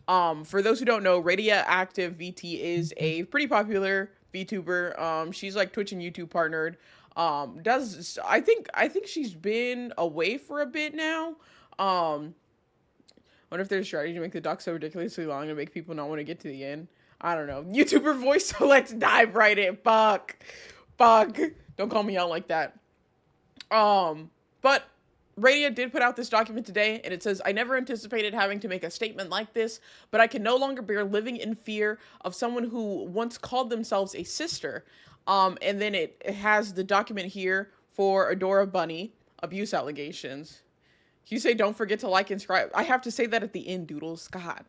For those who don't know, Radioactive VT is a pretty popular VTuber. She's like Twitch and YouTube partnered. Does I think she's been away for a bit now. Wonder if there's a strategy to make the doc so ridiculously long to make people not want to get to the end. I don't know. YouTuber voice, so let's dive right in. Fuck. Don't call me out like that. But Radia did put out this document today, and it says, I never anticipated having to make a statement like this, but I can no longer bear living in fear of someone who once called themselves a sister. And then it has the document here for Adora Bunny abuse allegations. You say don't forget to like and subscribe. I have to say that at the end, Doodles. God.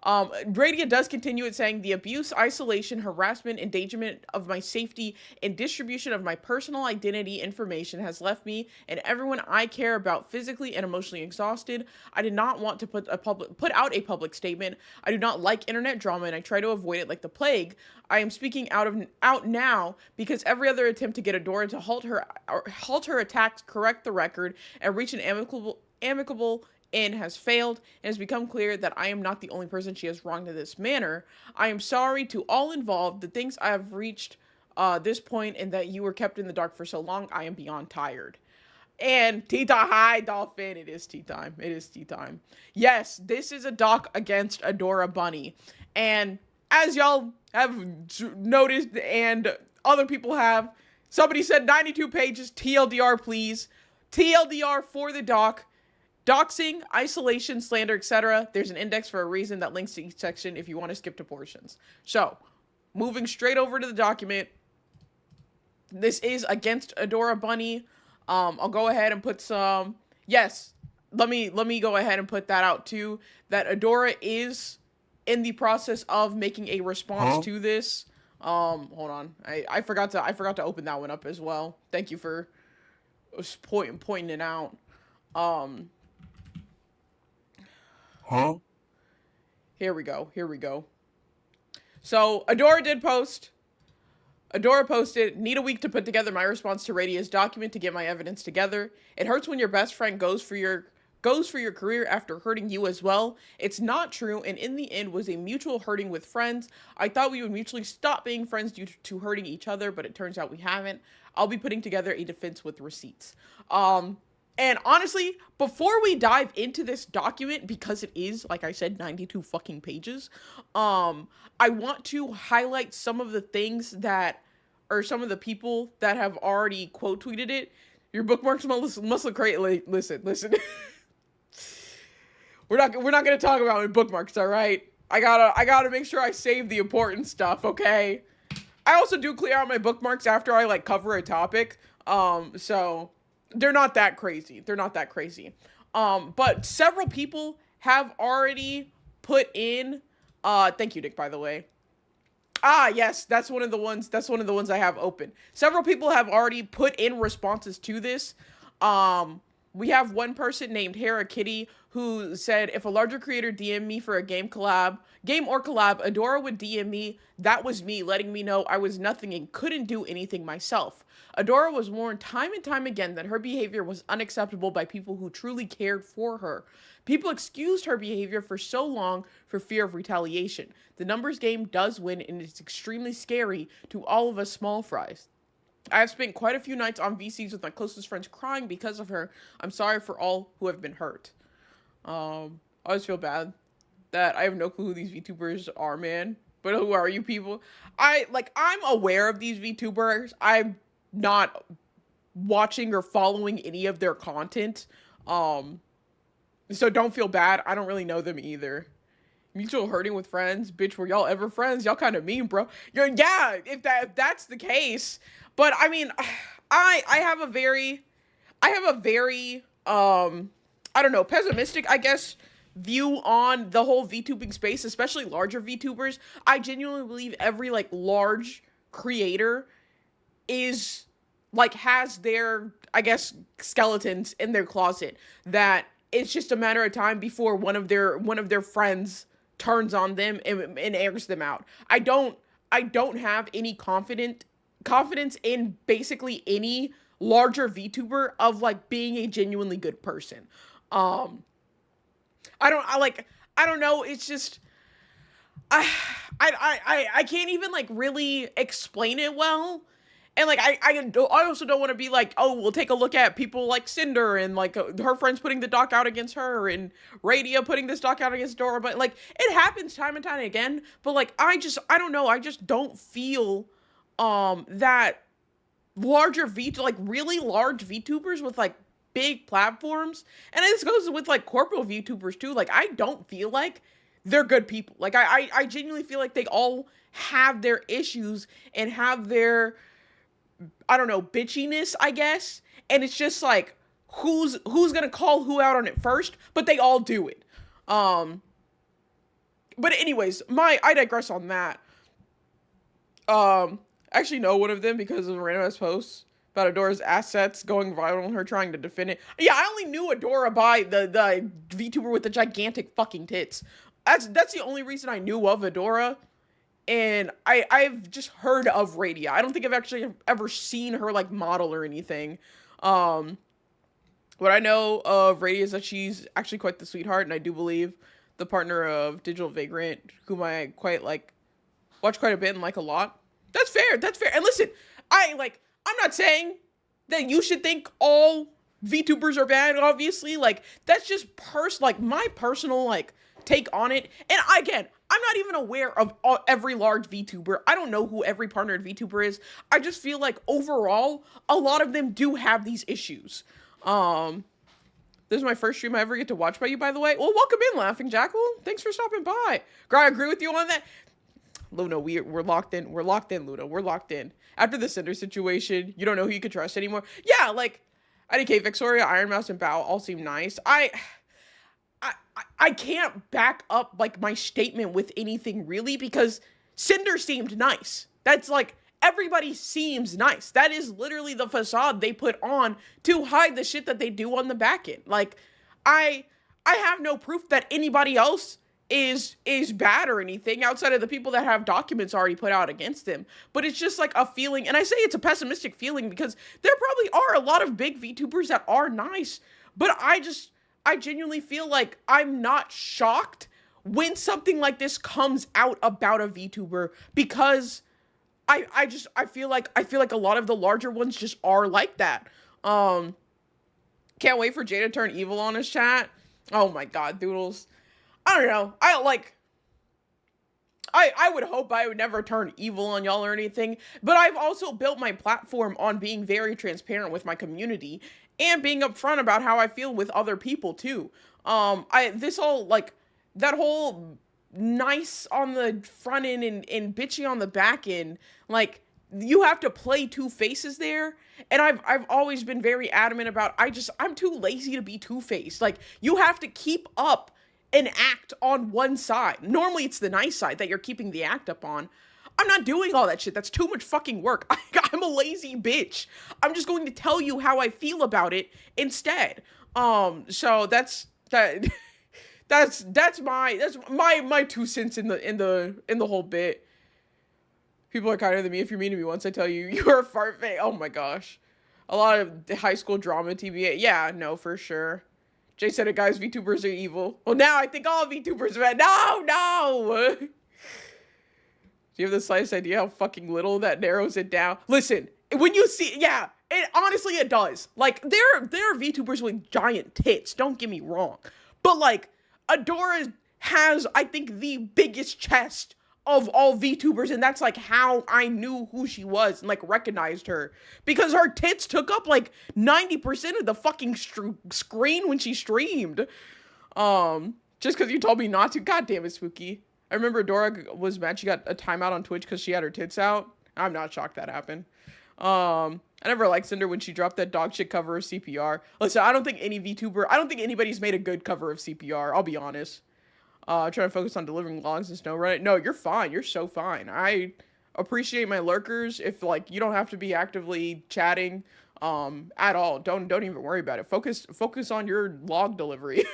Radia does continue it saying the abuse, isolation, harassment, endangerment of my safety, and distribution of my personal identity information has left me and everyone I care about physically and emotionally exhausted. I did not want to put out a public statement. I do not like internet drama and I try to avoid it like the plague. I am speaking out now because every other attempt to get Adora to halt her attacks, correct the record, and reach an amicable end has failed, and it has become clear that I am not the only person she has wronged in this manner. I am sorry to all involved. The things I have reached this point and that you were kept in the dark for so long, I am beyond tired. And tea time, hi Dolphin, it is tea time. It is tea time. Yes, this is a doc against Adora Bunny. And as y'all have noticed and other people have, somebody said 92 pages, TLDR please. TLDR for the doc. Doxing, isolation, slander, etc. There's an index for a reason that links to each section if you want to skip to portions. So, moving straight over to the document. This is against Adora Bunny. I'll go ahead and put some... Yes, let me go ahead and put that out too. That Adora is in the process of making a response to this. Hold on. I forgot to open that one up as well. Thank you for pointing it out. Here we go. So, Adora posted, need a week to put together my response to Radia's document to get my evidence together. It hurts when your best friend goes for your career after hurting you as well. It's not true, and in the end was a mutual hurting with friends. I thought we would mutually stop being friends due to hurting each other, but it turns out we haven't. I'll be putting together a defense with receipts. And honestly, before we dive into this document, because it is, like I said, 92 fucking pages, I want to highlight some of the things that, or some of the people that have already quote tweeted it. Your bookmarks must look great. Listen. we're not gonna talk about my bookmarks, all right? I gotta make sure I save the important stuff, okay? I also do clear out my bookmarks after I like cover a topic, so they're not that crazy. But several people have already put in, thank you, Nick, by the way. Ah, yes, that's one of the ones I have open. Several people have already put in responses to this. We have one person named Hera Kitty who said, if a larger creator DM me for a game or collab, Adora would DM me. That was me letting me know I was nothing and couldn't do anything myself. Adora was warned time and time again that her behavior was unacceptable by people who truly cared for her. People excused her behavior for so long for fear of retaliation. The numbers game does win, and it's extremely scary to all of us small fries. I have spent quite a few nights on VCs with my closest friends crying because of her. I'm sorry for all who have been hurt. I always feel bad that I have no clue who these VTubers are, man. But who are you people? I'm aware of these VTubers. I'm not watching or following any of their content. So don't feel bad. I don't really know them either. Mutual hurting with friends, bitch. Were y'all ever friends? Y'all kind of mean, bro. Yeah, if that's the case. But I mean, I have a very I don't know, pessimistic, I guess, view on the whole VTubing space, especially larger VTubers. I genuinely believe every like large creator is like has their, I guess, skeletons in their closet that it's just a matter of time before one of their friends turns on them and airs them out. I don't have any confidence in basically any larger VTuber of like being a genuinely good person. I don't know. It's just I I can't even like really explain it well. And like I also don't want to be like, oh, we'll take a look at people like Cinder and like her friends putting the doc out against her and Radia putting this doc out against Dora, but like it happens time and time again. But like I don't know, I just don't feel that larger like really large VTubers with like big platforms, and this goes with like corporal VTubers too. Like I don't feel like they're good people. Like I genuinely feel like they all have their issues and have their, I don't know, bitchiness, I guess. And it's just like who's gonna call who out on it first, but they all do it. Um but anyways, I digress on that. I actually know one of them because of a random ass post about Adora's assets going viral and her trying to defend it. Yeah, I only knew Adora by the VTuber with the gigantic fucking tits. That's the only reason I knew of Adora. And I've just heard of Radia. I don't think I've actually ever seen her like model or anything. What I know of Radia is that she's actually quite the sweetheart, and I do believe the partner of Digital Vagrant, whom I quite like, watch quite a bit and like a lot. That's fair. That's fair. And listen, I'm not saying that you should think all VTubers are bad, obviously. Like, that's just like my personal like take on it. And again, I'm not even aware of every large VTuber. I don't know who every partnered VTuber is. I just feel like overall, a lot of them do have these issues. This is my first stream I ever get to watch by you, by the way. Well, welcome in, Laughing Jackal. Thanks for stopping by. Girl, I agree with you on that. Luna, we're locked in. We're locked in, Luna. We're locked in. After the Cinder situation, you don't know who you can trust anymore. Yeah, like, IDK, Vixoria, Iron Mouse, and Bao all seem nice. I can't back up, like, my statement with anything, really, because Cinder seemed nice. That's, like, everybody seems nice. That is literally the facade they put on to hide the shit that they do on the back end. Like, I have no proof that anybody else is bad or anything outside of the people that have documents already put out against them. But it's just like a feeling, and I say it's a pessimistic feeling because there probably are a lot of big VTubers that are nice, but I genuinely feel like I'm not shocked when something like this comes out about a VTuber, because I feel like a lot of the larger ones just are like that. Can't wait for Jay to turn evil on his chat. Oh my god, Doodles. I don't know. I would hope I would never turn evil on y'all or anything, but I've also built my platform on being very transparent with my community and being upfront about how I feel with other people too. This whole, like, that whole nice on the front end and bitchy on the back end, like, you have to play two faces there. And I've always been very adamant about, I'm too lazy to be two-faced. Like, you have to keep up an act on one side. Normally it's the nice side that you're keeping the act up on. I'm not doing all that shit. That's too much fucking work. I'm a lazy bitch. I'm just going to tell you how I feel about it instead. So that's my 2 cents in the whole bit. People are kinder than me. If you're mean to me once, I tell you, you're a fart face. Oh my gosh. A lot of high school drama TV. Yeah, no, for sure. Jay said it, guys, VTubers are evil. Well, now I think all VTubers are bad. No! Do you have the slightest idea how fucking little that narrows it down? Listen, when you see, yeah, honestly, it does. Like, there are VTubers with giant tits, don't get me wrong. But, like, Adora has, I think, the biggest chest of all VTubers, and that's, like, how I knew who she was and, like, recognized her. Because her tits took up, like, 90% of the fucking screen when she streamed. Just because you told me not to. God damn it, Spooky. I remember Adora was mad she got a timeout on Twitch because she had her tits out. I'm not shocked that happened. I never liked Cinder when she dropped that dog shit cover of CPR. Listen, I don't think anybody's made a good cover of CPR, I'll be honest. Trying to focus on delivering logs and snow run. No, you're fine. You're so fine. I appreciate my lurkers. If, like, you don't have to be actively chatting at all. Don't even worry about it. Focus on your log delivery.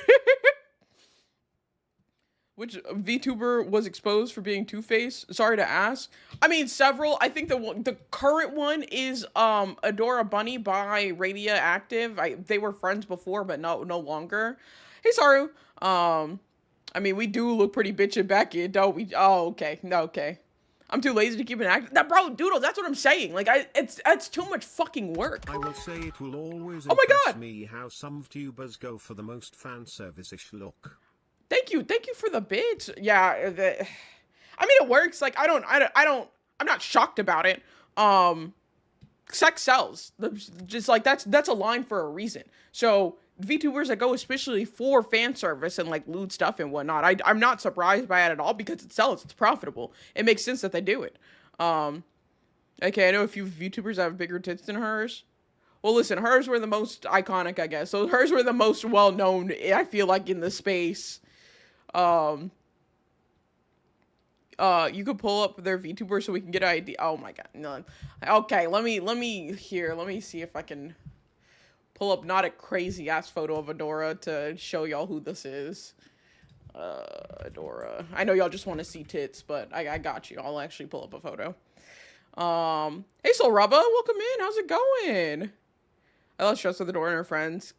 Which VTuber was exposed for being Two-Face? Sorry to ask. I mean, several. I think the current one is Adora Bunny by Radia Active. They were friends before, but no longer. Hey, Saru. I mean, we do look pretty bitchin' back in, don't we? Oh, okay. No, okay. I'm too lazy to keep an act. That, bro, Doodles, that's what I'm saying. Like, it's too much fucking work. I will say it will always Oh my impress God. me how some VTubers go for the most fan service-ish look. Thank you for the bitch. Yeah, I mean, it works. Like, I'm not shocked about it. Sex sells. Just like that's a line for a reason. So VTubers that go especially for fan service and like lewd stuff and whatnot, I'm not surprised by it at all because it sells. It's profitable. It makes sense that they do it. Okay, I know a few VTubers that have bigger tits than hers. Well, listen, hers were the most iconic, I guess. So hers were the most well known. I feel like in the space. You could pull up their VTuber so we can get an idea. Oh my God, none. Okay, let me see if I can pull up not a crazy ass photo of Adora to show y'all who this is. Adora. I know y'all just want to see tits, but I got you. I'll actually pull up a photo. Hey Soul Rubba, welcome in. How's it going? I lost trust with Adora and her friends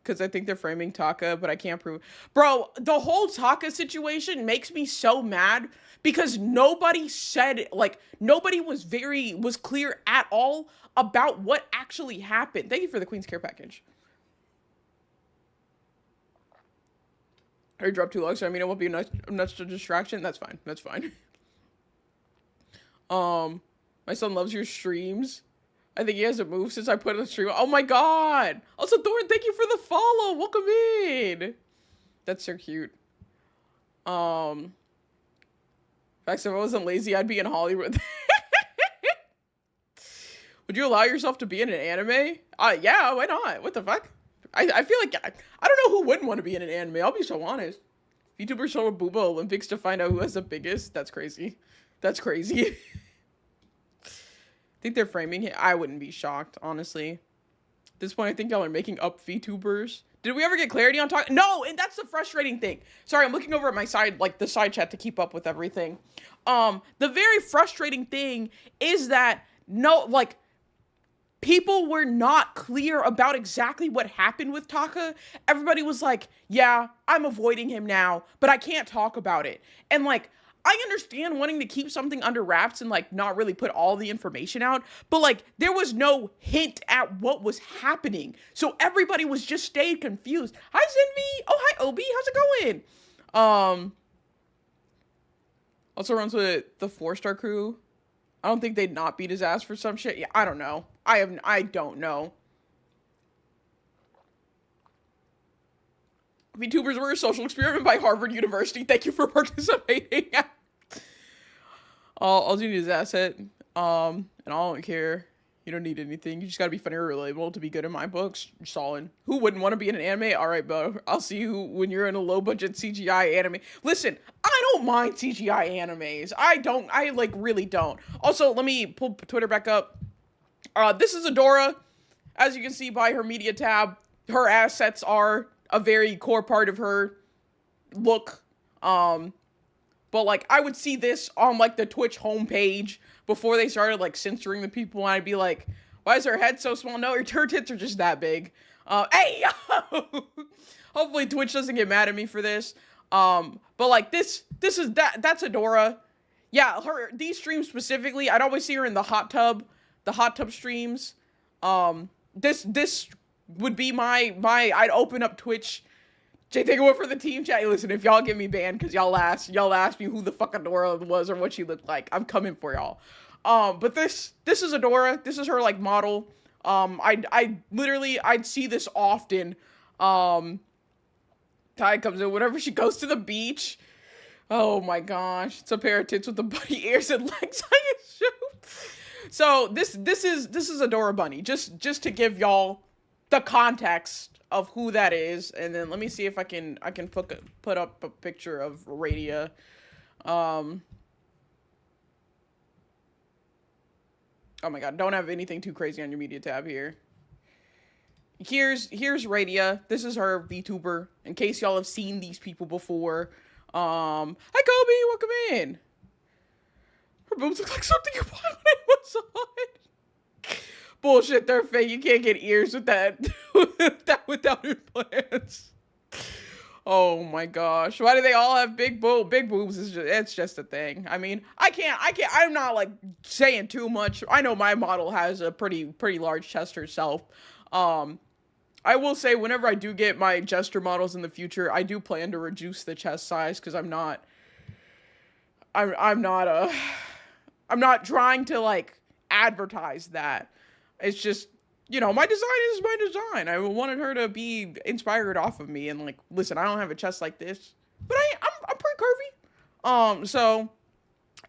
because I think they're framing Taka, but I can't prove. Bro, the whole Taka situation makes me so mad because nobody said, like, nobody was clear at all about what actually happened. Thank you for the Queen's Care package. I dropped 2 logs, so I mean, it won't be much a distraction. That's fine. That's fine. My son loves your streams. I think he hasn't moved since I put a stream. Oh my God. Also, Thorn, thank you for the follow. Welcome in. That's so cute. Facts, if I wasn't lazy, I'd be in Hollywood. Would you allow yourself to be in an anime? Yeah, why not? What the fuck? I feel like, I don't know who wouldn't want to be in an anime. I'll be so honest. VTubers show a Booba Olympics to find out who has the biggest. That's crazy. That's crazy. I think they're framing it. I wouldn't be shocked, honestly. At this point, I think y'all are making up VTubers. Did we ever get clarity on talk? No, and that's the frustrating thing. Sorry, I'm looking over at my side, like the side chat to keep up with everything. The very frustrating thing is that people were not clear about exactly what happened with Taka. Everybody was like, yeah, I'm avoiding him now, but I can't talk about it. And like, I understand wanting to keep something under wraps and like not really put all the information out, but like there was no hint at what was happening. So everybody was just stayed confused. Hi Zinvi. Oh, hi Obi. How's it going? Also runs with the 4-star crew. I don't think they'd not beat his ass for some shit. Yeah, I don't know. I don't know. VTubers were a social experiment by Harvard University. Thank you for participating. All you need is asset. And I don't care. You don't need anything. You just gotta be funny or relatable to be good in my books. Solid. Who wouldn't want to be in an anime? All right, bro. I'll see you when you're in a low budget CGI anime. Listen, I don't mind CGI animes. I like really don't. Also, let me pull Twitter back up. This is Adora. As you can see by her media tab, her assets are a very core part of her look. But like I would see this on like the Twitch homepage before they started like censoring the people, and I'd be like, why is her head so small? No, her tits are just that big. Hey, hopefully Twitch doesn't get mad at me for this. But like that's Adora. Yeah, these streams specifically, I'd always see her in the hot tub streams. This would be my I'd open up Twitch. Jay, take one for the team chat. Hey, listen, if y'all get me banned because y'all asked me who the fuck Adora was or what she looked like, I'm coming for y'all. But this is Adora. This is her like model. I'd see this often. Ty comes in whenever she goes to the beach. Oh my gosh, it's a pair of tits with the bunny ears and legs. I assume. So this is Adora Bunny. Just to give y'all the context of who that is, and then let me see if I can put up a picture of Radia. Oh my god, don't have anything too crazy on your media tab here. Here's Radia. This is her VTuber, in case y'all have seen these people before. Hi Kobe, welcome in. Her boobs look like something you buy on Amazon. Bullshit, they're fake. You can't get ears with that without implants. Oh my gosh. Why do they all have big boobs? It's just a thing. I mean, I'm not like saying too much. I know my model has a pretty large chest herself. Um, I will say whenever I do get my jester models in the future, I do plan to reduce the chest size because I'm not I'm not trying to like advertise that. It's just, my design is my design. I wanted her to be inspired off of me and like, listen, I don't have a chest like this, but I'm pretty curvy. So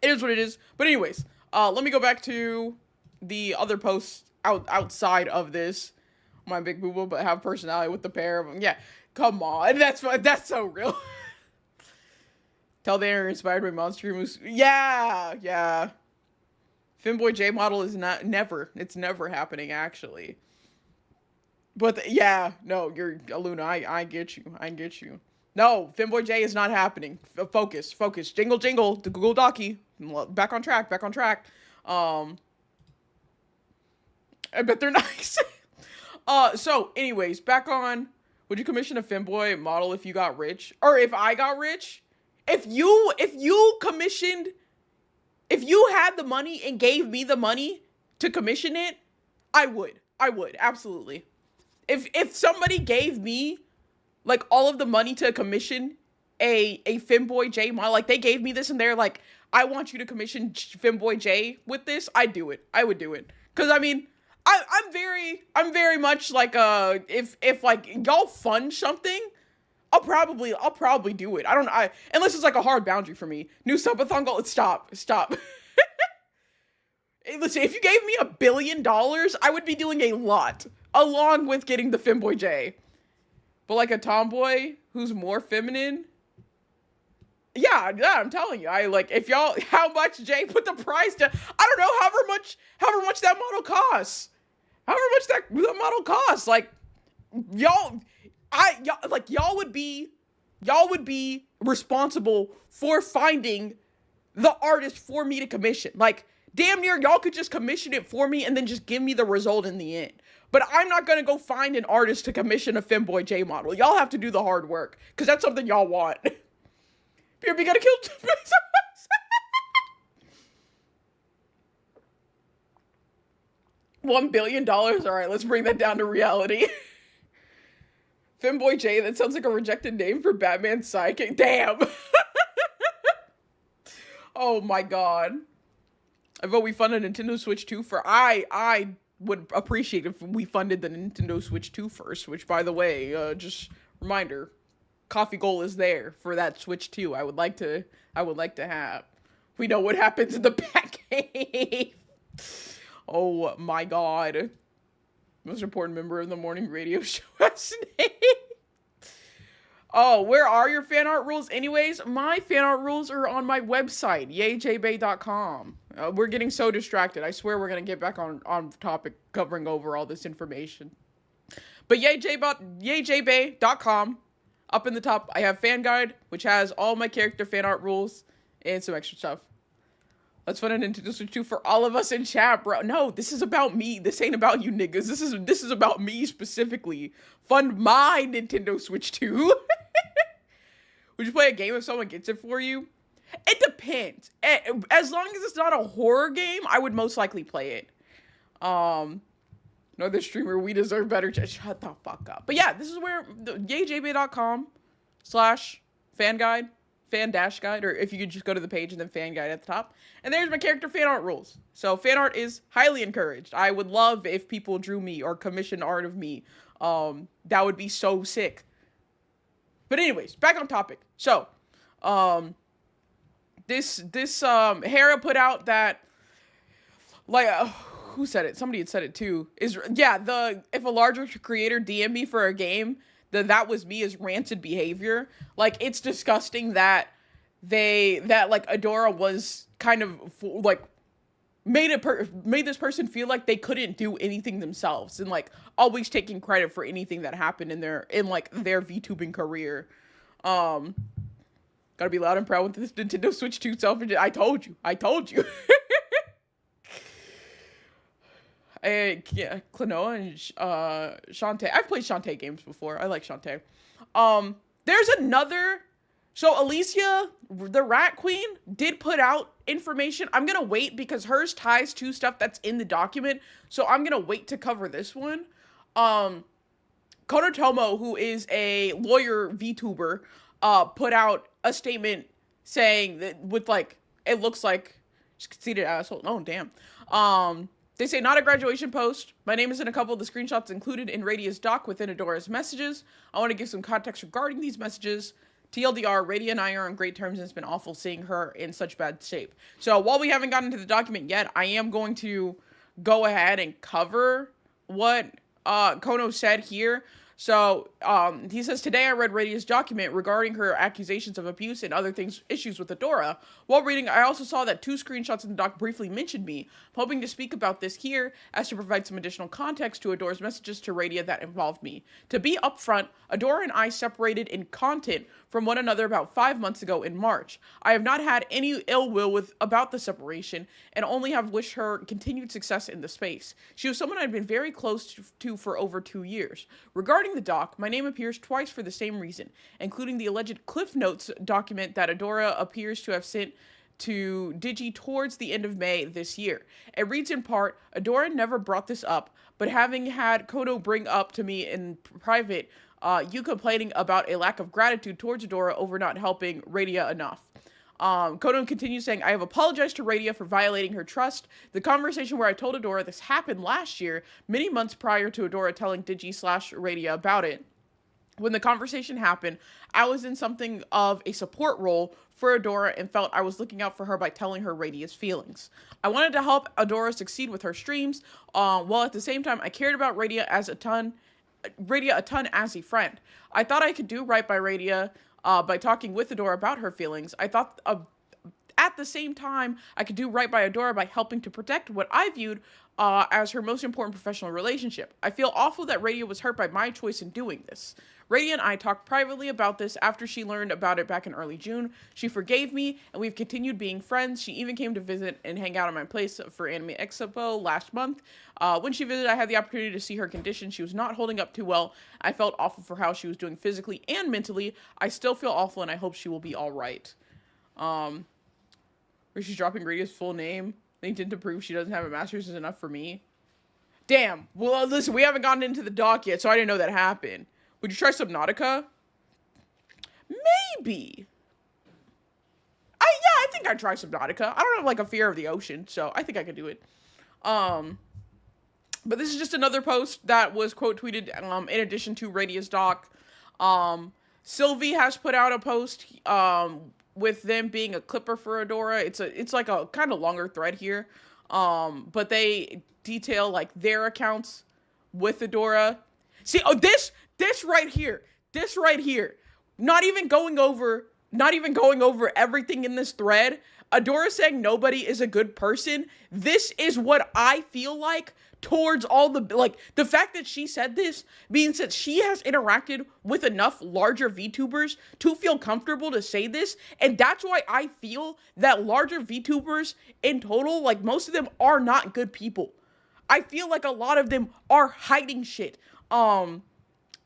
it is what it is. But anyways, let me go back to the other posts outside of this. My big boo boo, but have personality with the pair of them. Yeah, come on, that's so real. Tell they are inspired by Monster Moose. Yeah. Femboy J model is it's never happening actually. But yeah, no, you're Luna. I get you. No, Femboy J is not happening. Focus. Jingle, the Google Docky. Back on track. I bet they're nice. So anyways, back on. Would you commission a Femboy model if you got rich, or if I got rich? If you had the money and gave me the money to commission it, I would absolutely. If somebody gave me like all of the money to commission a Femboy J model, like they gave me this and they're like, I want you to commission Femboy J with this, I would do it. Cause I mean, I'm very much like if like y'all fund something, I'll probably do it. Unless it's like a hard boundary for me. New subathon goal. Stop. Hey, listen, if you gave me $1 billion, I would be doing a lot, along with getting the Femboy J. But like a tomboy who's more feminine. Yeah, I'm telling you. If y'all, how much Jay put the price to, I don't know, however much that model costs. However much that model costs. Like, y'all would be responsible for finding the artist for me to commission. Like, damn near y'all could just commission it for me and then just give me the result in the end. But I'm not gonna go find an artist to commission a Femboy J model. Y'all have to do the hard work, because that's something y'all want. BRB gotta kill $1 billion? Alright, let's bring that down to reality. Femboy J, that sounds like a rejected name for Batman's sidekick. Damn! Oh my god. I vote we fund a Nintendo Switch 2 for... I would appreciate if we funded the Nintendo Switch 2 first, which, by the way, just reminder, coffee goal is there for that Switch 2. I would like to have. We know what happens in the Batcave. Oh my god. Most important member of the morning radio show. Oh, where are your fan art rules anyways? My fan art rules are on my website, yayjbay.com. We're getting so distracted. I swear we're going to get back on topic covering over all this information. But yayjbay.com. Up in the top, I have Fan Guide, which has all my character fan art rules and some extra stuff. Let's fund a Nintendo Switch 2 for all of us in chat, bro. No, this is about me. This ain't about you niggas. This is about me specifically. Fund my Nintendo Switch 2. Would you play a game if someone gets it for you? It depends. As long as it's not a horror game, I would most likely play it. Another streamer, we deserve better. Shut the fuck up. But yeah, this is where yayjbay.com/fanguide. Fan-guide, or if you could just go to the page and then fan guide at the top. And there's my character fan art rules. So fan art is highly encouraged. I would love if people drew me or commissioned art of me. That would be so sick. But anyways, back on topic. So, this Hera put out that, like, who said it? Somebody had said it too. If a larger creator DM me for a game, then that was me as rancid behavior. Like, it's disgusting that Adora was kind of like made this person feel like they couldn't do anything themselves and like always taking credit for anything that happened in their VTubing career. Gotta be loud and proud with this Nintendo Switch 2 self. I told you. Yeah, Klonoa and Shantae. I've played Shantae games before. I like Shantae. There's another. So Alicia, the Rat Queen, did put out information. I'm going to wait because hers ties to stuff that's in the document. So I'm going to wait to cover this one. Konotomo, who is a lawyer VTuber, put out a statement saying that with like, it looks like she's a conceited asshole. Oh, damn. They say, not a graduation post. My name is in a couple of the screenshots included in Radia's doc within Adora's messages. I want to give some context regarding these messages. TLDR, Radia and I are on great terms, and it's been awful seeing her in such bad shape. So while we haven't gotten to the document yet, I am going to go ahead and cover what Kono said here. So he says, today I read Radia's document regarding her accusations of abuse and other things, issues with Adora. While reading, I also saw that 2 screenshots in the doc briefly mentioned me. I'm hoping to speak about this here as to provide some additional context to Adora's messages to Radia that involved me. To be upfront, Adora and I separated in content from one another about 5 months ago in March. I have not had any ill will about the separation and only have wished her continued success in the space. She was someone I'd been very close to for over 2 years. Regarding the doc, my name appears twice for the same reason, including the alleged Cliff Notes document that Adora appears to have sent to Digi towards the end of May this year. It reads in part, Adora never brought this up, but having had Kono bring up to me in private, you complaining about a lack of gratitude towards Adora over not helping Radia enough. Kono continues saying, I have apologized to Radia for violating her trust. The conversation where I told Adora this happened last year, many months prior to Adora telling Digi/Radia about it. When the conversation happened, I was in something of a support role for Adora and felt I was looking out for her by telling her Radia's feelings. I wanted to help Adora succeed with her streams, while at the same time I cared about Radia a ton as a friend. I thought I could do right by Radia by talking with Adora about her feelings. I thought at the same time I could do right by Adora by helping to protect what I viewed as her most important professional relationship. I feel awful that Radia was hurt by my choice in doing this. Radia and I talked privately about this after she learned about it back in early June. She forgave me, and we've continued being friends. She even came to visit and hang out at my place for Anime Expo last month. When she visited, I had the opportunity to see her condition. She was not holding up too well. I felt awful for how she was doing physically and mentally. I still feel awful, and I hope she will be all right. Where she's dropping Radia's full name. LinkedIn to prove she doesn't have a master's is enough for me. Damn. Well, listen, we haven't gotten into the doc yet, so I didn't know that happened. Would you try Subnautica? Maybe. I think I'd try Subnautica. I don't have like a fear of the ocean, so I think I could do it. But this is just another post that was quote tweeted in addition to Radia's doc. Sylvie has put out a post with them being a clipper for Adora. It's like a kind of longer thread here. But they detail like their accounts with Adora. See, this right here, not even going over everything in this thread. Adora saying nobody is a good person. This is what I feel like towards all the, like, the fact that she said this means that she has interacted with enough larger VTubers to feel comfortable to say this. And that's why I feel that larger VTubers in total, like most of them are not good people. I feel like a lot of them are hiding shit. And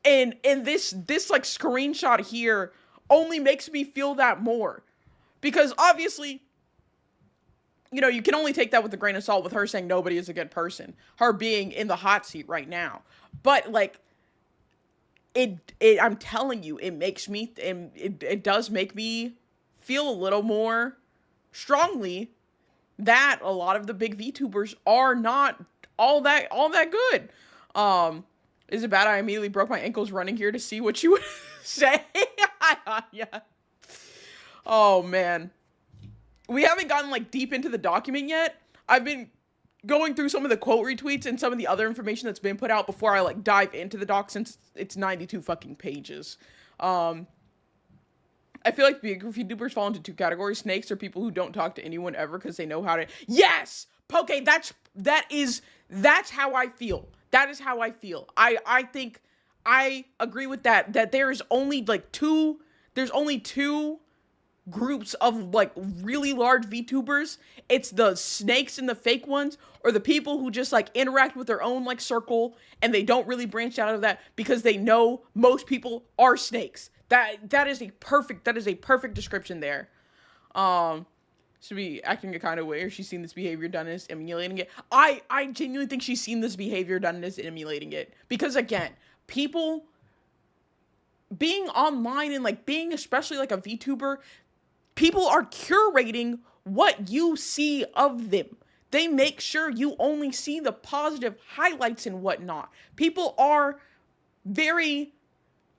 this like screenshot here only makes me feel that more. Because obviously, you know, you can only take that with a grain of salt with her saying nobody is a good person. Her being in the hot seat right now. But like, I'm telling you, it makes me, it does make me feel a little more strongly that a lot of the big VTubers are not all that good. Is it bad I immediately broke my ankles running here to see what you would say? Yeah. Oh, man. We haven't gotten, like, deep into the document yet. I've been going through some of the quote retweets and some of the other information that's been put out before I, like, dive into the doc since it's 92 fucking pages. I feel like big VTubers fall into 2 categories. Snakes are people who don't talk to anyone ever because they know how to... Yes! Poke, that's how I feel. That is how I feel. I think I agree with that there's only two groups of like really large VTubers. It's the snakes and the fake ones, or the people who just like interact with their own like circle and they don't really branch out of that because they know most people are snakes. That is a perfect description there. Should be acting a kind of way, or she's seen this behavior done and is emulating it. I genuinely think she's seen this behavior done and is emulating it. Because again, people being online and like being especially like a VTuber, people are curating what you see of them. They make sure you only see the positive highlights and whatnot. People are very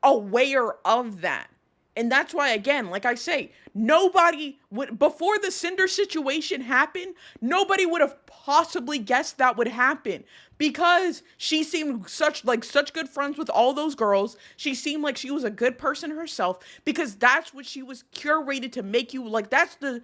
aware of that. And that's why, again, like I say, nobody would, before the Cinder situation happened, nobody would have possibly guessed that would happen. Because she seemed such good friends with all those girls. She seemed like she was a good person herself. Because that's what she was curated to make you, like, that's the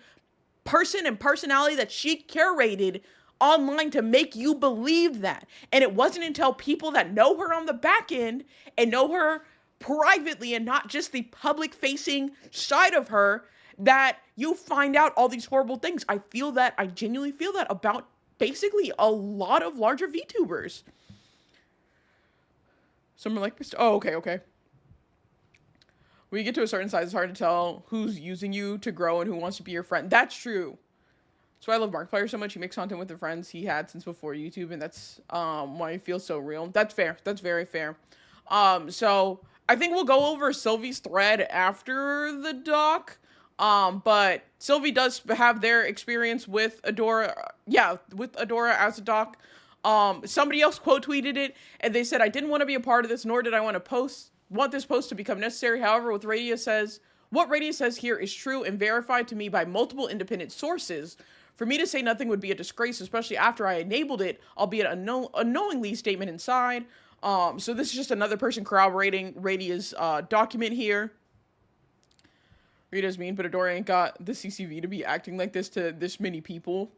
person and personality that she curated online to make you believe that. And it wasn't until people that know her on the back end and know her privately and not just the public facing side of her that you find out all these horrible things. I genuinely feel that about basically a lot of larger VTubers. Someone like, oh, okay. When you get to a certain size, it's hard to tell who's using you to grow and who wants to be your friend. That's true. That's why I love Markiplier so much. He makes content with the friends he had since before YouTube, and that's why he feels so real. That's fair. That's very fair. So I think we'll go over Sylvie's thread after the doc. But Sylvie does have their experience with Adora. Yeah, with Adora as a doc. Somebody else quote tweeted it, and they said, I didn't want to be a part of this, nor did I want this post to become necessary. However, what Radius says here is true and verified to me by multiple independent sources. For me to say nothing would be a disgrace, especially after I enabled it, albeit unknowingly statement inside. So this is just another person corroborating Radia's document here. Rita's mean, but Adora ain't got the CCV to be acting like this to this many people.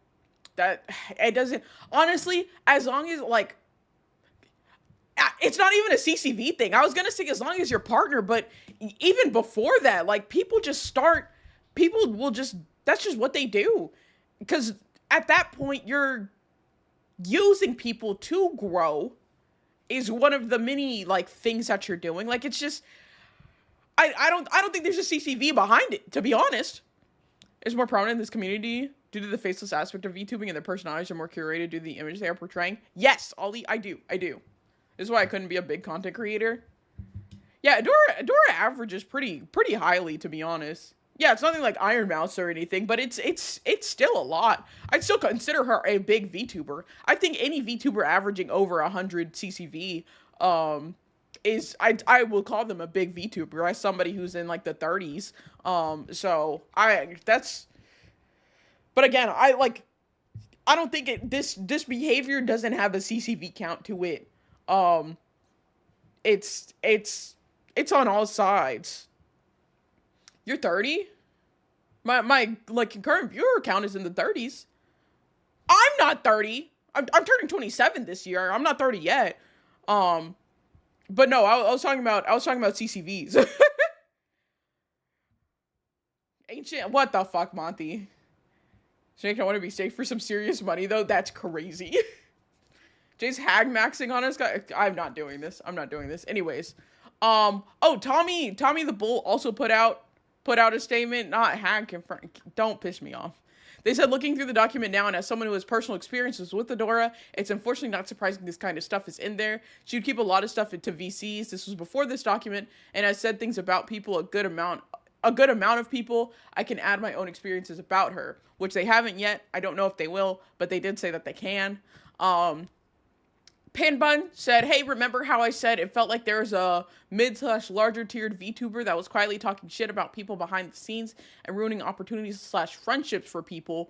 That, it doesn't, honestly, as long as, like, it's not even a CCV thing. I was gonna say as long as your partner, but even before that, like, people will just, that's just what they do. Because at that point, you're using people to grow is one of the many, like, things that you're doing. Like, it's just, I don't think there's a CCV behind it, to be honest. It's more prominent in this community due to the faceless aspect of VTubing, and their personalities are more curated due to the image they are portraying. Yes, Ollie, I do. This is why I couldn't be a big content creator. Yeah, Adora averages pretty highly, to be honest. Yeah, it's nothing like Iron Mouse or anything, but it's still a lot. I'd still consider her a big VTuber. I think any VTuber averaging over 100 CCV, I will call them a big VTuber as somebody who's in like the 30s. But again, I don't think this behavior doesn't have a CCV count to it. It's on all sides. You're 30? My like concurrent viewer count is in the 30s. I'm not 30. I'm turning 27 this year. I'm not 30 yet. But no, I was talking about CCVs. Ancient, what the fuck, Monty? Snake, I want to be safe for some serious money though. That's crazy. Jay's hag maxing on us. I'm not doing this. Anyways, oh, Tommy the Bull also put out a statement. Not hag confirmed. Don't piss me off. They said, looking through the document now, and as someone who has personal experiences with Adora, it's unfortunately not surprising this kind of stuff is in there. She would keep a lot of stuff into VCs. This was before this document, and I said things about people, a good amount of people. I can add my own experiences about her, which they haven't yet. I don't know if they will, but they did say that they can. Panbun said, hey, remember how I said it felt like there was a mid/larger tiered VTuber that was quietly talking shit about people behind the scenes and ruining opportunities / friendships for people,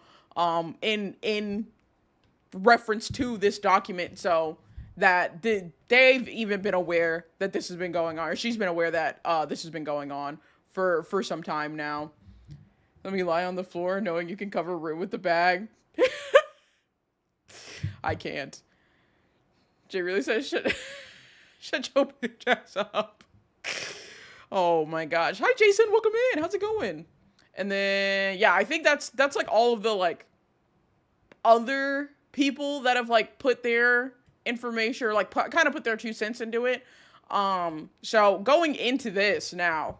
in reference to this document. So that they've even been aware that this has been going on, or she's been aware that this has been going on for some time now. Let me lie on the floor knowing you can cover a room with the bag. I can't. Jay really says, shut your bitch ass up. Oh my gosh. Hi, Jason. Welcome in. How's it going? And then, yeah, I think that's like all of the, like, other people that have, like, put their information, or, like, kind of put their 2 cents into it. So going into this now,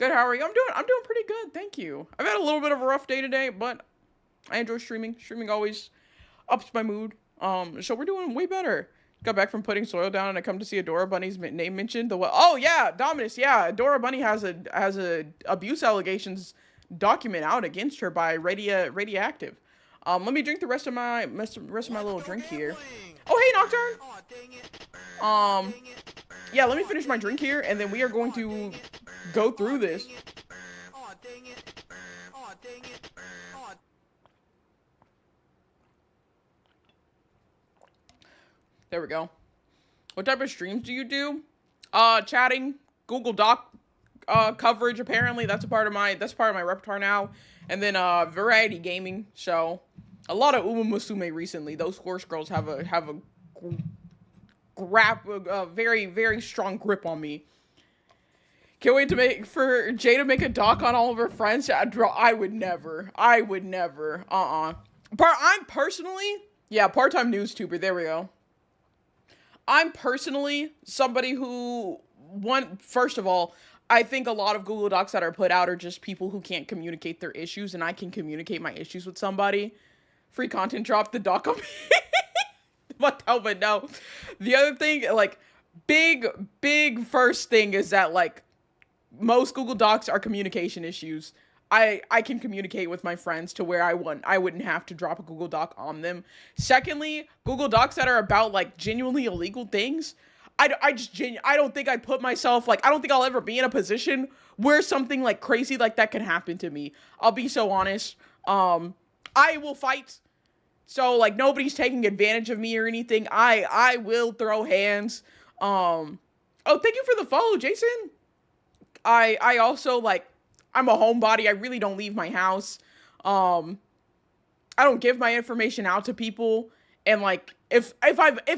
Good, how are you? I'm doing pretty good, thank you. I've had a little bit of a rough day today, but I enjoy streaming. Streaming always ups my mood. So we're doing way better. Got back from putting soil down and I come to see Adora Bunny's name mentioned. Oh yeah, Dominus, yeah. Adora Bunny has a abuse allegations document out against her by Radioactive. Let me drink the rest of my little drink here. Oh hey Nocturne. Yeah, let me finish my drink here and then we are going to go through this. There we go. What type of streams do you do? Chatting, Google Doc coverage. Apparently, that's part of my repertoire now. And then variety gaming. So a lot of Uma Musume recently. Those horse girls have a very very strong grip on me. Can't wait for Jay to make a doc on all of her friends. I would never. I'm personally, yeah, part-time news tuber. There we go. I'm personally somebody who, first of all, I think a lot of Google Docs that are put out are just people who can't communicate their issues, and I can communicate my issues with somebody. Free content drop the doc on me. What the hell, but no. The other thing, like, big first thing is that, like, most Google Docs are communication issues. I can communicate with my friends to where I wouldn't have to drop a Google Doc on them. Secondly, Google Docs that are about like genuinely illegal things, I don't think I'd put myself, like, I don't think I'll ever be in a position where something like crazy like that can happen to me. I'll be so honest. I will fight. So like nobody's taking advantage of me or anything. I will throw hands. Oh, thank you for the follow, Jason. I also like, I'm a homebody. I really don't leave my house. I don't give my information out to people. And like, if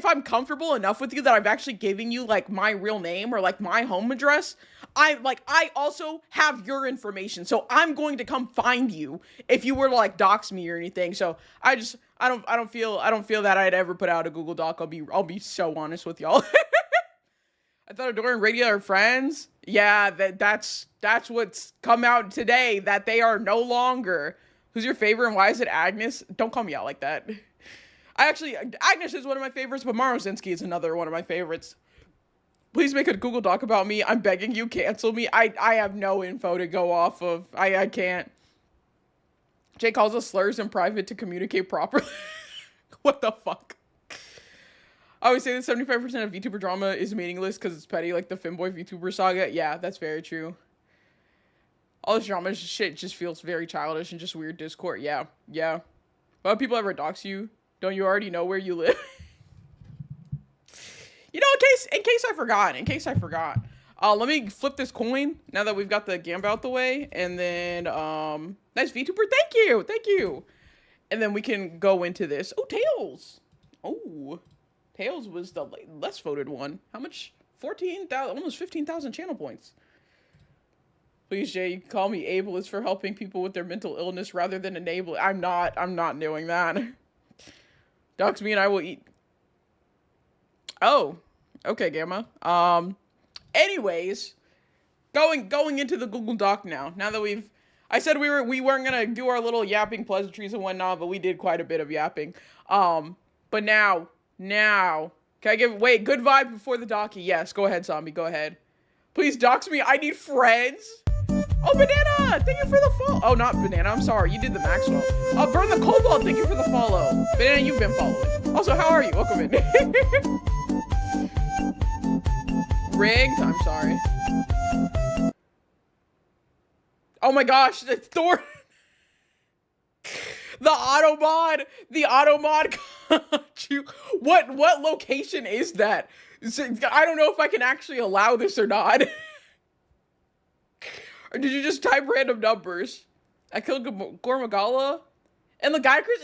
I'm comfortable enough with you that I've actually given you like my real name or like my home address, I also have your information. So I'm going to come find you if you were to like dox me or anything. So I don't feel that I'd ever put out a Google Doc. I'll be so honest with y'all. I thought Adora and Radio are friends. Yeah, that's what's come out today, that they are no longer. Who's your favorite and why is it Agnes? Don't call me out like that. Agnes is one of my favorites, but Marozinski is another one of my favorites. Please make a Google Doc about me. I'm begging you, cancel me. I have no info to go off of. I can't. Jay calls us slurs in private to communicate properly. What the fuck? I always say that 75% of VTuber drama is meaningless because it's petty, like the Femboy VTuber saga. Yeah, that's very true. All this drama shit just feels very childish and just weird Discord. Yeah. Why do people ever dox you? Don't you already know where you live? You know, in case I forgot. Let me flip this coin now that we've got the Gamba out the way. And then, nice VTuber. Thank you. And then we can go into this. Oh, Tails. Oh. Tails was the less voted one. How much? 14,000, almost 15,000 channel points. Please, Jay, you can call me ableist for helping people with their mental illness rather than enable. I'm not doing that. Dox me and I will eat. Oh, okay, Gamma. Anyways, going into the Google Doc now. Now that I said we weren't gonna do our little yapping pleasantries and whatnot, but we did quite a bit of yapping. But now, can I wait, good vibe before the docky? Yes, go ahead, zombie, go ahead. Please dox me, I need friends. Oh, Banana, thank you for the follow. Oh, not Banana, I'm sorry, you did the Maxwell. Burn the Cobalt, thank you for the follow. Banana, you've been following. Also, how are you? Welcome in. Rigged, I'm sorry. Oh my gosh, the Thor. The auto mod got you. What location is that? I don't know if I can actually allow this or not. Or did you just type random numbers? I killed Gormagala. And the guy Chris,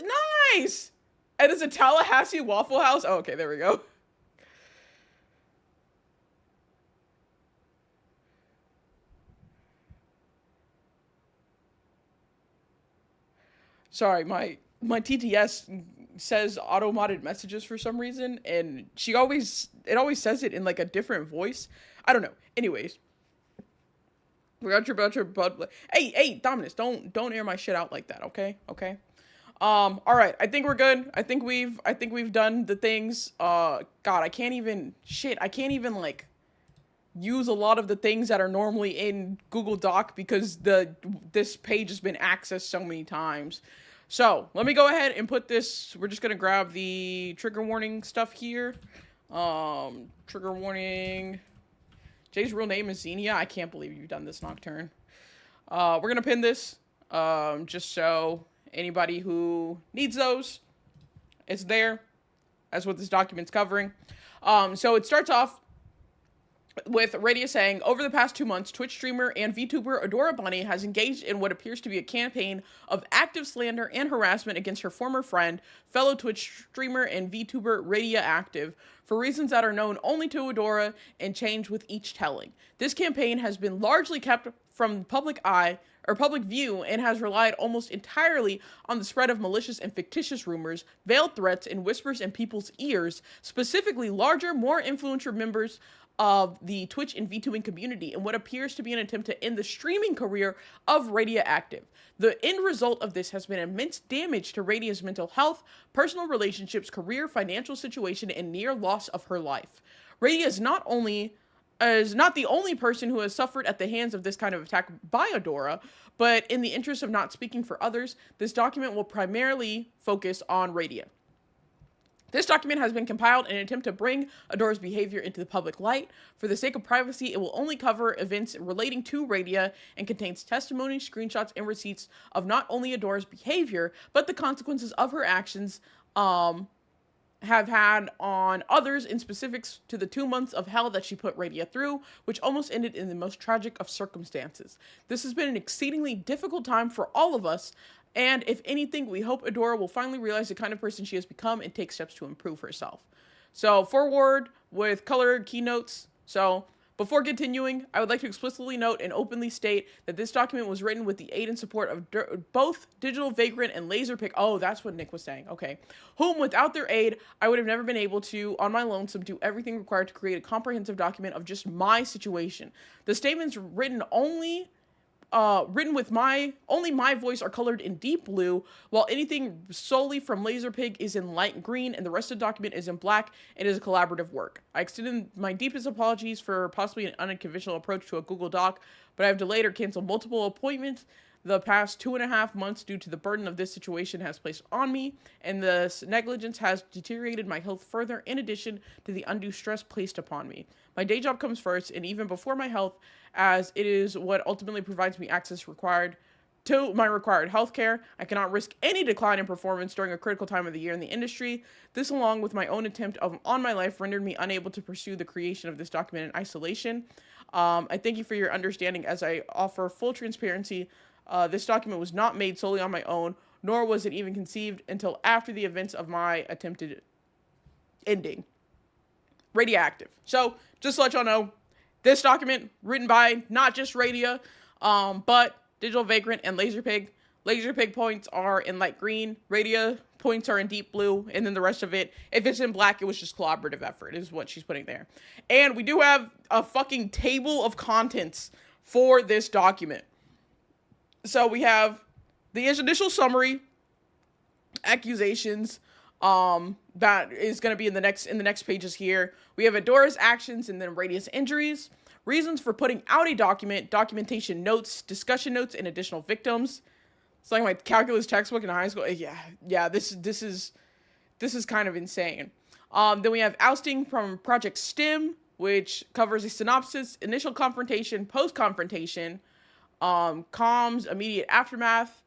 nice! And it's a Tallahassee Waffle House. Oh, okay, there we go. Sorry, my TTS says auto-modded messages for some reason, and it always says it in like a different voice. I don't know. Anyways, Forgot your about your bud. Hey, Dominus, don't air my shit out like that, okay? Okay. All right. I think we're good. I think we've done the things. God, I can't even like use a lot of the things that are normally in Google Doc because this page has been accessed so many times. So let me go ahead and put this. We're just gonna grab the trigger warning stuff here. Trigger warning. Jay's real name is Xenia. I can't believe you've done this, Nocturne. We're gonna pin this, just so anybody who needs those, it's there. That's what this document's covering. So it starts off with Radia saying, over the past 2 months, Twitch streamer and VTuber Adora Bunny has engaged in what appears to be a campaign of active slander and harassment against her former friend, fellow Twitch streamer and VTuber Radia Active, for reasons that are known only to Adora and change with each telling. This campaign has been largely kept from public eye or public view and has relied almost entirely on the spread of malicious and fictitious rumors, veiled threats, and whispers in people's ears, specifically larger, more influential members of the Twitch and VTubing community in what appears to be an attempt to end the streaming career of Radia Active. The end result of this has been immense damage to Radia's mental health, personal relationships, career, financial situation, and near loss of her life. Radia is not the only person who has suffered at the hands of this kind of attack by Adora, but in the interest of not speaking for others, this document will primarily focus on Radia. This document has been compiled in an attempt to bring Adora's behavior into the public light. For the sake of privacy, it will only cover events relating to Radia and contains testimony, screenshots, and receipts of not only Adora's behavior, but the consequences of her actions have had on others, in specifics to the 2 months of hell that she put Radia through, which almost ended in the most tragic of circumstances. This has been an exceedingly difficult time for all of us, and if anything, we hope Adora will finally realize the kind of person she has become and take steps to improve herself. So, forward with colored keynotes. So, before continuing, I would like to explicitly note and openly state that this document was written with the aid and support of both Digital Vagrant and Laserpig. Oh, that's what Nick was saying. Okay. Whom, without their aid, I would have never been able to, on my lonesome, do everything required to create a comprehensive document of just my situation. The statements written with only my voice are colored in deep blue, while anything solely from Laserpig is in light green, and the rest of the document is in black and is a collaborative work. I extend my deepest apologies for possibly an unconventional approach to a Google Doc, but I have delayed or canceled multiple appointments the past 2.5 months due to the burden of this situation has placed on me, and this negligence has deteriorated my health further, in addition to the undue stress placed upon me. My day job comes first, and even before my health, as it is what ultimately provides me access required to my required healthcare. I cannot risk any decline in performance during a critical time of the year in the industry. This, along with my own attempt on my life, rendered me unable to pursue the creation of this document in isolation. I thank you for your understanding as I offer full transparency. This document was not made solely on my own, nor was it even conceived until after the events of my attempted ending. Radioactive. So, just to let y'all know, this document, written by not just Radia, but Digital Vagrant and Laserpig. Laserpig points are in light green, Radia points are in deep blue, and then the rest of it, if it's in black, it was just collaborative effort, is what she's putting there. And we do have a fucking table of contents for this document. So we have the initial summary, accusations, that is going to be in the next pages here. We have Adora's actions and then Radia's injuries, reasons for putting out a document, documentation notes, discussion notes, and additional victims. It's like my calculus textbook in high school. Yeah, this is kind of insane. Then we have ousting from Project STEM, which covers a synopsis, initial confrontation, post-confrontation, comms, immediate aftermath,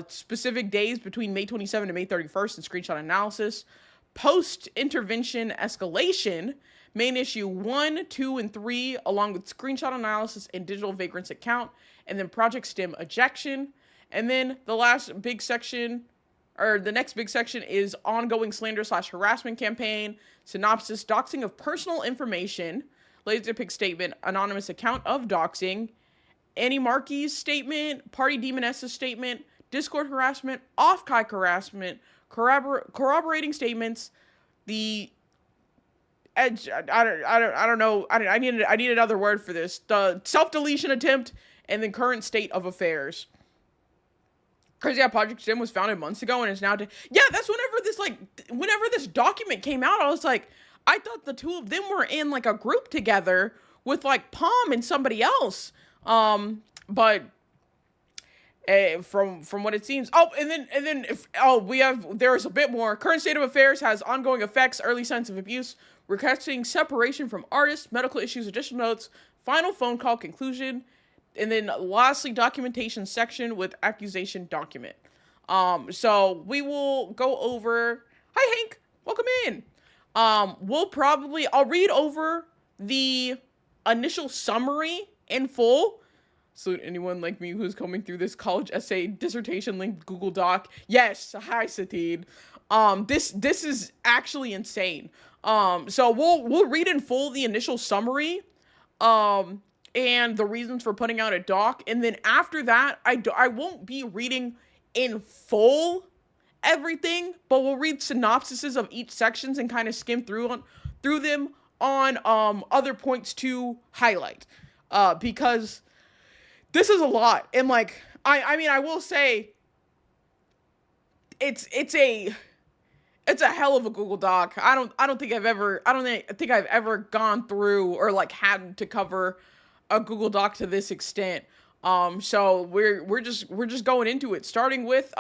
specific days between May 27 and May 31st, and screenshot analysis, post-intervention escalation, main issue 1, 2, and 3, along with screenshot analysis and Digital Vagrant's account, and then Project STEM ejection. And then the next big section is ongoing slander/harassment campaign, synopsis, doxing of personal information, Laserpig statement, anonymous account of doxing, Annie Markey's statement, Party Demoness's statement, Discord harassment, off-kike harassment, corroborating statements, the edge, I don't know, I need another word for this, the self-deletion attempt, and then current state of affairs. Crazy how Project Stim was founded months ago and is now yeah, that's whenever this document came out, I was like, I thought the two of them were in like a group together with like Palm and somebody else. But from what it seems, there's a bit more. Current state of affairs has ongoing effects, early signs of abuse, requesting separation from artists, medical issues, additional notes, final phone call conclusion, and then lastly, documentation section with accusation document. So we will go over. Hi Hank, welcome in. I'll read over the initial summary in full. So anyone like me who's coming through this college essay dissertation linked Google Doc. Yes, hi Satine. This is actually insane. So we'll read in full the initial summary, and the reasons for putting out a doc, and then after that, I won't be reading in full everything, but we'll read synopsises of each sections and kind of skim through them on other points to highlight, because this is a lot, and like I mean I will say it's a hell of a Google Doc. I don't think I've ever gone through or like had to cover a Google Doc to this extent. So we're just going into it, starting with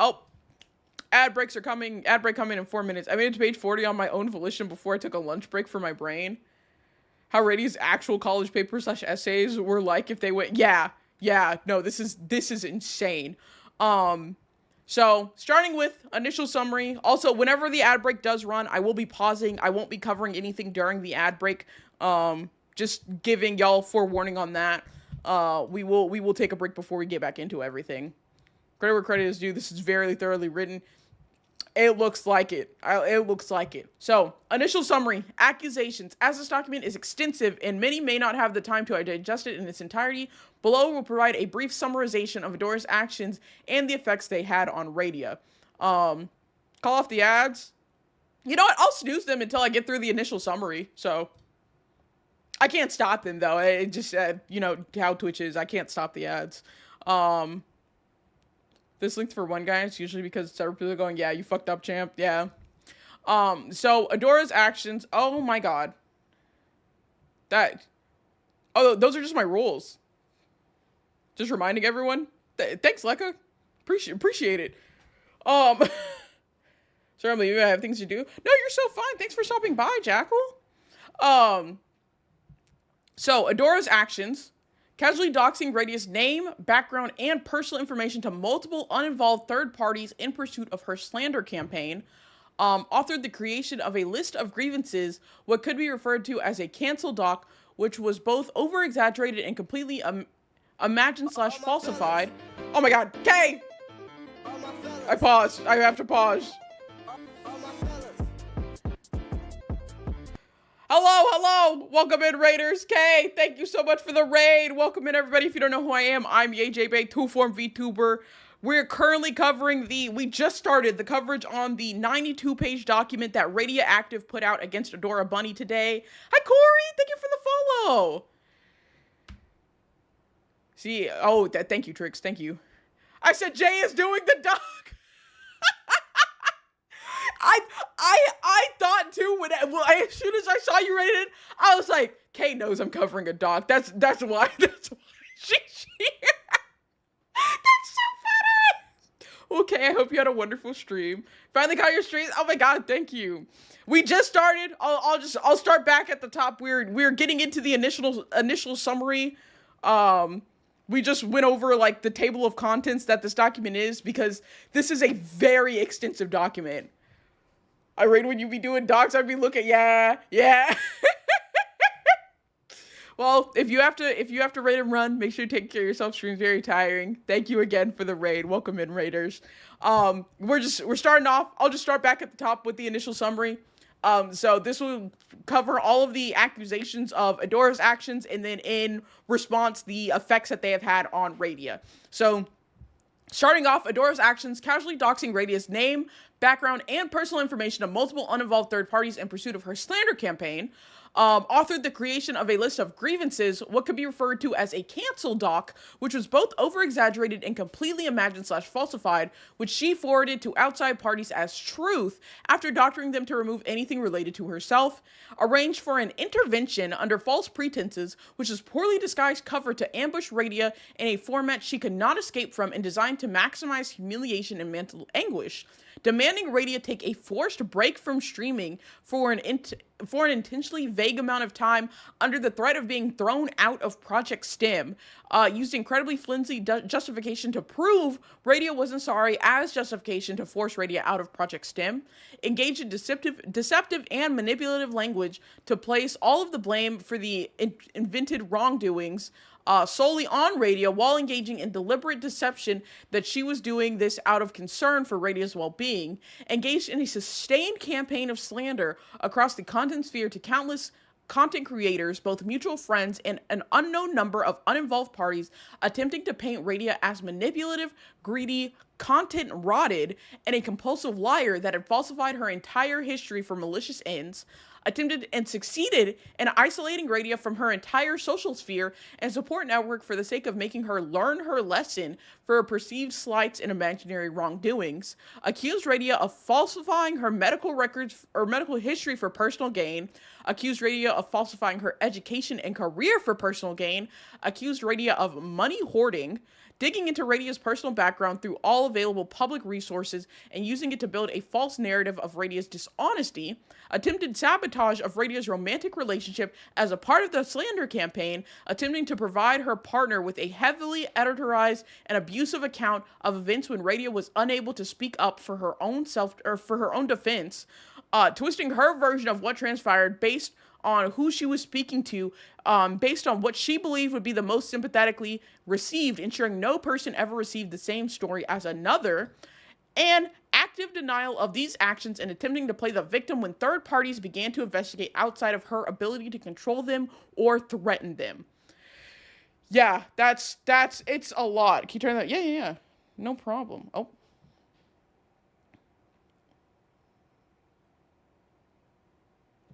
ad break coming in 4 minutes. I made it to page 40 on my own volition before I took a lunch break for my brain. How Radio's actual college papers / essays were like if they went, no, this is insane. So starting with initial summary. Also, whenever the ad break does run, I will be pausing. I won't be covering anything during the ad break. Just giving y'all forewarning on that. We will take a break before we get back into everything. Credit where credit is due. This is very thoroughly written. It looks like it. It looks like it. So, initial summary. Accusations. As this document is extensive and many may not have the time to digest it in its entirety, below will provide a brief summarization of Adora's actions and the effects they had on Radia. Call off the ads. You know what? I'll snooze them until I get through the initial summary. So, I can't stop them, though. It just, you know, how Twitch is. I can't stop the ads. This linked for one guy. It's usually because several people are going, yeah, you fucked up, champ. Yeah. So, Adora's actions. Oh, my God. Those are just my rules. Just reminding everyone. Thanks, Lekka. Appreciate it. Sorry, I'm leaving. I have things to do. No, you're so fine. Thanks for stopping by, Jackal. So, Adora's actions. Casually doxing Radia's name, background, and personal information to multiple uninvolved third parties in pursuit of her slander campaign. Authored the creation of a list of grievances, what could be referred to as a cancel doc, which was both over-exaggerated and completely imagined / falsified. Oh my God, Kay! I paused. I have to pause. Hello! Welcome in, Raiders. Kay, thank you so much for the raid. Welcome in, everybody. If you don't know who I am, I'm YayJBay, 2form VTuber. We're currently covering we just started the coverage on the 92-page document that Radia Active put out against Adora Bunny today. Hi, Corey. Thank you for the follow. See, thank you, Trix. Thank you. I said Jay is doing the doc. I thought too as soon as I saw you rated it, I was like, Kay knows I'm covering a doc. That's why she's here. That's so funny. Okay, I hope you had a wonderful stream. Finally got your stream. Oh my God, thank you. We just started. I'll start back at the top. We're getting into the initial summary. We just went over like the table of contents that this document is, because this is a very extensive document. I rate when you be doing docs, I'd be looking, yeah. Well, if you have to raid and run, make sure you take care of yourself. Stream's very tiring. Thank you again for the raid. Welcome in, Raiders. We're starting off. I'll just start back at the top with the initial summary. So this will cover all of the accusations of Adora's actions, and then in response, the effects that they have had on Radia. So, starting off, Adora's actions, casually doxing Radia's name, background, and personal information to multiple uninvolved third parties in pursuit of her slander campaign. authored the creation of a list of grievances, what could be referred to as a cancel doc, which was both over-exaggerated and completely imagined/falsified, which she forwarded to outside parties as truth after doctoring them to remove anything related to herself, arranged for an intervention under false pretenses, which is poorly disguised cover to ambush Radia in a format she could not escape from and designed to maximize humiliation and mental anguish, demanding Radia take a forced break from streaming for an intentionally vague amount of time under the threat of being thrown out of Project STEM, used incredibly flimsy justification to prove Radia wasn't sorry as justification to force Radia out of Project STEM, engaged in deceptive and manipulative language to place all of the blame for the invented wrongdoings solely on Radia while engaging in deliberate deception that she was doing this out of concern for Radia's well-being, engaged in a sustained campaign of slander across the content sphere to countless content creators, both mutual friends and an unknown number of uninvolved parties, attempting to paint Radia as manipulative, greedy, content rotted, and a compulsive liar that had falsified her entire history for malicious ends, attempted and succeeded in isolating Radia from her entire social sphere and support network for the sake of making her learn her lesson for her perceived slights and imaginary wrongdoings, accused Radia of falsifying her medical records or medical history for personal gain, accused Radia of falsifying her education and career for personal gain, accused Radia of money hoarding, digging into Radia's personal background through all available public resources and using it to build a false narrative of Radia's dishonesty, attempted sabotage of Radia's romantic relationship as a part of the slander campaign, attempting to provide her partner with a heavily editorized and abusive account of events when Radia was unable to speak up for her own defense, twisting her version of what transpired based on who she was speaking to, based on what she believed would be the most sympathetically received, ensuring no person ever received the same story as another, and active denial of these actions and attempting to play the victim when third parties began to investigate outside of her ability to control them or threaten them. Yeah, that's it's a lot. Can you turn that? Yeah. No problem. Oh.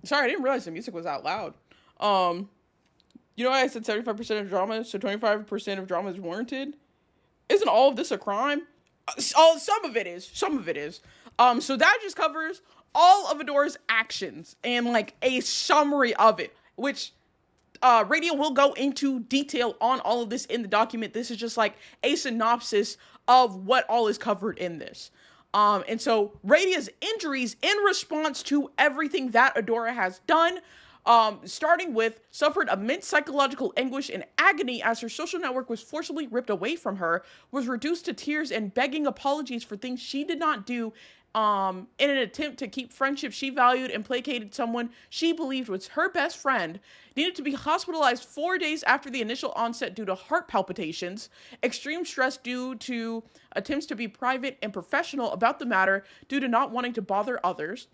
Sorry, I didn't realize the music was out loud. You know, I said 75% of drama, so 25% of drama is warranted. Isn't all of this a crime? Some of it is. So that just covers all of Adora's actions and like a summary of it, which Radia will go into detail on all of this in the document. This is just like a synopsis of what all is covered in this. And so Radia's injuries in response to everything that Adora has done, starting with suffered immense psychological anguish and agony as her social network was forcibly ripped away from her, was reduced to tears and begging apologies for things she did not do, in an attempt to keep friendship she valued and placated someone she believed was her best friend, needed to be hospitalized 4 days after the initial onset due to heart palpitations, extreme stress due to attempts to be private and professional about the matter due to not wanting to bother others,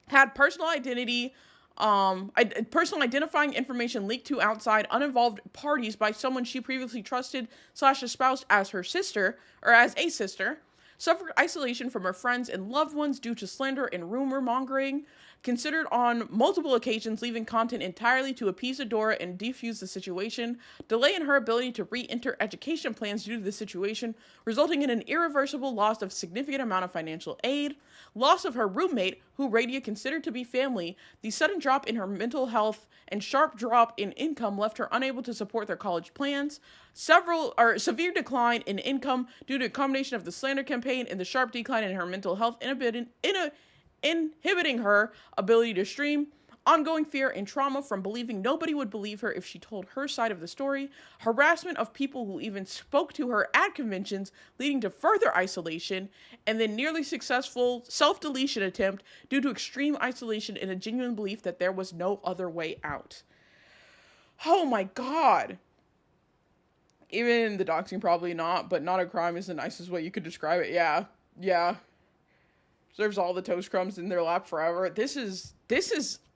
had personal identifying information leaked to outside uninvolved parties by someone she previously trusted / espoused as her sister or as a sister, suffered isolation from her friends and loved ones due to slander and rumor mongering, considered on multiple occasions leaving content entirely to appease Adora and defuse the situation, delay in her ability to re-enter education plans due to the situation, resulting in an irreversible loss of significant amount of financial aid, loss of her roommate, who Radia considered to be family, the sudden drop in her mental health and sharp drop in income left her unable to support their college plans, severe decline in income due to a combination of the slander campaign and the sharp decline in her mental health, inhibiting her ability to stream, ongoing fear and trauma from believing nobody would believe her if she told her side of the story, harassment of people who even spoke to her at conventions, leading to further isolation, and then nearly successful self-deletion attempt due to extreme isolation and a genuine belief that there was no other way out. Oh my god. Even the doxing probably not, but not a crime is the nicest way you could describe it. Yeah. Serves all the toast crumbs in their lap forever. This is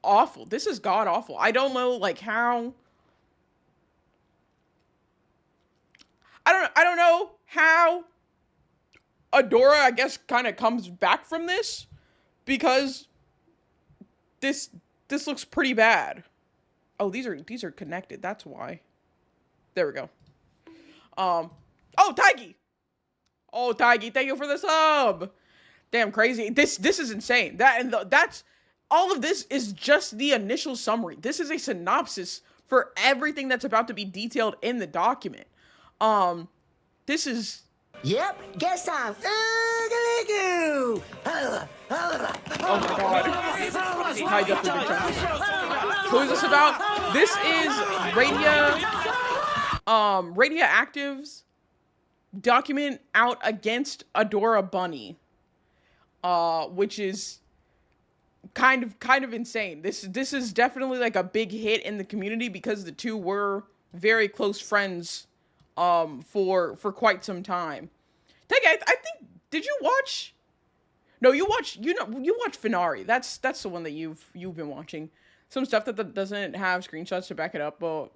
awful. This is god awful. I don't know like how. I don't know how Adora, I guess, kind of comes back from this, because this this looks pretty bad. Oh, these are connected. That's why. There we go. Oh, Taigi. Oh, Taigi, thank you for the sub. Damn, crazy. This is insane. That's all of this is just the initial summary. This is a synopsis for everything that's about to be detailed in the document. This is. Yep, guess I'm. Oh my god. High definition. Who is this about? This is Radioactive's document out against Adora Bunny. Which is kind of insane. This is definitely like a big hit in the community because the two were very close friends for quite some time. I think, did you watch? No, you watch Finari. That's the one that you've been watching. Some stuff that doesn't have screenshots to back it up, but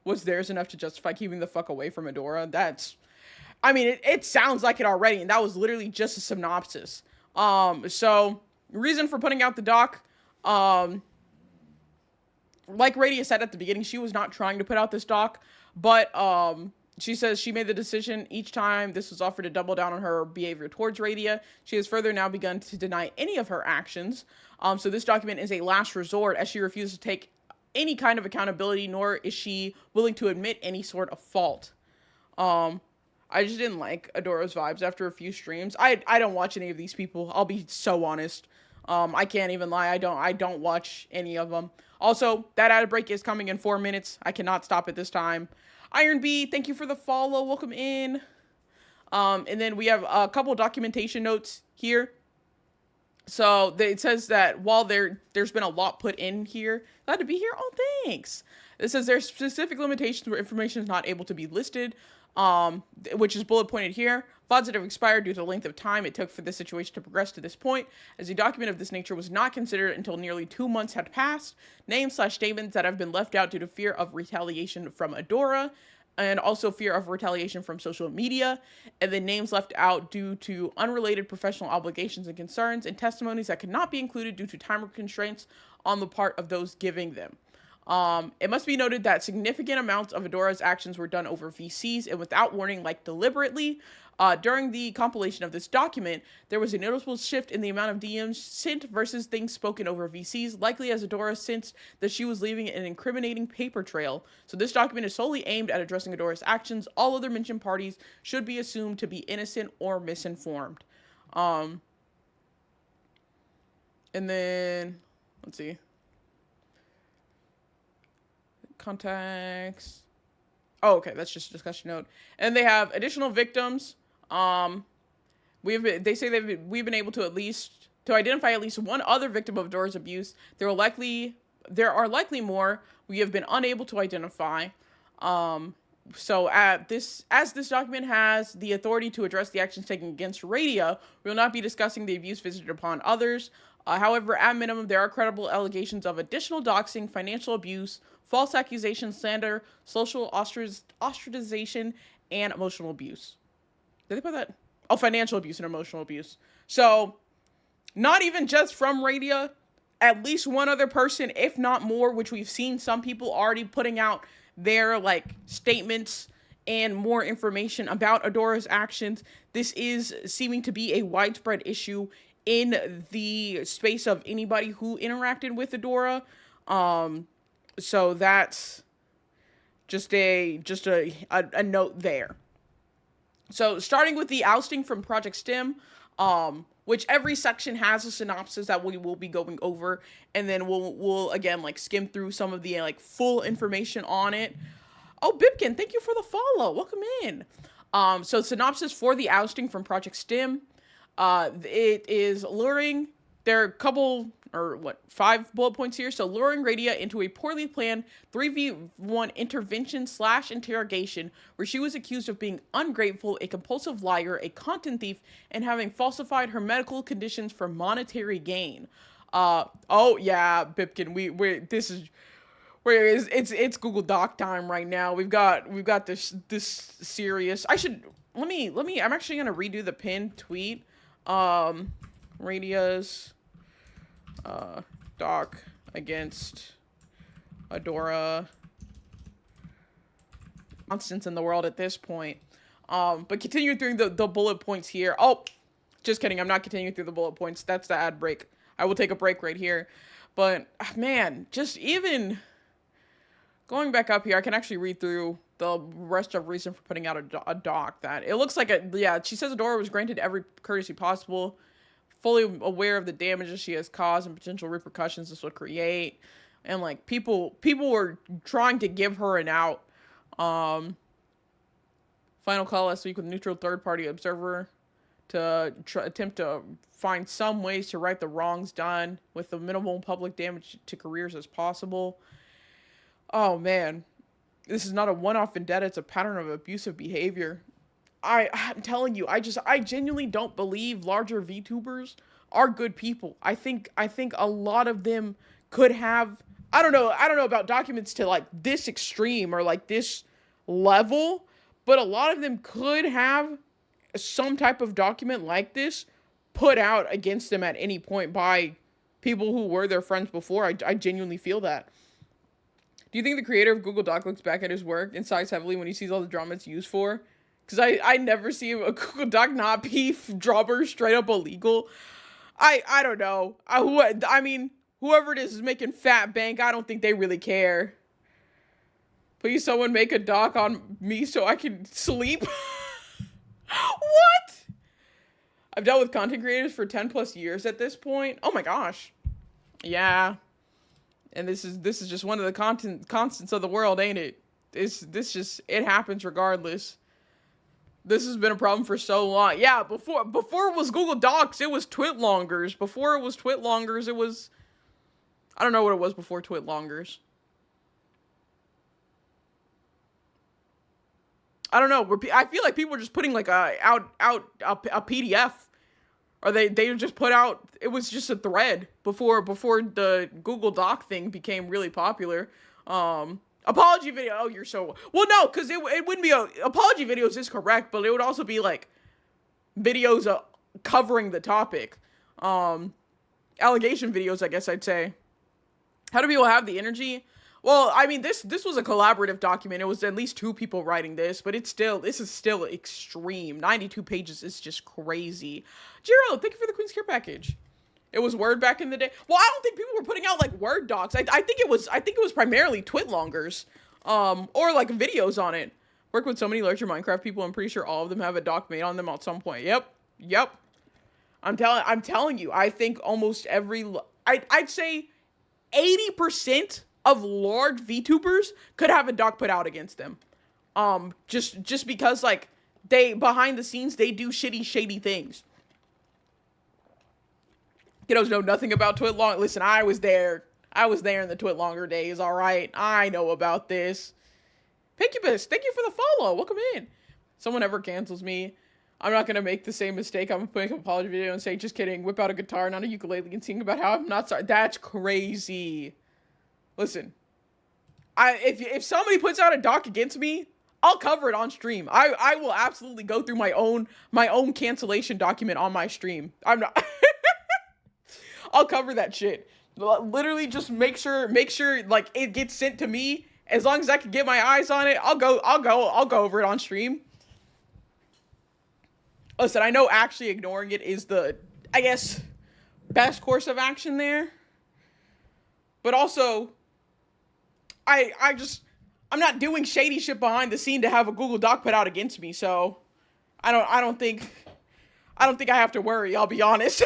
was theirs enough to justify keeping the fuck away from Adora? I mean, it sounds like it already, and that was literally just a synopsis. So reason for putting out the doc, like Radia said at the beginning, she was not trying to put out this doc, but she says she made the decision each time this was offered to double down on her behavior towards Radia. She has further now begun to deny any of her actions. So this document is a last resort as she refuses to take any kind of accountability, nor is she willing to admit any sort of fault. I just didn't like Adora's vibes after a few streams. I don't watch any of these people. I'll be so honest. I can't even lie. I don't watch any of them. Also, that ad break is coming in 4 minutes. I cannot stop at this time. Iron B, thank you for the follow. Welcome in. And then we have a couple documentation notes here. So it says that while there's been a lot put in here, glad to be here. Oh, thanks. It says there's specific limitations where information is not able to be listed, which is bullet pointed here. VODs that have expired due to the length of time it took for this situation to progress to this point, as a document of this nature was not considered until nearly 2 months had passed. Names/statements that have been left out due to fear of retaliation from Adora, and also fear of retaliation from social media, and then names left out due to unrelated professional obligations and concerns, and testimonies that could not be included due to time constraints on the part of those giving them. It must be noted that significant amounts of Adora's actions were done over VCs and without warning, like deliberately. During the compilation of this document, there was a noticeable shift in the amount of DMs sent versus things spoken over VCs, likely as Adora sensed that she was leaving an incriminating paper trail. So this document is solely aimed at addressing Adora's actions. All other mentioned parties should be assumed to be innocent or misinformed. And then, let's see. Contacts. Oh, okay, that's just a discussion note. And they have additional victims. They say we've been able to identify at least one other victim of Adora's abuse. There are likely more we have been unable to identify. So as this document has the authority to address the actions taken against Radia, we will not be discussing the abuse visited upon others. However, at minimum, there are credible allegations of additional doxing, financial abuse, false accusations, slander, social ostracization, and emotional abuse. Did they put that? Oh, financial abuse and emotional abuse. So, not even just from Radia, at least one other person, if not more, which we've seen some people already putting out their statements and more information about Adora's actions. This is seeming to be a widespread issue in the space of anybody who interacted with Adora. So that's just a note there. So starting with the ousting from Project STEM, which every section has a synopsis that we will be going over, and then we'll again skim through some of the full information on it. Oh, Bipkin, thank you for the follow. Welcome in. So synopsis for the ousting from Project STEM. It is luring. There are a 5 bullet points here. So luring Radia into a poorly planned 3v1 intervention/interrogation where she was accused of being ungrateful, a compulsive liar, a content thief, and having falsified her medical conditions for monetary gain. Oh yeah, Bipkin, it's Google Doc time right now. We've got this serious. Let me. I'm actually gonna redo the pinned tweet. Radia's doc against Adora. Constants in the world at this point. But continuing through the bullet points here. Oh, just kidding. I'm not continuing through the bullet points. That's the ad break. I will take a break right here. But, man, just even going back up here, I can actually read through the rest of reason for putting out a doc that it looks like she says Adora was granted every courtesy possible, fully aware of the damages she has caused and potential repercussions this would create. And, like, people were trying to give her an out. Final call last week with a neutral third-party observer to attempt to find some ways to right the wrongs done with the minimal public damage to careers as possible. Oh, man. This is not a one-off vendetta. It's a pattern of abusive behavior. I'm telling you, I genuinely don't believe larger VTubers are good people. I think a lot of them could have, I don't know about documents to like this extreme or like this level, but a lot of them could have some type of document like this put out against them at any point by people who were their friends before. I genuinely feel that. Do you think the creator of Google Doc looks back at his work and sighs heavily when he sees all the drama it's used for? Because I never see a Google Doc not be drama straight up illegal. I don't know. I mean, whoever it is making fat bank, I don't think they really care. Please someone make a doc on me so I can sleep. What? I've dealt with content creators for 10 plus years at this point. Oh my gosh. Yeah. And this is just one of the constants of the world, ain't it? It happens regardless. This has been a problem for so long. Yeah, before it was Google Docs, it was Twitlongers. Before it was Twitlongers, it was, I don't know what it was before Twitlongers. I don't know. I feel like people were just putting like a PDF, or they just put out. It was just a thread before the Google Doc thing became really popular. Apology video. Oh, you're so well. No, because it wouldn't be apology videos is correct, but it would also be like videos covering the topic. Allegation videos, I guess I'd say. How do people have the energy? Well, I mean, this was a collaborative document. It was at least 2 people writing this, but this is still extreme. 92 pages is just crazy. Jiro, thank you for the Queen's Care package. It was Word back in the day. Well, I don't think people were putting out like Word docs. I think it was primarily Twitlongers, or like videos on it. Work with so many larger Minecraft people. I'm pretty sure all of them have a doc made on them at some point. Yep. I'm telling you. I think almost every. I'd say 80% of large VTubers could have a doc put out against them. Just because like they behind the scenes they do shady things. Kiddos know nothing about Twitlong. Listen, I was there in the Twitlonger days, all right? I know about this. Pincubus, thank you for the follow. Welcome in. Someone ever cancels me, I'm not going to make the same mistake. I'm going to make an apology video and say, just kidding, whip out a guitar, not a ukulele, and sing about how I'm not sorry. That's crazy. Listen, if somebody puts out a doc against me, I'll cover it on stream. I will absolutely go through my own cancellation document on my stream. I'm not... I'll cover that shit. Literally just make sure like it gets sent to me. As long as I can get my eyes on it, I'll go over it on stream. Listen, I know actually ignoring it is the, I guess, best course of action there. But also, I'm not doing shady shit behind the scene to have a Google Doc put out against me, so I don't think I have to worry, I'll be honest.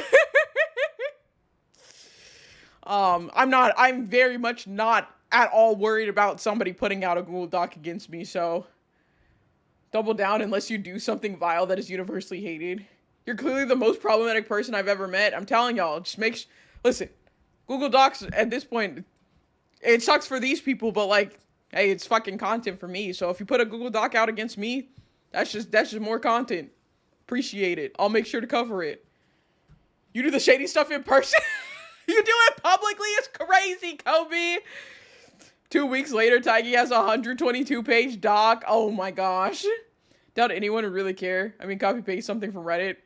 I'm very much not at all worried about somebody putting out a Google Doc against me, so double down unless you do something vile that is universally hated. You're clearly the most problematic person I've ever met. I'm telling y'all, just listen, Google Docs at this point, it sucks for these people, but like, hey, it's fucking content for me. So if you put a Google Doc out against me, that's just more content. Appreciate it. I'll make sure to cover it. You do the shady stuff in person? You do it publicly? It's crazy, Kobe. 2 weeks later, Taigi has a 122-page doc. Oh my gosh. Doubt anyone would really care. I mean, copy-paste something from Reddit.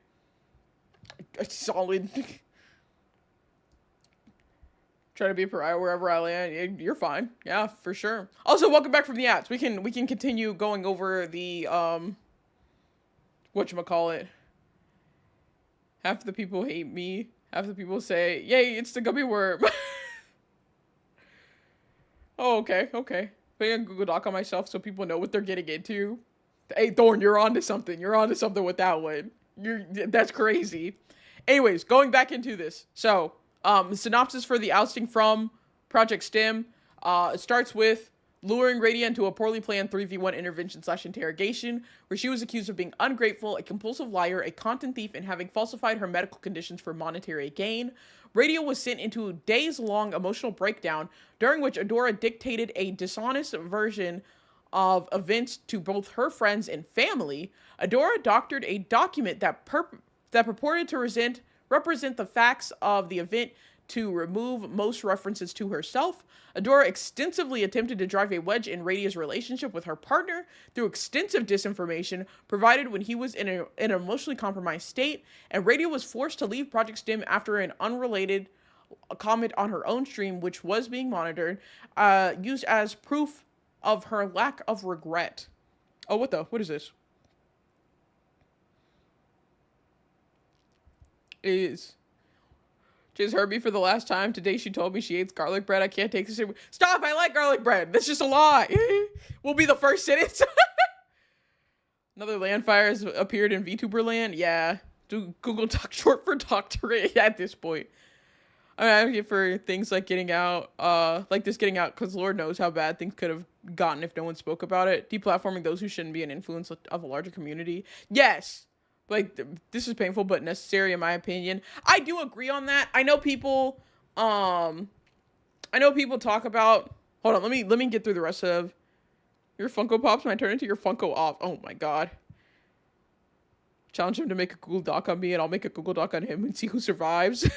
Solid. Try to be a pariah wherever I land. You're fine. Yeah, for sure. Also, welcome back from the ads. We can continue going over the whatchamacallit. Half the people hate me. Half the people say, "Yay, it's the gummy worm." Oh, okay. Putting a Google Doc on myself so people know what they're getting into. Hey, Thorn, you're onto something. You're onto something with that one. That's crazy. Anyways, going back into this. So, synopsis for the ousting from Project STEM. It starts with luring Radia into a poorly planned 3v1 intervention/interrogation, where she was accused of being ungrateful, a compulsive liar, a content thief, and having falsified her medical conditions for monetary gain. Radia was sent into a days-long emotional breakdown, during which Adora dictated a dishonest version of events to both her friends and family. Adora doctored a document that purported to represent the facts of the event to remove most references to herself. Adora extensively attempted to drive a wedge in Radia's relationship with her partner through extensive disinformation provided when he was in an emotionally compromised state, and Radia was forced to leave Project STEM after an unrelated comment on her own stream, which was being monitored, used as proof of her lack of regret. Oh, what is this? Is Herbie for the last time. Today she told me she hates garlic bread. I can't take this. Stop! I like garlic bread. That's just a lie. Will be the first sentence. Another landfire has appeared in VTuber land. Yeah. Do Google Doc short for doctorate at this point. I'm advocating for things like getting out, getting out, because Lord knows how bad things could have gotten if no one spoke about it. Deplatforming those who shouldn't be an influence of a larger community. Yes. Like, this is painful but necessary in my opinion. I do agree on that. I know people talk about, hold on, let me get through the rest of your Funko Pops might turn into your Funko off. Oh my god. Challenge him to make a Google Doc on me and I'll make a Google Doc on him and see who survives.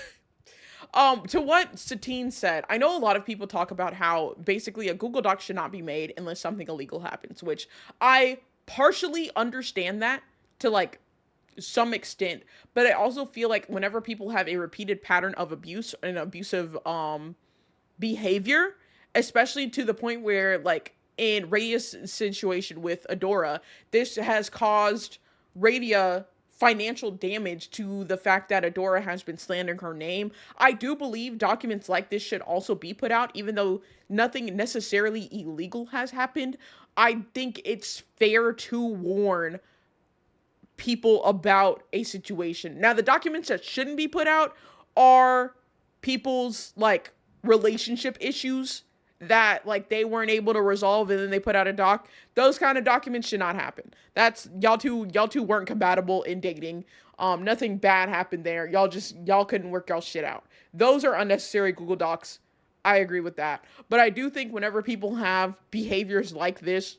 To what Satine said, I know a lot of people talk about how basically a Google Doc should not be made unless something illegal happens, which I partially understand that to like some extent, but I also feel like whenever people have a repeated pattern of abuse and abusive behavior, especially to the point where like in Radia's situation with Adora, this has caused Radia financial damage to the fact that Adora has been slandering her name. I do believe documents like this should also be put out, even though nothing necessarily illegal has happened. I think it's fair to warn people about a situation. Now, the documents that shouldn't be put out are people's like relationship issues that like they weren't able to resolve and then they put out a doc. Those kind of documents should not happen. That's y'all two weren't compatible in dating. Nothing bad happened there. Y'all couldn't work y'all shit out. Those are unnecessary Google Docs. I agree with that. But I do think whenever people have behaviors like this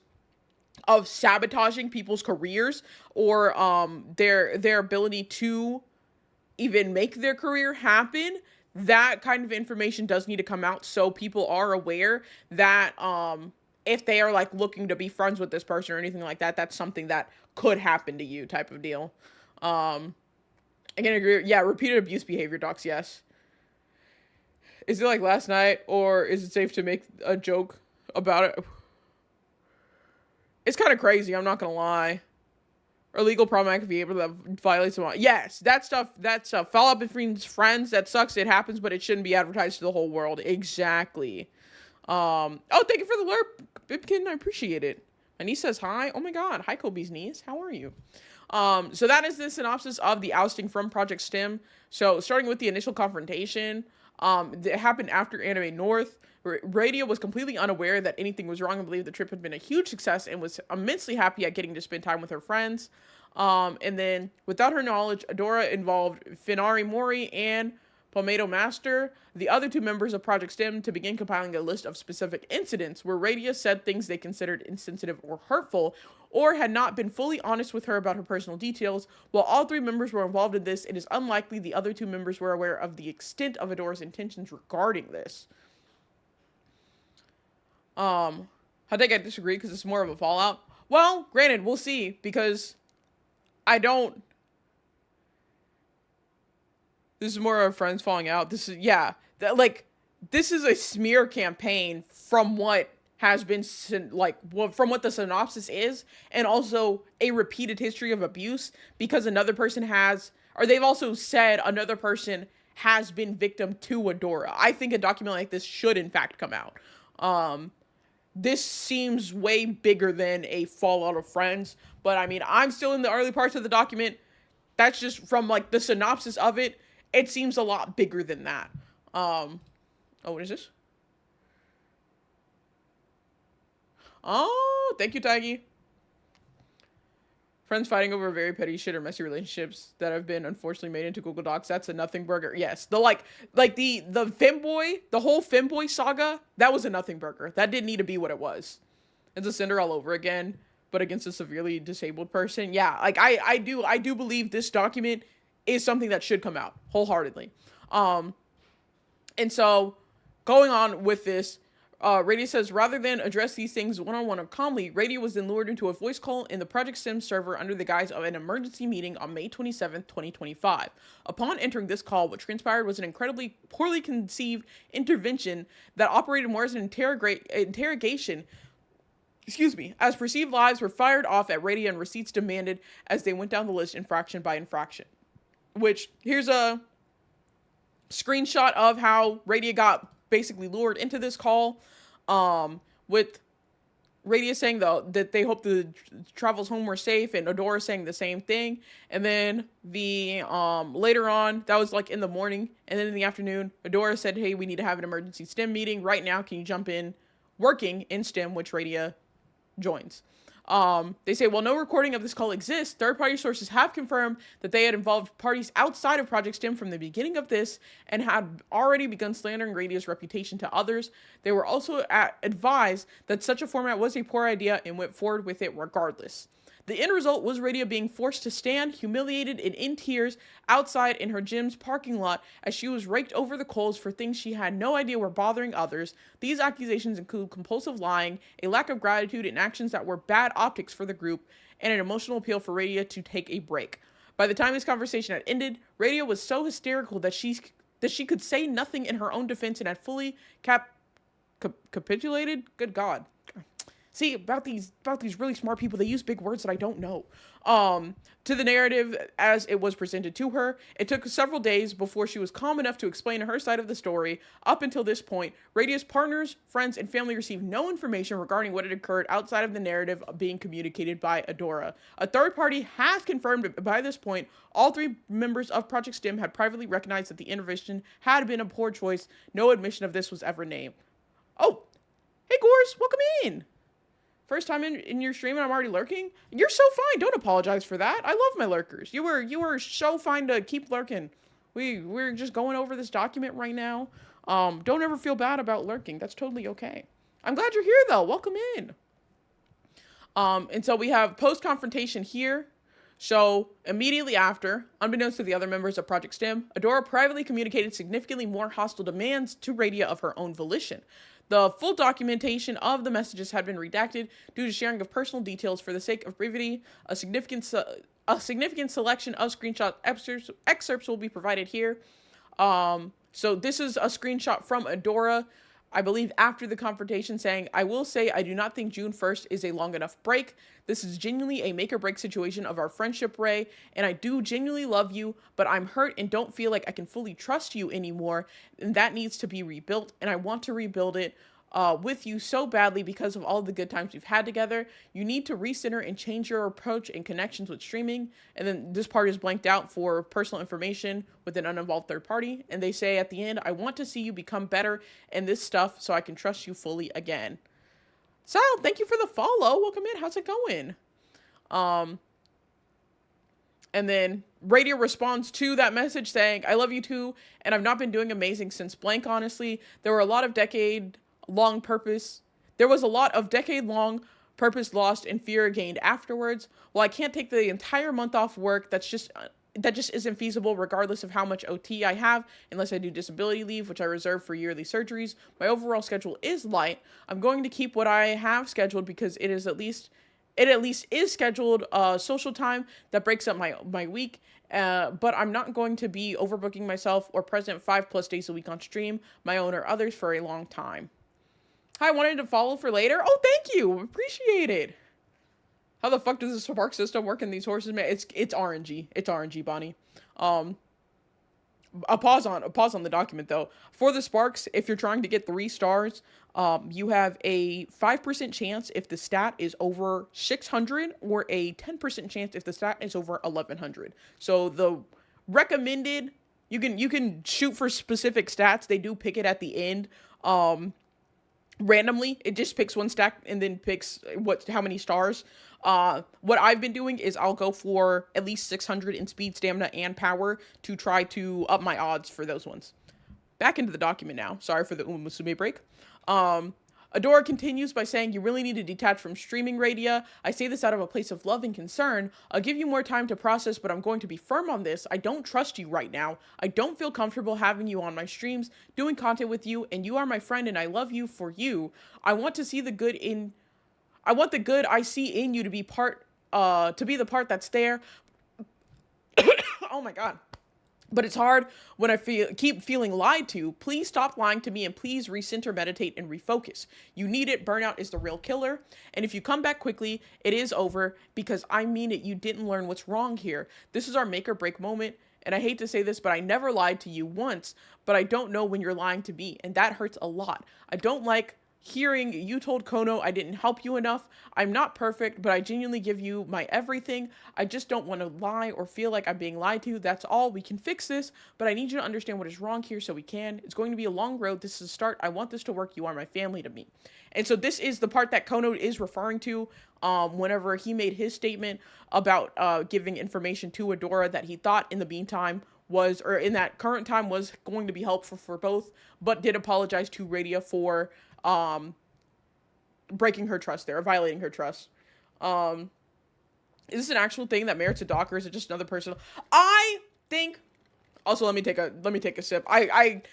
of sabotaging people's careers or their ability to even make their career happen, that kind of information does need to come out so people are aware that if they are like looking to be friends with this person or anything like that, that's something that could happen to you type of deal. I can agree. Yeah, repeated abuse behavior docs, yes. Is it like last night or is it safe to make a joke about it? It's kind of crazy, I'm not gonna lie. Or legal problematic behavior that violates the law. Yes, that stuff. Follow up between friends, that sucks. It happens, but it shouldn't be advertised to the whole world. Exactly. Oh, thank you for the alert, Bibkin. I appreciate it. My niece says hi. Oh my god. Hi, Kobe's niece. How are you? So that is the synopsis of the ousting from Project STEM. So starting with the initial confrontation, it happened after Anime North. Radia was completely unaware that anything was wrong and believed the trip had been a huge success and was immensely happy at getting to spend time with her friends. And then, without her knowledge, Adora involved Finari Mori and Palmetto Master, the other two members of Project STEM, to begin compiling a list of specific incidents where Radia said things they considered insensitive or hurtful, or had not been fully honest with her about her personal details. While all three members were involved in this, it is unlikely the other two members were aware of the extent of Adora's intentions regarding this. I think I disagree because it's more of a fallout. Well, granted, we'll see, because this is more of friends falling out. This is, yeah, like, this is a smear campaign from what has been from what the synopsis is, and also a repeated history of abuse, because another person has, or they've also said another person has been victim to Adora. I think a document like this should in fact come out. This seems way bigger than a fallout of friends, but I mean, I'm still in the early parts of the document. That's just from like the synopsis of it. It seems a lot bigger than that. Oh, what is this? Oh, thank you, Taggy. Friends fighting over very petty shit or messy relationships that have been unfortunately made into Google Docs. That's a nothing burger. Yes, the the femboy, the whole femboy saga. That was a nothing burger. That didn't need to be what it was. It's a Cinder all over again, but against a severely disabled person. Yeah, like I do believe this document is something that should come out wholeheartedly. And so going on with this, Radio says, rather than address these things one-on-one or calmly, Radio was then lured into a voice call in the Project Sim server under the guise of an emergency meeting on May 27th, 2025. Upon entering this call, what transpired was an incredibly poorly conceived intervention that operated more as an interrogation, as perceived lives were fired off at Radio and receipts demanded as they went down the list infraction by infraction. Which, here's a screenshot of how Radio got basically lured into this call, with Radio saying though that they hope the travels home were safe, and Adora saying the same thing. And then the later on, that was like in the morning, and then in the afternoon, Adora said, hey, we need to have an emergency STEM meeting right now. Can you jump in working in STEM, which Radio joins. They say, while no recording of this call exists, third-party sources have confirmed that they had involved parties outside of Project STEM from the beginning of this and had already begun slandering Radio's reputation to others. They were also advised that such a format was a poor idea and went forward with it regardless. The end result was Radio being forced to stand, humiliated and in tears, outside in her gym's parking lot as she was raked over the coals for things she had no idea were bothering others. These accusations include compulsive lying, a lack of gratitude, and actions that were bad optics for the group, and an emotional appeal for Radio to take a break. By the time this conversation had ended, Radio was so hysterical that she could say nothing in her own defense and had fully capitulated. Good God. See, about these really smart people, they use big words that I don't know. To the narrative as it was presented to her. It took several days before she was calm enough to explain her side of the story. Up until this point, Radio's partners, friends, and family received no information regarding what had occurred outside of the narrative being communicated by Adora. A third party has confirmed that by this point, all three members of Project STEM had privately recognized that the intervention had been a poor choice. No admission of this was ever named. Oh, hey Gores, welcome in. First time in your stream and I'm already lurking? You're so fine. Don't apologize for that. I love my lurkers. You were so fine to keep lurking. We're just going over this document right now. Don't ever feel bad about lurking. That's totally okay. I'm glad you're here though. Welcome in. And so we have post-confrontation here. So immediately after, unbeknownst to the other members of Project STEM, Adora privately communicated significantly more hostile demands to Radio of her own volition. The full documentation of the messages had been redacted due to sharing of personal details for the sake of brevity. A significant selection of screenshot excerpts will be provided here. So this is a screenshot from Adora, I believe after the confrontation, saying, I will say I do not think June 1st is a long enough break. This is genuinely a make or break situation of our friendship, Ray, and I do genuinely love you, but I'm hurt and don't feel like I can fully trust you anymore, and that needs to be rebuilt, and I want to rebuild it with you so badly because of all the good times we've had together. You need to recenter and change your approach and connections with streaming. And then this part is blanked out for personal information with an uninvolved third party. And they say at the end, I want to see you become better in this stuff so I can trust you fully again. Sal, thank you for the follow. Welcome in. How's it going? And then Radio responds to that message saying, I love you too, and I've not been doing amazing since blank, honestly. There was a lot of decade-long purpose lost and fear gained afterwards. Well, I can't take the entire month off work. That just isn't feasible regardless of how much OT I have, unless I do disability leave, which I reserve for yearly surgeries. My overall schedule is light. I'm going to keep what I have scheduled because it is at least it at least is scheduled social time that breaks up my week. But I'm not going to be overbooking myself or present 5+ days a week on stream, my own or others, for a long time. Hi, wanted to follow for later. Oh, thank you. Appreciate it. How the fuck does the spark system work in these horses, man? It's RNG. It's RNG, Bonnie. A pause on the document though. For the sparks, if you're trying to get 3 stars, you have a 5% chance if the stat is over 600, or a 10% chance if the stat is over 1100. So the recommended, you can shoot for specific stats. They do pick it at the end. Randomly, it just picks one stack and then picks how many stars. What I've been doing is I'll go for at least 600 in speed, stamina, and power to try to up my odds for those ones. Back into the document now. Sorry for the Uma Musume break. Adora continues by saying, you really need to detach from streaming, Radia. I say this out of a place of love and concern. I'll give you more time to process, but I'm going to be firm on this. I don't trust you right now. I don't feel comfortable having you on my streams, doing content with you, and you are my friend and I love you for you. I want the good I see in you to be the part that's there. Oh my God. But it's hard when I keep feeling lied to. Please stop lying to me and please recenter, meditate, and refocus. You need it. Burnout is the real killer. And if you come back quickly, it is over, because I mean it. You didn't learn what's wrong here. This is our make or break moment. And I hate to say this, but I never lied to you once, but I don't know when you're lying to me. And that hurts a lot. I don't like hearing you told Kono I didn't help you enough. I'm not perfect, but I genuinely give you my everything. I just don't want to lie or feel like I'm being lied to. That's all. We can fix this, but I need you to understand what is wrong here so we can. It's going to be a long road. This is a start. I want this to work. You are my family to me. And so this is the part that Kono is referring to whenever he made his statement about giving information to Adora that he thought in the meantime was, or in that current time was going to be helpful for both, but did apologize to Radia for breaking her trust there, or violating her trust. Is this an actual thing that merits a doc, or is it just another person? I think, also let me take a sip. I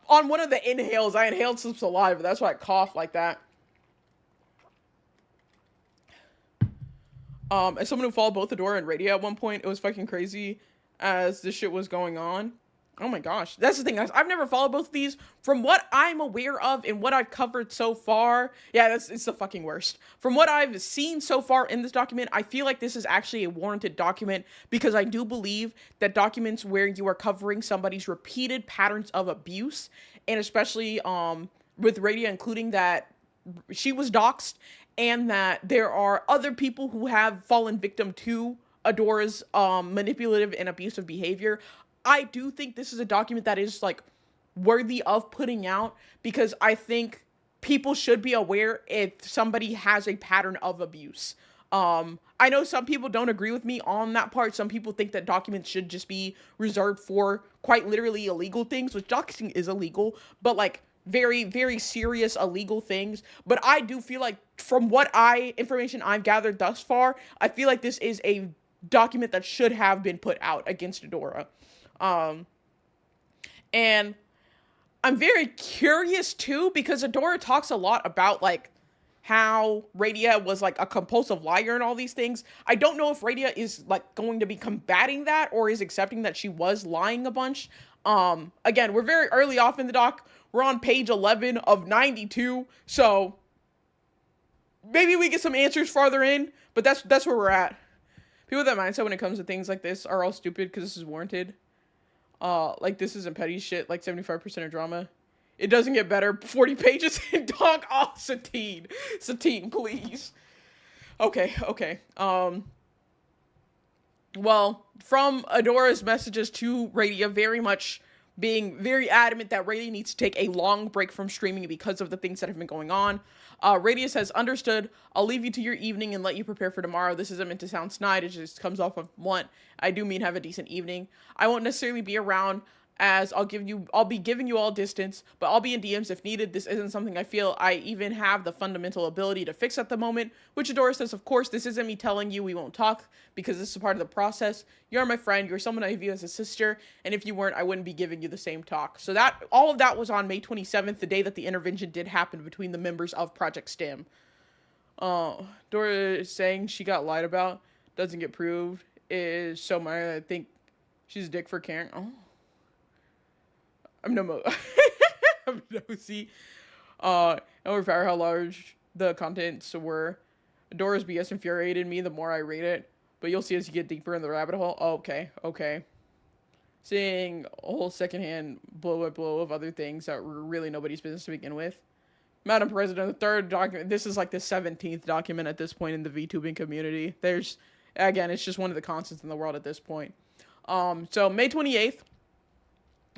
on one of the inhales, I inhaled some saliva. That's why I coughed like that. As someone who followed both Adora and Radia at one point, it was fucking crazy as this shit was going on. Oh my gosh. That's the thing, guys. I've never followed both of these. From what I'm aware of and what I've covered so far, yeah, it's the fucking worst. From what I've seen so far in this document, I feel like this is actually a warranted document, because I do believe that documents where you are covering somebody's repeated patterns of abuse, and especially with Radia including that she was doxxed, and that there are other people who have fallen victim to Adora's manipulative and abusive behavior, I do think this is a document that is like worthy of putting out, because I think people should be aware if somebody has a pattern of abuse. I know some people don't agree with me on that part. Some people think that documents should just be reserved for quite literally illegal things, which doxing is illegal, but like very, very serious illegal things. But I do feel like, from what information I've gathered thus far, I feel like this is a document that should have been put out against Adora. And I'm very curious too, because Adora talks a lot about like how Radia was like a compulsive liar and all these things. I don't know if Radia is like going to be combating that, or is accepting that she was lying a bunch. Again, we're very early off in the doc. We're on page 11 of 92. So maybe we get some answers farther in, but that's where we're at. People with that mindset when it comes to things like this are all stupid, because this is warranted. Like, this isn't petty shit, like 75% of drama. It doesn't get better. 40 pages in doc. Oh, Satine, please. Okay. Well, from Adora's messages to Radia, very much being very adamant that Radia needs to take a long break from streaming because of the things that have been going on. Radia says, understood. I'll leave you to your evening and let you prepare for tomorrow. This isn't meant to sound snide. It just comes off of want. I do mean have a decent evening. I won't necessarily be around, as I'll be giving you all distance, but I'll be in DMs if needed. This isn't something I feel I even have the fundamental ability to fix at the moment, which Adora says, of course, this isn't me telling you we won't talk, because this is part of the process. You're my friend. You're someone I view as a sister, and if you weren't, I wouldn't be giving you the same talk. So all of that was on May 27th, the day that the intervention did happen between the members of Project STEM. Dora is saying she got lied about, doesn't get proved, is so minor that I think she's a dick for caring. Oh. I'm I'm nosy. And overpower how large the contents were. Dora's BS infuriated me the more I read it, but you'll see as you get deeper in the rabbit hole. Oh, okay. Seeing a whole secondhand blow by blow of other things that were really nobody's business to begin with. Madam President, the third document, this is like the 17th document at this point in the VTubing community. Again, it's just one of the constants in the world at this point. So May 28th,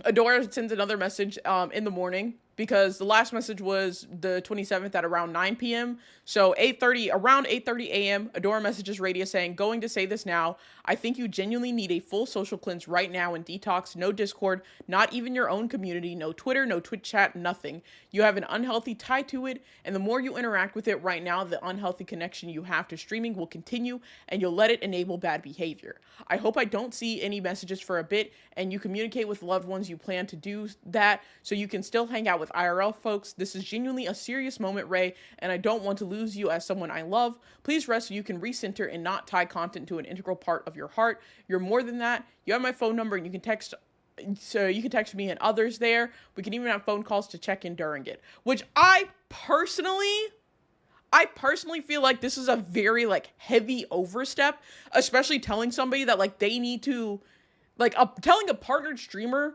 Adora sends another message in the morning, because the last message was the 27th at around 9 p.m. So around 8:30 a.m., Adora messages Radius saying, going to say this now. I think you genuinely need a full social cleanse right now and detox. No Discord, not even your own community, no Twitter, no Twitch chat, nothing. You have an unhealthy tie to it, and the more you interact with it right now, the unhealthy connection you have to streaming will continue, and you'll let it enable bad behavior. I hope I don't see any messages for a bit, and you communicate with loved ones you plan to do that, so you can still hang out with IRL folks. This is genuinely a serious moment, Ray, and I don't want to lose you as someone I love. Please rest so you can recenter and not tie content to an integral part of your heart. You're more than that. You have my phone number, and you can text me and others there. We can even have phone calls to check in during it, which I personally feel like this is a very like heavy overstep, especially telling somebody that like they need to telling a partnered streamer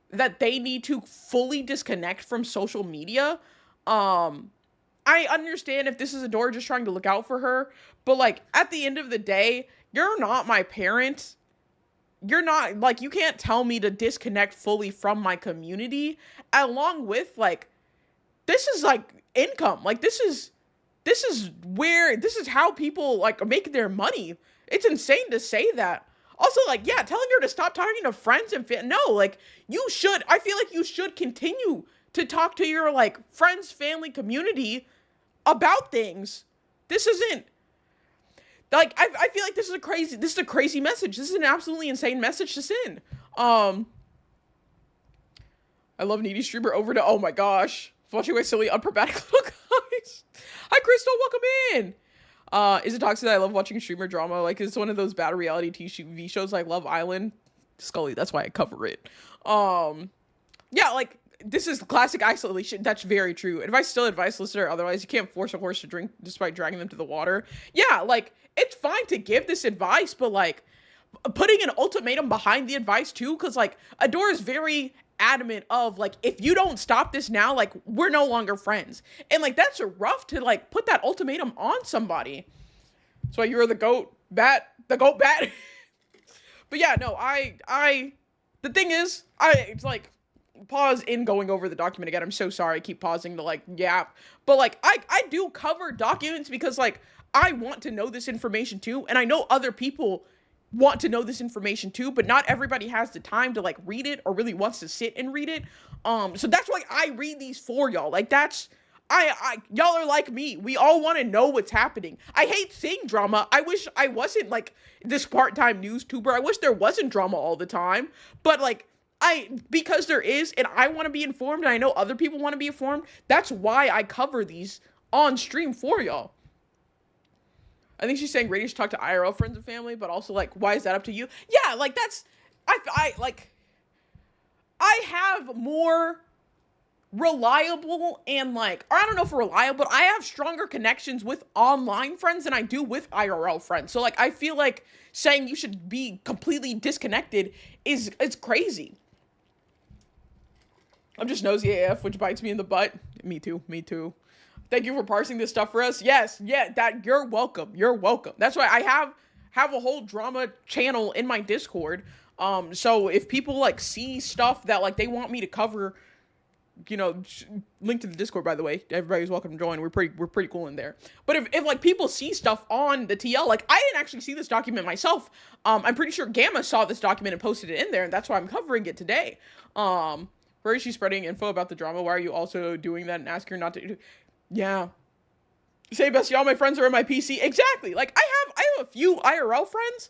that they need to fully disconnect from social media. I understand if this is Adora just trying to look out for her, but like at the end of the day, you're not my parent. You're not, like, you can't tell me to disconnect fully from my community, along with like, this is like income. Like this is how people like make their money. It's insane to say that. Also, like, yeah, telling her to stop talking to friends and no, like, I feel like you should continue to talk to your, like, friends, family, community about things. This isn't, like, I feel like this is a crazy message. This is an absolutely insane message to send. I love Needy Streamer over to, oh my gosh, watching my silly, unprobatic little guys. Hi, Crystal, welcome in. Is it toxic that I love watching streamer drama? Like, it's one of those bad reality TV shows like Love Island. Scully, that's why I cover it. Yeah, like, this is classic isolation. That's very true. And if I still advise listener otherwise, you can't force a horse to drink despite dragging them to the water. Yeah, like, it's fine to give this advice, but like, putting an ultimatum behind the advice too, because like, Adora is very adamant of like, if you don't stop this now, like, we're no longer friends. And like, that's rough to like put that ultimatum on somebody. So you're the goat bat. But yeah, no, the thing is, it's like, pause in going over the document again. I'm so sorry. I keep pausing to like yap. But like, I do cover documents because like, I want to know this information too. And I know other people want to know this information too, but not everybody has the time to like read it or really wants to sit and read it. So that's why I read these for y'all. Like y'all are like me. We all want to know what's happening. I hate seeing drama. I wish I wasn't like this part-time news tuber. I wish there wasn't drama all the time, but like, because there is, and I want to be informed, and I know other people want to be informed. That's why I cover these on stream for y'all. I think she's saying Radius talk to IRL friends and family, but also like, why is that up to you? Yeah, like that's, I have more reliable and like, or I don't know if reliable, but I have stronger connections with online friends than I do with IRL friends. So like, I feel like saying you should be completely disconnected is crazy. I'm just nosy AF, which bites me in the butt. Me too. Thank you for parsing this stuff for us. Yes, yeah, that you're welcome. That's why I have a whole drama channel in my Discord. So if people like see stuff that like they want me to cover, you know, link to the Discord, by the way, everybody's welcome to join. We're pretty cool in there. But if like people see stuff on the TL, like I didn't actually see this document myself. I'm pretty sure Gamma saw this document and posted it in there, and that's why I'm covering it today. Where is she spreading info about the drama? Why are you also doing that and ask her not to? Yeah. Say best, y'all, my friends are in my PC. Exactly. Like, I have a few IRL friends.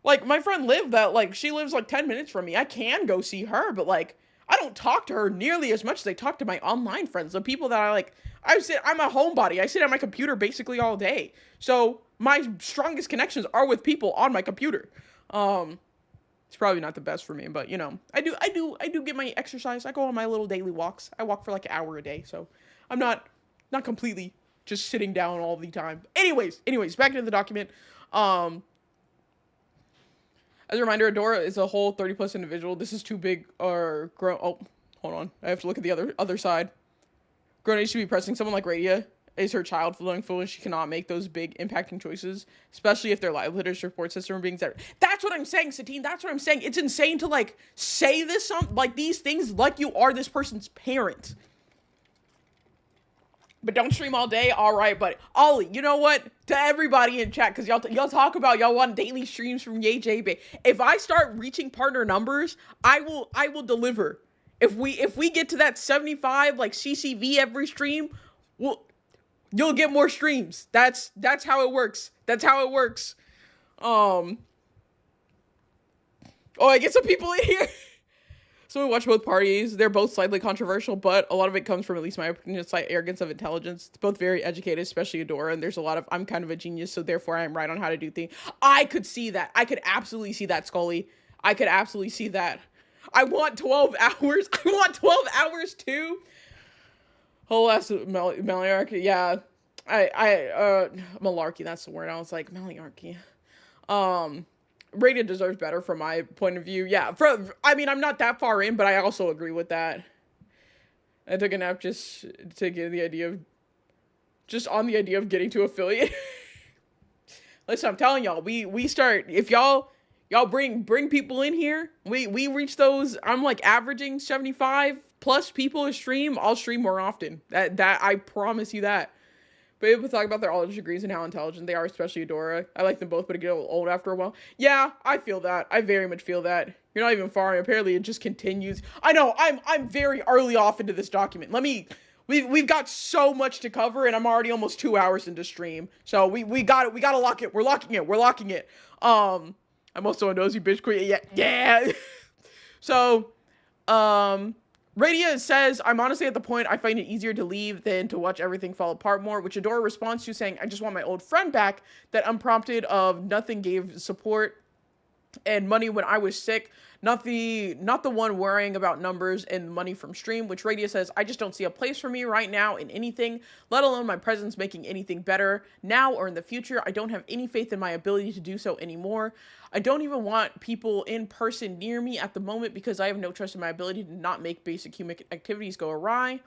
Like, my friend Liv, that, like, she lives, like, 10 minutes from me. I can go see her, but, like, I don't talk to her nearly as much as I talk to my online friends, the people that I'm a homebody. I sit at my computer basically all day. So my strongest connections are with people on my computer. It's probably not the best for me, but I do get my exercise. I go on my little daily walks. I walk for like an hour a day, so I'm not completely just sitting down all the time. Anyways, back to the document. As a reminder, Adora is a whole 30+ individual. This is too big or grown. Oh, hold on. I have to look at the other side. Grown age should be pressing. Someone like Radia is her child feeling foolish. She cannot make those big impacting choices, especially if their livelihood or support system are being set. That's what I'm saying, Satine. That's what I'm saying. It's insane to like say this like these things like you are this person's parent. But don't stream all day, all right. But Ollie, you know what? To everybody in chat, because y'all talk about y'all want daily streams from YayJay. If I start reaching partner numbers, I will deliver. If we get to that 75 like CCV every stream, you'll get more streams. That's how it works. That's how it works. Oh, I get some people in here. So we watch both parties. They're both slightly controversial, but a lot of it comes from, at least my opinion, slight arrogance of intelligence. It's both very educated, especially Adora, and there's a lot of, I'm kind of a genius, so therefore I'm right on how to do things. I could see that. I could absolutely see that, Scully. I could absolutely see that. I want 12 hours. I want 12 hours too. Whole ass malarkey. Yeah. Malarkey, that's the word. I was like, malarkey. Radia deserves better from my point of view. Yeah, I'm not that far in, but I also agree with that. I took a nap just to get the idea of, on the idea of getting to affiliate. Listen, I'm telling y'all, we start, if y'all bring people in here, we reach those, I'm like averaging 75 plus people a stream, I'll stream more often. That I promise you that. But people talk about their college degrees and how intelligent they are, especially Adora. I like them both, but it gets old after a while. Yeah, I feel that. I very much feel that. You're not even far, and apparently it just continues. I know, I'm very early off into this document. We've got so much to cover, and I'm already almost 2 hours into stream. So we gotta lock it. We're locking it. I'm also a nosy bitch queen. Yeah. So, Radia says, I'm honestly at the point I find it easier to leave than to watch everything fall apart more, which Adora responds to saying, I just want my old friend back, that unprompted of nothing gave support and money when I was sick, not the one worrying about numbers and money from stream, which Radia says, I just don't see a place for me right now in anything, let alone my presence making anything better now or in the future. I don't have any faith in my ability to do so anymore. I don't even want people in person near me at the moment because I have no trust in my ability to not make basic human activities go awry.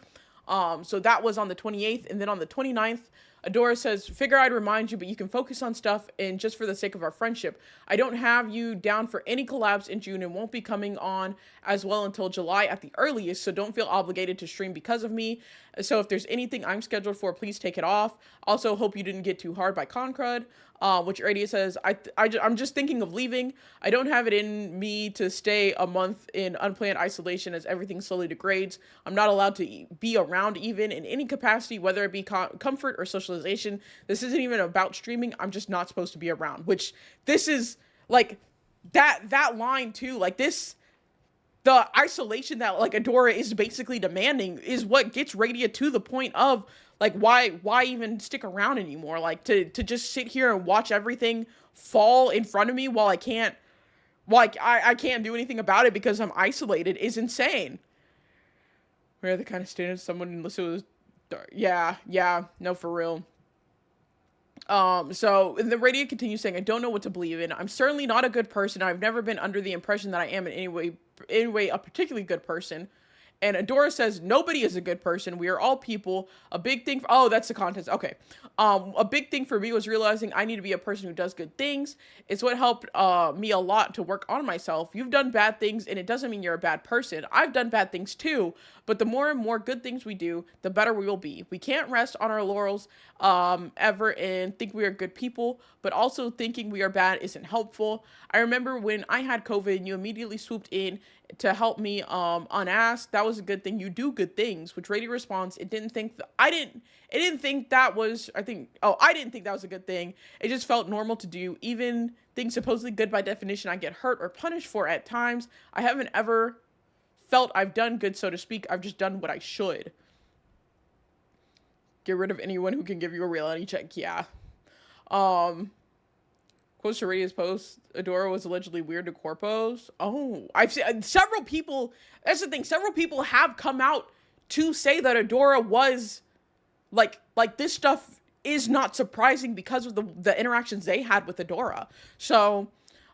So that was on the 28th, and then on the 29th, Adora says, figure I'd remind you, but you can focus on stuff, and just for the sake of our friendship, I don't have you down for any collabs in June and won't be coming on as well until July at the earliest, so don't feel obligated to stream because of me. So if there's anything I'm scheduled for, please take it off. Also, hope you didn't get too hard by Concrud. Which Radia says, I'm just thinking of leaving. I don't have it in me to stay a month in unplanned isolation as everything slowly degrades. I'm not allowed to be around even in any capacity, whether it be comfort or socialization. This isn't even about streaming. I'm just not supposed to be around, which this is like that line too. Like this, the isolation that like Adora is basically demanding is what gets Radia to the point of like, why even stick around anymore? Like, to just sit here and watch everything fall in front of me while I can't do anything about it because I'm isolated is insane. We're the kind of standards someone listen to this. Yeah, no, for real. So the Radia continues saying, I don't know what to believe in. I'm certainly not a good person. I've never been under the impression that I am in any way a particularly good person. And Adora says, nobody is a good person. We are all people. A big thing oh, that's the contents. Okay. A big thing for me was realizing I need to be a person who does good things. It's what helped me a lot to work on myself. You've done bad things, and it doesn't mean you're a bad person. I've done bad things too, but the more and more good things we do, the better we will be. We can't rest on our laurels ever and think we are good people, but also thinking we are bad isn't helpful. I remember when I had COVID and you immediately swooped in to help me unasked. That was a good thing. You do good things, which Radia responds, I didn't think that was a good thing. It just felt normal to do. Even things supposedly good by definition I get hurt or punished for at times. I haven't ever felt I've done good, so to speak. I've just done what I should. Get rid of anyone who can give you a reality check. Yeah. Quotes to Radia's post, Adora was allegedly weird to corpos. Oh, I've seen several people. That's the thing. Several people have come out to say that Adora was like this stuff is not surprising because of the interactions they had with Adora. So,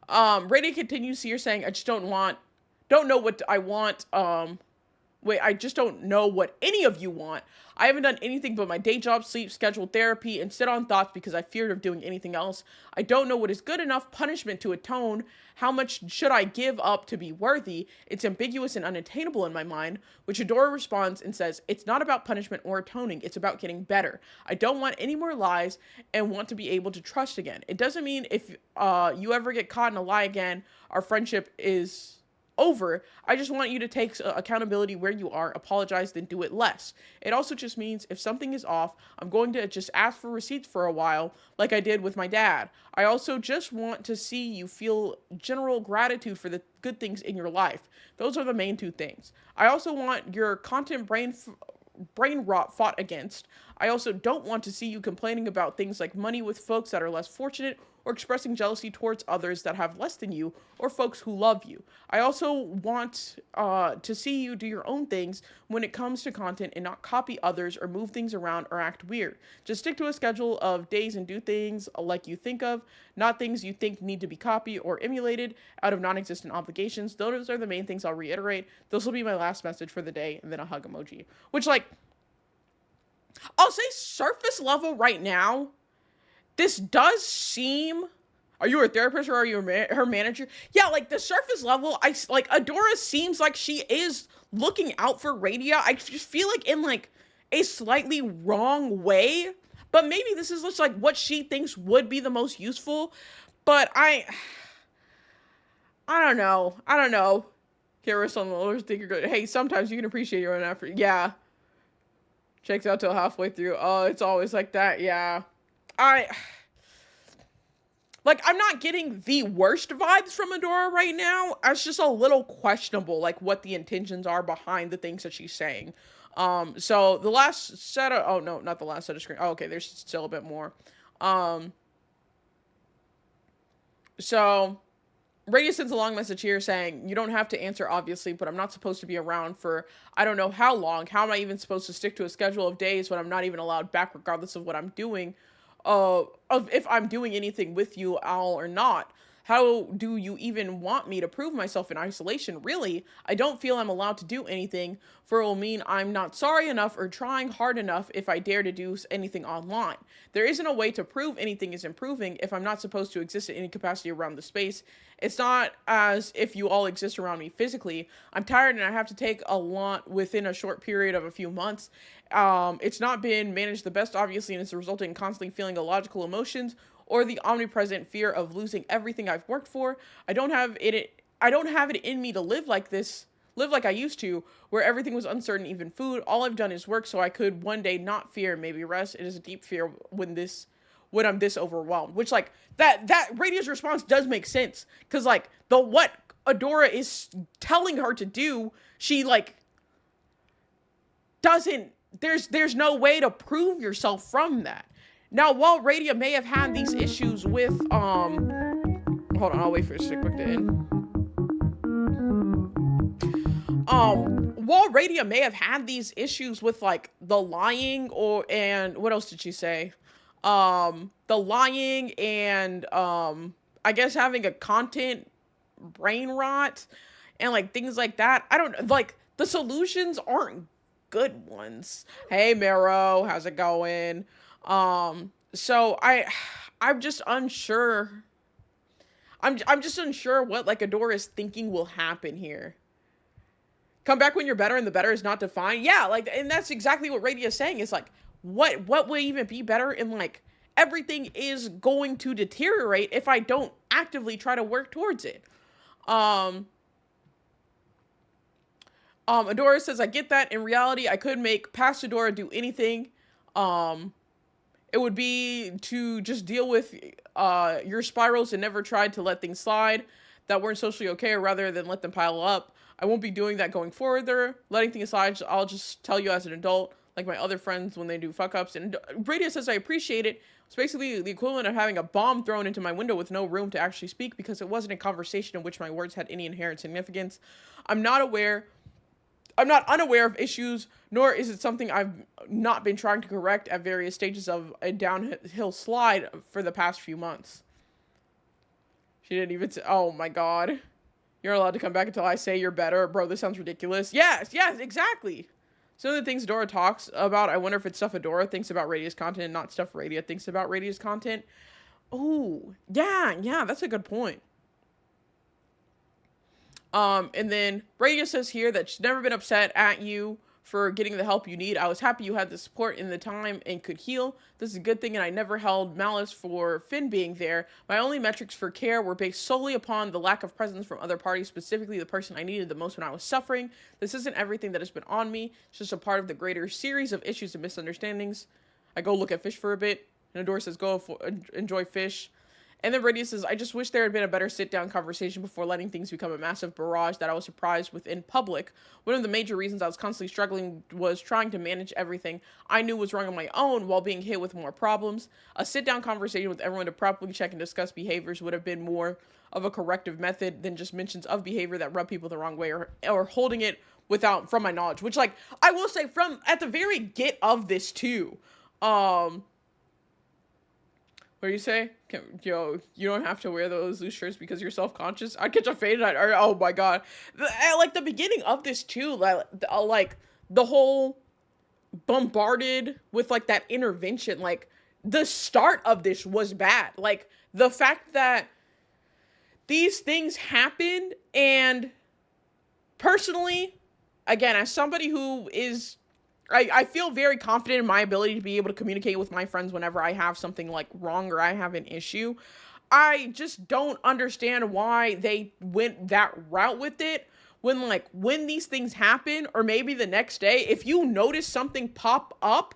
Radia continues here saying, I just don't know what I want. I just don't know what any of you want. I haven't done anything but my day job, sleep, scheduled therapy, and sit on thoughts because I feared of doing anything else. I don't know what is good enough punishment to atone. How much should I give up to be worthy? It's ambiguous and unattainable in my mind, which Adora responds and says, it's not about punishment or atoning. It's about getting better. I don't want any more lies and want to be able to trust again. It doesn't mean if you ever get caught in a lie again, our friendship is over. I just want you to take accountability where you are, apologize, then do it less. It also just means if something is off, I'm going to just ask for receipts for a while, like I did with my dad. I also just want to see you feel general gratitude for the good things in your life. Those are the main two things. I also want your content brain rot fought against. I also don't want to see you complaining about things like money with folks that are less fortunate, or expressing jealousy towards others that have less than you, or folks who love you. I also want to see you do your own things when it comes to content and not copy others or move things around or act weird. Just stick to a schedule of days and do things like you think of, not things you think need to be copied or emulated out of non-existent obligations. Those are the main things I'll reiterate. This will be my last message for the day, and then a hug emoji. Which, like, I'll say surface level right now, this does seem... Are you her therapist or are you her manager? Yeah, like, the surface level, Adora seems like she is looking out for Radia. I just feel like in, like, a slightly wrong way. But maybe this is just, like, what she thinks would be the most useful. But I don't know. Kara on the Lord's thinker good. Hey, sometimes you can appreciate your own effort. Yeah. Checks out till halfway through. Oh, it's always like that. Yeah. I'm not getting the worst vibes from Adora right now. It's just a little questionable, like, what the intentions are behind the things that she's saying. So the last set of... Oh, no, not the last set of screen. Oh, okay, there's still a bit more. So... Radia sends a long message here saying, you don't have to answer, obviously, but I'm not supposed to be around for I don't know how long. How am I even supposed to stick to a schedule of days when I'm not even allowed back regardless of what I'm doing? Of if I'm doing anything with you all or not. How do you even want me to prove myself in isolation? Really, I don't feel I'm allowed to do anything, for it will mean I'm not sorry enough or trying hard enough if I dare to do anything online. There isn't a way to prove anything is improving if I'm not supposed to exist in any capacity around the space. It's not as if you all exist around me physically. I'm tired and I have to take a lot within a short period of a few months. It's not been managed the best, obviously, and it's resulting in constantly feeling illogical emotions or the omnipresent fear of losing everything I've worked for. I don't have it in me to live like I used to, where everything was uncertain, even food. All I've done is work so I could one day not fear, maybe rest. It is a deep fear when I'm this overwhelmed. Which, like, that Radia's response does make sense. Because, like, what Adora is telling her to do, she, like, doesn't... There's no way to prove yourself from that. Now, while Radia may have had these issues with, hold on, I'll wait for a quick to end. While Radia may have had these issues with, like, the lying and what else did she say? The lying and, I guess having a content brain rot and, like, things like that. I don't, like, the solutions aren't good ones. Hey, Mero, how's it going? So I'm just unsure. I'm just unsure what, like, Adora is thinking will happen here. Come back when you're better and the better is not defined. Yeah, like, and that's exactly what Radia is saying. It's like, what will even be better? And, like, everything is going to deteriorate if I don't actively try to work towards it. Adora says, I get that. In reality, I could make past Adora do anything. It would be to just deal with your spirals and never tried to let things slide that weren't socially okay, or rather than let them pile up. I won't be doing that going further. Letting things aside, I'll just tell you as an adult, like my other friends when they do fuck ups. And Radio says I appreciate it. It's basically the equivalent of having a bomb thrown into my window with no room to actually speak because it wasn't a conversation in which my words had any inherent significance. I'm not unaware of issues, nor is it something I've not been trying to correct at various stages of a downhill slide for the past few months. She didn't even say, oh my god. You're not allowed to come back until I say you're better. Bro, this sounds ridiculous. Yes, exactly. Some of the things Dora talks about, I wonder if it's stuff Adora thinks about Radia's content and not stuff Radia thinks about Radia's content. Oh, yeah, that's a good point. And then Radia says here that she's never been upset at you for getting the help you need. I was happy you had the support in the time and could heal. This is a good thing, and I never held malice for Finn being there. My only metrics for care were based solely upon the lack of presence from other parties, specifically the person I needed the most when I was suffering. This isn't everything that has been on me. It's just a part of the greater series of issues and misunderstandings. I go look at Fish for a bit, and Adora says, enjoy Fish. And then Radia says, I just wish there had been a better sit-down conversation before letting things become a massive barrage that I was surprised with in public. One of the major reasons I was constantly struggling was trying to manage everything I knew was wrong on my own while being hit with more problems. A sit-down conversation with everyone to properly check and discuss behaviors would have been more of a corrective method than just mentions of behavior that rub people the wrong way or holding it from my knowledge. Which, like, I will say from at the very get of this too, what do you say? You don't have to wear those loose shirts because you're self-conscious. I'd catch a fade night. Oh my god. Like the beginning of this too, like the whole bombarded with like that intervention, like the start of this was bad. Like the fact that these things happened, and personally, again, as somebody who is I feel very confident in my ability to be able to communicate with my friends whenever I have something like wrong or I have an issue. I just don't understand why they went that route with it when these things happen, or maybe the next day, if you notice something pop up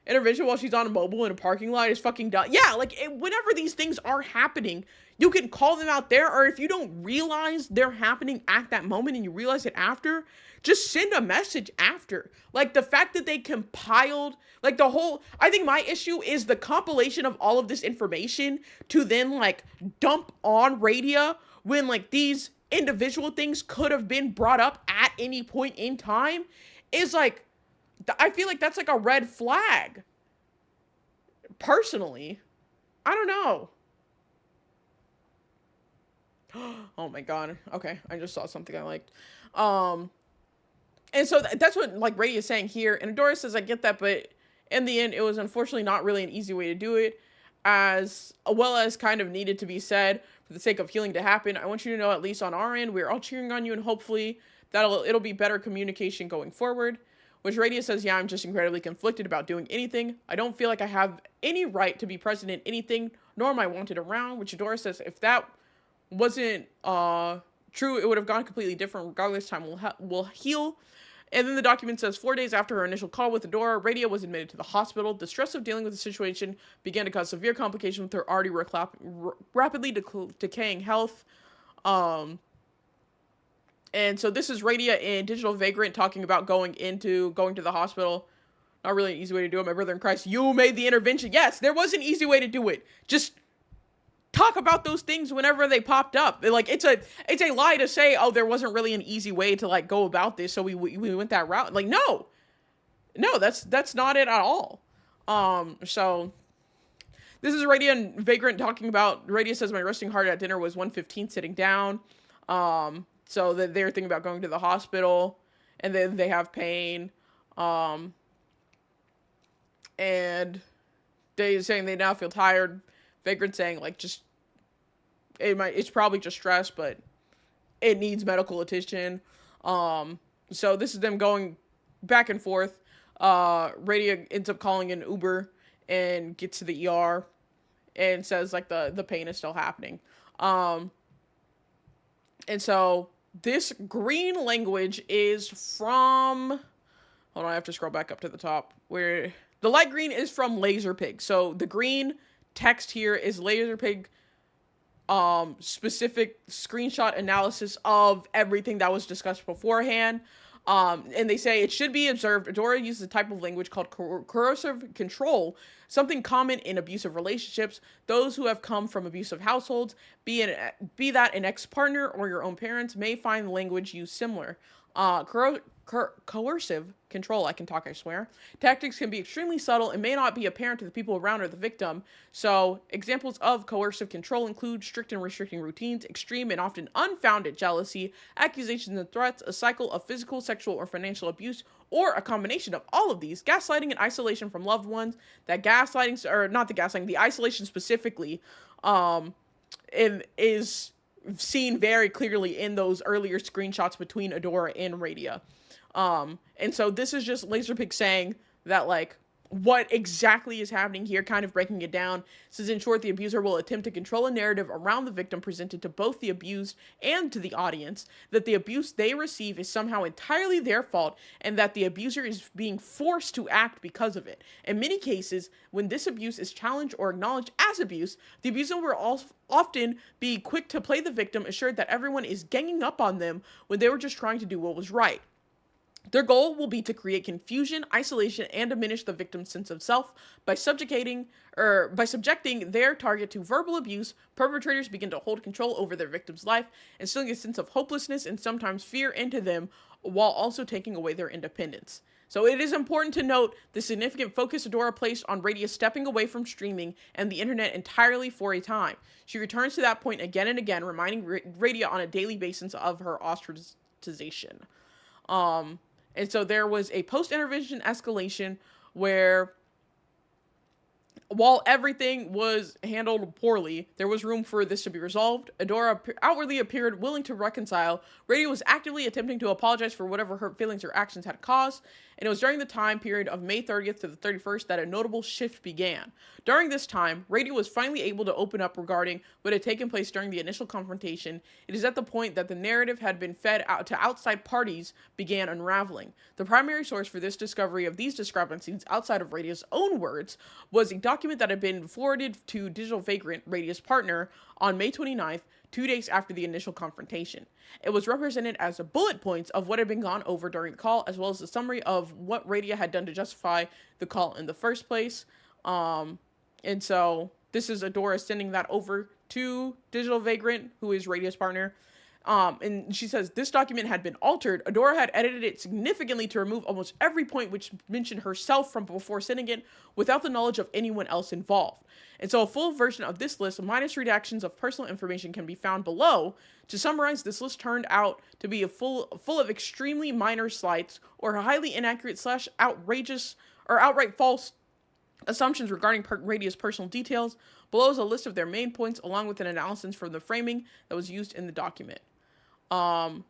in a visual while she's on a mobile in a parking lot is fucking done. Yeah, like whenever these things are happening, you can call them out there, or if you don't realize they're happening at that moment and you realize it after, just send a message after. Like the fact that they compiled, like I think my issue is the compilation of all of this information to then like dump on Radia when like these individual things could have been brought up at any point in time is like, I feel like that's like a red flag. Personally, I don't know. Oh my god. Okay, I just saw something I liked. And so that's what like Radia is saying here. And Adora says, I get that, but in the end, it was unfortunately not really an easy way to do it, as well as kind of needed to be said for the sake of healing to happen. I want you to know, at least on our end, we're all cheering on you, and hopefully it'll be better communication going forward. Which Radia says, yeah, I'm just incredibly conflicted about doing anything. I don't feel like I have any right to be present in anything, nor am I wanted around. Which Adora says, if that wasn't true, it would have gone completely different. Regardless, time will heal. And then the document says, 4 days after her initial call with Adora, Radia was admitted to the hospital. The stress of dealing with the situation began to cause severe complications with her already rapidly decaying health. And so this is Radia in Digital Vagrant talking about going to the hospital. Not really an easy way to do it. My brother in Christ, you made the intervention. Yes, there was an easy way to do it. Just talk about those things whenever they popped up. Like it's a lie to say, oh, there wasn't really an easy way to like go about this, so we went that route. Like no, that's not it at all. So this is Radia and Vagrant talking about. Radia says, my resting heart at dinner was 1:15 sitting down. So that they're thinking about going to the hospital, and then they have pain. And they're saying they now feel tired. Vagrant saying like it's probably just stress, but it needs medical attention. So this is them going back and forth. Radia ends up calling an Uber and gets to the ER and says like the pain is still happening. And so this green language is from, hold on, I have to scroll back up to the top, where the light green is from Laserpig. So the green text here is Laserpig specific screenshot analysis of everything that was discussed beforehand. And they say it should be observed, Adora uses a type of language called coercive control, something common in abusive relationships. Those who have come from abusive households, be that an ex-partner or your own parents, may find the language used similar. Coercive control, I can talk, I swear. Tactics can be extremely subtle and may not be apparent to the people around or the victim. So, examples of coercive control include strict and restricting routines, extreme and often unfounded jealousy, accusations and threats, a cycle of physical, sexual, or financial abuse, or a combination of all of these, gaslighting and isolation from loved ones. That gaslighting, or not the gaslighting, the isolation specifically, is seen very clearly in those earlier screenshots between Adora and Radia. And so this is just Laserpig saying that, like, what exactly is happening here, kind of breaking it down. It says, in short, the abuser will attempt to control a narrative around the victim presented to both the abused and to the audience, that the abuse they receive is somehow entirely their fault, and that the abuser is being forced to act because of it. In many cases, when this abuse is challenged or acknowledged as abuse, the abuser will often be quick to play the victim, assured that everyone is ganging up on them when they were just trying to do what was right. Their goal will be to create confusion, isolation, and diminish the victim's sense of self. By subjecting their target to verbal abuse, perpetrators begin to hold control over their victim's life, instilling a sense of hopelessness and sometimes fear into them, while also taking away their independence. So it is important to note the significant focus Adora placed on Radia stepping away from streaming and the internet entirely for a time. She returns to that point again and again, reminding Radia on a daily basis of her ostracization. And so there was a post-intervention escalation where, while everything was handled poorly, there was room for this to be resolved. Adora outwardly appeared willing to reconcile. Radia was actively attempting to apologize for whatever her feelings or actions had caused, and it was during the time period of May 30th to the 31st that a notable shift began. During this time, Radia was finally able to open up regarding what had taken place during the initial confrontation. It is at the point that the narrative had been fed out to outside parties began unraveling. The primary source for this discovery of these discrepancies, outside of Radia's own words, was a document that had been forwarded to Digital Vagrant, Radia's partner, on May 29th, 2 days after the initial confrontation. It was represented as the bullet points of what had been gone over during the call, as well as a summary of what Radia had done to justify the call in the first place. And so this is Adora sending that over to Digital Vagrant, who is Radia's partner. And she says, this document had been altered. Adora had edited it significantly to remove almost every point which mentioned herself from before sending it, without the knowledge of anyone else involved. And so a full version of this list, minus redactions of personal information, can be found below. To summarize, this list turned out to be full of extremely minor slights or highly inaccurate / outrageous or outright false assumptions regarding Radia's personal details. Below is a list of their main points, along with an analysis from the framing that was used in the document.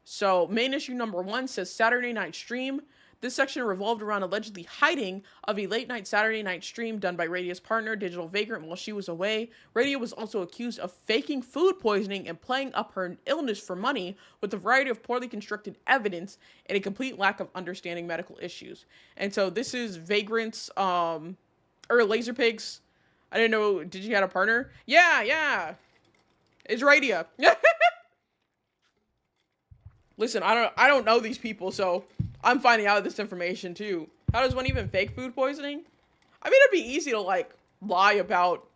So main issue number 1 says Saturday night stream. This section revolved around allegedly hiding of a late night Saturday night stream done by Radia's partner, Digital Vagrant, while she was away. Radia was also accused of faking food poisoning and playing up her illness for money, with a variety of poorly constructed evidence and a complete lack of understanding medical issues. And so this is Vagrant's, or Laserpig's, I didn't know, did you have a partner? Yeah. It's Radia. Listen, I don't know these people, so I'm finding out this information too. How does one even fake food poisoning? I mean, it'd be easy to, like, lie about,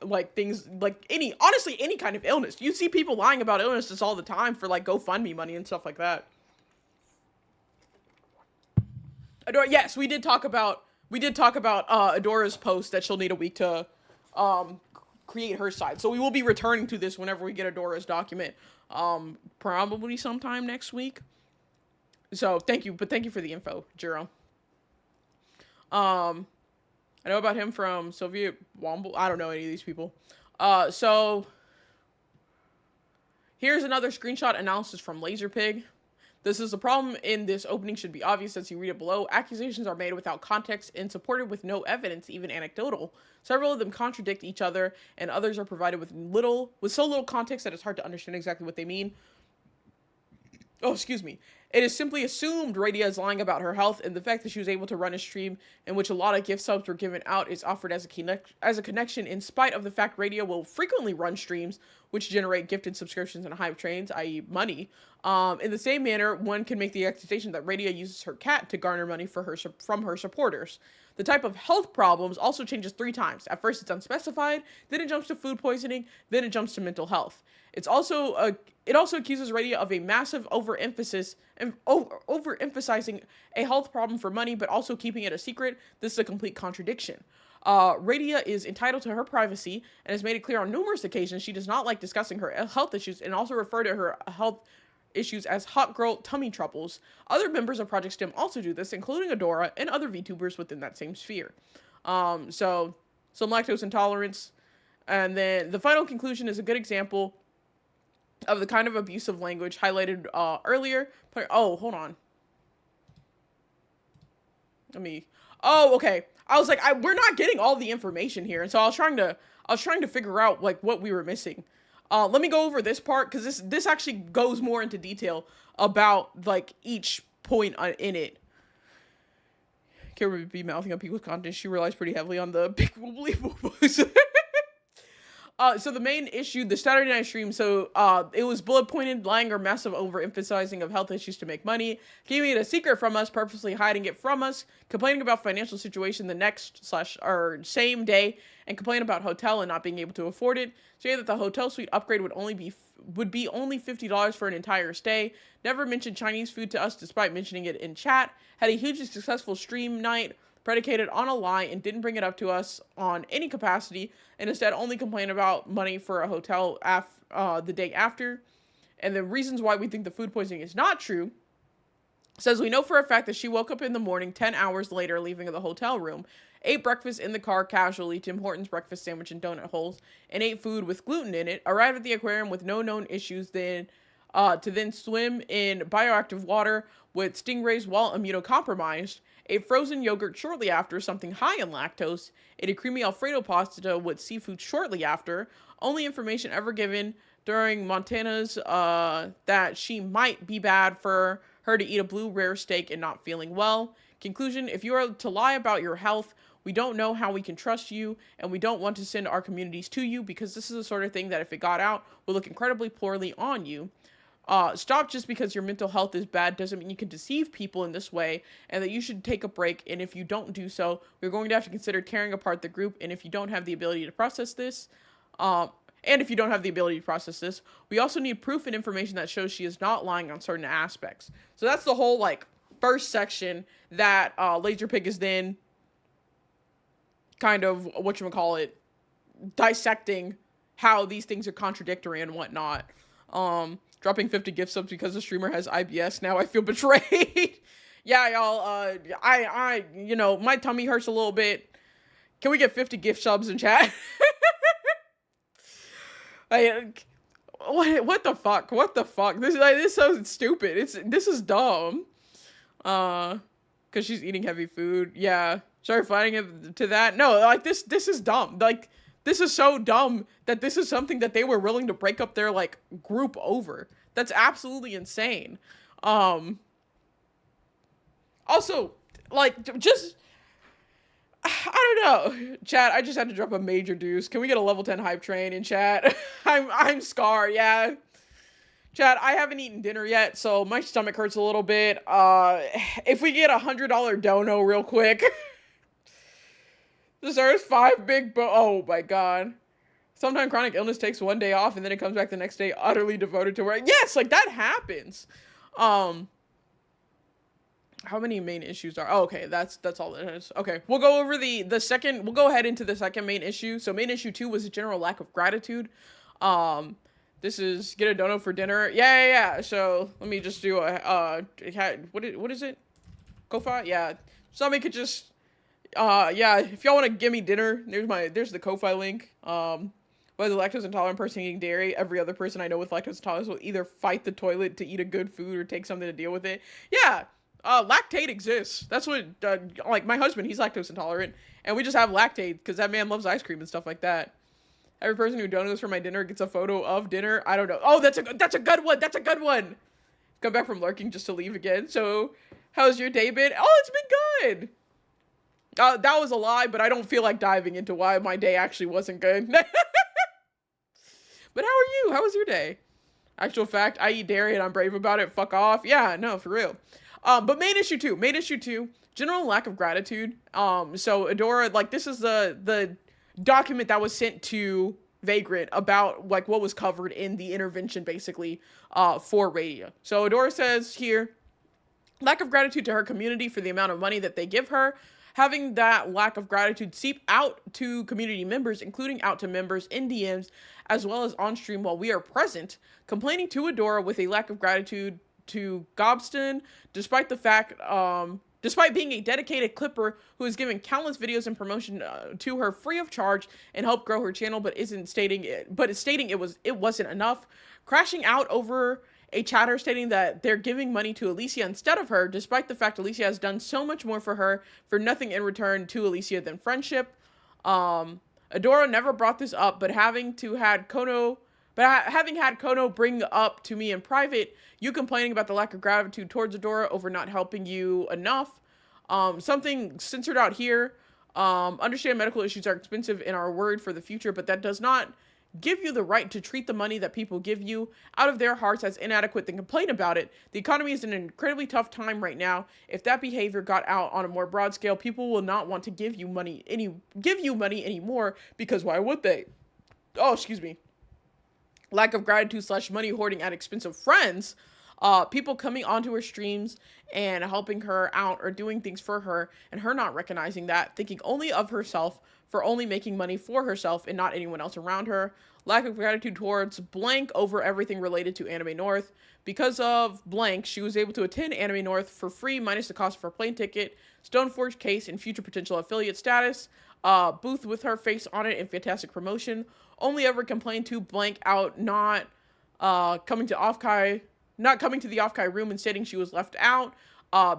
like, things, like, honestly, any kind of illness. You see people lying about illnesses all the time for, like, GoFundMe money and stuff like that. Adora, yes, we did talk about Adora's post that she'll need a week to create her side. So we will be returning to this whenever we get Adora's document. Probably sometime next week. So thank you for the info, Jiro. I know about him from Soviet Womble. I don't know any of these people. So here's another screenshot analysis from Laserpig. This is the problem in this opening should be obvious as you read it below. Accusations are made without context and supported with no evidence, even anecdotal. Several of them contradict each other, and others are provided with so little context that it's hard to understand exactly what they mean. Oh, excuse me. It is simply assumed Radia is lying about her health, and the fact that she was able to run a stream in which a lot of gift subs were given out is offered as a connection, in spite of the fact Radia will frequently run streams which generate gifted subscriptions and hype trains, i.e. money. In the same manner, one can make the accusation that Radia uses her cat to garner money from her supporters. The type of health problems also changes 3 times. At first it's unspecified, then it jumps to food poisoning, then it jumps to mental health. It also accuses Radia of a massive overemphasizing a health problem for money, but also keeping it a secret. This is a complete contradiction. Radia is entitled to her privacy and has made it clear on numerous occasions she does not like discussing her health issues, and also refer to her health issues as hot girl tummy troubles. Other members of Project STEM also do this, including Adora and other VTubers within that same sphere. So some lactose intolerance. And then the final conclusion is a good example of the kind of abusive language highlighted earlier. Oh, hold on. Oh, okay. I was like, we're not getting all the information here. And so I was trying to figure out like what we were missing. Let me go over this part, because this actually goes more into detail about like each point in it. Kara would be mouthing on people's content. She relies pretty heavily on the big wobbly boo-boos. So the main issue, the Saturday night stream, so it was bullet pointed, lying or massive overemphasizing of health issues to make money, keeping it a secret from us, purposely hiding it from us, complaining about financial situation the next or same day, and complain about hotel and not being able to afford it, saying that the hotel suite upgrade would be only $50 for an entire stay, never mentioned Chinese food to us despite mentioning it in chat, had a hugely successful stream night, predicated on a lie, and didn't bring it up to us on any capacity, and instead only complained about money for a hotel the day after. And the reasons why we think the food poisoning is not true: says we know for a fact that she woke up in the morning 10 hours later, leaving the hotel room, ate breakfast in the car casually, Tim Hortons breakfast sandwich and donut holes, and ate food with gluten in it, arrived at the aquarium with no known issues, to then swim in bioactive water with stingrays while immunocompromised, ate frozen yogurt shortly after, something high in lactose, ate a creamy Alfredo pasta with seafood shortly after. Only information ever given during Montana's that she might be bad for her to eat a blue rare steak and not feeling well. Conclusion: if you are to lie about your health, we don't know how we can trust you, and we don't want to send our communities to you, because this is the sort of thing that if it got out will look incredibly poorly on you. Stop. Just because your mental health is bad doesn't mean you can deceive people in this way, and that you should take a break, and if you don't do so, we're going to have to consider tearing apart the group, and if you don't have the ability to process this, we also need proof and information that shows she is not lying on certain aspects. So that's the whole, like, first section that Laserpig is then kind of, dissecting how these things are contradictory and whatnot. Dropping 50 gift subs because the streamer has IBS. Now I feel betrayed. Yeah, y'all, my tummy hurts a little bit. Can we get 50 gift subs in chat? What the fuck? What the fuck? This is so stupid. This is dumb. Cause she's eating heavy food. Yeah. Sorry, finding it to that. No, like this is dumb. Like, this is so dumb that this is something that they were willing to break up their, like, group over. That's absolutely insane. Also, like, just, I don't know. Chat, I just had to drop a major deuce. Can we get a level 10 hype train in chat? I'm Scar, yeah. Chat, I haven't eaten dinner yet, so my stomach hurts a little bit. If we get $100 dono real quick. Deserves 5 big oh my god. Sometimes chronic illness takes one day off and then it comes back the next day utterly devoted to work. Yes, like that happens. How many main issues are, oh, okay, that's all it is. Okay, we'll go over the second, we'll go ahead into the second main issue. So main issue 2 was a general lack of gratitude. This is get a dono for dinner. Yeah. So let me just do what is it? Ko-Fi? Yeah. Somebody could just, yeah, if y'all want to give me dinner, there's the Ko-Fi link. Whether the lactose intolerant person eating dairy, every other person I know with lactose intolerance will either fight the toilet to eat a good food or take something to deal with it. Yeah, lactate exists. That's what, like, my husband, he's lactose intolerant, and we just have lactate because that man loves ice cream and stuff like that. Every person who donates for my dinner gets a photo of dinner. I don't know. Oh, that's a good one. That's a good one. Come back from lurking just to leave again. So, how's your day been? Oh, it's been good. That was a lie, but I don't feel like diving into why my day actually wasn't good. But how are you? How was your day? Actual fact, I eat dairy and I'm brave about it. Fuck off. Yeah, no, for real. But main issue two, general lack of gratitude. So Adora, like, this is the document that was sent to Vagrant about, like, what was covered in the intervention, basically, for Radia. So Adora says here, lack of gratitude to her community for the amount of money that they give her. Having that lack of gratitude seep out to community members, including out to members in DMs, as well as on stream while we are present, complaining to Adora with a lack of gratitude to Gobston, despite being a dedicated clipper who has given countless videos and promotion to her free of charge and helped grow her channel, but is stating it wasn't enough, crashing out over a chatter stating that they're giving money to Alicia instead of her, despite the fact Alicia has done so much more for her for nothing in return to Alicia than friendship. Adora never brought this up, but having had Kono bring up to me in private, you complaining about the lack of gratitude towards Adora over not helping you enough. Something censored out here. Understand medical issues are expensive and are worried for the future, but that does not give you the right to treat the money that people give you out of their hearts as inadequate, then complain about it. The economy is in an incredibly tough time right now. If that behavior got out on a more broad scale, people will not want to give you money anymore, because why would they? Oh, excuse me. Lack of gratitude / money hoarding at expense of friends. People coming onto her streams and helping her out or doing things for her, and her not recognizing that, thinking only of herself for only making money for herself and not anyone else around her. Lack of gratitude towards Blank over everything related to Anime North. Because of Blank, she was able to attend Anime North for free minus the cost of her plane ticket, Stoneforge case, and future potential affiliate status. Booth with her face on it and fantastic promotion. Only ever complained to Blank out not coming to the Offkai room and stating she was left out.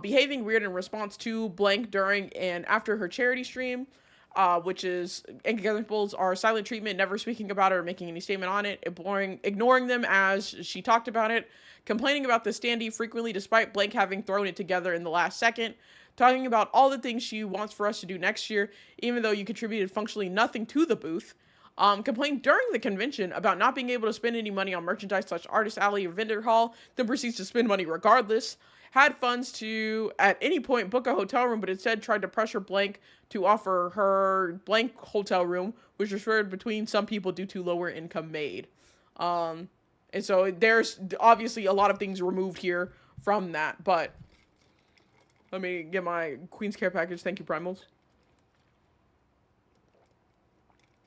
Behaving weird in response to Blank during and after her charity stream. Which is examples are silent treatment, never speaking about it or making any statement on it, ignoring them as she talked about it, complaining about the standee frequently despite Blank having thrown it together in the last second, talking about all the things she wants for us to do next year, even though you contributed functionally nothing to the booth, complained during the convention about not being able to spend any money on merchandise / artist alley or vendor hall, then proceeds to spend money regardless, had funds to at any point book a hotel room, but instead tried to pressure Blank to offer her Blank hotel room, which was shared between some people due to lower income made. And so there's obviously a lot of things removed here from that, but let me get my Queen's Care package. Thank you, Primals.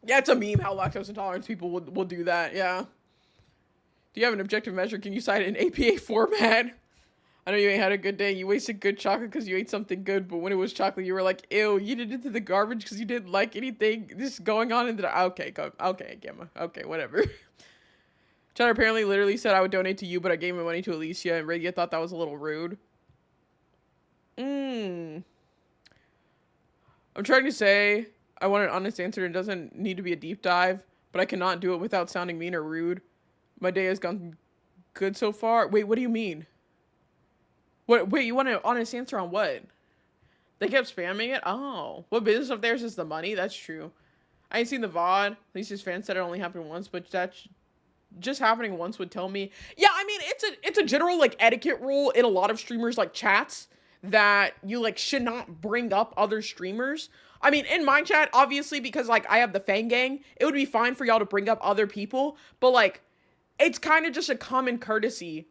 Yeah, it's a meme how lactose intolerance people will do that, yeah. Do you have an objective measure? Can you cite an APA format? I know you ain't had a good day. You wasted good chocolate because you ate something good, but when it was chocolate, you were like, ew, you did it to the garbage because you didn't like anything this going on in the... Okay, Gamma. Okay, whatever. Chad apparently literally said I would donate to you, but I gave my money to Alicia, and Radia thought that was a little rude. I'm trying to say I want an honest answer. It doesn't need to be a deep dive, but I cannot do it without sounding mean or rude. My day has gone good so far. Wait, what do you mean? Wait, you want an honest answer on what? They kept spamming it? Oh. What business of theirs is the money? That's true. I ain't seen the VOD. At least his fans said it only happened once, but that's just happening once would tell me. Yeah, I mean, it's a general, like, etiquette rule in a lot of streamers, like, chats that you, like, should not bring up other streamers. I mean, in my chat, obviously, because, like, I have the Fang Gang, it would be fine for y'all to bring up other people, but, like, it's kind of just a common courtesy.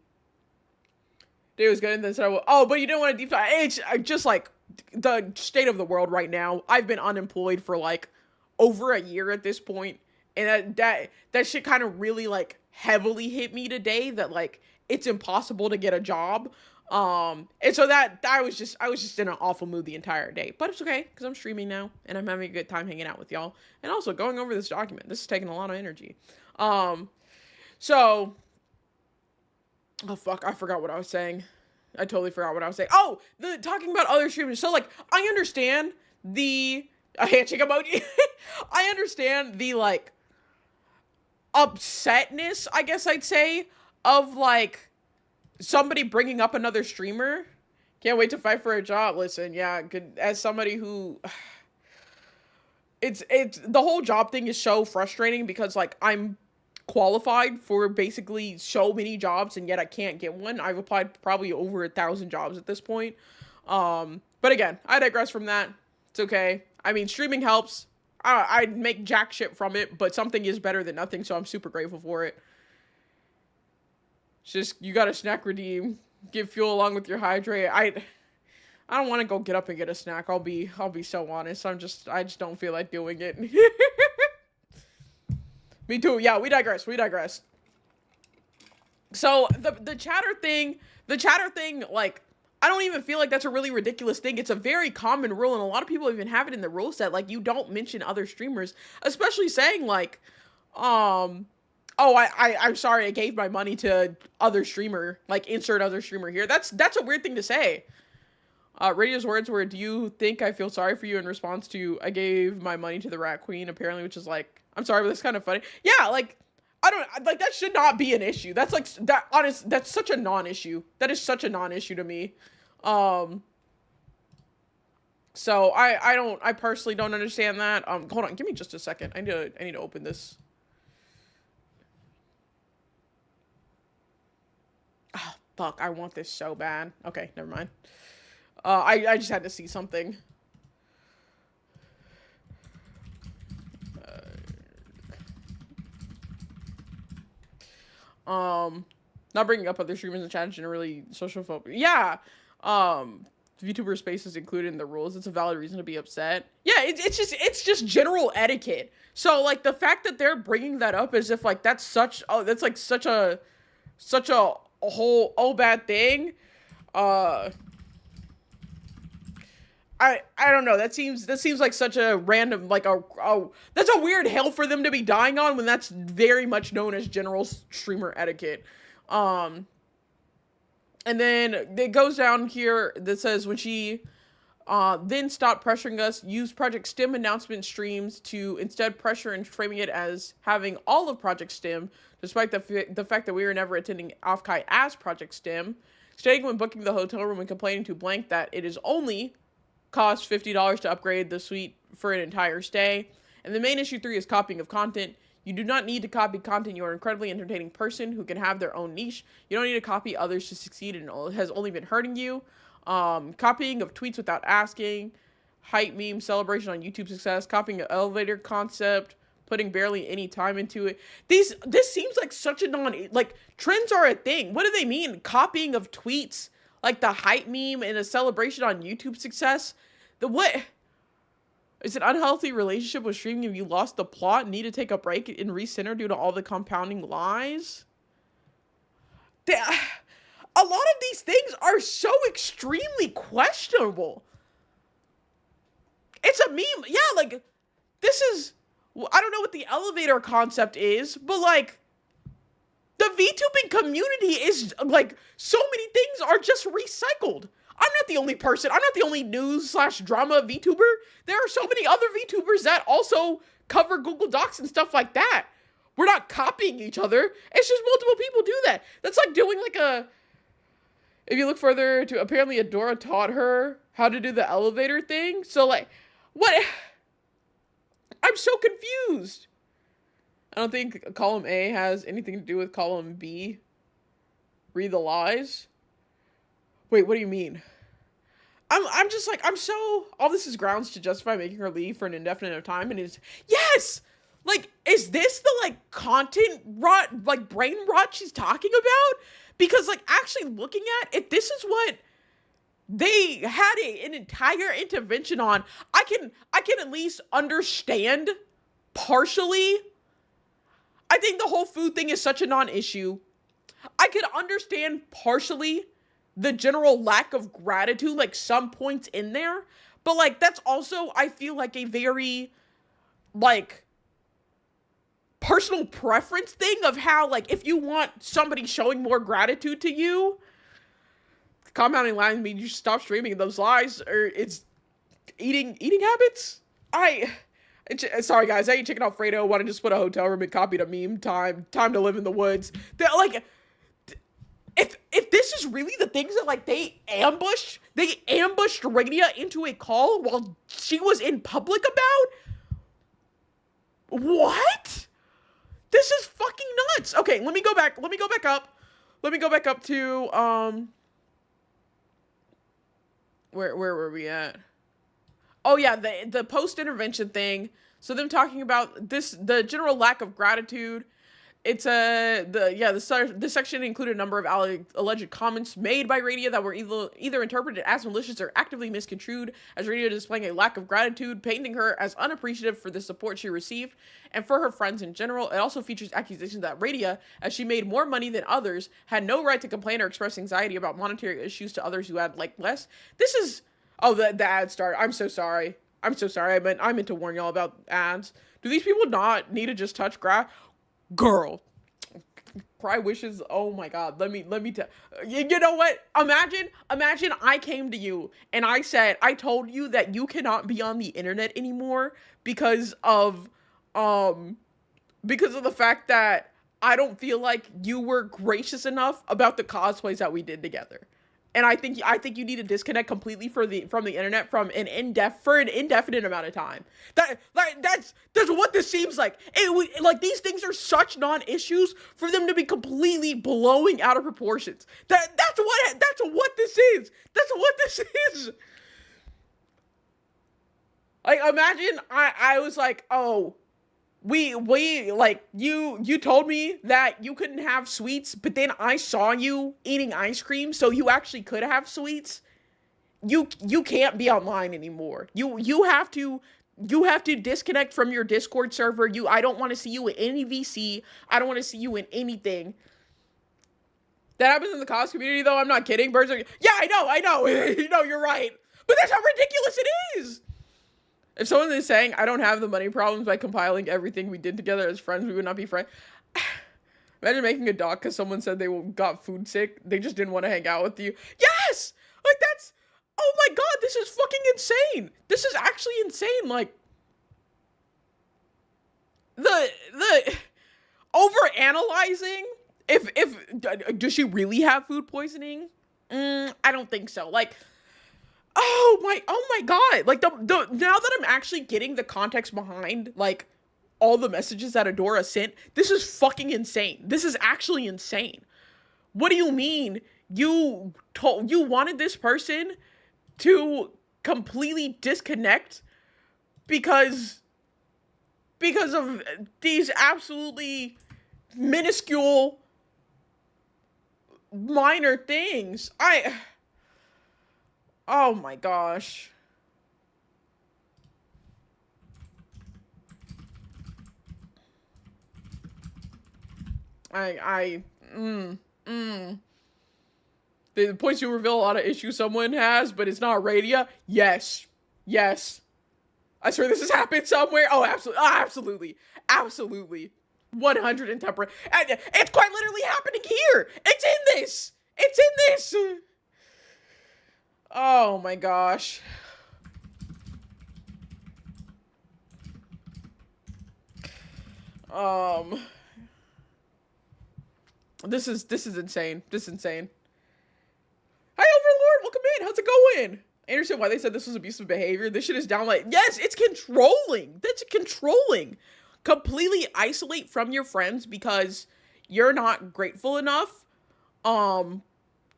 It was good, and then said, oh, but you didn't want to deep dive. It's just, like, the state of the world right now. I've been unemployed for, like, over a year at this point, and that shit kind of really, like, heavily hit me today, that, like, it's impossible to get a job. And so that I was just in an awful mood the entire day, but it's okay, because I'm streaming now, and I'm having a good time hanging out with y'all, and also going over this document. This is taking a lot of energy. So... Oh, fuck, I forgot what I was saying. I totally forgot what I was saying. Oh, talking about other streamers. So, like, I understand a handshake emoji. I understand the, like, upsetness, I guess I'd say, of, like, somebody bringing up another streamer. Can't wait to fight for a job. Listen, yeah, good. As somebody who, it's the whole job thing is so frustrating because like I'm qualified for basically so many jobs and yet I can't get one. I've applied probably over 1,000 jobs at this point. But again, I digress from that. It's okay. I mean, streaming helps. I make jack shit from it, but something is better than nothing, so I'm super grateful for it. It's just, you got a snack redeem. Give fuel along with your hydrate. I don't want to go get up and get a snack. I'll be so honest. I just don't feel like doing it. Me too. Yeah, we digress. So the chatter thing, like, I don't even feel like that's a really ridiculous thing. It's a very common rule, and a lot of people even have it in the rule set. Like, you don't mention other streamers, especially saying like, oh, I'm sorry, I gave my money to other streamer, like insert other streamer here. That's a weird thing to say. Radio's words were, "Do you think I feel sorry for you?" in response to, "I gave my money to the Rat Queen," apparently, which is like, I'm sorry, but that's kind of funny. Yeah, like, I don't, like, that should not be an issue. That's like, that's such a non-issue. That is such a non-issue to me. So I personally don't understand that. Hold on, give me just a second. I need to open this. Oh, fuck, I want this so bad. Okay, never mind. I just had to see something. Not bringing up other streamers in the chat is generally social phobia. Yeah. VTuber space is included in the rules. It's a valid reason to be upset. Yeah, it's just general etiquette. So like the fact that they're bringing that up as if like that's such a whole bad thing. I don't know. That seems like such a random, like that's a weird hill for them to be dying on when that's very much known as general streamer etiquette. And then it goes down here that says when she then stopped pressuring us, use Project STEM announcement streams to instead pressure and framing it as having all of Project STEM, despite the fact that we were never attending Offkai as Project STEM, stating when booking the hotel room and complaining to Blank that it is only cost $50 to upgrade the suite for an entire stay. And the main issue 3 is copying of content. You do not need to copy content. You are an incredibly entertaining person who can have their own niche. You don't need to copy others to succeed, and it has only been hurting you. Copying of tweets without asking, hype meme celebration on YouTube success, copying an elevator concept, putting barely any time into it. This seems like such a like trends are a thing. What do they mean? Copying of tweets, like the hype meme and a celebration on YouTube success. What? Is it unhealthy relationship with streaming if you lost the plot, need to take a break and recenter due to all the compounding lies? A lot of these things are so extremely questionable. It's a meme. Yeah, like, this is, I don't know what the elevator concept is, but like, the VTubing community is like, so many things are just recycled. I'm not the only person. I'm not the only news/drama VTuber. There are so many other VTubers that also cover Google Docs and stuff like that. We're not copying each other. It's just multiple people do that. That's like doing like a... If you look further to... Apparently Adora taught her how to do the elevator thing. So like... What? I'm so confused. I don't think column A has anything to do with column B. Read the lies. Wait, what do you mean? I'm just like, I'm so... All this is grounds to justify making her leave for an indefinite amount of time, and it's... Yes! Like, is this the, like, content rot, like, brain rot she's talking about? Because, like, actually looking at, if this is what they had an entire intervention on, I can at least understand partially. I think the whole food thing is such a non-issue. I could understand partially the general lack of gratitude, like some points in there, but like that's also, I feel like, a very like personal preference thing of how, like, if you want somebody showing more gratitude to you, compounding lies mean you should stop streaming those lies, or it's eating habits. Sorry guys, I ate chicken Alfredo, want to just put a hotel room and copied a meme, time to live in the woods. That, like, if if this is really the things that like they ambushed Radia into a call while she was in public about, what? This is fucking nuts. Okay, let me go back up to where were we at? Oh yeah, the post-intervention thing. So them talking about the general lack of gratitude. It's this section included a number of alleged comments made by Radia that were either interpreted as malicious or actively misconstrued as Radia displaying a lack of gratitude, painting her as unappreciative for the support she received and for her friends in general. It also features accusations that Radia, as she made more money than others, had no right to complain or express anxiety about monetary issues to others who had like less. This is the ad start. I'm so sorry. I meant to warn y'all about ads. Do these people not need to just touch grass? Girl, cry wishes. Oh my god, let me tell you know what, imagine I came to you and I told you that you cannot be on the internet anymore because of the fact that I don't feel like you were gracious enough about the cosplays that we did together. And I think you need to disconnect completely from the internet for an indefinite amount of time. That's what this seems like. Like these things are such non-issues for them to be completely blowing out of proportions. That's what this is. That's what this is. Like imagine I was like, oh, we like you told me that you couldn't have sweets, but then I saw you eating ice cream, so you actually could have sweets. You can't be online anymore. You have to disconnect from your Discord server. I don't want to see you in any VC. I don't want to see you in anything. That happens in the cos community though. I'm not kidding. Birds are, yeah, I know. You're right. But that's how ridiculous it is. If someone is saying, I don't have the money problems by compiling everything we did together as friends, we would not be friends. Imagine making a doc because someone said they got food sick. They just didn't want to hang out with you. Yes! Like, that's... Oh my god, this is fucking insane. This is actually insane. Like, the... Over-analyzing? Does she really have food poisoning? I don't think so. Like... Oh my god, like the now that I'm actually getting the context behind like all the messages that Adora sent, this is fucking insane. This is actually insane. What do you mean you wanted this person to completely disconnect because of these absolutely minuscule minor things? Oh my gosh. The points you reveal a lot of issues someone has, but it's not Radia. Yes. I swear this has happened somewhere. Oh, absolutely. 110%. It's quite literally happening here. It's in this. Oh my gosh. This is insane. This is insane. Hi, Overlord. Welcome in. How's it going? I understand why they said this was abusive behavior. This shit is downright. Yes, it's controlling. That's controlling. Completely isolate from your friends because you're not grateful enough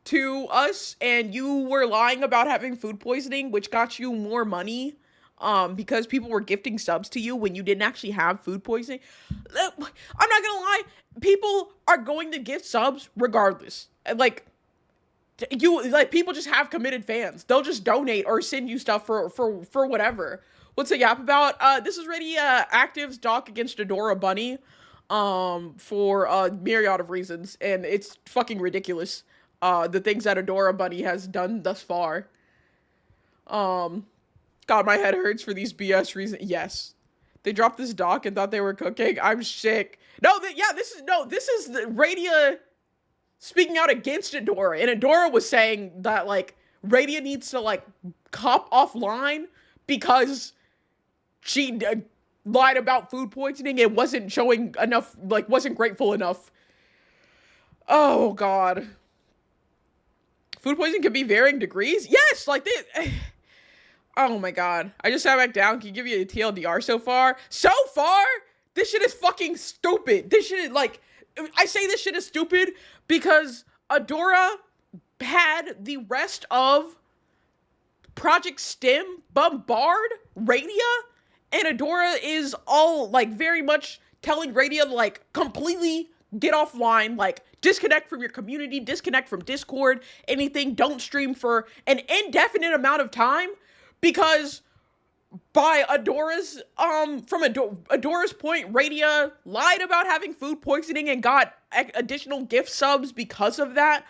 to us, and you were lying about having food poisoning, which got you more money because people were gifting subs to you when you didn't actually have food poisoning. I'm not gonna lie, people are going to gift subs regardless. Like people just have committed fans. They'll just donate or send you stuff for whatever. What's the yap about? This is Ready Active's doc against Adora Bunny for a myriad of reasons, and it's fucking ridiculous. The things that Adora Bunny has done thus far. God, my head hurts for these BS reasons. Yes. They dropped this doc and thought they were cooking. I'm sick. This is the Radia speaking out against Adora. And Adora was saying that, like, Radia needs to, like, cop offline because she lied about food poisoning and wasn't showing enough, like, wasn't grateful enough. Oh, God. food poisoning can be varying degrees. Yes, like they. Oh my god. I just sat back down. Can you give you a TLDR so far? So far, this shit is fucking stupid. This shit is like, I say this shit is stupid because Adora had the rest of Project Stem bombard Radia, and Adora is all like very much telling Radia like completely get offline, like disconnect from your community, disconnect from Discord, anything, don't stream for an indefinite amount of time. Because by Adora's, Adora's point, Radia lied about having food poisoning and got additional gift subs because of that.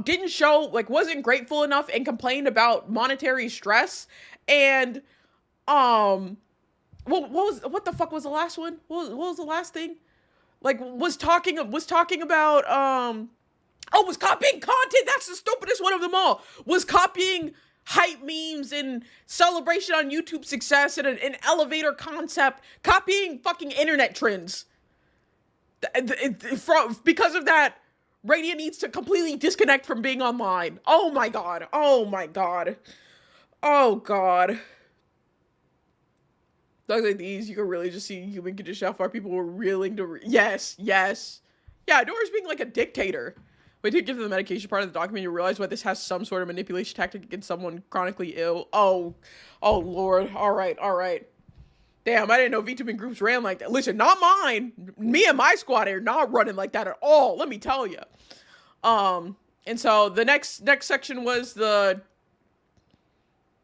Didn't show, like, wasn't grateful enough and complained about monetary stress. And, what the fuck was the last one? What was the last thing? Like, was talking about, was copying content. That's the stupidest one of them all. Was copying hype memes and celebration on YouTube success and an elevator concept, copying fucking internet trends. Because of that, Radia needs to completely disconnect from being online. Oh my god. Oh my god. Oh god. Things like these, you can really just see human condition, how far people were willing to... Yes. Yeah, Adora's being like a dictator. Wait till you get to the medication part of the document, you realize why this has some sort of manipulation tactic against someone chronically ill. Oh lord. All right. Damn, I didn't know VTubing groups ran like that. Listen, not mine. Me and my squad are not running like that at all. Let me tell you. And so the next section was the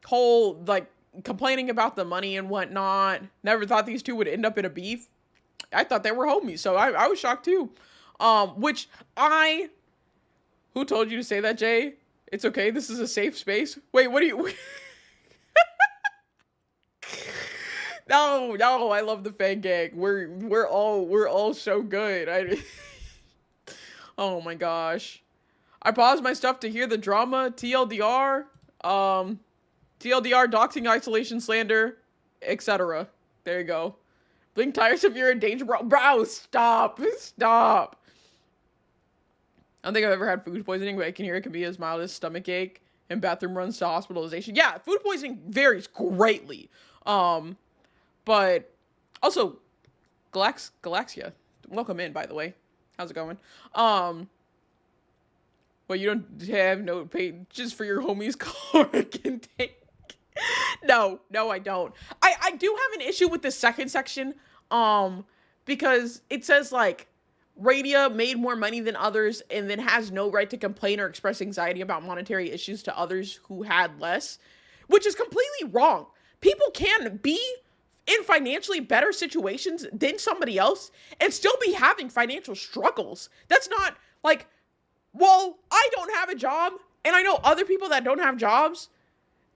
whole like complaining about the money and whatnot. Never thought these two would end up in a beef. I thought they were homies, so I was shocked too. Who told you to say that, Jay? It's okay. This is a safe space. Wait, what do you... No, I love the fan gang. We're all so good. Oh my gosh. I paused my stuff to hear the drama. TLDR. TLDR, doxing, isolation, slander, etc. There you go. Blink tires if you're in danger, bro. Bro, stop. I don't think I've ever had food poisoning, but I can hear it can be as mild as stomach ache and bathroom runs to hospitalization. Yeah, food poisoning varies greatly. But also, Galaxia, welcome in, by the way. How's it going? Well, you don't have no pages for your homies' caloric intake. No, I don't. I do have an issue with the second section, because it says, like, Radia made more money than others and then has no right to complain or express anxiety about monetary issues to others who had less, which is completely wrong. People can be in financially better situations than somebody else and still be having financial struggles. That's not like, well, I don't have a job and I know other people that don't have jobs.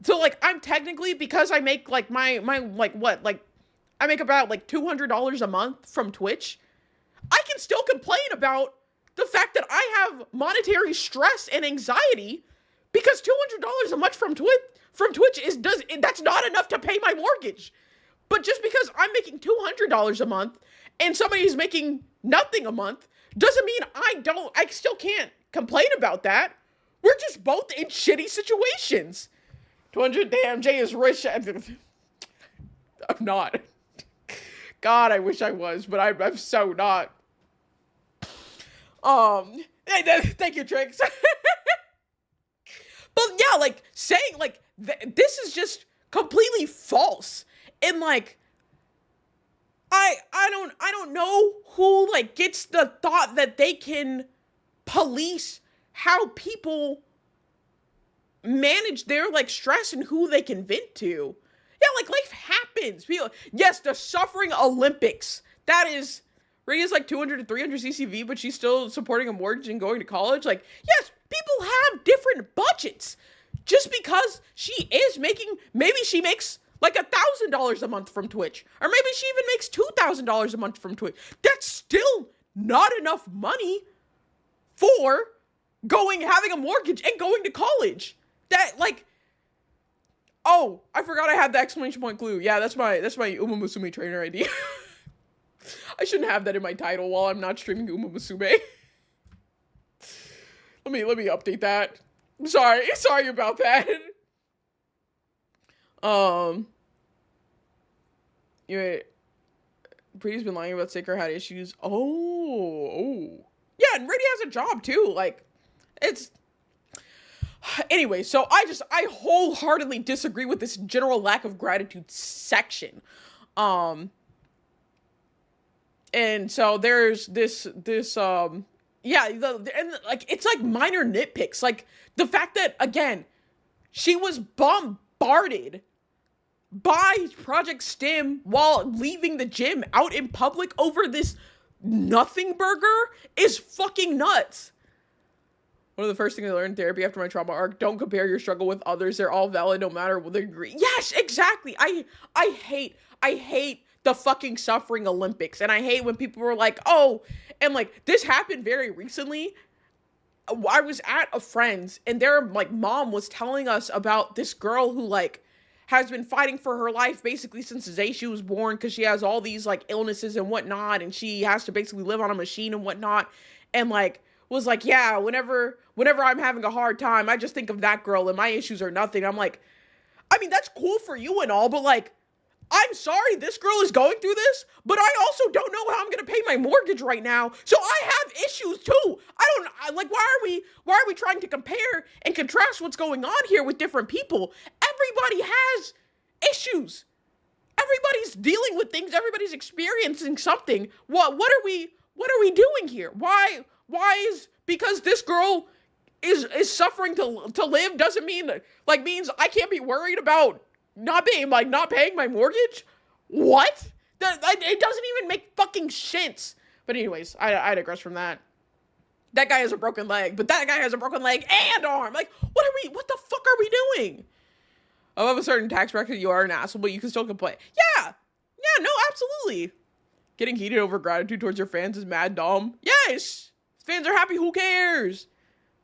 So like, I'm technically, because I make like I make about like $200 a month from Twitch. I can still complain about the fact that I have monetary stress and anxiety because $200 a month from Twitch that's not enough to pay my mortgage. But just because I'm making $200 a month and somebody's making nothing a month doesn't mean I still can't complain about that. We're just both in shitty situations. 200, damn, Jay is rich. I'm not. God, I wish I was, but I'm so not. Thank you, Trix. But yeah, like, saying, like, this is just completely false. And, like, I don't know who, like, gets the thought that they can police how people manage their, like, stress and who they can vent to. Yeah, like, life happens. People, yes, the suffering Olympics. That is, Radia's like 200 to 300 CCV, but she's still supporting a mortgage and going to college. Like, yes, people have different budgets. Just because she is making, maybe she makes like $1,000 a month from Twitch, or maybe she even makes $2,000 a month from Twitch. That's still not enough money for having a mortgage and going to college. That, like, oh, I forgot I had the exclamation point clue. Yeah, that's my Uma Musume trainer ID. I shouldn't have that in my title while I'm not streaming Uma Musume. Let me update that. Sorry about that. You Brady's been lying about Sicker had issues. Yeah, and Brady has a job too. Like, it's anyway. So I wholeheartedly disagree with this general lack of gratitude section. And so there's this yeah, and like it's like minor nitpicks, like the fact that again she was bombarded by Project Stim while leaving the gym out in public over this nothing burger is fucking nuts. One of the first things I learned in therapy after my trauma arc: don't compare your struggle with others. They're all valid no matter what they agree. Yes, exactly. I hate the fucking suffering Olympics. And I hate when people were like, oh, and like this happened very recently. I was at a friend's and their like mom was telling us about this girl who like has been fighting for her life basically since the day she was born, because she has all these like illnesses and whatnot, and she has to basically live on a machine and whatnot, and like was like, yeah, whenever I'm having a hard time, I just think of that girl and my issues are nothing. I'm like, I mean, that's cool for you and all, but like, I'm sorry this girl is going through this, but I also don't know how I'm going to pay my mortgage right now. So I have issues too. Like, why are we trying to compare and contrast what's going on here with different people? Everybody has issues. Everybody's dealing with things. Everybody's experiencing something. What are we doing here? Why is, because this girl is suffering to live doesn't mean, like, means I can't be worried about not paying my mortgage? What? It doesn't even make fucking sense. But anyways, I digress from that. That guy has a broken leg, but that guy has a broken leg and arm. Like, what the fuck are we doing? Above a certain tax bracket, you are an asshole, but you can still complain. Yeah, no, absolutely. Getting heated over gratitude towards your fans is mad dumb. Yes, fans are happy, who cares?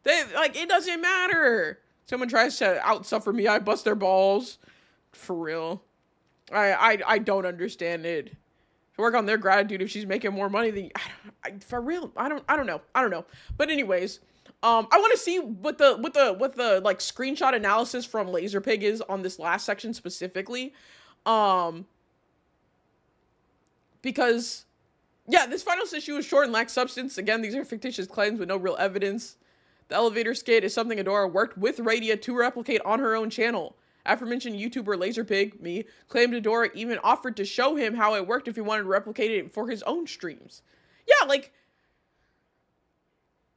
It doesn't matter. Someone tries to outsuffer me, I bust their balls. For real. I don't understand it. To work on their gratitude if she's making more money than for real. I don't know. But anyways, I want to see what the like screenshot analysis from Laserpig is on this last section specifically. Because yeah, this final issue is short and lacks substance. Again, these are fictitious claims with no real evidence. The elevator skit is something Adora worked with Radia to replicate on her own channel. Aforementioned YouTuber Laserpig, me, claimed Adora even offered to show him how it worked if he wanted to replicate it for his own streams. Yeah, like,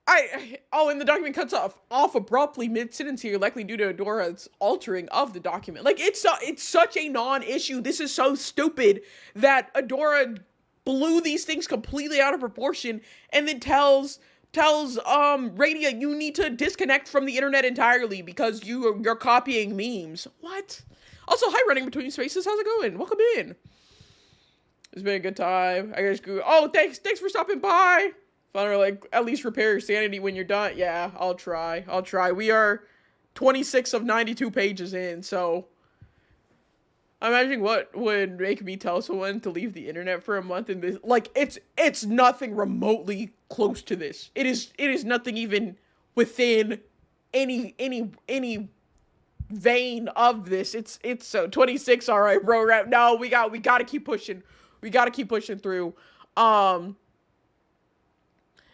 and the document cuts off abruptly mid-sentence here, likely due to Adora's altering of the document. Like, it's such a non-issue. This is so stupid that Adora blew these things completely out of proportion and then tells Radia, you need to disconnect from the internet entirely because you're copying memes. What? Also, hi, Running Between Spaces. How's it going? Welcome in. It's been a good time. I guess. Oh, thanks for stopping by. Fun, like, at least repair your sanity when you're done. Yeah, I'll try. We are 26 of 92 pages in, so I'm imagining what would make me tell someone to leave the internet for a month in this. Like, it's nothing remotely close to this. It is nothing even within any vein of this. It's 26. All right, bro. No, we got to keep pushing. We got to keep pushing through.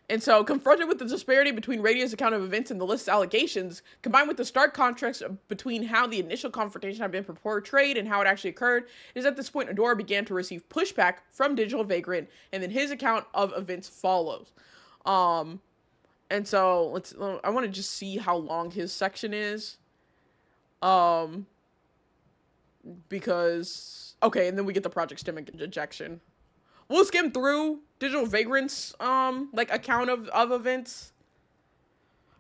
And so, confronted with the disparity between Radia's account of events and the list's allegations, combined with the stark contrast between how the initial confrontation had been portrayed and how it actually occurred, it is at this point Adora began to receive pushback from Digital Vagrant, and then his account of events follows. And so, I want to just see how long his section is. Because, okay, and then we get the Project Stim ejection. We'll skim through Digital Vagrant's, like, account of events.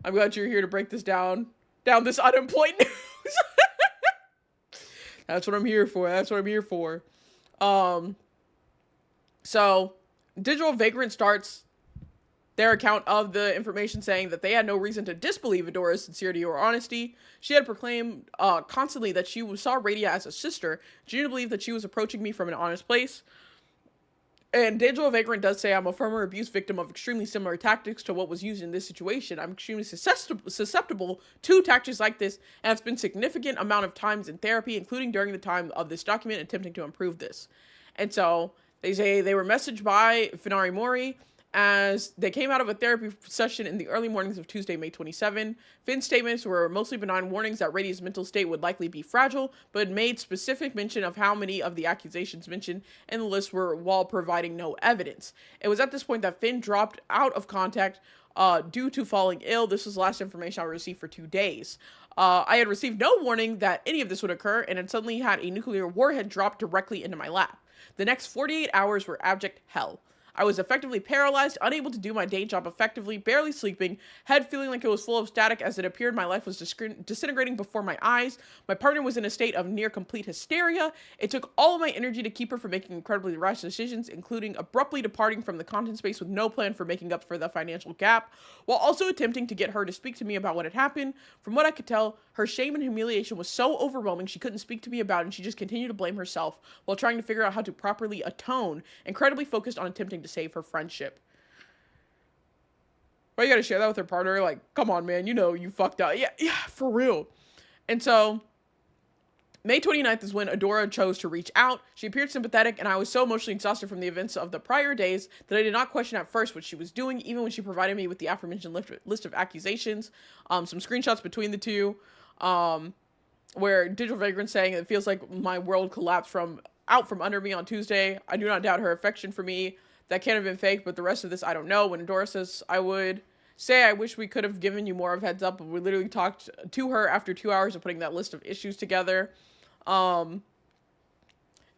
I'm glad you're here to break this down this unemployed news. That's what I'm here for. So, Digital Vagrant starts their account of the information saying that they had no reason to disbelieve Adora's sincerity or honesty. She had proclaimed, constantly that she saw Radia as a sister. She didn't believe that she was approaching me from an honest place. And D'Angelo Vagrant does say, I'm a former abuse victim of extremely similar tactics to what was used in this situation. I'm extremely susceptible to tactics like this, and have spent significant amount of times in therapy, including during the time of this document, attempting to improve this. And so they say they were messaged by Funari Mori as they came out of a therapy session in the early mornings of Tuesday, May 27. Finn's statements were mostly benign warnings that Radia's mental state would likely be fragile, but made specific mention of how many of the accusations mentioned in the list were while providing no evidence. It was at this point that Finn dropped out of contact due to falling ill. This was the last information I received for 2 days. I had received no warning that any of this would occur, and had suddenly had a nuclear warhead dropped directly into my lap. The next 48 hours were abject hell. I was effectively paralyzed, unable to do my day job effectively, barely sleeping, head feeling like it was full of static as it appeared my life was disintegrating before my eyes. My partner was in a state of near complete hysteria. It took all of my energy to keep her from making incredibly rash decisions, including abruptly departing from the content space with no plan for making up for the financial gap, while also attempting to get her to speak to me about what had happened. From what I could tell, her shame and humiliation was so overwhelming she couldn't speak to me about it, and she just continued to blame herself while trying to figure out how to properly atone, incredibly focused on attempting to save her friendship. Why you gotta share that with her partner? Like, come on, man, you know you fucked up. Yeah, for real. And so, May 29th is when Adora chose to reach out. She appeared sympathetic, and I was so emotionally exhausted from the events of the prior days that I did not question at first what she was doing, even when she provided me with the aforementioned list of accusations, some screenshots between the two, where Digital Vagrant saying it feels like my world collapsed out from under me on Tuesday. I do not doubt her affection for me. That can't have been fake, but the rest of this, I don't know. When Adora says, I would say I wish we could have given you more of a heads up, but we literally talked to her after 2 hours of putting that list of issues together. And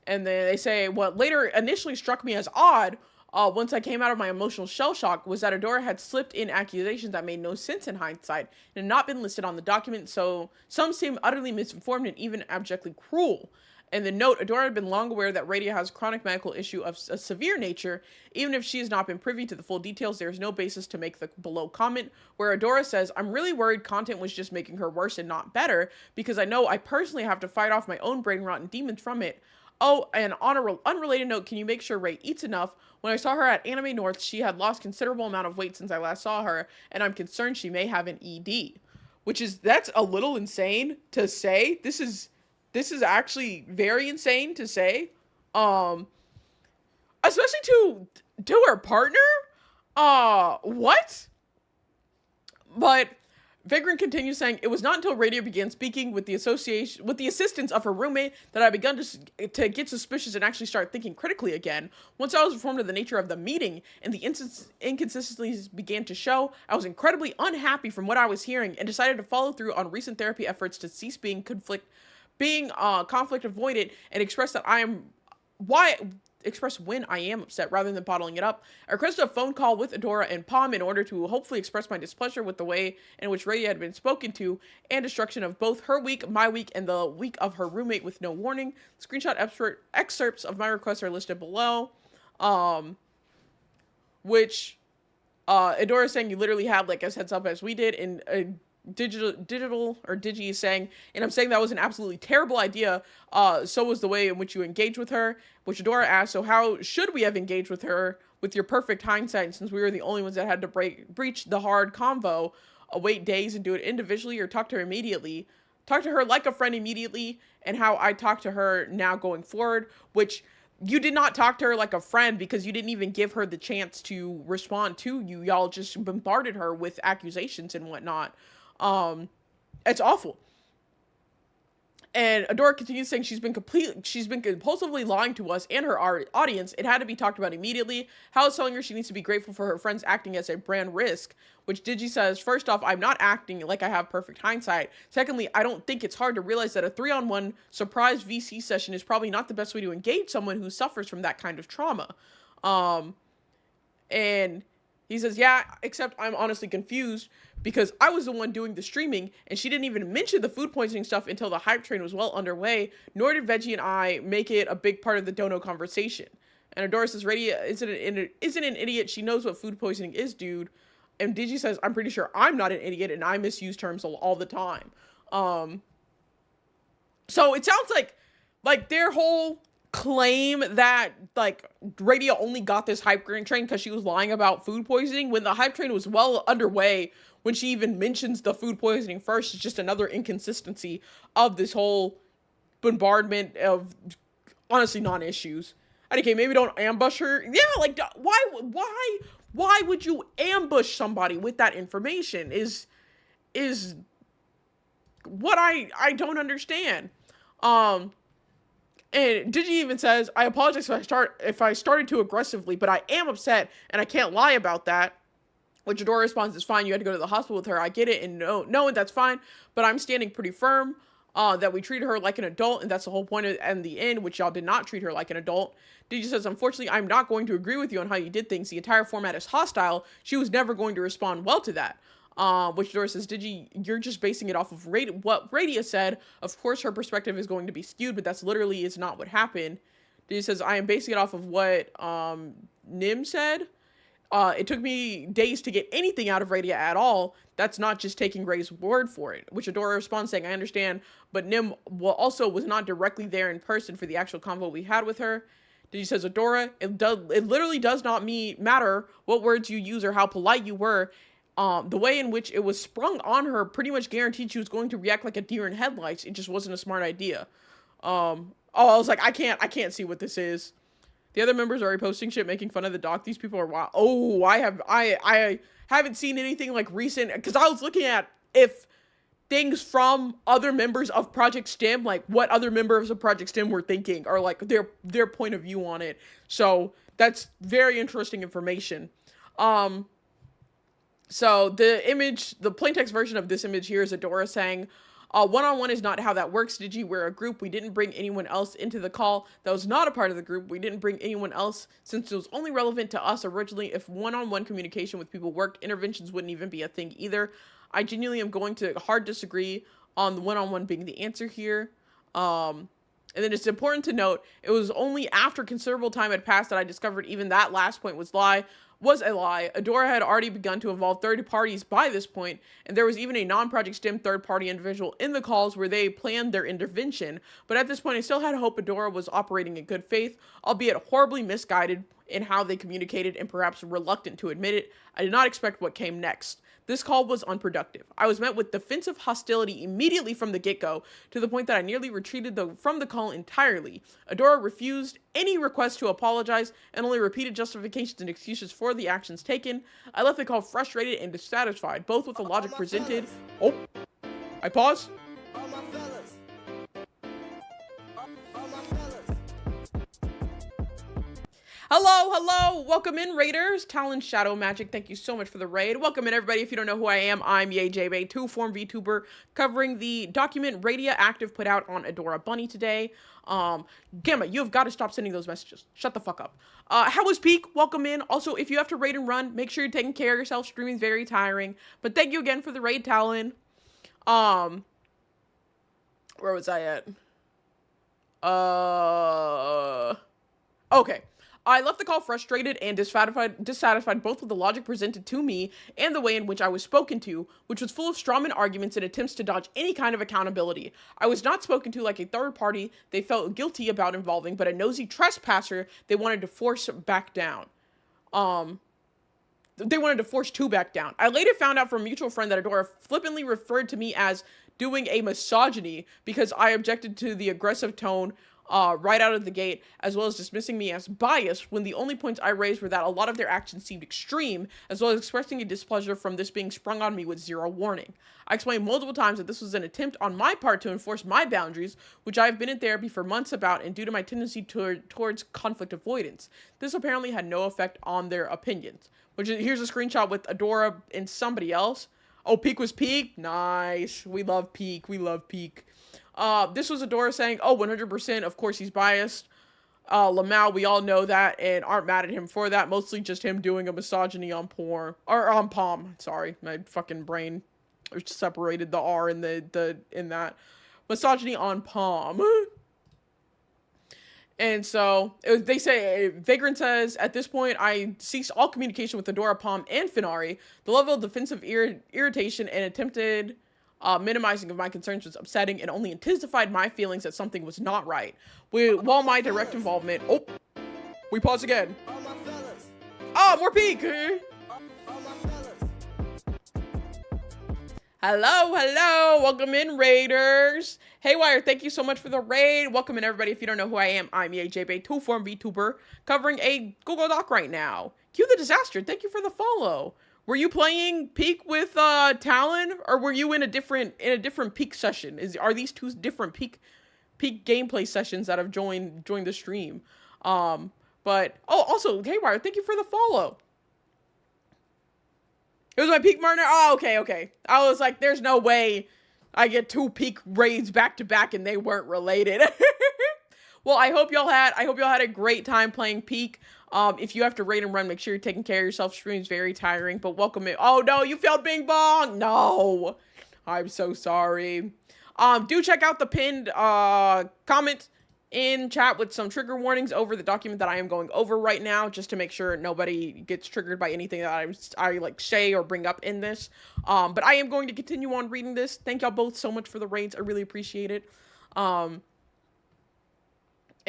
then they say what later initially struck me as odd, once I came out of my emotional shell shock, was that Adora had slipped in accusations that made no sense in hindsight and had not been listed on the document, so some seem utterly misinformed and even abjectly cruel. And the note, Adora had been long aware that Radia has a chronic medical issue of a severe nature. Even if she has not been privy to the full details, there is no basis to make the below comment, where Adora says, I'm really worried content was just making her worse and not better, because I know I personally have to fight off my own brain rot and demons from it. Oh, and on an unrelated note, can you make sure Ray eats enough? When I saw her at Anime North, she had lost considerable amount of weight since I last saw her, and I'm concerned she may have an ED. That's a little insane to say. This is actually very insane to say. Especially to her partner. What? But Vagrant continues saying, it was not until Radia began speaking with the assistance of her roommate that I begun to get suspicious and actually start thinking critically again. Once I was informed of the nature of the meeting and the inconsistencies began to show, I was incredibly unhappy from what I was hearing and decided to follow through on recent therapy efforts to cease being conflict avoidant and express when I am upset rather than bottling it up. I requested a phone call with Adora and Palm in order to hopefully express my displeasure with the way in which Radia had been spoken to and destruction of both her week, my week, and the week of her roommate with no warning. Screenshot excerpts of my requests are listed below, which Adora is saying you literally had like as heads up as we did, and digital or Digi is saying, and I'm saying that was an absolutely terrible idea. So was the way in which you engaged with her, which Adora asked, so how should we have engaged with her with your perfect hindsight, since we were the only ones that had to breach the hard convo, wait days and do it individually, or talk to her immediately? Talk to her like a friend immediately, and how I talk to her now going forward, which you did not talk to her like a friend because you didn't even give her the chance to respond to you. Y'all just bombarded her with accusations and whatnot. It's awful. And Adora continues saying she's been compulsively lying to us and her audience. It had to be talked about immediately. Hal is telling her she needs to be grateful for her friends acting as a brand risk, which Digi says, first off, I'm not acting like I have perfect hindsight. Secondly, I don't think it's hard to realize that a 3-on-1 surprise VC session is probably not the best way to engage someone who suffers from that kind of trauma. And he says, yeah, except I'm honestly confused because I was the one doing the streaming and she didn't even mention the food poisoning stuff until the hype train was well underway, nor did Veggie and I make it a big part of the dono conversation. And Adora says, Radia isn't an idiot. She knows what food poisoning is, dude. And Digi says, I'm pretty sure I'm not an idiot and I misuse terms all the time. So it sounds like their whole claim that like Radia only got this hype train because she was lying about food poisoning when the hype train was well underway when she even mentions the food poisoning first. It's just another inconsistency of this whole bombardment of honestly non-issues. Okay, maybe don't ambush her. Yeah, like why would you ambush somebody with that information is what I don't understand. And Digi even says, I apologize if I started too aggressively, but I am upset and I can't lie about that. Which Adora responds is fine. You had to go to the hospital with her. I get it, and no, that's fine. But I'm standing pretty firm that we treated her like an adult, and that's the whole point and the end, which y'all did not treat her like an adult. Digi says, unfortunately, I'm not going to agree with you on how you did things. The entire format is hostile. She was never going to respond well to that. Which Adora says, Digi, you're just basing it off of what Radia said. Of course, her perspective is going to be skewed, but that's literally is not what happened. Digi says, I am basing it off of what Nim said. It took me days to get anything out of Radia at all. That's not just taking Ray's word for it. Which Adora responds saying, I understand, but Nim also was not directly there in person for the actual convo we had with her. Digi says, Adora, it literally does not matter what words you use or how polite you were. The way in which it was sprung on her pretty much guaranteed she was going to react like a deer in headlights. It just wasn't a smart idea. I was like, I can't see what this is. The other members are posting shit, making fun of the doc. These people are wild. Oh, I haven't seen anything like recent, because I was looking at if things from other members of Project STEM, like what other members of Project STEM were thinking, or like their point of view on it. So that's very interesting information. So the plaintext version of this image here is Adora saying, one-on-one is not how that works, Digi. We're a group. We didn't bring anyone else into the call that was not a part of the group. We didn't bring anyone else since it was only relevant to us originally. If one-on-one communication with people worked, interventions wouldn't even be a thing either. I genuinely am going to hard disagree on the one-on-one being the answer here. And then it's important to note, it was only after considerable time had passed that I discovered even that last point was a lie. Adora had already begun to involve third parties by this point, and there was even a non-Project STEM third-party individual in the calls where they planned their intervention. But at this point, I still had hope Adora was operating in good faith, albeit horribly misguided in how they communicated and perhaps reluctant to admit it. I did not expect what came next. This call was unproductive. I was met with defensive hostility immediately from the get-go, to the point that I nearly retreated from the call entirely. Adora refused any request to apologize and only repeated justifications and excuses for the actions taken. I left the call frustrated and dissatisfied, both with the logic presented. Oh, I pause. Hello, welcome in, Raiders. Talon Shadow Magic, thank you so much for the raid. Welcome in, everybody. If you don't know who I am, I'm YayJBay, 2-form VTuber, covering the document Radia Active put out on Adora Bunny today. Gamma, you've got to stop sending those messages. Shut the fuck up. How was Peak? Welcome in. Also, if you have to raid and run, make sure you're taking care of yourself. Streaming is very tiring. But thank you again for the raid, Talon. Where was I at? Okay. I left the call frustrated and dissatisfied both with the logic presented to me and the way in which I was spoken to, which was full of strawman arguments and attempts to dodge any kind of accountability. I was not spoken to like a third party they felt guilty about involving, but a nosy trespasser they wanted to force back down. They wanted to force to back down. I later found out from a mutual friend that Adora flippantly referred to me as doing a misogyny because I objected to the aggressive tone right out of the gate, as well as dismissing me as biased when the only points I raised were that a lot of their actions seemed extreme, as well as expressing a displeasure from this being sprung on me with zero warning. I explained multiple times that this was an attempt on my part to enforce my boundaries, which I have been in therapy for months about, and due to my tendency towards conflict avoidance. This apparently had no effect on their opinions. Here's a screenshot with Adora and somebody else. Oh, Peak was Peak? Nice. We love Peak. This was Adora saying, oh, 100%, of course he's biased. Lamau, we all know that and aren't mad at him for that. Mostly just him doing a misogyny on porn. Or on Palm. Sorry, my fucking brain separated the R in in that. Misogyny on Palm. And so, they say, Vagrant says, at this point, I ceased all communication with Adora, Palm, and Finari. The level of defensive irritation and attempted Minimizing of my concerns was upsetting and only intensified my feelings that something was not right. While my direct involvement... Oh, we pause again. Oh, more peak! Hello, welcome in, Raiders. Haywire, thank you so much for the raid. Welcome in, everybody. If you don't know who I am, I'm EAJB, two-form VTuber, covering a Google Doc right now. Cue the Disaster, thank you for the follow. Were you playing Peak with Talon, or were you in a different Peak session? Are these two different Peak gameplay sessions that have joined the stream? But also Haywire, thank you for the follow. It was my Peak partner. Oh, okay. I was like, there's no way I get 2 Peak raids back to back and they weren't related. Well, I hope y'all had a great time playing Peak. If you have to raid and run, make sure you're taking care of yourself. Stream's very tiring, but welcome in. Oh no, you failed Bing Bong. No, I'm so sorry. Do check out the pinned comment in chat with some trigger warnings over the document that I am going over right now, just to make sure nobody gets triggered by anything that I like say or bring up in this. But I am going to continue on reading this. Thank y'all both so much for the raids. I really appreciate it. And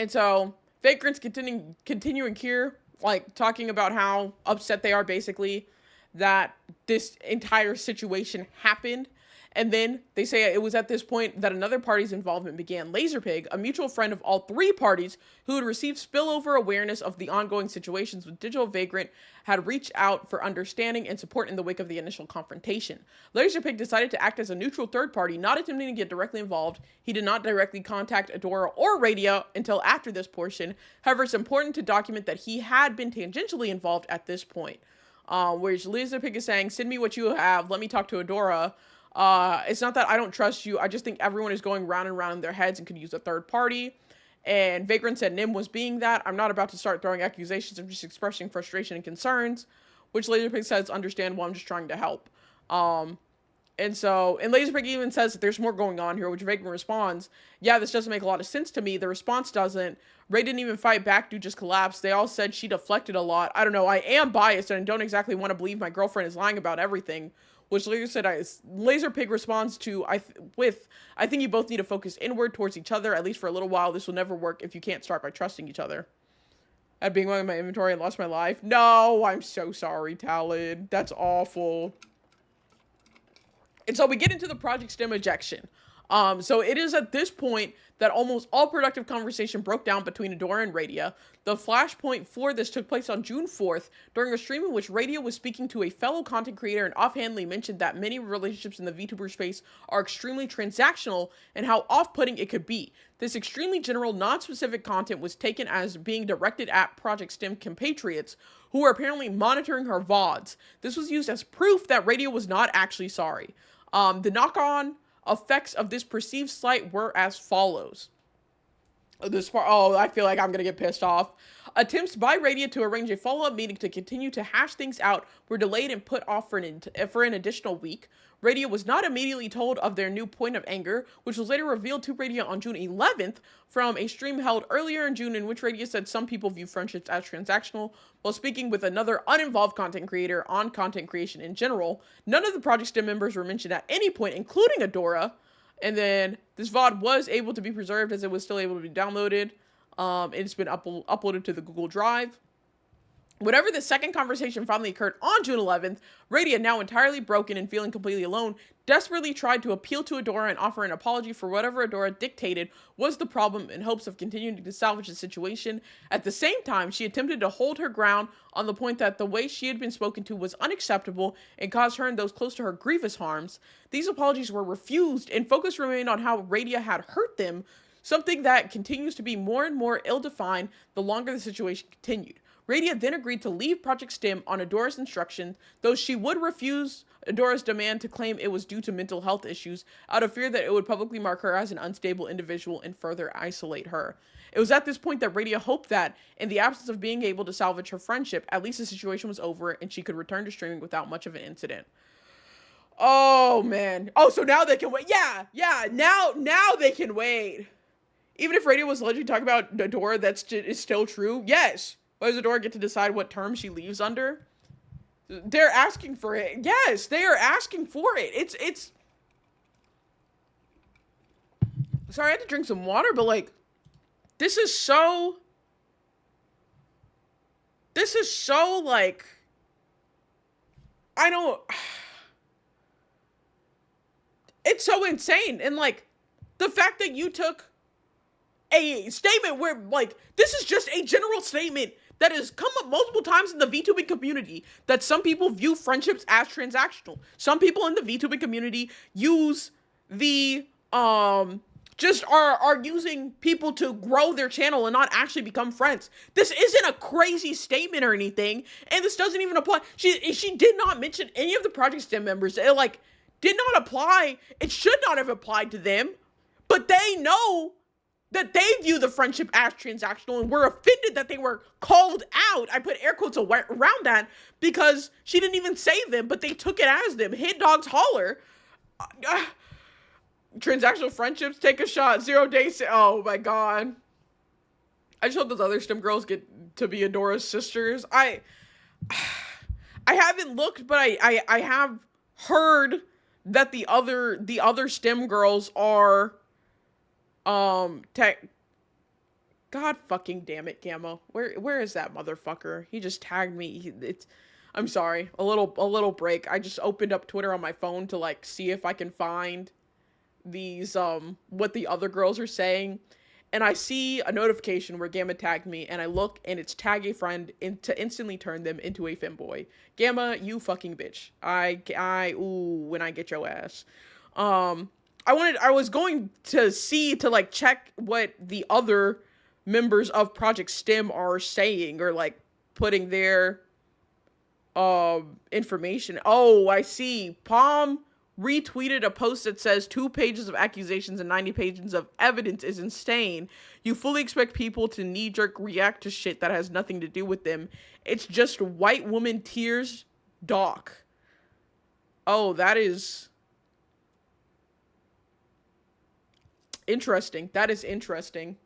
so Vagrant's continuing here, like talking about how upset they are basically that this entire situation happened. And then they say it was at this point that another party's involvement began. Laserpig, a mutual friend of all 3 parties who had received spillover awareness of the ongoing situations with Digital Vagrant, had reached out for understanding and support in the wake of the initial confrontation. Laserpig decided to act as a neutral third party, not attempting to get directly involved. He did not directly contact Adora or Radia until after this portion. However, it's important to document that he had been tangentially involved at this point. Whereas Laserpig is saying, send me what you have, let me talk to Adora. It's not that I don't trust you. I just think everyone is going round and round in their heads and could use a third party. And Vagrant said Nim was being that. I'm not about to start throwing accusations. I'm just expressing frustration and concerns, which Laserpig says, understandable. I'm just trying to help. And Laserpig even says that there's more going on here, which Vagrant responds, yeah, this doesn't make a lot of sense to me. The response doesn't. Ray didn't even fight back. Dude just collapsed. They all said she deflected a lot. I don't know. I am biased and I don't exactly want to believe my girlfriend is lying about everything. Which Laserpig responds to, I think you both need to focus inward towards each other, at least for a little while. This will never work if you can't start by trusting each other. At being one of my inventory and lost my life. No, I'm so sorry, Talon. That's awful. And so we get into the Project Stem ejection. So it is at this point that almost all productive conversation broke down between Adora and Radia. The flashpoint for this took place on June 4th during a stream in which Radia was speaking to a fellow content creator and offhandedly mentioned that many relationships in the VTuber space are extremely transactional and how off-putting it could be. This extremely general, non-specific content was taken as being directed at Project Stem compatriots who were apparently monitoring her VODs. This was used as proof that Radia was not actually sorry. The knock-on effects of this perceived slight were as follows. I feel like I'm gonna get pissed off. Attempts by Radia to arrange a follow-up meeting to continue to hash things out were delayed and put off for an additional week. Radia was not immediately told of their new point of anger, which was later revealed to Radia on June 11th from a stream held earlier in June in which Radia said some people view friendships as transactional, while speaking with another uninvolved content creator on content creation in general. None of the Project Stem members were mentioned at any point, including Adora. And then this VOD was able to be preserved as it was still able to be downloaded. It's been uploaded to the Google Drive. Whenever the second conversation finally occurred on June 11th, Radia, now entirely broken and feeling completely alone, desperately tried to appeal to Adora and offer an apology for whatever Adora dictated was the problem in hopes of continuing to salvage the situation. At the same time, she attempted to hold her ground on the point that the way she had been spoken to was unacceptable and caused her and those close to her grievous harms. These apologies were refused and focus remained on how Radia had hurt them, something that continues to be more and more ill-defined the longer the situation continued. Radia then agreed to leave Project Stem on Adora's instruction, though she would refuse Adora's demand to claim it was due to mental health issues out of fear that it would publicly mark her as an unstable individual and further isolate her. It was at this point that Radia hoped that, in the absence of being able to salvage her friendship, at least the situation was over and she could return to streaming without much of an incident. Oh, man. Oh, so now they can wait. Yeah, now they can wait. Even if Radia was allegedly talking about Adora, is still true. Yes. Why does Adora get to decide what term she leaves under? They're asking for it. Yes, they are asking for it. Sorry, I had to drink some water, but like, this is so like, I don't, it's so insane. And like, the fact that you took a statement where like, this is just a general statement that has come up multiple times in the VTubing community, that some people view friendships as transactional. Some people in the VTubing community use the, just are using people to grow their channel and not actually become friends. This isn't a crazy statement or anything, and this doesn't even apply. She did not mention any of the Project STEM members. It like did not apply. It should not have applied to them, but they know that they view the friendship as transactional and were offended that they were called out. I put air quotes around that because she didn't even say them, but they took it as them. Hit dogs holler. Transactional friendships, take a shot, 0 days. Oh my god. I just hope those other STEM girls get to be Adora's sisters. I haven't looked, but I have heard that the other STEM girls are God fucking damn it, Gamma. Where is that motherfucker? He just tagged me. I'm sorry. A little break. I just opened up Twitter on my phone to like see if I can find these what the other girls are saying, and I see a notification where Gamma tagged me, and I look and it's tag a friend to instantly turn them into a femboy. Gamma, you fucking bitch. When I get your ass. I was going to like check what the other members of Project STEM are saying, or like putting their information. Oh, I see. Palm retweeted a post that says 2 pages of accusations and 90 pages of evidence is insane. You fully expect people to knee-jerk react to shit that has nothing to do with them. It's just white woman tears, doc. Oh, that is interesting. That is interesting.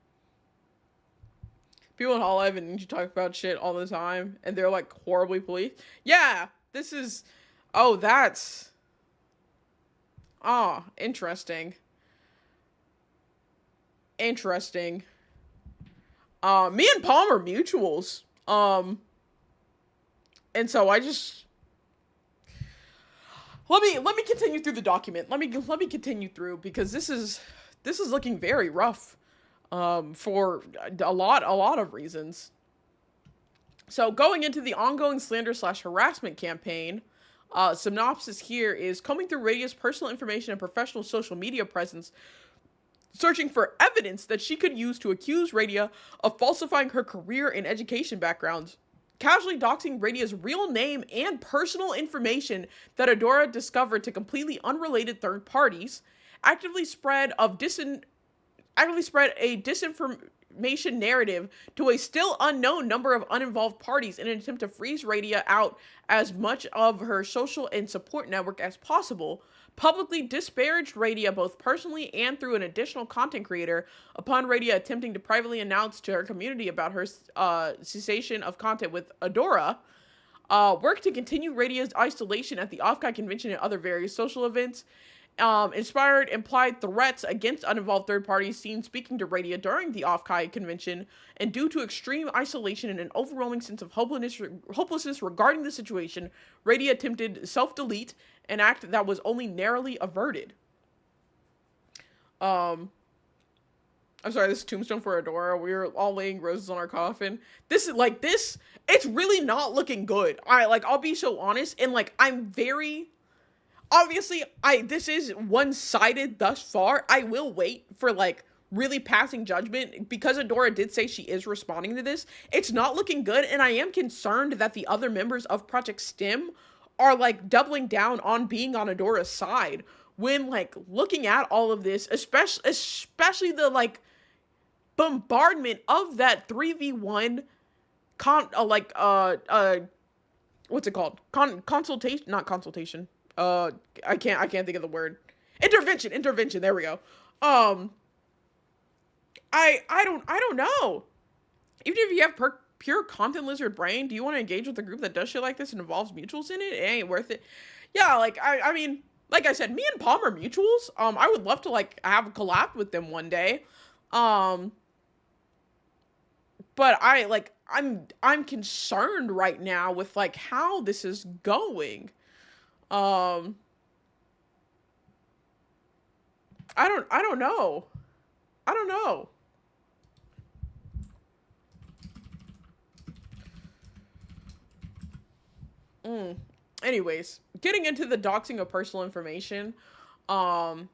People in Hololive and Ninja talk about shit all the time, and they're like horribly policed. Yeah, this is. Oh, that's. Ah, interesting. Interesting. Me and Palm are mutuals. And so I just. Let me continue through the document. Let me continue through, because this is looking very rough. For a lot of reasons. So going into the ongoing slander/harassment campaign, synopsis here is combing through Radia's personal information and professional social media presence, searching for evidence that she could use to accuse Radia of falsifying her career and education backgrounds, casually doxing Radia's real name and personal information that Adora discovered to completely unrelated third parties, actively spread a disinformation narrative to a still unknown number of uninvolved parties in an attempt to freeze Radia out as much of her social and support network as possible, publicly disparaged Radia both personally and through an additional content creator upon Radia attempting to privately announce to her community about her cessation of content with Adora, worked to continue Radia's isolation at the Off-Kai convention and other various social events, inspired implied threats against uninvolved third parties seen speaking to Radia during the Off-Kai convention, and due to extreme isolation and an overwhelming sense of hopelessness regarding the situation, Radia attempted self-delete, an act that was only narrowly averted. I'm sorry, this is Tombstone for Adora. We're all laying roses on our coffin. This, it's really not looking good. I'll be so honest, and I'm very... Obviously, this is one-sided thus far. I will wait for, really passing judgment, because Adora did say she is responding to this. It's not looking good, and I am concerned that the other members of Project STEM are, doubling down on being on Adora's side when, looking at all of this, especially the, bombardment of that 3v1 what's it called? Consultation, not consultation. I can't think of the word. Intervention. There we go. I don't know. Even if you have pure content lizard brain, do you want to engage with a group that does shit like this and involves mutuals in it? It ain't worth it. Yeah, I mean, like I said, me and Palm are mutuals. I would love to like have a collab with them one day. Um, but I'm concerned right now with like how this is going. Um, I don't know. I don't know. Anyways, getting into the doxing of personal information, um,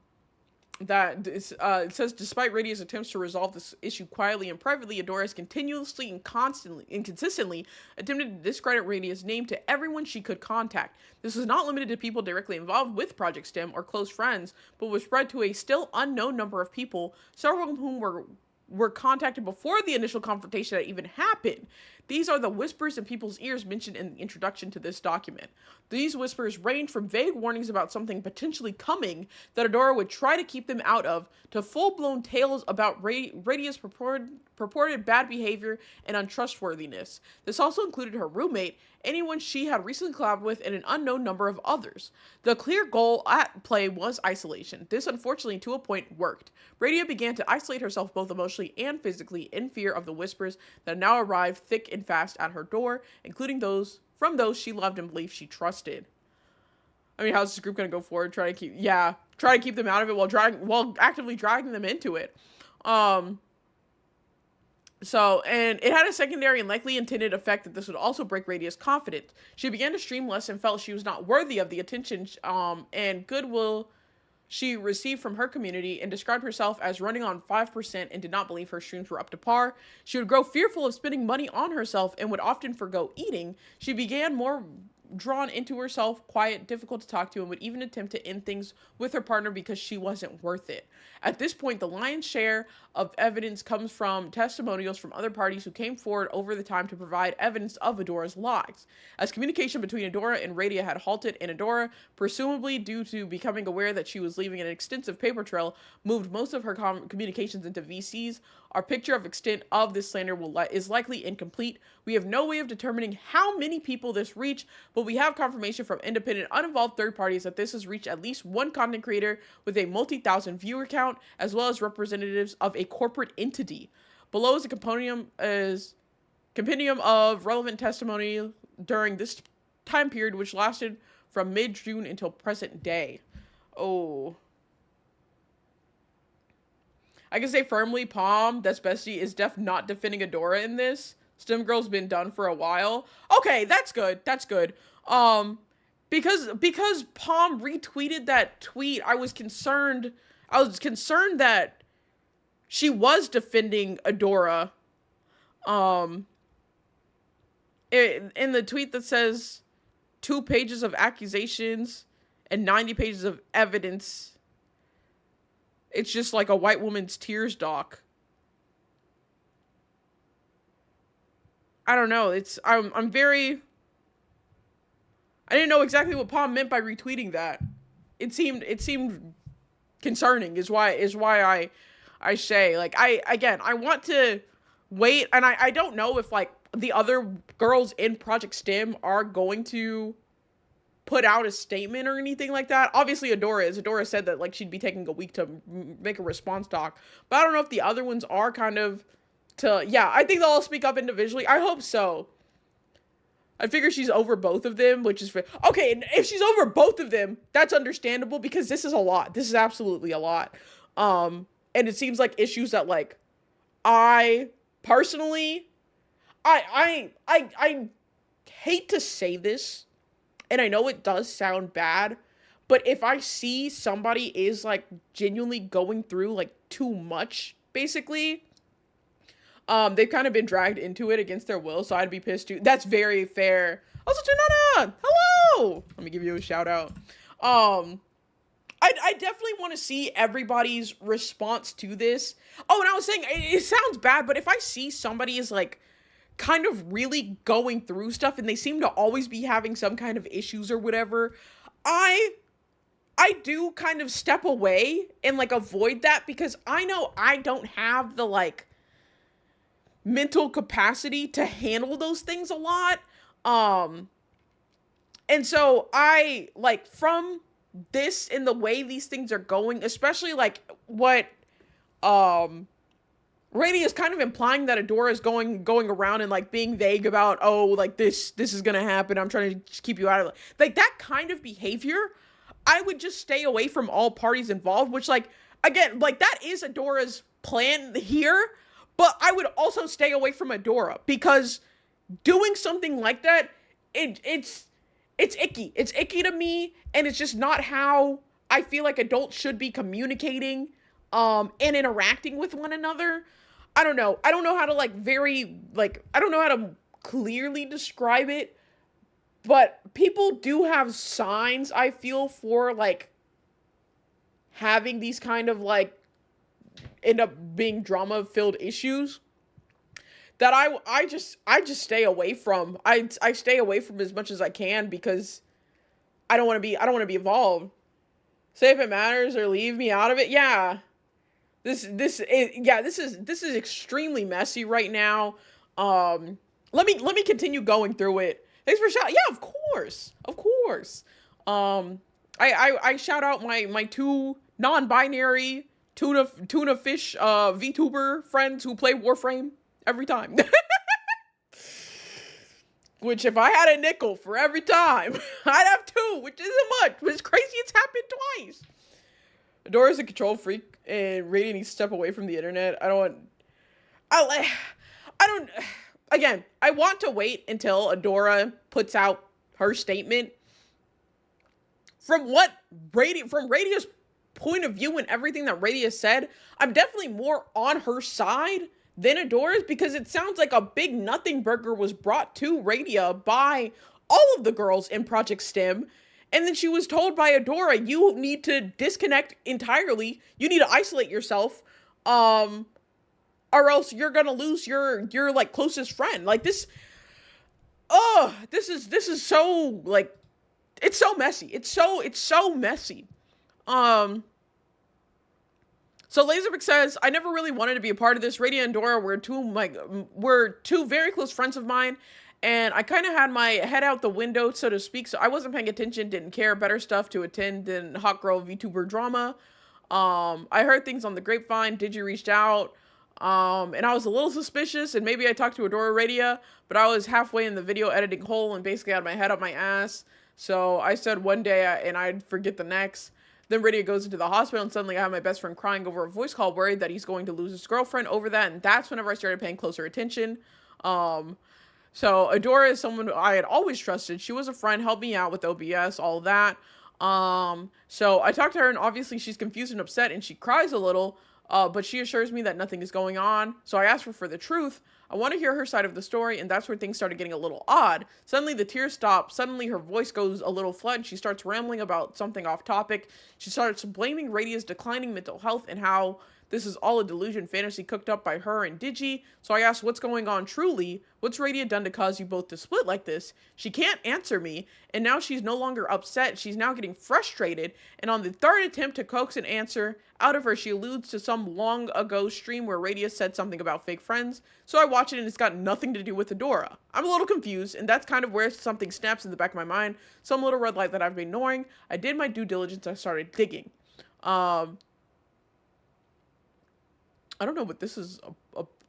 it says despite Radia's attempts to resolve this issue quietly and privately, Adora has continuously and consistently attempted to discredit Radia's name to everyone she could contact. This is not limited to people directly involved with Project STEM or close friends, but was spread to a still unknown number of people, several of whom were contacted before the initial confrontation that even happened. These are the whispers in people's ears mentioned in the introduction to this document. These whispers range from vague warnings about something potentially coming that Adora would try to keep them out of, to full-blown tales about Radia's purported bad behavior and untrustworthiness. This also included her roommate, anyone she had recently collabed with, and an unknown number of others. The clear goal at play was isolation. This, unfortunately, to a point, worked. Radia began to isolate herself both emotionally and physically in fear of the whispers that now arrived thick and fast at her door, including those from those she loved and believed she trusted. I mean, how's this group gonna go forward? Try to keep them out of it while actively dragging them into it. So, and it had a secondary and likely intended effect that this would also break Radia's confidence. She began to stream less and felt she was not worthy of the attention and goodwill she received from her community, and described herself as running on 5% and did not believe her streams were up to par. She would grow fearful of spending money on herself and would often forgo eating. She began more drawn into herself, quiet, difficult to talk to, and would even attempt to end things with her partner because she wasn't worth it. At this point, the lion's share of evidence comes from testimonials from other parties who came forward over the time to provide evidence of Adora's lies. As communication between Adora and Radia had halted, and Adora, presumably due to becoming aware that she was leaving an extensive paper trail, moved most of her communications into VCs, our picture of extent of this slander is likely incomplete. We have no way of determining how many people this reached, but we have confirmation from independent, uninvolved third parties that this has reached at least one content creator with a multi-thousand viewer count, as well as representatives of a corporate entity. Below is a compendium of relevant testimony during this time period, which lasted from mid-June until present day. Oh. I can say firmly, Palm, that's bestie, is not defending Adora in this. STEM Girl's been done for a while. Okay, that's good. That's good. Because Palm retweeted that tweet, I was concerned that she was defending Adora. In the tweet that says 2 pages of accusations and 90 pages of evidence, it's just like a white woman's tears doc. I don't know. I'm very... I didn't know exactly what Palm meant by retweeting that. It seemed concerning is why I say, like, I want to wait, and I don't know if like the other girls in Project STEM are going to put out a statement or anything like that. Obviously Adora said that like she'd be taking a week to make a response doc, but I don't know if the other ones are kind of I think they'll all speak up individually. I hope so. I figure she's over both of them, which is okay. And if she's over both of them, that's understandable because this is a lot. This is absolutely a lot. And it seems like issues that like I personally, I hate to say this, and I know it does sound bad, but if I see somebody is like genuinely going through like too much, basically, they've kind of been dragged into it against their will, so I'd be pissed too. That's very fair. Also, Tunana, hello! Let me give you a shout out. I definitely want to see everybody's response to this. Oh, and I was saying, it sounds bad, but if I see somebody is like kind of really going through stuff and they seem to always be having some kind of issues or whatever, I do kind of step away and like avoid that because I know I don't have the like mental capacity to handle those things a lot. And so I like from this in the way these things are going, especially like what Rady is kind of implying that Adora is going around and like being vague about, oh, like this is gonna happen, I'm trying to just keep you out of it. Like that kind of behavior, I would just stay away from all parties involved, which like, again, like that is Adora's plan here, but I would also stay away from Adora because doing something like that, it's icky. It's icky to me, and it's just not how I feel like adults should be communicating and interacting with one another. I don't know. I don't know how to I don't know how to clearly describe it, but people do have signs, I feel, for like having these kind of like end up being drama-filled issues that I just stay away from. I stay away from as much as I can because I don't want to be involved. Say if it matters or leave me out of it. Yeah. This is extremely messy right now. Let me continue going through it. Thanks for shout. Yeah, of course. I shout out my two non-binary tuna fish VTuber friends who play Warframe every time. Which if I had a nickel for every time, I'd have two, which isn't much. But it's crazy it's happened twice. Adora's a control freak and Rady needs to step away from the internet. Again, I want to wait until Adora puts out her statement. From Radio's point of view and everything that Rady has said, I'm definitely more on her side than Adora's because it sounds like a big nothing burger was brought to Radia by all of the girls in Project STEM. And then she was told by Adora, you need to disconnect entirely. You need to isolate yourself. Or else you're going to lose your like closest friend. Like this. Oh, this is so like, it's so messy. It's so messy. So Laserbeak says, I never really wanted to be a part of this. Rady and Dora were two very close friends of mine, and I kind of had my head out the window, so to speak, so I wasn't paying attention, didn't care, better stuff to attend than hot girl VTuber drama. I heard things on the grapevine, Digi reached out, and I was a little suspicious, and maybe I talked to Adora Radia, but I was halfway in the video editing hole and basically had my head up my ass, so I said one day and I'd forget the next. Then Radia goes into the hospital and suddenly I have my best friend crying over a voice call, worried that he's going to lose his girlfriend over that. And that's whenever I started paying closer attention. So Adora is someone I had always trusted. She was a friend, helped me out with OBS, all of that. So I talked to her and obviously she's confused and upset and she cries a little, but she assures me that nothing is going on. So I asked her for the truth. I want to hear her side of the story, and that's where things started getting a little odd. Suddenly the tears stop, suddenly her voice goes a little flat, and she starts rambling about something off topic. She starts blaming Radia's declining mental health and how this is all a delusion fantasy cooked up by her and Digi. So I asked, what's going on truly? What's Radia done to cause you both to split like this? She can't answer me, and now she's no longer upset. She's now getting frustrated, and on the third attempt to coax an answer out of her, she alludes to some long ago stream where Radia said something about fake friends. So I watch it, and it's got nothing to do with Adora. I'm a little confused, and that's kind of where something snaps in the back of my mind. Some little red light that I've been ignoring. I did my due diligence. I started digging. I don't know what this is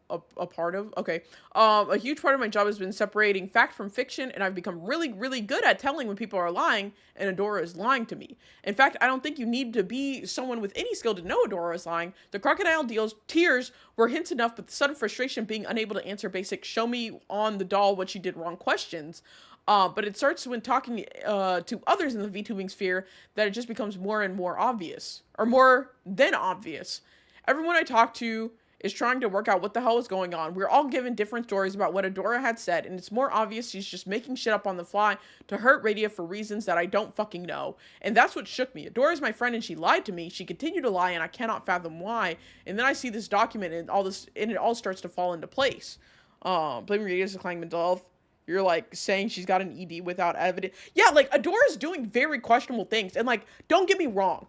a part of. Okay. A huge part of my job has been separating fact from fiction, and I've become really, really good at telling when people are lying, and Adora is lying to me. In fact, I don't think you need to be someone with any skill to know Adora is lying. The crocodile tears were hints enough, but the sudden frustration being unable to answer basic show me on the doll what she did wrong questions. But it starts when talking to others in the VTubing sphere that it just becomes more and more obvious, or more than obvious. Everyone I talk to is trying to work out what the hell is going on. We're all given different stories about what Adora had said, and it's more obvious she's just making shit up on the fly to hurt Radia for reasons that I don't fucking know. And that's what shook me. Adora's my friend and she lied to me. She continued to lie and I cannot fathom why. And then I see this document and it all starts to fall into place. Blaming Radia's declining mental health. You're like saying she's got an ED without evidence. Yeah, like Adora's doing very questionable things. And like, don't get me wrong.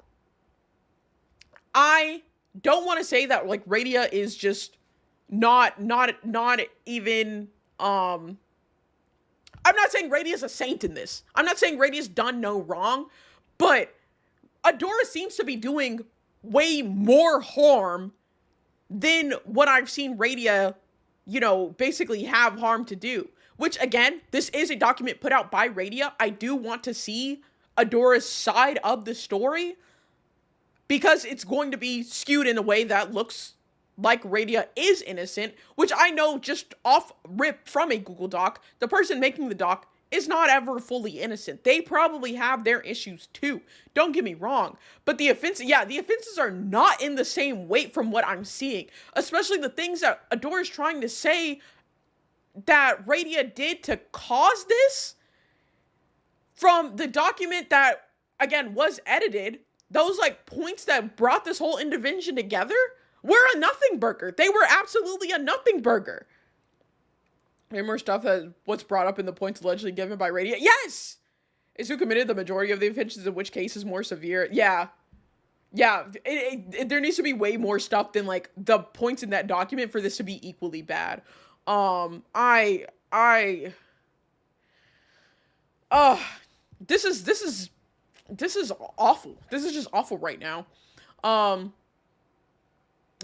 I don't want to say that like Radia is just not even I'm not saying Radia's a saint in this. I'm not saying Radia's done no wrong, but Adora seems to be doing way more harm than what I've seen Radia, basically have harm to do. Which, again, this is a document put out by Radia. I do want to see Adora's side of the story, because it's going to be skewed in a way that looks like Radia is innocent, which I know just off rip from a Google Doc, the person making the doc is not ever fully innocent. They probably have their issues too. Don't get me wrong. But the offenses are not in the same weight from what I'm seeing. Especially the things that Adora is trying to say that Radia did to cause this. From the document that, again, was edited, those, points that brought this whole intervention together were a nothing burger. They were absolutely a nothing burger. Any more stuff that what's brought up in the points allegedly given by Radia? Yes! Is who committed the majority of the offenses, in which case is more severe. Yeah. There needs to be way more stuff than, the points in that document for this to be equally bad. This is awful. This is just awful right now.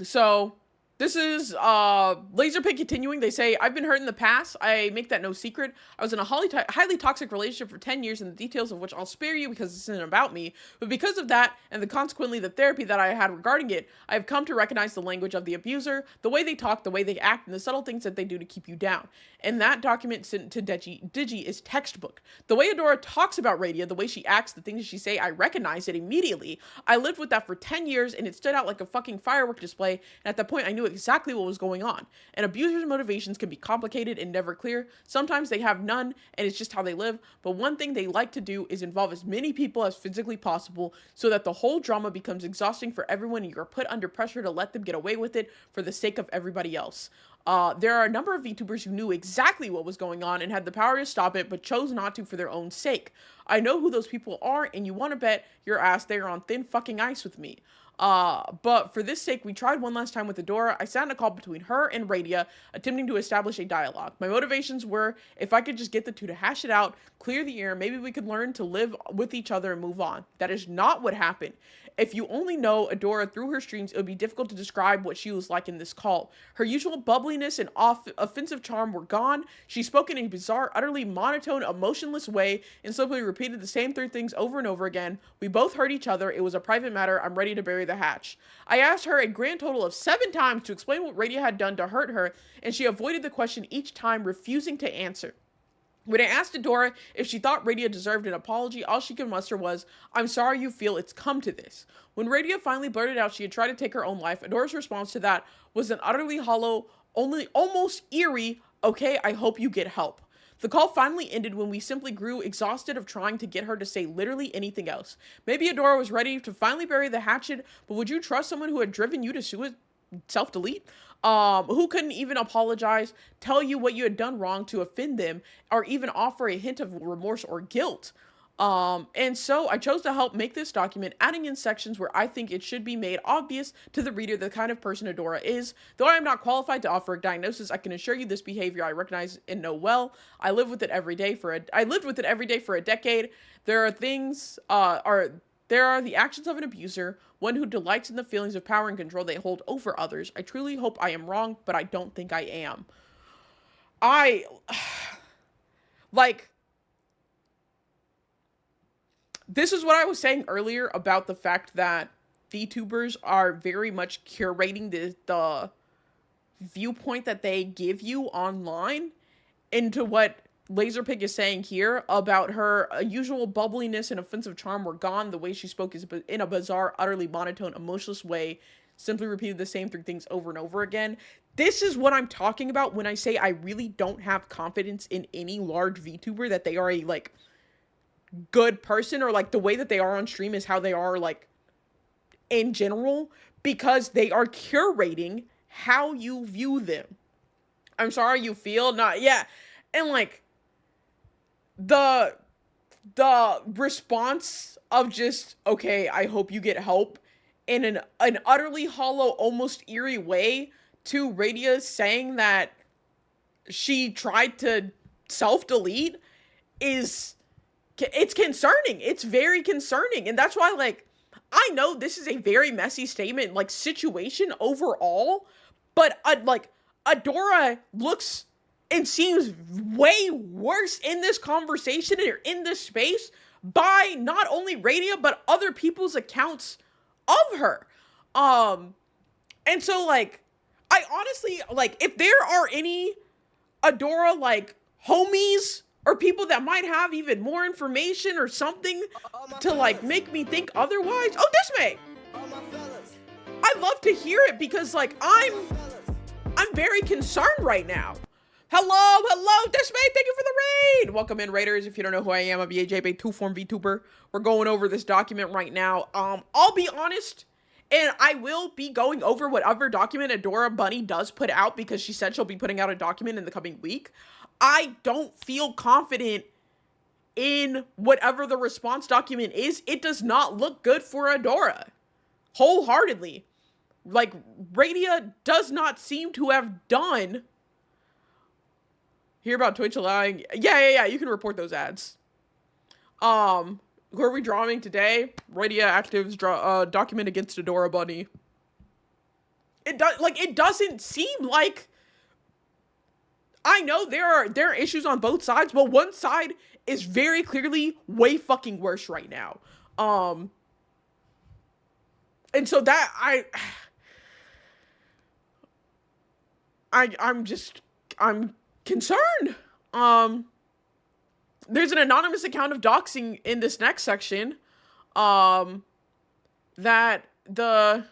So this is Laserpig continuing. They say, I've been hurt in the past. I make that no secret. I was in a highly toxic relationship for 10 years, and the details of which I'll spare you because this isn't about me. But because of that, and consequently the therapy that I had regarding it, I have come to recognize the language of the abuser, the way they talk, the way they act, and the subtle things that they do to keep you down. And that document sent to Digi is textbook. The way Adora talks about Radia, the way she acts, the things she say, I recognize it immediately. I lived with that for 10 years, and it stood out like a fucking firework display, and at that point I knew exactly what was going on. And abusers' motivations can be complicated and never clear. Sometimes they have none, and it's just how they live. But one thing they like to do is involve as many people as physically possible, so that the whole drama becomes exhausting for everyone, and you're put under pressure to let them get away with it for the sake of everybody else. There are a number of VTubers who knew exactly what was going on and had the power to stop it, but chose not to for their own sake. I know who those people are, and you want to bet your ass they are on thin fucking ice with me. But for this sake, we tried one last time with Adora. I sat in a call between her and Radia, attempting to establish a dialogue. My motivations were, if I could just get the two to hash it out, clear the air, maybe we could learn to live with each other and move on. That is not what happened. If you only know Adora through her streams, it would be difficult to describe what she was like in this call. Her usual bubbliness and offensive charm were gone. She spoke in a bizarre, utterly monotone, emotionless way and simply repeated the same three things over and over again. We both heard each other. It was a private matter. I'm ready to bury the hatch. I asked her a grand total of 7 times to explain what Radia had done to hurt her, and she avoided the question each time, refusing to answer. When I asked Adora if she thought Radia deserved an apology, all she could muster was, I'm sorry you feel it's come to this. When Radia finally blurted out she had tried to take her own life, Adora's response to that was an utterly hollow, almost eerie, okay, I hope you get help. The call finally ended when we simply grew exhausted of trying to get her to say literally anything else. Maybe Adora was ready to finally bury the hatchet, but would you trust someone who had driven you to self-delete? Who couldn't even apologize, tell you what you had done wrong to offend them, or even offer a hint of remorse or guilt. And so I chose to help make this document, adding in sections where I think it should be made obvious to the reader the kind of person Adora is. Though I am not qualified to offer a diagnosis, I can assure you this behavior I recognize and know well. I lived with it every day for a decade. There are the actions of an abuser, one who delights in the feelings of power and control they hold over others. I truly hope I am wrong, but I don't think I am. This is what I was saying earlier about the fact that VTubers are very much curating the viewpoint that they give you online into what Laserpig is saying here about her usual bubbliness and offensive charm were gone. The way she spoke is in a bizarre, utterly monotone, emotionless way, simply repeated the same 3 things over and over again. This is what I'm talking about when I say I really don't have confidence in any large VTuber that they are a, good person, or, the way that they are on stream is how they are, in general, because they are curating how you view them. I'm sorry you feel not, yeah. And, the response of just, okay, I hope you get help, in an utterly hollow, almost eerie way to Radia saying that she tried to self-delete it's concerning. It's very concerning. And that's why, I know this is a very messy statement, like, situation overall, but, like, Adora looks and seems way worse in this conversation or in this space by not only Radia, but other people's accounts of her. And so, like, I honestly, like, if there are any Adora, like, homies or people that might have even more information or something to, like, make me think otherwise. Oh, this may. I'd love to hear it because, like, I'm very concerned right now. Hello, this may. Thank you for the raid. Welcome in, raiders. If you don't know who I am, I'm BAJB, two-form VTuber. We're going over this document right now. I'll be honest, and I will be going over whatever document Adora Bunny does put out because she said she'll be putting out a document in the coming week. I don't feel confident in whatever the response document is. It does not look good for Adora. Wholeheartedly. Like, Radia does not seem to have done... Hear about Twitch allowing... Yeah, you can report those ads. Who are we drawing today? Radia Actives document against Adora Bunny. It doesn't seem like... I know there are issues on both sides, but one side is very clearly way fucking worse right now. And so that I'm concerned. There's an anonymous account of doxing in this next section. That the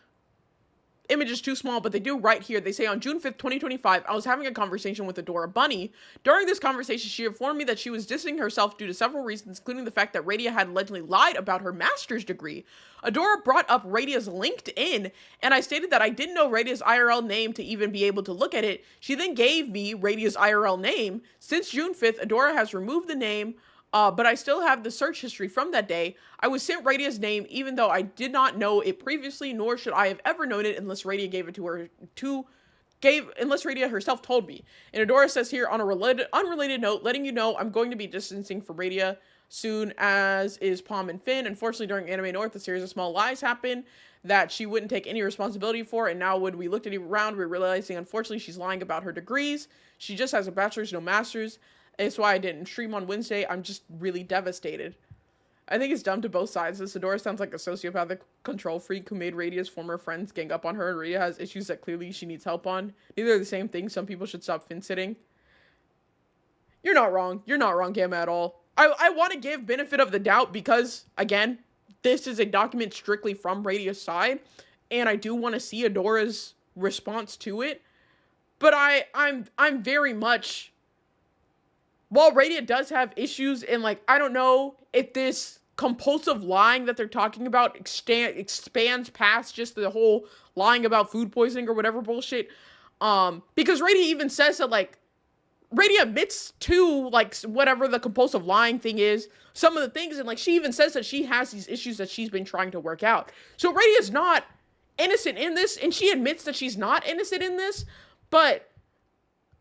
image is too small, but they do right here. They say on June 5th, 2025, I was having a conversation with Adora Bunny. During this conversation, she informed me that she was distancing herself due to several reasons, including the fact that Radia had allegedly lied about her master's degree. Adora brought up Radia's LinkedIn, and I stated that I didn't know Radia's IRL name to even be able to look at it. She then gave me Radia's IRL name. Since June 5th, Adora has removed the name, but I still have the search history from that day. I was sent Radia's name even though I did not know it previously, nor should I have ever known it unless Radia gave it to her unless Radia herself told me. And Adora says here on a unrelated note, letting you know I'm going to be distancing from Radia soon, as is Palm and Finn. Unfortunately, during Anime North, a series of small lies happened that she wouldn't take any responsibility for, and now when we looked at it around, we're realizing unfortunately she's lying about her degrees. She just has a bachelor's, no master's. It's why I didn't stream on Wednesday. I'm just really devastated. I think it's dumb to both sides. This Adora sounds like a sociopathic control freak who made Radia's former friends gang up on her, and Radia has issues that clearly she needs help on. Neither are the same thing. Some people should stop fin-sitting. You're not wrong. You're not wrong, Gamma, at all. I want to give benefit of the doubt because, again, this is a document strictly from Radia's side, and I do want to see Adora's response to it. But I'm very much... While Radia does have issues, and, like, I don't know if this compulsive lying that they're talking about expands past just the whole lying about food poisoning or whatever bullshit. Because Radia even says that, like, Radia admits to, like, whatever the compulsive lying thing is, some of the things, and, like, she even says that she has these issues that she's been trying to work out. So Radia's not innocent in this, and she admits that she's not innocent in this, but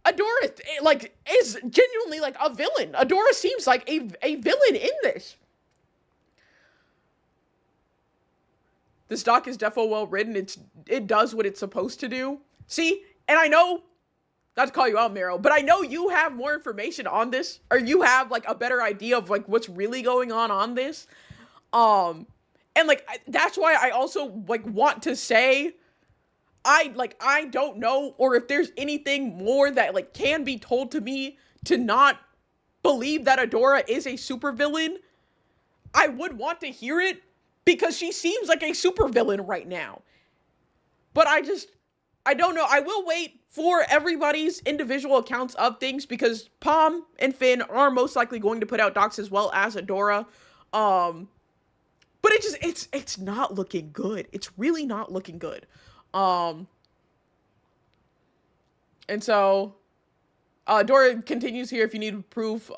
Adora, like, is genuinely, like, a villain. Adora seems like a villain in this. This doc is defo well written. It does what it's supposed to do. See, and I know, not to call you out, Meryl, but I know you have more information on this, or you have, like, a better idea of, like, what's really going on this. And, like, that's why I also, like, want to say... I don't know, or if there's anything more that, like, can be told to me to not believe that Adora is a supervillain, I would want to hear it, because she seems like a supervillain right now. But I don't know. I will wait for everybody's individual accounts of things, because Palm and Finn are most likely going to put out docs as well as Adora. But it's not looking good. It's really not looking good. And so, Dora continues here. If you need proof,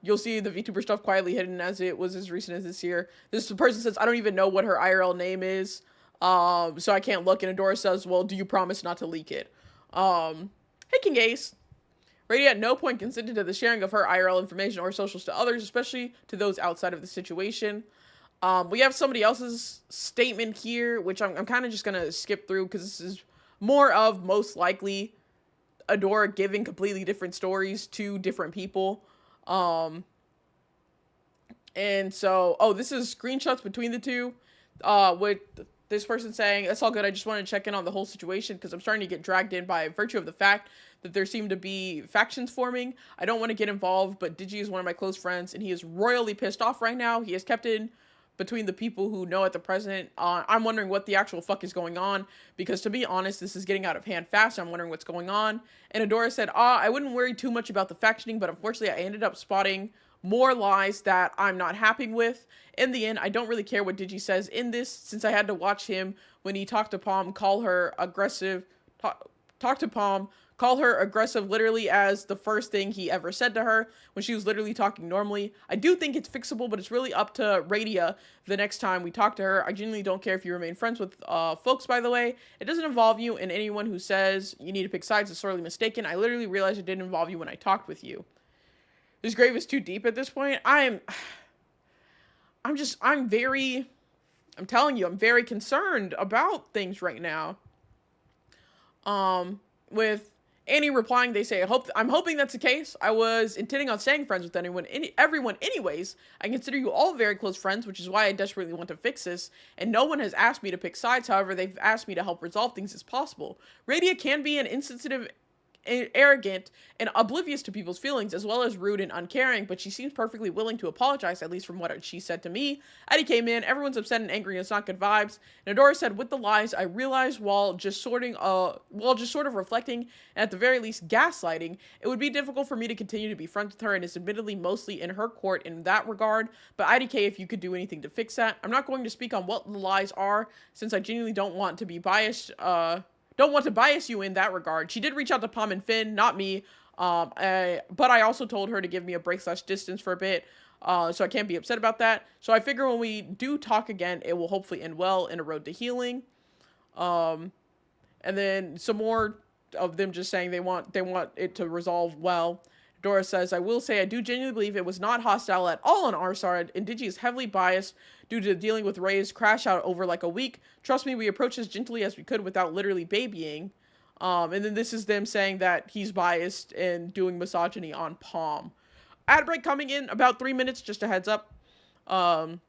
you'll see the VTuber stuff quietly hidden as it was as recent as this year. This person says, I don't even know what her IRL name is. So I can't look. And Adora says, well, do you promise not to leak it? Hey, King Ace. Radia at no point consented to the sharing of her IRL information or socials to others, especially to those outside of the situation. We have somebody else's statement here, which I'm kind of just gonna skip through because this is more of most likely Adora giving completely different stories to different people. And so, this is screenshots between the two, with this person saying, "That's all good. I just wanted to check in on the whole situation because I'm starting to get dragged in by virtue of the fact that there seem to be factions forming. I don't want to get involved, but Digi is one of my close friends, and he is royally pissed off right now. He has kept in between the people who know at the present. I'm wondering what the actual fuck is going on, because to be honest, this is getting out of hand fast. I'm wondering what's going on." And Adora said, I wouldn't worry too much about the factioning, but unfortunately I ended up spotting more lies that I'm not happy with. In the end, I don't really care what Digi says in this, since I had to watch him when he talked to Palm call her aggressive, talk to Palm, call her aggressive literally as the first thing he ever said to her when she was literally talking normally. I do think it's fixable, but it's really up to Radia the next time we talk to her. I genuinely don't care if you remain friends with folks, by the way. It doesn't involve you, and anyone who says you need to pick sides is sorely mistaken. I literally realized it didn't involve you when I talked with you. This grave is too deep at this point. I'm telling you, I'm very concerned about things right now. With Annie replying, they say, I'm hoping that's the case. I was intending on staying friends with everyone anyways. I consider you all very close friends, which is why I desperately want to fix this. And no one has asked me to pick sides. However, they've asked me to help resolve things as possible. Radia can be an insensitive, arrogant, and oblivious to people's feelings, as well as rude and uncaring, but she seems perfectly willing to apologize, at least from what she said to me. Eddie came in, everyone's upset and angry, and it's not good vibes. And Adora said, with the lies, I realized while just sort of reflecting, and at the very least gaslighting, it would be difficult for me to continue to be friends with her, and it's admittedly mostly in her court in that regard, but IDK, if you could do anything to fix that. I'm not going to speak on what the lies are, since I genuinely don't want to be biased, don't want to bias you in that regard. She did reach out to Palm and Finn, not me, but I also told her to give me a break/distance for a bit, so I can't be upset about that. So I figure when we do talk again, it will hopefully end well in a road to healing. And then some more of them just saying they want it to resolve well. Dora says, I will say I do genuinely believe it was not hostile at all on our side, and Digi is heavily biased due to dealing with Ray's crash out over like a week. Trust me, we approached as gently as we could without literally babying. And then this is them saying that he's biased and doing misogyny on Palm. Ad break coming in about 3 minutes, just a heads up. And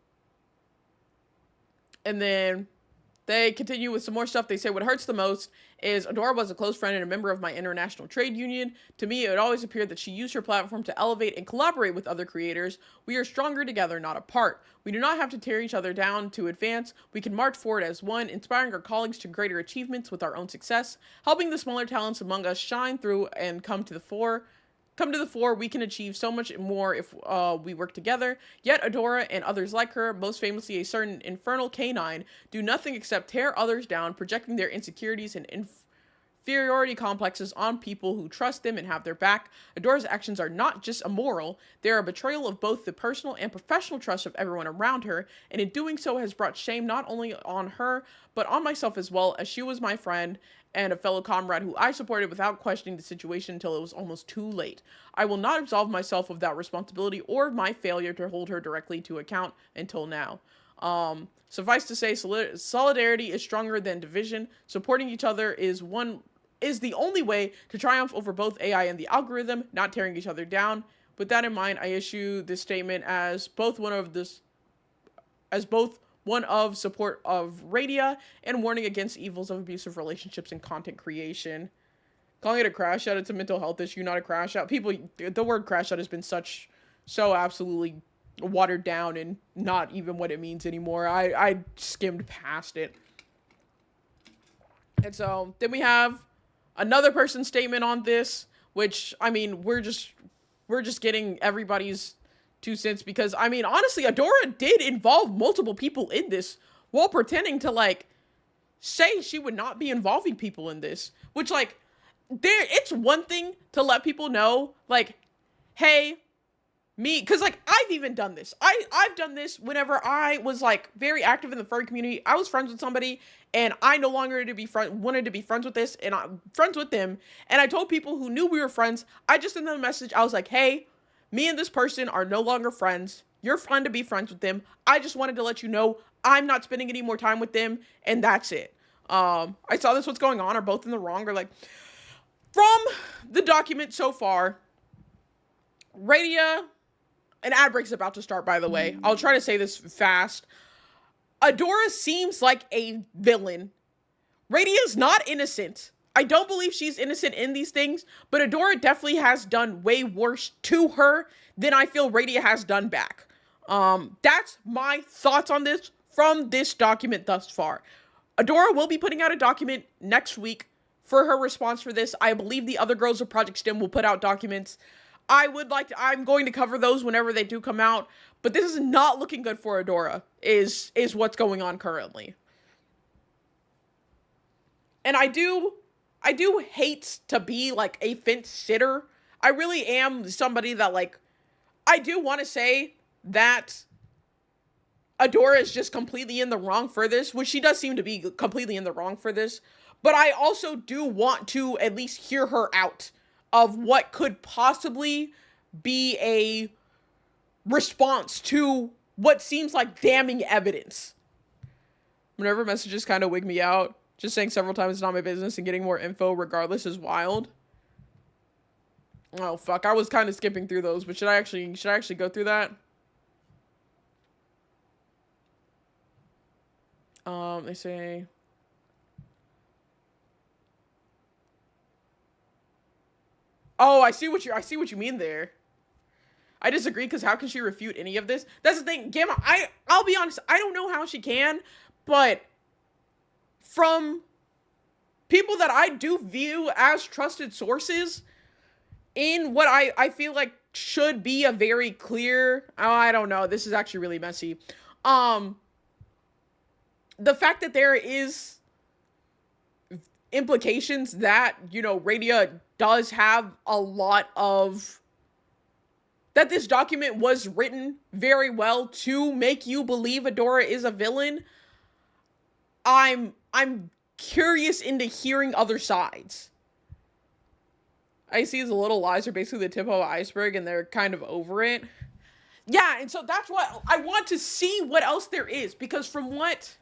then they continue with some more stuff. They say, what hurts the most is Adora was a close friend and a member of my international trade union. To me, it always appeared that she used her platform to elevate and collaborate with other creators. We are stronger together, not apart. We do not have to tear each other down to advance. We can march forward as one, inspiring our colleagues to greater achievements with our own success, helping the smaller talents among us shine through and come to the fore. We can achieve so much more if we work together. Yet Adora and others like her, most famously a certain infernal canine, do nothing except tear others down, projecting their insecurities and inferiority complexes on people who trust them and have their back. Adora's actions are not just immoral, they are a betrayal of both the personal and professional trust of everyone around her, and in doing so has brought shame not only on her, but on myself as well, as she was my friend and a fellow comrade who I supported without questioning the situation until it was almost too late. I will not absolve myself of that responsibility or my failure to hold her directly to account until now. Suffice to say, solidarity is stronger than division. Supporting each other is the only way to triumph over both AI and the algorithm, not tearing each other down. With that in mind, I issue this statement as both one of support of Radia and warning against evils of abusive relationships and content creation. Calling it a crash out, it's a mental health issue, not a crash out. The word crash out has been so absolutely watered down and not even what it means anymore. I skimmed past it. And so then we have another person's statement on this, which, I mean, we're just getting everybody's 2 cents, because I mean, honestly, Adora did involve multiple people in this while pretending to like say she would not be involving people in this, which like it's one thing to let people know like, hey, because like I've even done this. I've done this whenever I was like very active in the furry community. I was friends with somebody and I no longer wanted to be friends with this, and I'm friends with them, and I told people who knew we were friends, I just sent them a message. I was like, hey, me and this person are no longer friends. you're fun to be friends with them. I just wanted to let you know I'm not spending any more time with them, and that's it. I saw this, what's going on, are both in the wrong, or like, from the document so far, Radia, an ad break's about to start, by the way. I'll try to say this fast. Adora seems like a villain. Radia's not innocent. I don't believe she's innocent in these things, but Adora definitely has done way worse to her than I feel Radia has done back. That's my thoughts on this from this document thus far. Adora will be putting out a document next week for her response for this. I believe the other girls of Project STEM will put out documents. I'm going to cover those whenever they do come out, but this is not looking good for Adora, is what's going on currently. And I do hate to be like a fence sitter. I really am somebody that, like, I do want to say that Adora is just completely in the wrong for this, which she does seem to be completely in the wrong for this, but I also do want to at least hear her out of what could possibly be a response to what seems like damning evidence. Whenever messages kind of wig me out, just saying several times it's not my business and getting more info regardless is wild. Oh fuck, I was kind of skipping through those, but should I actually go through that? They say, oh, I see what you mean there. I disagree, because how can she refute any of this? That's the thing, Gamma, I'll be honest, I don't know how she can, but from people that I do view as trusted sources in what I feel like should be a very clear, I don't know, this is actually really messy. The fact that there is implications that, you know, Radia does have a lot of, that this document was written very well to make you believe Adora is a villain. I'm curious into hearing other sides. I see the little lies are basically the tip of an iceberg and they're kind of over it. Yeah, and so that's what I want to see, what else there is, because from what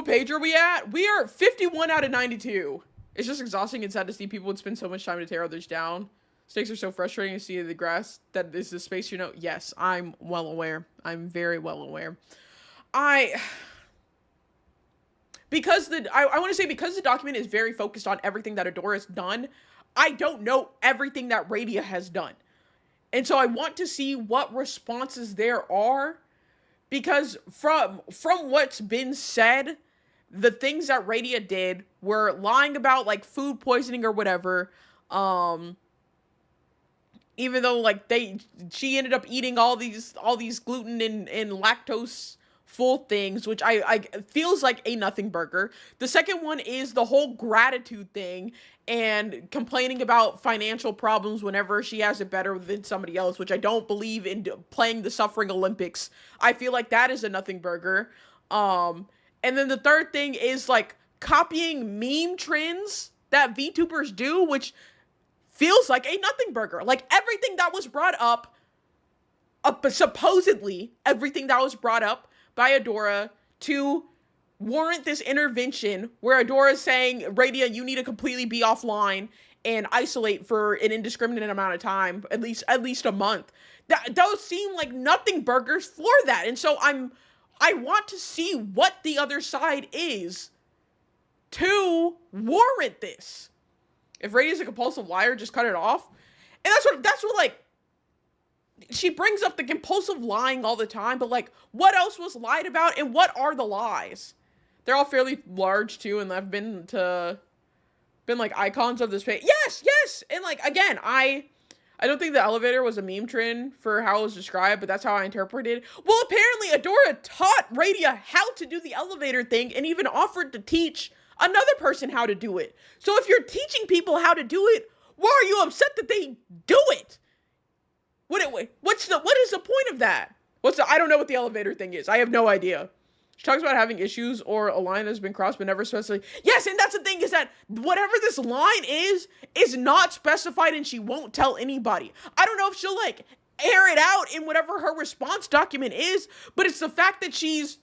page are we at? We are 51 out of 92. It's just exhausting and sad to see people would spend so much time to tear others down. Stakes are so frustrating to see the grass that is the space, you know. Yes, I'm well aware. I'm very well aware. Because I want to say, because the document is very focused on everything that Adora's done, I don't know everything that Radia has done. And so I want to see what responses there are, because from what's been said, the things that Radia did were lying about, like, food poisoning or whatever. Even though, like, she ended up eating all these gluten and lactose full things, which I feels like a nothing burger. The second one is the whole gratitude thing and complaining about financial problems whenever she has it better than somebody else, which I don't believe in playing the suffering Olympics. I feel like that is a nothing burger. And then the third thing is, like, copying meme trends that VTubers do, which feels like a nothing burger. Like, everything that was brought up, supposedly everything that was brought up by Adora to warrant this intervention where Adora is saying, Radia, you need to completely be offline and isolate for an indiscriminate amount of time, at least a month. Those seem like nothing burgers for that. And so I want to see what the other side is to warrant this. If Radia's a compulsive liar, just cut it off. And that's what like, she brings up the compulsive lying all the time, but, like, what else was lied about and what are the lies? They're all fairly large too, and have been like icons of this page. Yes! And, like, again, I don't think the elevator was a meme trend for how it was described, but that's how I interpreted it. Well, apparently Adora taught Radia how to do the elevator thing and even offered to teach another person how to do it. So if you're teaching people how to do it, why are you upset that they do it? What is the point of that? I don't know what the elevator thing is. I have no idea. She talks about having issues or a line has been crossed but never specified. Yes, and that's the thing, is that whatever this line is not specified and she won't tell anybody. I don't know if she'll, like, air it out in whatever her response document is, but it's the fact that she's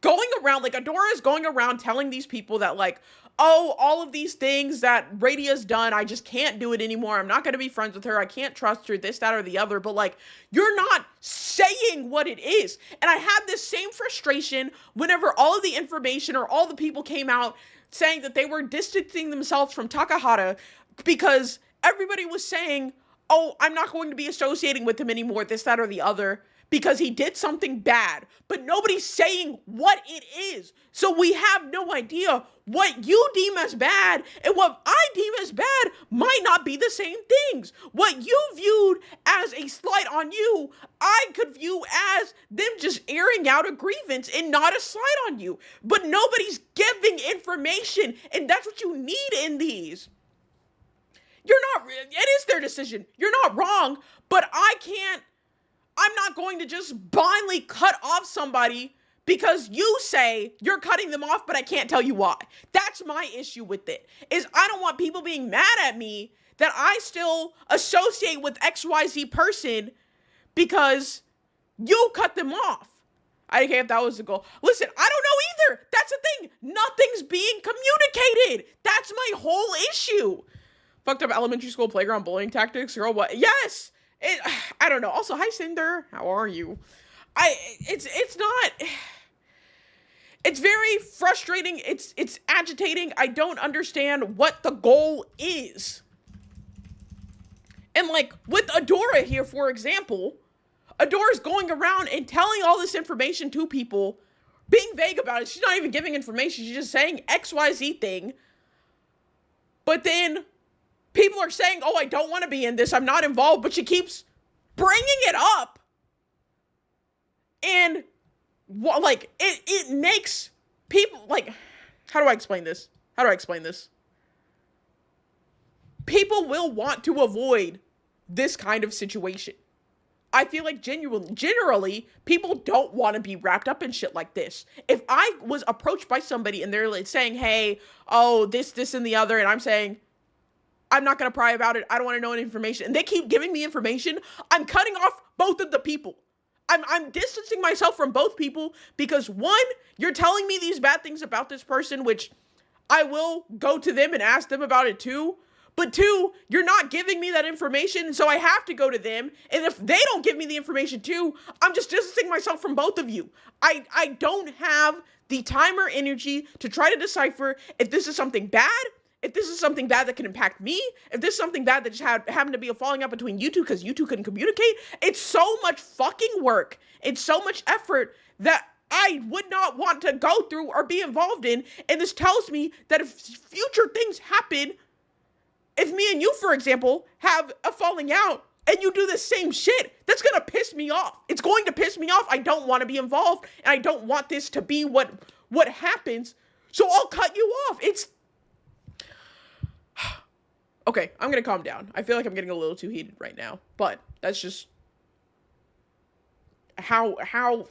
going around, like, Adora is going around telling these people that, like, oh, all of these things that Radia's done, I just can't do it anymore. I'm not going to be friends with her. I can't trust her, this, that, or the other. But, like, you're not saying what it is. And I had this same frustration whenever all of the information or all the people came out saying that they were distancing themselves from Takahata because everybody was saying, oh, I'm not going to be associating with him anymore, this, that, or the other, because he did something bad, but nobody's saying what it is. So we have no idea what you deem as bad and what I deem as bad might not be the same things. What you viewed as a slight on you, I could view as them just airing out a grievance and not a slight on you. But nobody's giving information, and that's what you need in these. It is their decision. You're not wrong, but I'm not going to just blindly cut off somebody because you say you're cutting them off, but I can't tell you why. That's my issue with it, is I don't want people being mad at me that I still associate with XYZ person because you cut them off. I didn't care if that was the goal. Listen, I don't know either. That's the thing. Nothing's being communicated. That's my whole issue. Fucked up elementary school playground bullying tactics. Girl, what? Yes. I don't know. Also, hi Cinder. How are you? It's not. It's very frustrating. It's agitating. I don't understand what the goal is. And like with Adora here, for example, Adora's going around and telling all this information to people, being vague about it. She's not even giving information. She's just saying XYZ thing. But then people are saying, oh, I don't want to be in this. I'm not involved. But she keeps bringing it up. And like, it makes people like, how do I explain this? People will want to avoid this kind of situation. I feel like generally, people don't want to be wrapped up in shit like this. If I was approached by somebody and they're like saying, hey, oh, this, and the other, and I'm saying, I'm not going to pry about it, I don't want to know any information, and they keep giving me information, I'm cutting off both of the people. I'm distancing myself from both people because, one, you're telling me these bad things about this person, which I will go to them and ask them about it too. But two, you're not giving me that information, so I have to go to them. And if they don't give me the information too, I'm just distancing myself from both of you. I don't have the time or energy to try to decipher if this is something bad, if this is something bad that can impact me, if this is something bad that just happened to be a falling out between you two because you two couldn't communicate. It's so much fucking work. It's so much effort that I would not want to go through or be involved in. And this tells me that if future things happen, if me and you, for example, have a falling out and you do the same shit, that's going to piss me off. It's going to piss me off. I don't want to be involved, and I don't want this to be what happens. So I'll cut you off. It's okay. I'm going to calm down. I feel like I'm getting a little too heated right now, but that's just how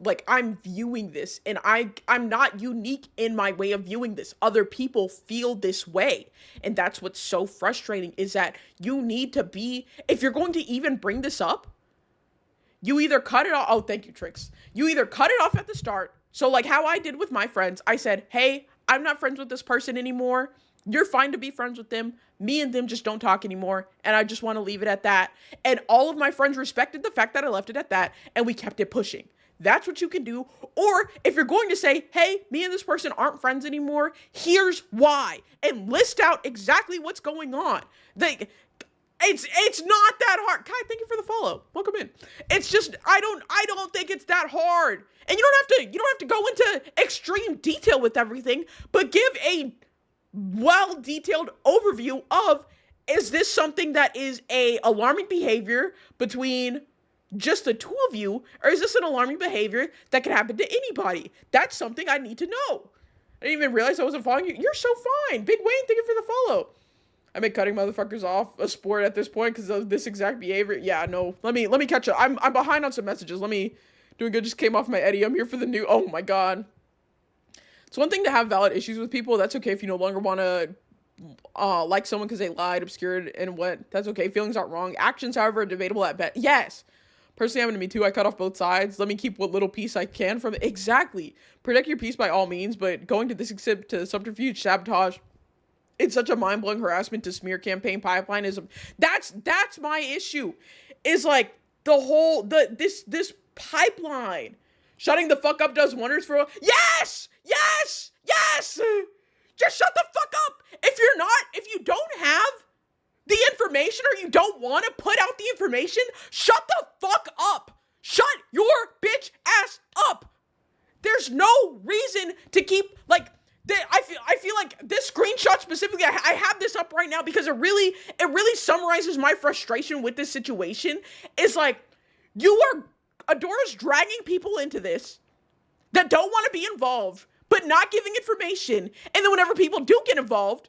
like I'm viewing this, and I'm not unique in my way of viewing this. Other people feel this way, and that's what's so frustrating, is that you need to be, if you're going to even bring this up, you either cut it off. Oh, thank you, Trix. You either cut it off at the start. So like how I did with my friends, I said, hey, I'm not friends with this person anymore. You're fine to be friends with them. Me and them just don't talk anymore. And I just want to leave it at that. And all of my friends respected the fact that I left it at that. And we kept it pushing. That's what you can do. Or if you're going to say, hey, me and this person aren't friends anymore, here's why. And list out exactly what's going on. It's not that hard. Kai, thank you for the follow. Welcome in. It's just, I don't think it's that hard. And you don't have to go into extreme detail with everything, but give a well-detailed overview of, is this something that is a alarming behavior between just the two of you, or is this an alarming behavior that can happen to anybody? That's something I need to know. I didn't even realize I wasn't following you. You're so fine. Big Wayne, thank you for the follow. I make cutting motherfuckers off a sport at this point because of this exact behavior. Yeah, no. Let me catch up. I'm behind on some messages. Doing good. Just came off my Eddie. I'm here for the new. Oh my god. It's one thing to have valid issues with people. That's okay if you no longer want to like someone because they lied, obscured, and what. That's okay. Feelings aren't wrong. Actions, however, are debatable at best. Yes. Personally happened to me too. I cut off both sides. Let me keep what little piece I can from it. Exactly. Protect your peace by all means, but going to this extent to subterfuge, sabotage, it's such a mind-blowing harassment to smear campaign pipeline is that's my issue. Is like the whole this pipeline. Shutting the fuck up does wonders for yes! Yes! Yes! Just shut the fuck up! If you don't have the information or you don't want to put out the information, shut the fuck up! Shut your bitch ass up! There's no reason to keep, like, I feel like this screenshot specifically, I have this up right now because it really summarizes my frustration with this situation. It's like, Adora's dragging people into this that don't want to be involved, but not giving information. And then whenever people do get involved,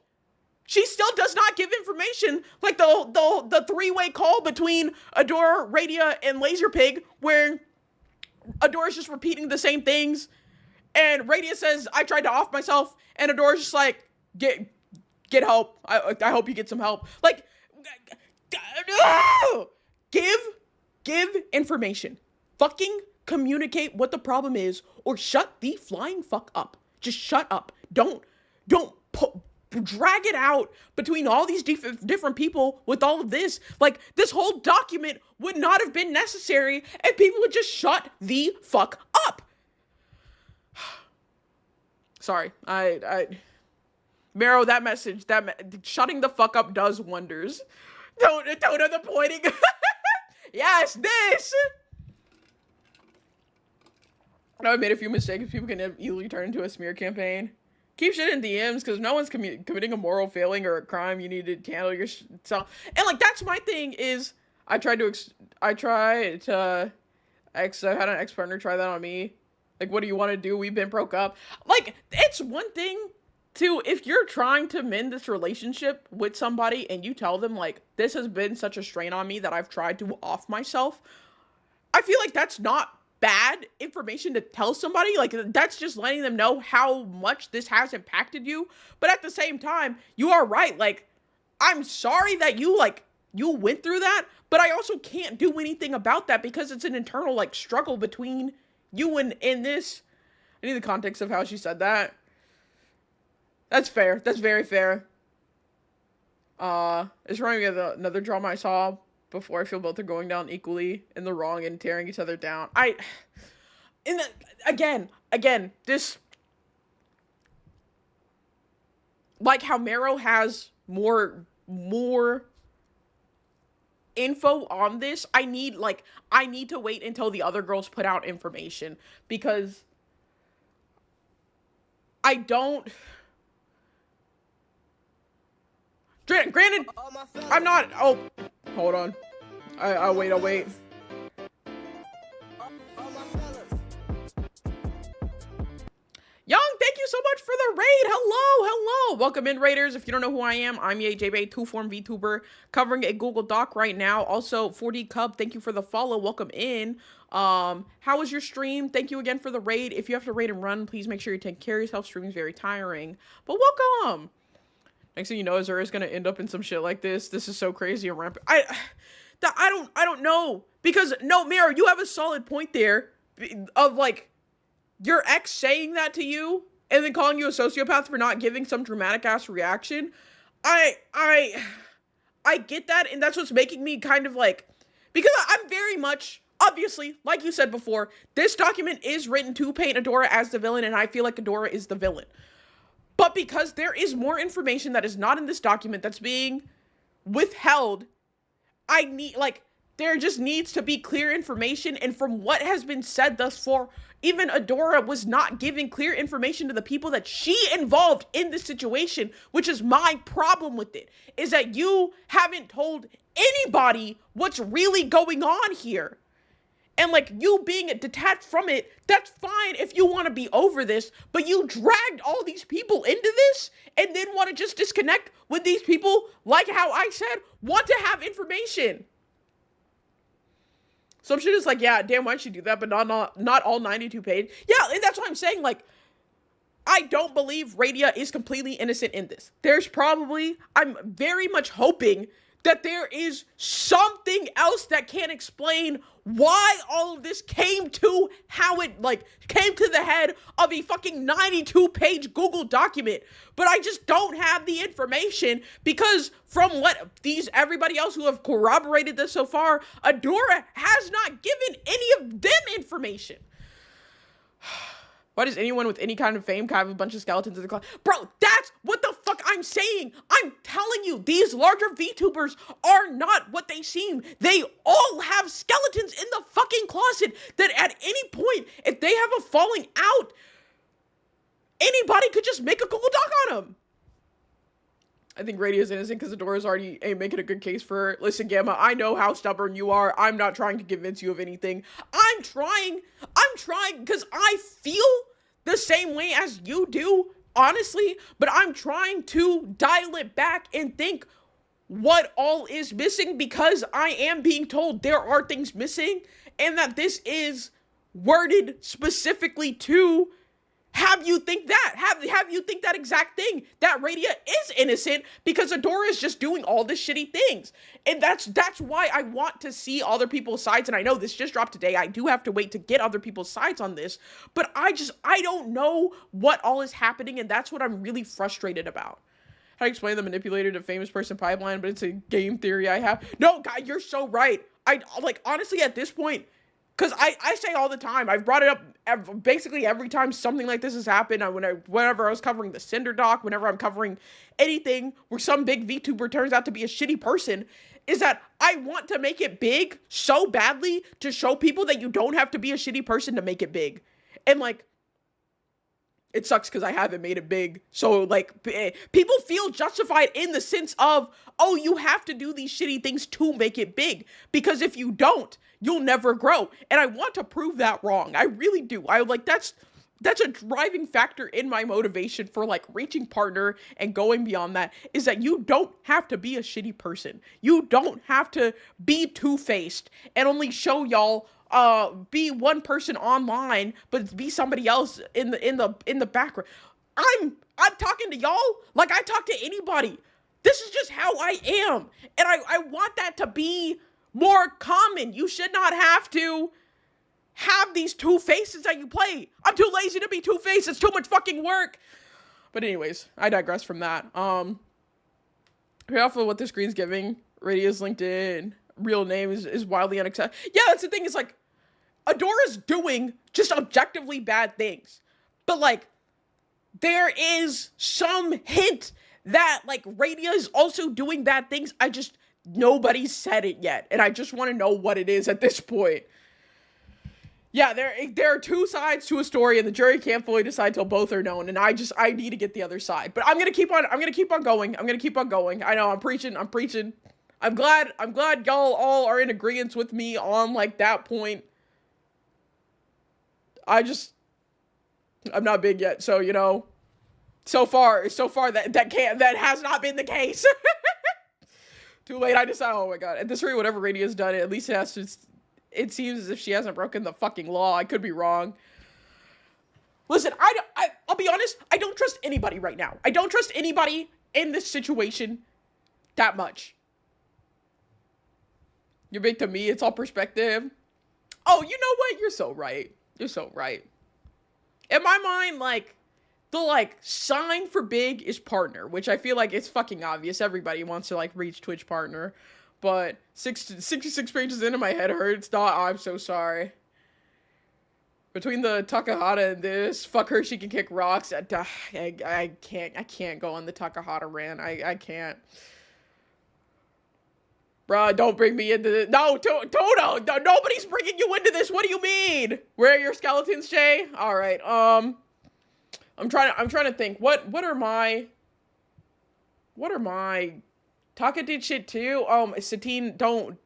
she still does not give information, like the three-way call between Adora, Radia, and Laserpig, where Adora's just repeating the same things, and Radia says, I tried to off myself, and Adora's just like, get help. I hope you get some help. Like, give information. Fucking communicate what the problem is, or shut the flying fuck up. Just shut up. Don't drag it out between all these different people with all of this. Like, this whole document would not have been necessary if people would just shut the fuck up. Sorry, Mero, that message, shutting the fuck up does wonders. Don't have the pointing. Yes, this. I know I made a few mistakes. People can easily turn into a smear campaign. Keep shit in DMs because no one's committing a moral failing or a crime. You need to handle yourself. And like, that's my thing is I had an ex-partner try that on me. Like, what do you want to do? We've been broke up. Like, it's one thing to, if you're trying to mend this relationship with somebody and you tell them, like, this has been such a strain on me that I've tried to off myself. I feel like that's not bad information to tell somebody. Like, that's just letting them know how much this has impacted you. But at the same time, you are right. Like, I'm sorry that you went through that, but I also can't do anything about that because it's an internal, like, struggle between you and this. I need the context of how she said that. That's fair. That's very fair. It's reminding me of another drama I saw before. I feel both are going down equally in the wrong and tearing each other down. Again, this, like how Mero has more info on this, I need to wait until the other girls put out information, because I don't, granted, I'm not, oh, hold on, I'll wait. Young, thank you so much for the raid. Hello. Welcome in, raiders. If you don't know who I am, I'm YayJBay, 2form VTuber, covering a Google Doc right now. Also, 4D Cub, thank you for the follow. Welcome in. How was your stream? Thank you again for the raid. If you have to raid and run, please make sure you take care of yourself. Streaming is very tiring. But welcome. Next thing you know, Azura is gonna end up in some shit like this. This is so crazy and rampant. I don't know. Because, no, Mero, you have a solid point there of, like, your ex saying that to you and then calling you a sociopath for not giving some dramatic ass reaction. I get that, and that's what's making me kind of like, because I'm very much, obviously, like you said before, this document is written to paint Adora as the villain, and I feel like Adora is the villain. But because there is more information that is not in this document that's being withheld, there just needs to be clear information, and from what has been said thus far, even Adora was not giving clear information to the people that she involved in this situation, which is my problem with it, is that you haven't told anybody what's really going on here. And, like, you being detached from it, that's fine if you want to be over this, but you dragged all these people into this and then want to just disconnect with these people, like how I said, want to have information. Some shit is like, yeah, damn, why'd she do that? But not all 92 paid. Yeah, and that's what I'm saying. Like, I don't believe Radia is completely innocent in this. I'm very much hoping that there is something else that can explain why all of this came to how it, like, came to the head of a fucking 92-page Google document. But I just don't have the information because from what everybody else who have corroborated this so far, Adora has not given any of them information. Why does anyone with any kind of fame have a bunch of skeletons in the closet? Bro, that's what the fuck I'm saying. I'm telling you, these larger VTubers are not what they seem. They all have skeletons in the fucking closet that at any point, if they have a falling out, anybody could just make a Google Doc on them. I think Radia's innocent because Adora's already making a good case for her. Listen, Gamma, I know how stubborn you are. I'm not trying to convince you of anything. I'm trying because I feel the same way as you do, honestly, but I'm trying to dial it back and think what all is missing because I am being told there are things missing and that this is worded specifically to have you think that, have you think that exact thing, that Radia is innocent because Adora is just doing all the shitty things. And that's why I want to see other people's sides. And I know this just dropped today. I do have to wait to get other people's sides on this, but I don't know what all is happening. And that's what I'm really frustrated about. How do you explain the manipulated a famous person pipeline, but it's a game theory I have? No, guy, you're so right. Honestly, at this point, because I say all the time, I've brought it up basically every time something like this has happened. Whenever I was covering the Cinder doc, whenever I'm covering anything where some big VTuber turns out to be a shitty person, is that I want to make it big so badly to show people that you don't have to be a shitty person to make it big. And like, it sucks because I haven't made it big. So like, people feel justified in the sense of, oh, you have to do these shitty things to make it big. Because if you don't, you'll never grow. And I want to prove that wrong. I really do. That's a driving factor in my motivation for like reaching partner and going beyond that, is that you don't have to be a shitty person. You don't have to be two-faced and only show y'all be one person online but be somebody else in the background. I'm talking to y'all like I talk to anybody. This is just how I am. And I want that to be more common. You should not have to have these two faces that you play. I'm too lazy to be two-faced. It's too much fucking work. But anyways, I digress from that. Pay off of what the screen's giving. Radia's LinkedIn real name is wildly unacceptable. Yeah, that's the thing. It's like, Adora's doing just objectively bad things. But like, there is some hint that like Radia is also doing bad things. Nobody's said it yet. And I just want to know what it is at this point. Yeah, there are two sides to a story and the jury can't fully decide till both are known. And I need to get the other side. But I'm going to keep on going. I know I'm preaching. I'm glad y'all all are in agreement with me on like that point. I'm not big yet. So, you know, so far that has not been the case. Too late. I decided, oh my God, at this rate, whatever Radia's done, at least it seems as if she hasn't broken the fucking law. I could be wrong. Listen, I'll be honest, I don't trust anybody right now. I don't trust anybody in this situation that much. You're big to me, it's all perspective. Oh, you know what? You're so right. You're so right. In my mind, like, the, like, sign for big is partner, which I feel like it's fucking obvious. Everybody wants to, like, reach Twitch partner. But 66 pages into my head hurts. I'm so sorry. Between the Takahata and this, fuck her, she can kick rocks. I can't go on the Takahata rant. I can't. Bruh, don't bring me into this. No, Toto, nobody's bringing you into this. What do you mean? Where are your skeletons, Shay? All right. I'm trying to think. What are my Taka did shit too. Satine, don't.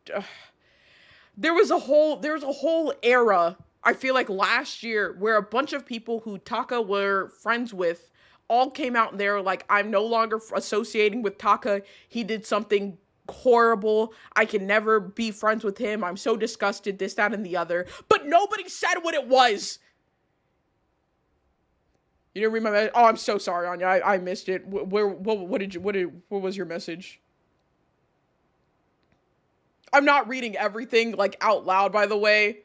There was a whole era, I feel like last year, where a bunch of people who Taka were friends with all came out and they were like, I'm no longer associating with Taka. He did something horrible. I can never be friends with him. I'm so disgusted, this, that, and the other. But nobody said what it was. You didn't read my message? Oh, I'm so sorry, Anya. I missed it. What was your message? I'm not reading everything like out loud, by the way,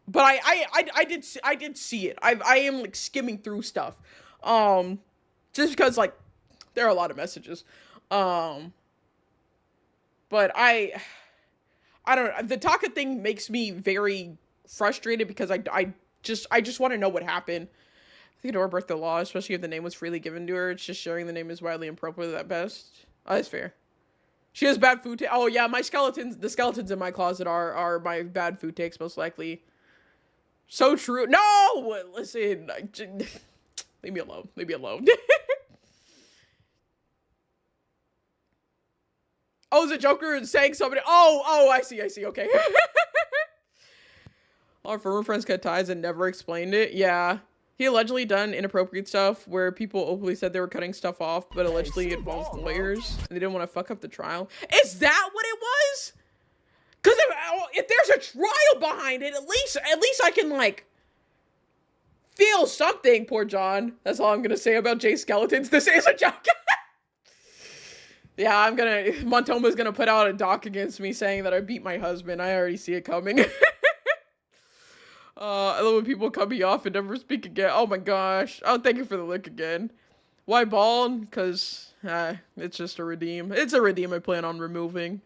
but I did see it. I am like skimming through stuff, just because like there are a lot of messages, but I don't know. The Taka thing makes me very frustrated because I just want to know what happened. Theodora broke the law, especially if the name was freely given to her. It's just sharing the name is widely inappropriate at best. Oh, that's fair. She has bad food oh yeah, the skeletons in my closet are my bad food takes, most likely. So true. No! Listen, leave me alone. Leave me alone. Oh, the Joker saying somebody. Oh, I see, okay. Our former friends cut ties and never explained it. Yeah. He allegedly done inappropriate stuff where people openly said they were cutting stuff off, but allegedly it involves lawyers and they didn't want to fuck up the trial. Is that what it was? Because if there's a trial behind it, at least I can like feel something. Poor John. That's all I'm gonna say about Jay Skeletons. This is a joke. Yeah, Montoma's gonna put out a doc against me saying that I beat my husband. I already see it coming. I love when people cut me off and never speak again. Oh my gosh. Oh, thank you for the link again. Why bald? Because it's just a redeem. It's a redeem I plan on removing.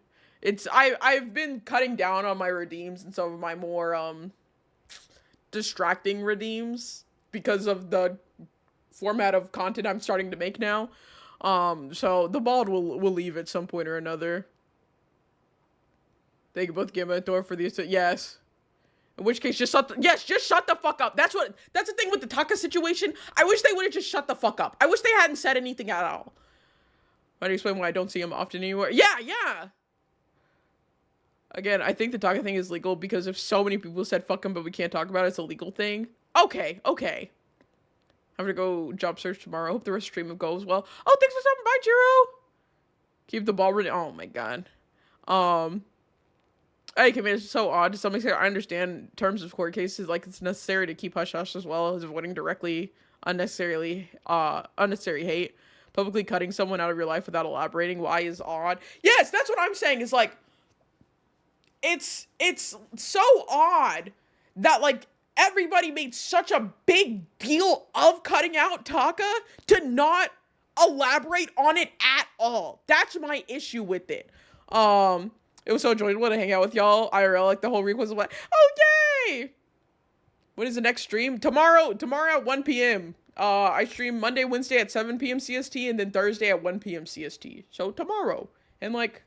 I've been cutting down on my redeems and some of my more distracting redeems because of the format of content I'm starting to make now. So the bald will leave at some point or another. They can both give a door for the yes. In which case, just shut the fuck up. That's the thing with the Taka situation. I wish they would have just shut the fuck up. I wish they hadn't said anything at all. Why do you explain why I don't see him often anymore? Yeah. Again, I think the Taka thing is legal because if so many people said fuck him, but we can't talk about it, it's a legal thing. Okay. I'm gonna go job search tomorrow. Hope the rest of the stream goes well. Oh, thanks for stopping by, Jiro. Keep the ball ready. Oh my god. I mean, it's so odd to some extent. I understand terms of court cases, like it's necessary to keep hush-hush as well as avoiding directly unnecessary hate. Publicly cutting someone out of your life without elaborating why is odd. Yes, that's what I'm saying. Is like, it's so odd that like everybody made such a big deal of cutting out Taka to not elaborate on it at all. That's my issue with it. It was so enjoyable to hang out with y'all IRL. Like the whole week was like, oh yay! When is the next stream? Tomorrow at 1 p.m. I stream Monday, Wednesday at 7 p.m. CST, and then Thursday at 1 p.m. CST. So tomorrow, and like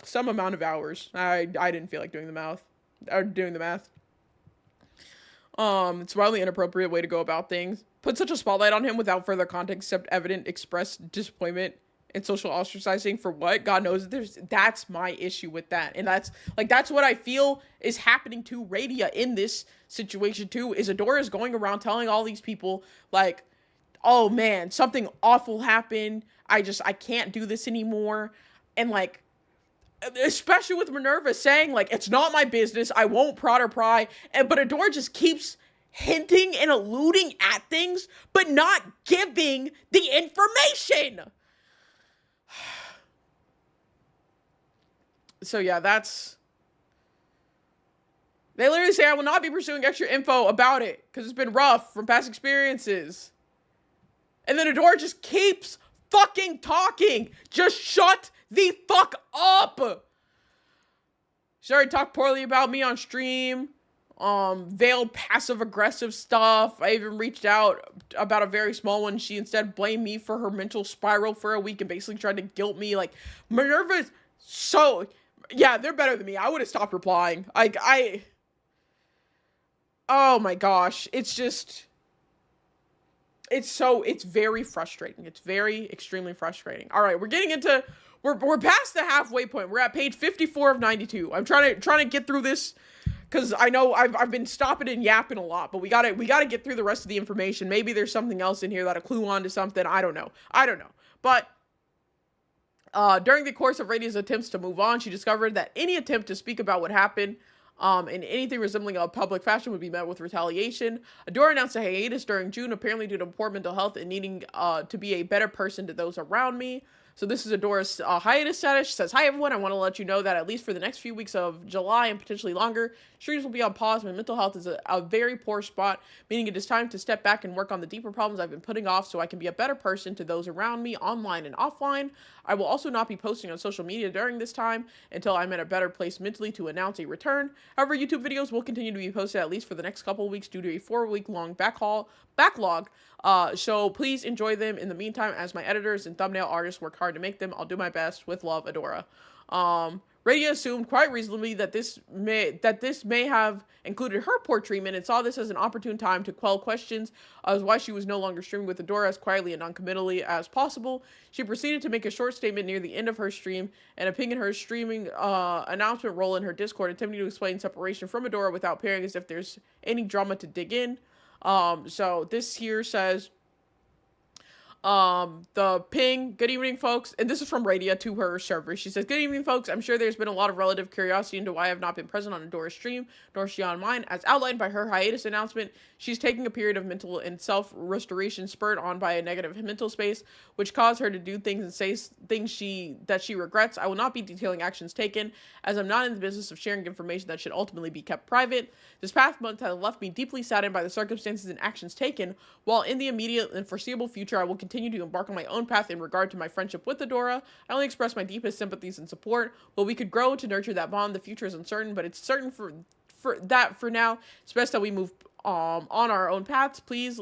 some amount of hours. I didn't feel like doing the math. It's wildly inappropriate way to go about things. Put such a spotlight on him without further context except evident expressed disappointment and social ostracizing for what? God knows. That's my issue with that. And that's what I feel is happening to Radia in this situation too. Is Adora is going around telling all these people like, oh man, something awful happened. I can't do this anymore. And like, especially with Minerva saying like, it's not my business. I won't prod or pry. But Adora just keeps hinting and alluding at things, but not giving the information. So yeah, they literally say I will not be pursuing extra info about it because it's been rough from past experiences. And then Adora just keeps fucking talking. Just shut the fuck up. She already talked poorly about me on stream. Veiled passive aggressive stuff. I even reached out about a very small one. She instead blamed me for her mental spiral for a week and basically tried to guilt me. Like, Minerva's so... Yeah, they're better than me. I would have stopped replying. Oh my gosh. It's just... It's very frustrating. It's very extremely frustrating. All right, we're getting into... We're past the halfway point. We're at page 54 of 92. I'm trying to get through this because I know I've been stopping and yapping a lot, but we gotta get through the rest of the information. Maybe there's something else in here that'll clue on to something. I don't know. But during the course of Radia's attempts to move on, she discovered that any attempt to speak about what happened in anything resembling a public fashion would be met with retaliation. Adora announced a hiatus during June, apparently due to poor mental health and needing to be a better person to those around me. So this is Adora's hiatus status. She says, "Hi everyone, I want to let you know that at least for the next few weeks of July and potentially longer, streams will be on pause. My mental health is a very poor spot, meaning it is time to step back and work on the deeper problems I've been putting off so I can be a better person to those around me, online and offline. I will also not be posting on social media during this time until I'm in a better place mentally to announce a return. However, YouTube videos will continue to be posted at least for the next couple of weeks due to a 4-week-long backlog. So please enjoy them in the meantime as my editors and thumbnail artists work hard to make them. I'll do my best. With love, Adora." Radio assumed quite reasonably that this may have included her poor treatment and saw this as an opportune time to quell questions as why she was no longer streaming with Adora as quietly and non-committally as possible. She proceeded to make a short statement near the end of her stream and opinion her streaming announcement role in her Discord, attempting to explain separation from Adora without appearing as if there's any drama to dig in. So this here says, the ping, "Good evening, folks," and this is from Radia to her server. She says, "Good evening, folks. I'm sure there's been a lot of relative curiosity into why I have not been present on Adora's stream, nor is she on mine. As outlined by her hiatus announcement, she's taking a period of mental and self-restoration spurred on by a negative mental space, which caused her to do things and say things that she regrets. I will not be detailing actions taken, as I'm not in the business of sharing information that should ultimately be kept private. This past month has left me deeply saddened by the circumstances and actions taken, while in the immediate and foreseeable future, I will continue to embark on my own path in regard to my friendship with Adora. I only express my deepest sympathies and support. While we could grow to nurture that bond, the future is uncertain, but it's certain for now, it's best that we move on our own paths. Please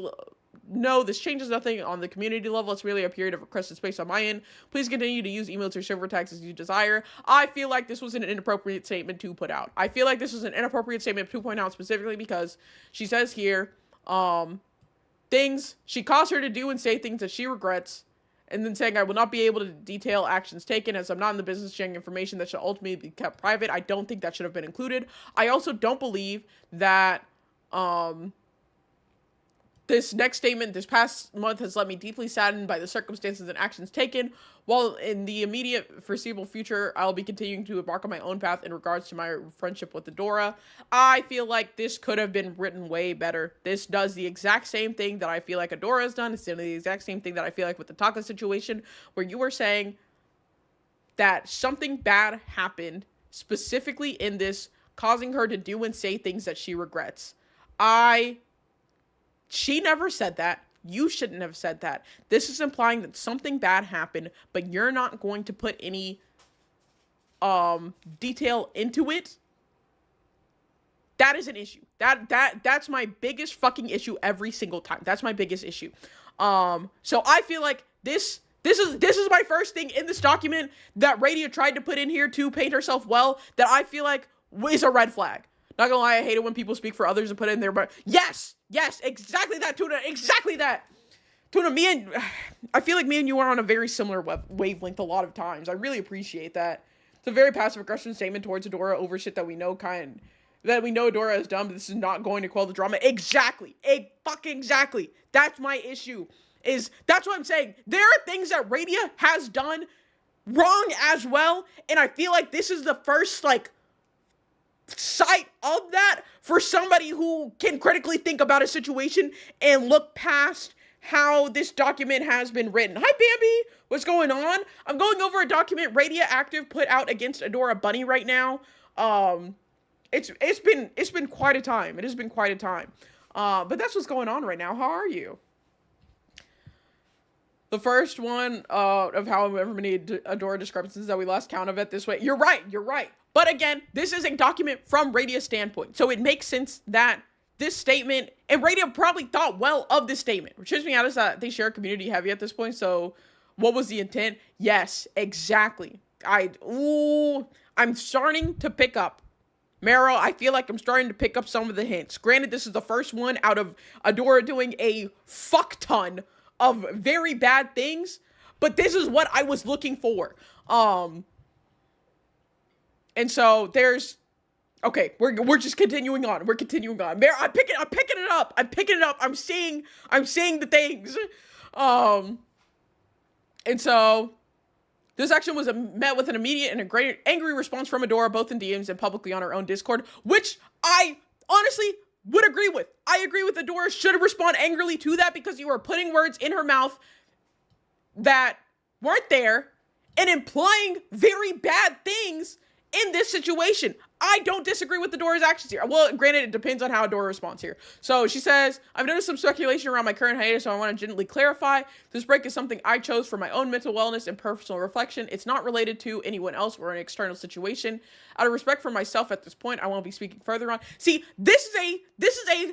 know this changes nothing on the community level. It's really a period of requested space on my end. Please continue to use emails or server tags as you desire." I feel like this was an inappropriate statement to put out. I feel like this was an inappropriate statement to point out specifically because she says here, things she caused her to do and say things that she regrets, and then saying, "I will not be able to detail actions taken as I'm not in the business of sharing information that should ultimately be kept private." I don't think that should have been included. I also don't believe that this next statement, "This past month has left me deeply saddened by the circumstances and actions taken. While in the immediate foreseeable future, I'll be continuing to embark on my own path in regards to my friendship with Adora." I feel like this could have been written way better. This does the exact same thing that I feel like Adora has done. It's doing the exact same thing that I feel like with the Taka situation, where you were saying that something bad happened specifically in this, causing her to do and say things that she regrets. She never said that. You shouldn't have said that. This is implying that something bad happened, but you're not going to put any detail into it. That is an issue. That's my biggest fucking issue every single time. That's my biggest issue. So I feel like this is my first thing in this document that Radia tried to put in here to paint herself well, that I feel like is a red flag. Not gonna lie, I hate it when people speak for others and put it in there, but yes, exactly that, Tuna, exactly that. Tuna, I feel like me and you are on a very similar wavelength a lot of times. I really appreciate that. It's a very passive-aggressive statement towards Adora over shit that we know Adora has done, but this is not going to quell the drama. Exactly. Exactly. That's my issue. That's what I'm saying. There are things that Radia has done wrong as well, and I feel like this is the first, sight of that for somebody who can critically think about a situation and look past how this document has been written. Hi, Bambi. What's going on? I'm going over a document Radia Active put out against Adora Bunny right now. It's been quite a time. It has been quite a time. But that's what's going on right now. How are you? The first one of however many Adora discrepancies that we lost count of it this way. You're right. But again, this is a document from Radia's standpoint. So it makes sense that this statement, and Radia probably thought well of this statement, which trips me out is that they share community heavy at this point. So what was the intent? Yes, exactly. I'm starting to pick up. Meryl, I feel like I'm starting to pick up some of the hints. Granted, this is the first one out of Adora doing a fuck ton of very bad things, but this is what I was looking for. And so okay, we're just continuing on. We're continuing on. I'm picking it up. I'm seeing the things. And so this action was met with an immediate and a great angry response from Adora, both in DMs and publicly on her own Discord, which I honestly would agree with. I agree with Adora should respond angrily to that because you are putting words in her mouth that weren't there. and implying very bad things in this situation. I don't disagree with Adora's actions here. Well, granted, it depends on how Adora responds here. So she says, I've noticed some speculation around my current hiatus, so I want to gently clarify. This break is something I chose for my own mental wellness and personal reflection. It's not related to anyone else or an external situation. Out of respect for myself at this point, I won't be speaking further on. See, this is a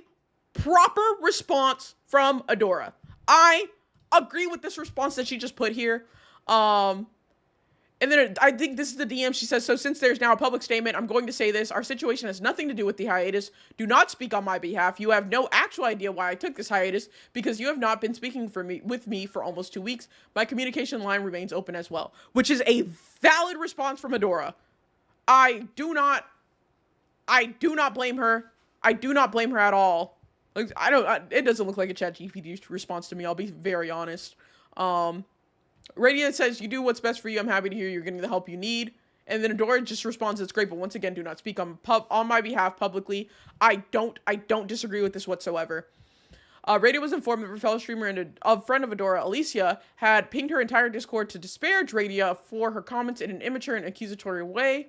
proper response from Adora. I agree with this response that she just put here. And then I think this is the DM. She says, so since there's now a public statement, I'm going to say this. Our situation has nothing to do with the hiatus. Do not speak on my behalf. You have no actual idea why I took this hiatus because you have not been speaking with me for almost 2 weeks. My communication line remains open as well, which is a valid response from Adora. I do not blame her. I do not blame her at all. Like, it doesn't look like a ChatGPT response to me. I'll be very honest. Radia says, you do what's best for you. I'm happy to hear you're getting the help you need. And then Adora just responds, it's great, but once again, do not speak on my behalf publicly. I don't disagree with this whatsoever. Radia was informed that her fellow streamer and a friend of Adora, Alicia, had pinged her entire Discord to disparage Radia for her comments in an immature and accusatory way.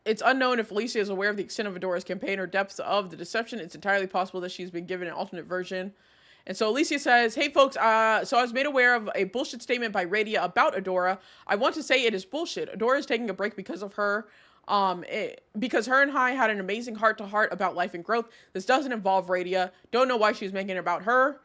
It's unknown if Alicia is aware of the extent of Adora's campaign or depth of the deception. It's entirely possible that she's been given an alternate version. And so Alicia says, hey folks, so I was made aware of a bullshit statement by Radia about Adora. I want to say it is bullshit. Adora is taking a break because of her. Because her and I had an amazing heart-to-heart about life and growth. This doesn't involve Radia. Don't know why she's making it about her.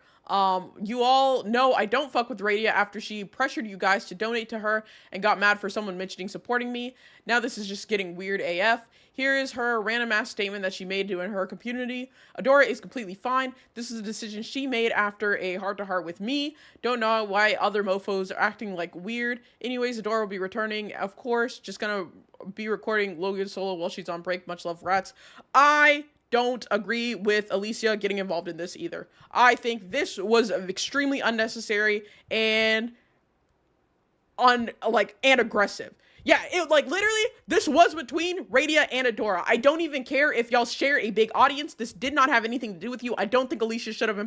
You all know I don't fuck with Radia after she pressured you guys to donate to her and got mad for someone mentioning supporting me. Now this is just getting weird AF. Here is her random ass statement that she made to her community. Adora is completely fine. This is a decision she made after a heart-to-heart with me. Don't know why other mofos are acting like weird. Anyways, Adora will be returning, of course. Just gonna be recording Logan solo while she's on break. Much love, rats. I don't agree with Alicia getting involved in this either. I think this was extremely unnecessary and aggressive. Yeah, it literally, this was between Radia and Adora. I don't even care if y'all share a big audience. This did not have anything to do with you. I don't think Alicia should have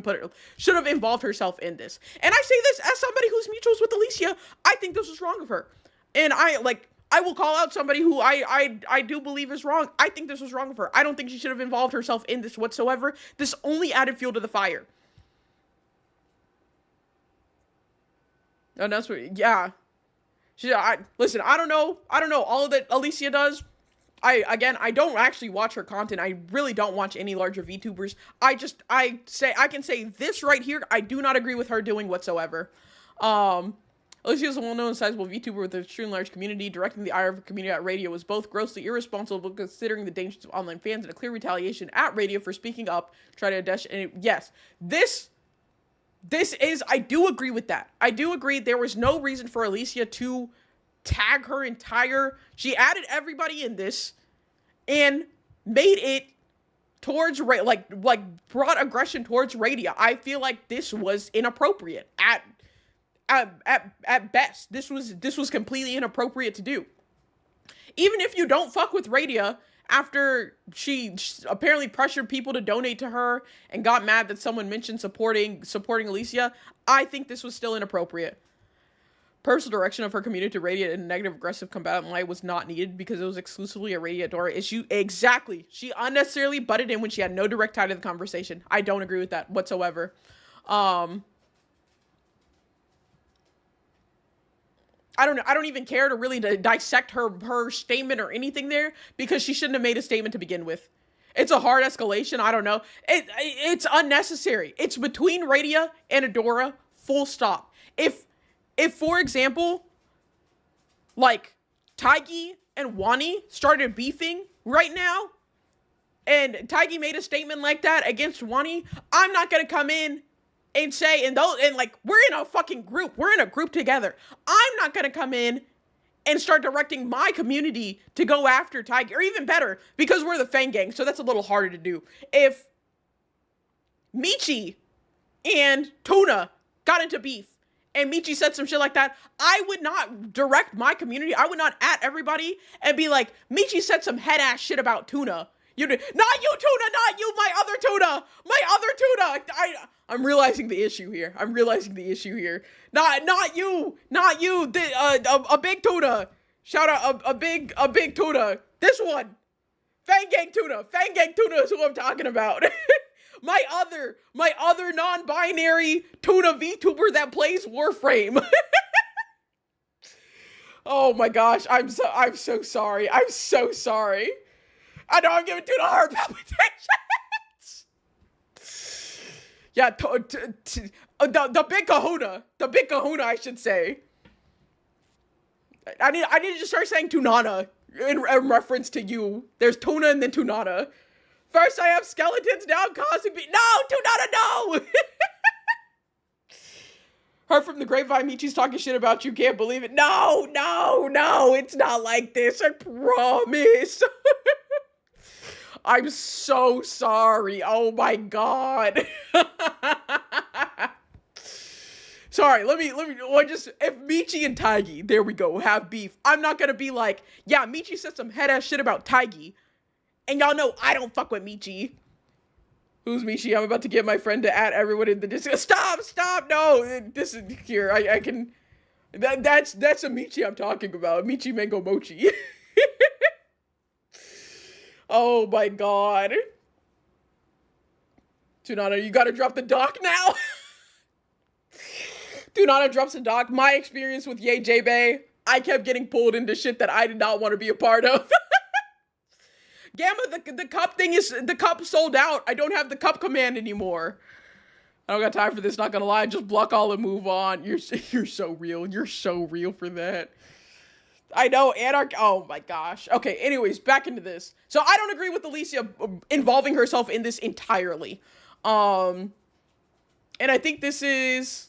involved herself in this. And I say this as somebody who's mutuals with Alicia. I think this was wrong of her. And I will call out somebody who I do believe is wrong. I think this was wrong of her. I don't think she should have involved herself in this whatsoever. This only added fuel to the fire. And that's what, yeah. Listen, I don't know all that Alicia does. I don't actually watch her content. I really don't watch any larger VTubers. I can say this right here. I do not agree with her doing whatsoever. Alicia is a well-known sizable VTuber with an extremely large community. Directing the ire of her community at Radia was both grossly irresponsible considering the dangers of online fans and a clear retaliation at Radia for speaking up, try to dash, and yes, this is, I do agree with that. I do agree there was no reason for Alicia to tag her entire, she added everybody in this and made it towards, brought aggression towards Radia. I feel like this was inappropriate at best. This was completely inappropriate to do. Even if you don't fuck with Radia, after she apparently pressured people to donate to her and got mad that someone mentioned supporting Alicia, I think this was still inappropriate. Personal direction of her community to Radia in a negative, aggressive, combatant light was not needed because it was exclusively a Radia Adora issue. Exactly. She unnecessarily butted in when she had no direct tie to the conversation. I don't agree with that whatsoever. I don't even care to really dissect her statement or anything there because she shouldn't have made a statement to begin with. It's a hard escalation. I don't know. It's unnecessary. It's between Radia and Adora, full stop. If for example, Taigi and Wani started beefing right now, and Taigi made a statement like that against Wani, I'm not gonna come in and say, we're in a fucking group. We're in a group together. I'm not going to come in and start directing my community to go after Taigi. Or even better, because we're the Fang Gang, so that's a little harder to do. If Michi and Tuna got into beef, and Michi said some shit like that, I would not direct my community. I would not at everybody and be like, Michi said some head-ass shit about Tuna. Not you, tuna, not you, my other tuna. My other tuna. I'm realizing the issue here. Not you. A big tuna. Shout out a big tuna. This one. Fang Gang tuna. Fang Gang tuna is who I'm talking about. my other non-binary tuna VTuber that plays Warframe. Oh my gosh, I'm so sorry. I'm so sorry. I know I'm giving tuna heart palpitations. Yeah, the big kahuna. The big kahuna, I should say. I need to just start saying Tunana in reference to you. There's tuna and then Tunana. First I have skeletons, now I'm causing me. No, Tunana, no! Heard from the grapevine, Michi's talking shit about you, can't believe it. No, it's not like this, I promise. I'm so sorry, oh my god. Sorry, let me, if Michi and Taigi, there we go, have beef, I'm not gonna be like, yeah, Michi said some head-ass shit about Taigi, and y'all know I don't fuck with Michi. Who's Michi? I'm about to get my friend to add everyone in the Discord. Stop, no, this is, here, I can, that's a Michi I'm talking about, Michi Mango Mochi. Oh my god. Tunana, you gotta drop the doc now. Tunana drops the doc. My experience with Yay J-Bay, I kept getting pulled into shit that I did not want to be a part of. Gamma, the cup thing is, the cup sold out. I don't have the cup command anymore. I don't got time for this, not gonna lie. Just block all and move on. You're so real. You're so real for that. I know, oh my gosh. Okay, anyways, back into this. So I don't agree with Alicia involving herself in this entirely. And I think this is,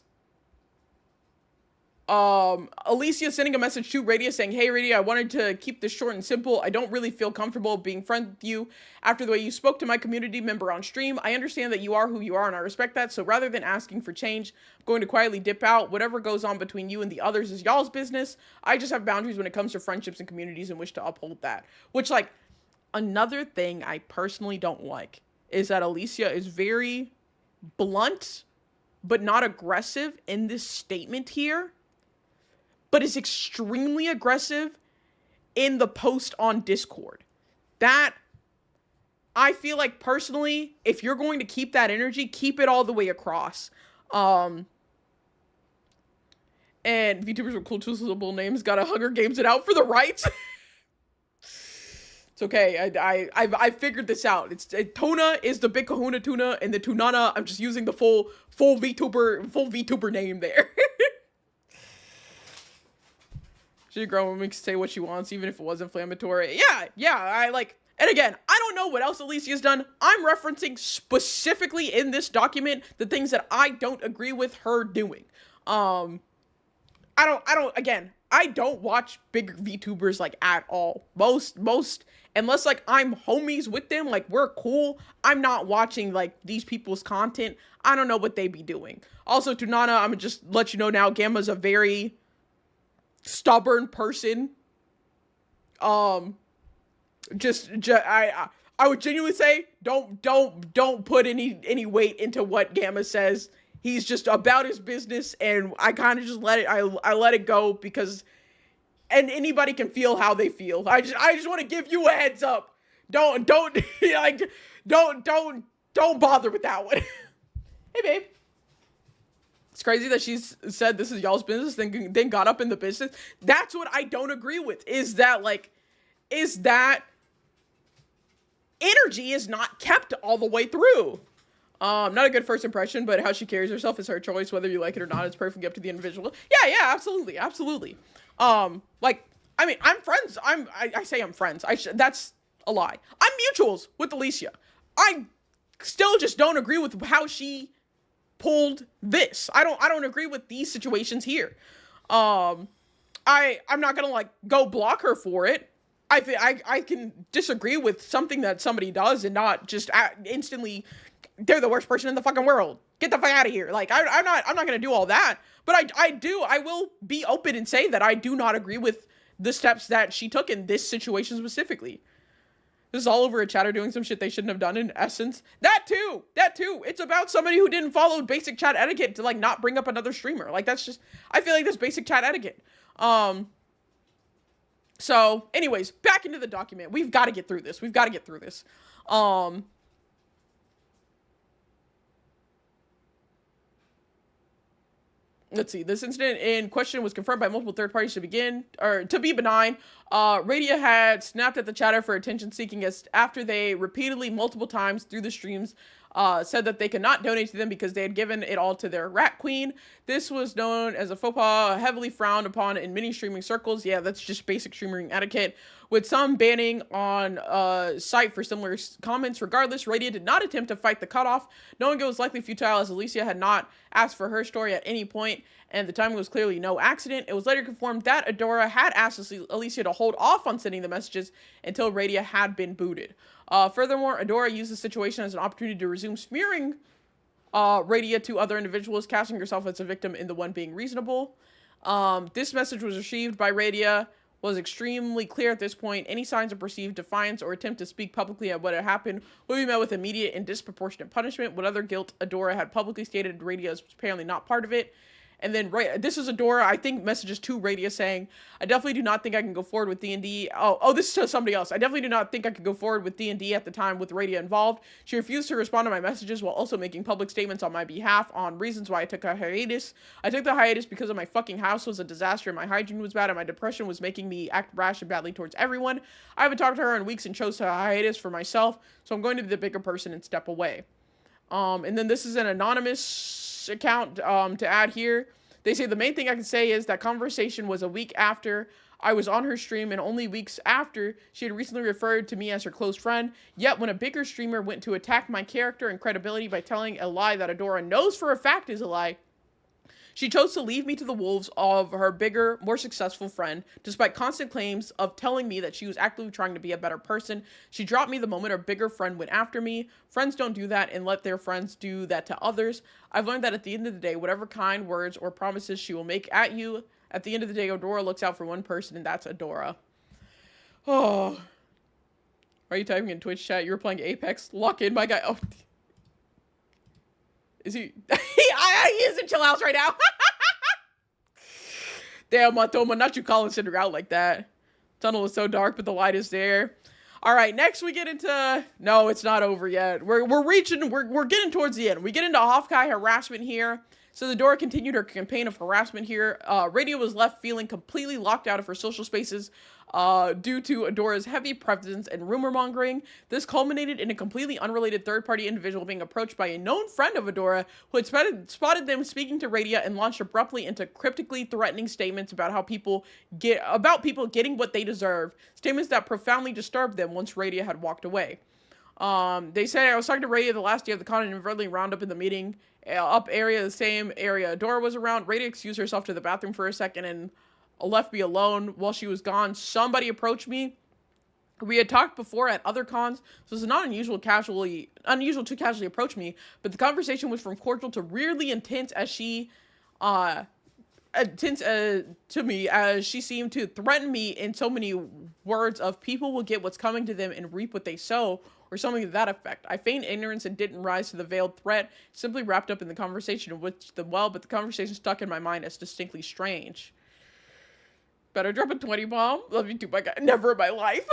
Alicia sending a message to Radia saying, hey Radia, I wanted to keep this short and simple. I don't really feel comfortable being friends with you after the way you spoke to my community member on stream. I understand that you are who you are and I respect that. So rather than asking for change, I'm going to quietly dip out. Whatever goes on between you and the others is y'all's business. I just have boundaries when it comes to friendships and communities and wish to uphold that. Which, like, another thing I personally don't like is that Alicia is very blunt, but not aggressive in this statement here, but is extremely aggressive in the post on Discord. That, I feel like personally, if you're going to keep that energy, keep it all the way across. And VTubers with cool choosable names gotta Hunger Games it out for the rights. It's okay, I figured this out. Tuna is the big kahuna tuna, and the Tunana, I'm just using the full VTuber name there. She grown woman can say what she wants, even if it was inflammatory. Yeah, I like, and again, I don't know what else Alicia's done. I'm referencing specifically in this document the things that I don't agree with her doing. I don't watch big VTubers like at all. Most, unless like I'm homies with them, like we're cool, I'm not watching like these people's content. I don't know what they be doing. Also, Tunana, I'm gonna just let you know now, Gamma's a very stubborn person. I would genuinely say don't put any weight into what Gamma says. He's just about his business, and I kind of just let it go, because and anybody can feel how they feel. I just want to give you a heads up. Don't like don't bother with that one. Hey babe. It's crazy that she's said this is y'all's business, then got up in the business. That's what I don't agree with, is that energy is not kept all the way through. Not a good first impression, but how she carries herself is her choice. Whether you like it or not, it's perfectly up to the individual. Yeah, absolutely. Like, I mean, I'm friends. I say I'm friends. That's a lie. I'm mutuals with Alicia. I still just don't agree with how she pulled this. I don't agree with these situations here. I'm not gonna like go block her for it. I can disagree with something that somebody does and not just instantly, they're the worst person in the fucking world, get the fuck out of here. Like, I'm not gonna do all that, but I will be open and say that I do not agree with the steps that she took in this situation specifically. This is all over a chatter doing some shit they shouldn't have done in essence. That too! It's about somebody who didn't follow basic chat etiquette to, like, not bring up another streamer. Like, that's just, I feel like that's basic chat etiquette. So, anyways, back into the document. We've got to get through this. Let's see. This incident in question was confirmed by multiple third parties to be benign. Radia had snapped at the chatter for attention seeking as after they repeatedly, multiple times through the streams, said that they could not donate to them because they had given it all to their rat queen. This was known as a faux pas, heavily frowned upon in many streaming circles. Yeah, that's just basic streaming etiquette, with some banning on site for similar comments. Regardless, Radia did not attempt to fight the cutoff, knowing it was likely futile as Alicia had not asked for her story at any point, and the timing was clearly no accident. It was later confirmed that Adora had asked Alicia to hold off on sending the messages until Radia had been booted. Furthermore, Adora used the situation as an opportunity to resume smearing Radia to other individuals, casting herself as a victim in the one being reasonable. This message was received by Radia was extremely clear at this point. Any signs of perceived defiance or attempt to speak publicly at what had happened would be met with immediate and disproportionate punishment. What other guilt Adora had publicly stated, Radia is apparently not part of it. And then this is Adora, I think, messages to Radia saying, I definitely do not think I can go forward with D&D. Oh, this is to somebody else. I definitely do not think I could go forward with D&D at the time with Radia involved. She refused to respond to my messages while also making public statements on my behalf on reasons why I took a hiatus. I took the hiatus because of my fucking house was a disaster, and my hygiene was bad, and my depression was making me act rash and badly towards everyone. I haven't talked to her in weeks and chose to hiatus for myself, so I'm going to be the bigger person and step away. And then this is an anonymous account to add here. They say the main thing I can say is that conversation was a week after I was on her stream and only weeks after she had recently referred to me as her close friend. Yet when a bigger streamer went to attack my character and credibility by telling a lie that Adora knows for a fact is a lie, she chose to leave me to the wolves of her bigger, more successful friend, despite constant claims of telling me that she was actively trying to be a better person. She dropped me the moment her bigger friend went after me. Friends don't do that and let their friends do that to others. I've learned that at the end of the day, whatever kind words or promises she will make at you, at the end of the day, Adora looks out for one person, and that's Adora. Oh. Are you typing in Twitch chat? You were playing Apex? Lock in, my guy. Oh. Is he? He is in Chill House right now. Damn, Matoma, not you calling Cinder out like that. Tunnel is so dark, but the light is there. All right, next we get into... No, it's not over yet. We're getting towards the end. We get into Hofkai harassment here. So Adora continued her campaign of harassment here. Radia was left feeling completely locked out of her social spaces due to Adora's heavy presence and rumor mongering. This culminated in a completely unrelated third-party individual being approached by a known friend of Adora who had spotted them speaking to Radia and launched abruptly into cryptically threatening statements about people getting what they deserve. Statements that profoundly disturbed them once Radia had walked away. They said, I was talking to Radia the last day of the con and inadvertently round up in the meeting up area, the same area Adora was around. Radia excused herself to the bathroom for a second and left me alone while she was gone. Somebody approached me. We had talked before at other cons, so it's not unusual to casually approach me, but the conversation was from cordial to weirdly intense as she to me, as she seemed to threaten me in so many words of people will get what's coming to them and reap what they sow, or something to that effect. I feigned ignorance and didn't rise to the veiled threat, simply wrapped up in the conversation and wished them well, but the conversation stuck in my mind as distinctly strange. Better drop a 20 bomb. Love you too, my guy. Never in my life.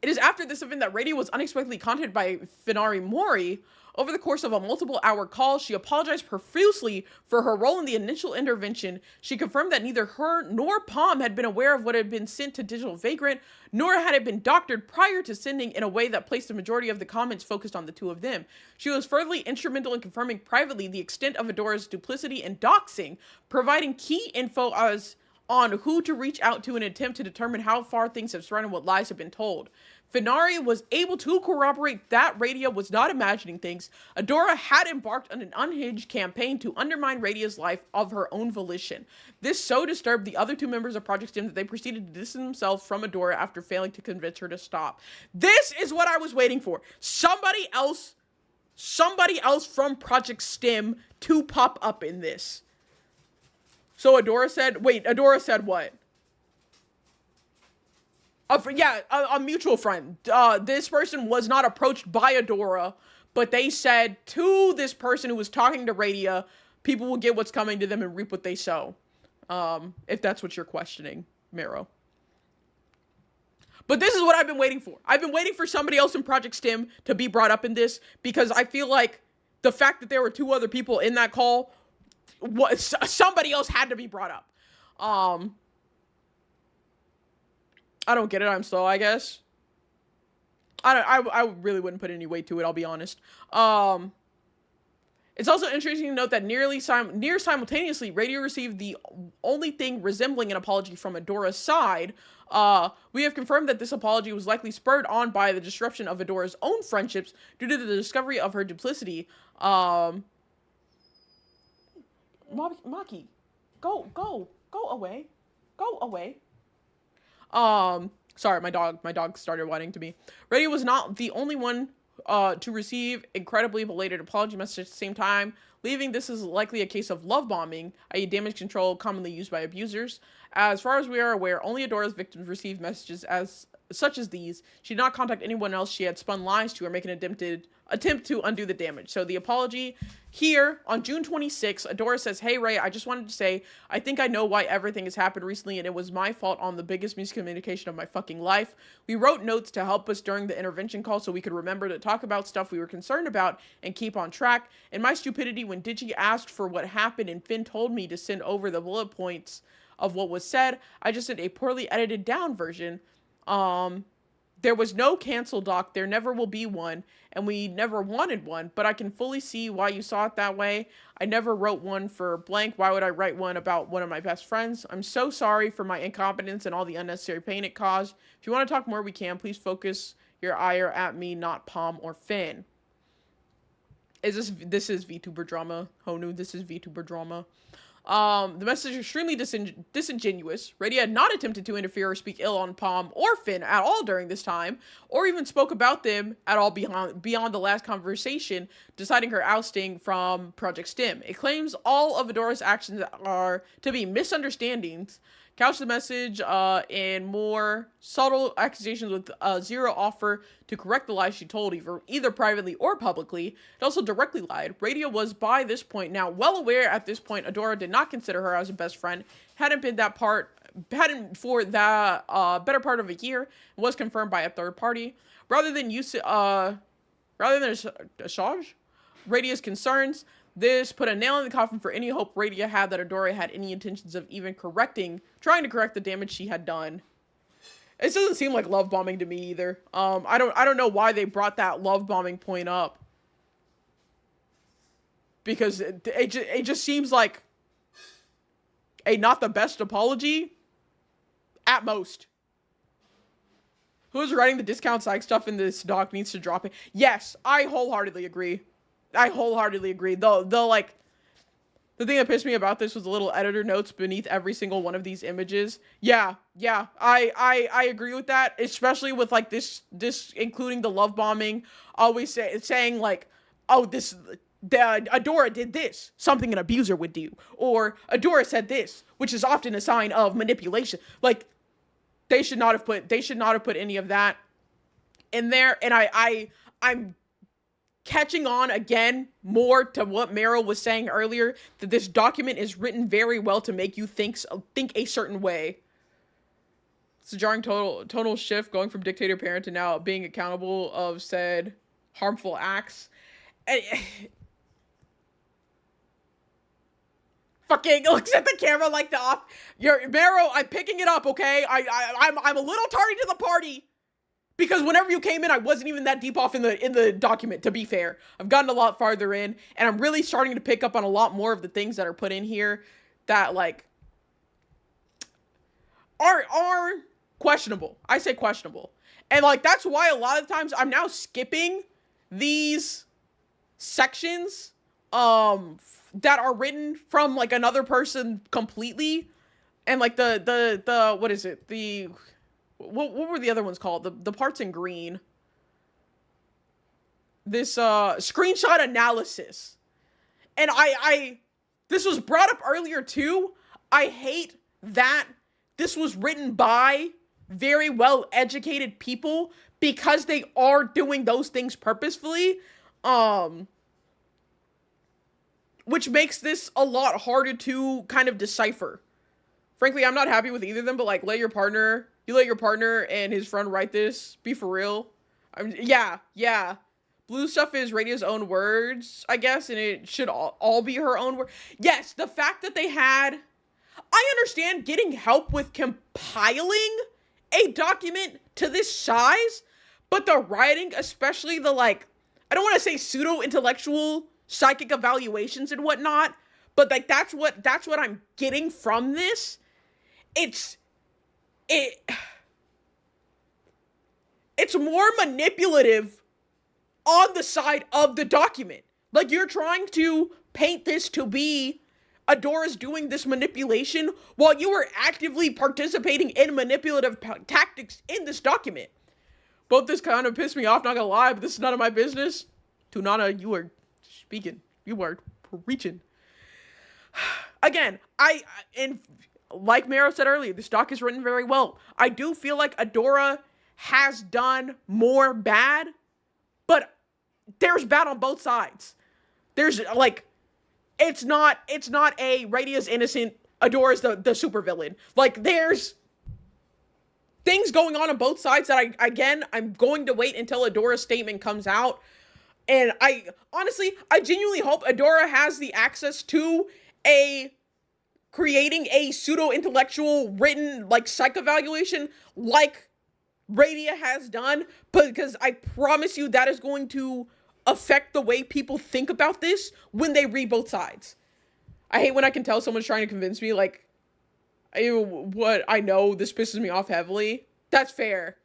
It is after this event that Radia was unexpectedly contacted by Finari Mori. Over the course of a multiple-hour call, she apologized profusely for her role in the initial intervention. She confirmed that neither her nor Palm had been aware of what had been sent to Digital Vagrant, nor had it been doctored prior to sending in a way that placed the majority of the comments focused on the two of them. She was furtherly instrumental in confirming privately the extent of Adora's duplicity and doxing, providing key info on who to reach out to in an attempt to determine how far things have spread and what lies have been told. Finari was able to corroborate that Radia was not imagining things. Adora had embarked on an unhinged campaign to undermine Radia's life of her own volition. This so disturbed the other two members of Project STEM that they proceeded to distance themselves from Adora after failing to convince her to stop. This is what I was waiting for. Somebody else from Project STEM to pop up in this. So Adora said what? A mutual friend. This person was not approached by Adora, but they said to this person who was talking to Radia, people will get what's coming to them and reap what they sow. If that's what you're questioning, Mero. But this is what I've been waiting for. I've been waiting for somebody else in Project Stim to be brought up in this, because I feel like the fact that there were 2 other people in that call, somebody else had to be brought up. I don't get it. I'm slow, I guess. I really wouldn't put any weight to it, I'll be honest. It's also interesting to note that near simultaneously, Radio received the only thing resembling an apology from Adora's side. We have confirmed that this apology was likely spurred on by the disruption of Adora's own friendships due to the discovery of her duplicity. Maki, go away. Go away. Sorry, my dog started whining to me. Radio was not the only one to receive incredibly belated apology message at the same time, leaving this is likely a case of love bombing, i.e. damage control commonly used by abusers. As far as we are aware, only Adora's victims received messages such as these. She did not contact anyone else she had spun lies to or make an attempt to undo the damage. So the apology here on June 26th, Adora says, "Hey Ray, I just wanted to say, I think I know why everything has happened recently, and it was my fault on the biggest miscommunication of my fucking life. We wrote notes to help us during the intervention call so we could remember to talk about stuff we were concerned about and keep on track. And my stupidity when Digi asked for what happened and Finn told me to send over the bullet points of what was said, I just did a poorly edited down version. There was no cancel doc, there never will be one, and we never wanted one, but I can fully see why you saw it that way. I never wrote one for blank. Why would I write one about one of my best friends? I'm so sorry for my incompetence and all the unnecessary pain it caused. If you want to talk more, we can. Please focus your ire at me, not Palm or Finn." This is VTuber drama. Honu, this is VTuber drama. The message is extremely disingenuous. Radia had not attempted to interfere or speak ill on Palm or Finn at all during this time, or even spoke about them at all beyond the last conversation, deciding her ousting from Project Stim. It claims all of Adora's actions are to be misunderstandings, couch the message in more subtle accusations with zero offer to correct the lies she told, either privately or publicly. It also directly lied. Radio was by this point now well aware at this point Adora did not consider her as a best friend, hadn't for the better part of a year, and was confirmed by a third party. Rather than assuage Radia's concerns, this put a nail in the coffin for any hope Radia had that Adora had any intentions of even trying to correct the damage she had done. It doesn't seem like love bombing to me either. I don't know why they brought that love bombing point up, because it just seems like a not the best apology at most. Who's writing the discount psych stuff in this doc needs to drop it. Yes, I wholeheartedly agree. The thing that pissed me about this was the little editor notes beneath every single one of these images. Yeah, I agree with that, especially with like this including the love bombing, always saying like, oh, Adora did this, something an abuser would do, or Adora said this, which is often a sign of manipulation. Like, they should not have put any of that in there, and I'm catching on again more to what Mero was saying earlier, that this document is written very well to make you think a certain way. It's a jarring tonal shift going from dictator parent to now being accountable of said harmful acts. Fucking looks at the camera like the off. Mero, I'm picking it up, okay? I'm a little tardy to the party. Because whenever you came in, I wasn't even that deep off in the document, to be fair. I've gotten a lot farther in, and I'm really starting to pick up on a lot more of the things that are put in here that, like, are questionable. I say questionable. And, like, that's why a lot of times I'm now skipping these sections that are written from, like, another person completely. And, like, the what is it? What were the other ones called? The parts in green. This screenshot analysis. And this was brought up earlier too. I hate that this was written by very well educated people because they are doing those things purposefully. Which makes this a lot harder to kind of decipher. Frankly, I'm not happy with either of them, but like, let your partner and his friend write this. Be for real. Yeah. Blue stuff is Radio's own words, I guess, and it should all be her own word. Yes, the fact that they had... I understand getting help with compiling a document to this size, but the writing, especially the, like, I don't want to say pseudo-intellectual psychic evaluations and whatnot, but like that's what I'm getting from this. It's more manipulative on the side of the document. Like, you're trying to paint this to be Adora's doing this manipulation while you were actively participating in manipulative tactics in this document. Both this kind of pissed me off, not gonna lie, but this is none of my business. Tunana, you are speaking. You are preaching. Again, and like Mero said earlier, this doc is written very well. I do feel like Adora has done more bad, but there's bad on both sides. There's like, it's not a Radia's innocent, Adora's the supervillain. Like, there's things going on both sides that I'm going to wait until Adora's statement comes out. And I genuinely hope Adora has the access to creating a pseudo-intellectual written, like, psych evaluation like Radia has done, because I promise you that is going to affect the way people think about this when they read both sides. I hate when I can tell someone's trying to convince me, like, what I know, this pisses me off heavily. That's fair.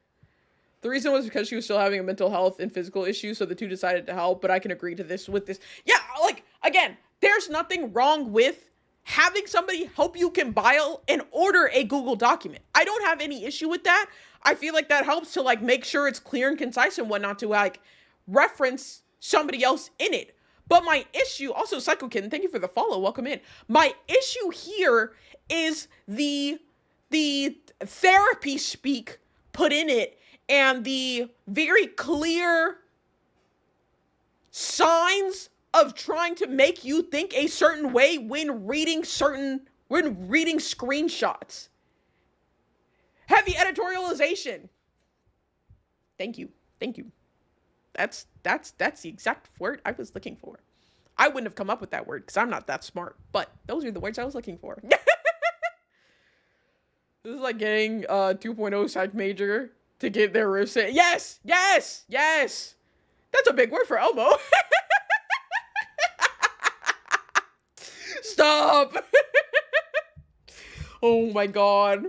The reason was because she was still having a mental health and physical issue, so the two decided to help, but I can agree to this with this. Yeah, like, again, there's nothing wrong with having somebody help you compile and order a Google document. I don't have any issue with that. I feel like that helps to, like, make sure it's clear and concise and whatnot to, like, reference somebody else in it. But my issue, also Psycho-Kitten, thank you for the follow, welcome in. My issue here is the therapy speak put in it and the very clear signs of trying to make you think a certain way when reading screenshots. Heavy editorialization. Thank you. That's the exact word I was looking for. I wouldn't have come up with that word because I'm not that smart, but those are the words I was looking for. This is like getting 2.0 psych major to get their riffs in. Yes. That's a big word for Elmo. Stop. Oh my god.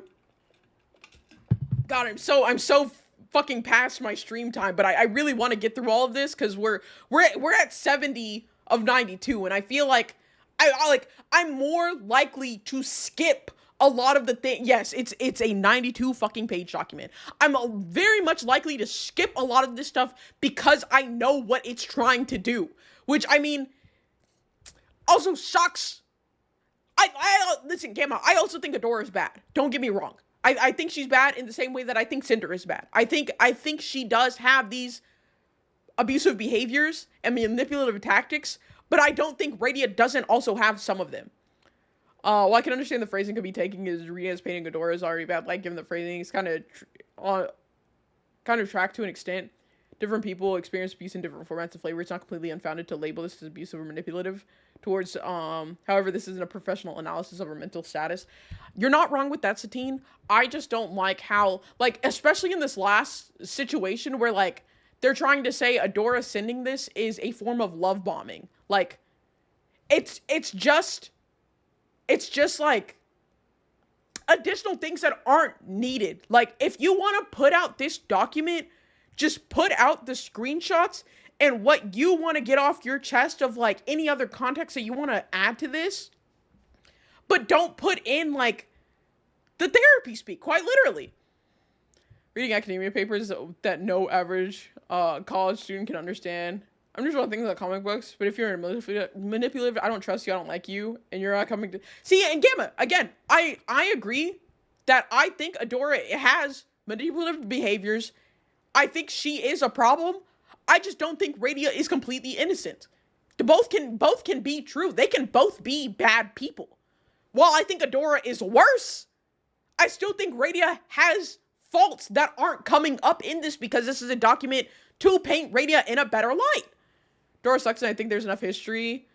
God, I'm so fucking past my stream time, but I really want to get through all of this because we're at 70 of 92, and I feel like I'm more likely to skip a lot of the thing. Yes, it's a 92 fucking page document. I'm very much likely to skip a lot of this stuff because I know what it's trying to do, which, I mean, also sucks. Listen, Gamma, I also think Adora is bad. Don't get me wrong. I think she's bad in the same way that I think Cinder is bad. I think she does have these abusive behaviors and manipulative tactics, but I don't think Radia doesn't also have some of them. Well, I can understand the phrasing could be taken as Ria's painting Adora is already bad. Like, given the phrasing is kind of tracked to an extent. Different people experience abuse in different formats and flavor. It's not completely unfounded to label this as abusive or manipulative towards, however, this isn't a professional analysis of her mental status. You're not wrong with that, Satine. I just don't like how, like, especially in this last situation where, like, they're trying to say Adora sending this is a form of love bombing. Like, it's just like additional things that aren't needed. Like, if you want to put out this document, just put out the screenshots and what you want to get off your chest of, like, any other context that you want to add to this. But don't put in, like, the therapy speak, quite literally. Reading academia papers that no average college student can understand. I'm just about things like comic books, but if you're manipulative, I don't trust you, I don't like you, and you're not coming to... See, and Gamma, again, I agree that I think Adora has manipulative behaviors. I think she is a problem. I just don't think Radia is completely innocent. Both can be true. They can both be bad people. While I think Adora is worse, I still think Radia has faults that aren't coming up in this because this is a document to paint Radia in a better light. Adora sucks, and I think there's enough history.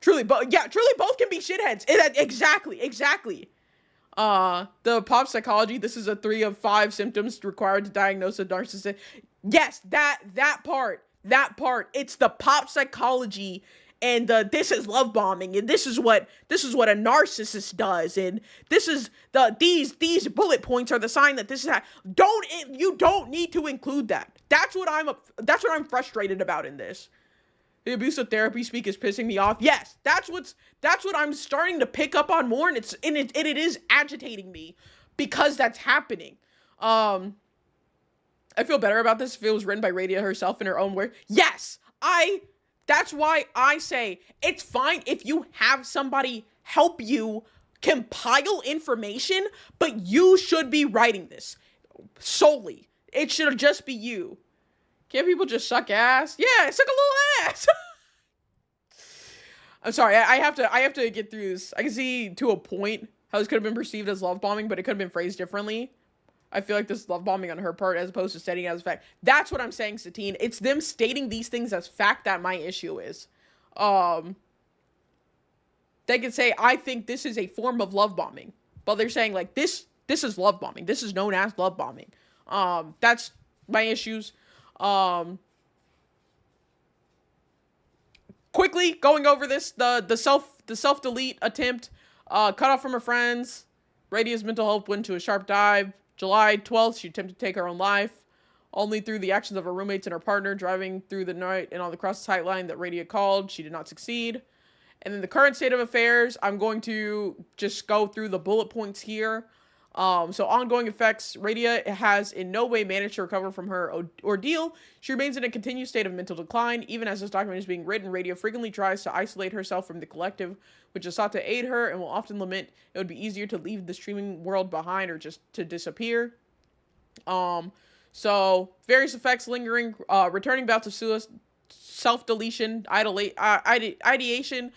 Truly both can be shitheads. Exactly. The pop psychology, this is a 3 of 5 symptoms required to diagnose a narcissist. Yes, that part. It's the pop psychology and this is love bombing, and this is what a narcissist does, and this is these bullet points are the sign that this is you don't need to include that. That's what I'm frustrated about in this. The abusive therapy speak is pissing me off. Yes, that's what I'm starting to pick up on more, and it is agitating me because that's happening. I feel better about this if it was written by Radia herself in her own words. Yes, that's why I say it's fine if you have somebody help you compile information, but you should be writing this solely. It should just be you. Can't people just suck ass? Yeah, suck a little ass. I'm sorry, I have to get through this. I can see to a point how this could have been perceived as love bombing, but it could have been phrased differently. I feel like this is love bombing on her part as opposed to stating it as a fact. That's what I'm saying, Satine. It's them stating these things as fact that my issue is. They can say, I think this is a form of love bombing. But they're saying, like, this is love bombing. This is known as love bombing. That's my issues. Quickly going over this, the self-delete attempt, cut off from her friends. Radia's mental health went to a sharp dive. July 12th, she attempted to take her own life. Only through the actions of her roommates and her partner driving through the night and on the cross sight line that Radia called, she did not succeed. And then the current state of affairs, I'm going to just go through the bullet points here. So ongoing effects, Radia has in no way managed to recover from her ordeal. She remains in a continued state of mental decline. Even as this document is being written, Radia frequently tries to isolate herself from the collective, which is sought to aid her, and will often lament it would be easier to leave the streaming world behind or just to disappear. So various effects lingering, returning bouts of self-deletion, ideation,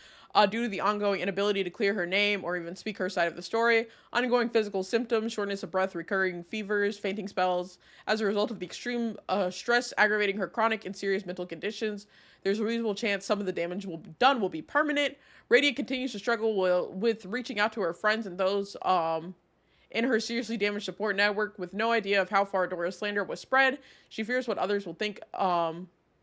due to the ongoing inability to clear her name or even speak her side of the story, ongoing physical symptoms, shortness of breath, recurring fevers, fainting spells, as a result of the extreme stress aggravating her chronic and serious mental conditions. There's a reasonable chance some of the damage will be permanent. Radia continues to struggle with reaching out to her friends and those in her seriously damaged support network with no idea of how far Adora's slander was spread. She fears what others will think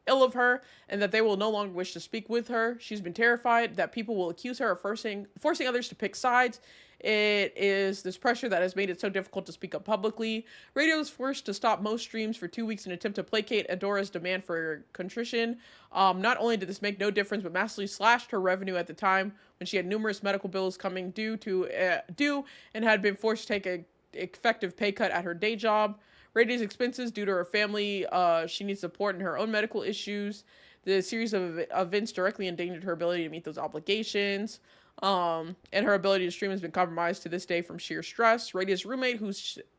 ill of her and that they will no longer wish to speak with her. She's been terrified that people will accuse her of forcing others to pick sides. It is this pressure that has made it so difficult to speak up publicly. Radia was forced to stop most streams for 2 weeks in an attempt to placate Adora's demand for contrition. Not only did this make no difference, but massively slashed her revenue at the time when she had numerous medical bills coming due and had been forced to take an effective pay cut at her day job. Radia's expenses due to her family, she needs support in her own medical issues. The series of events directly endangered her ability to meet those obligations. And her ability to stream has been compromised to this day from sheer stress. Radia's roommate,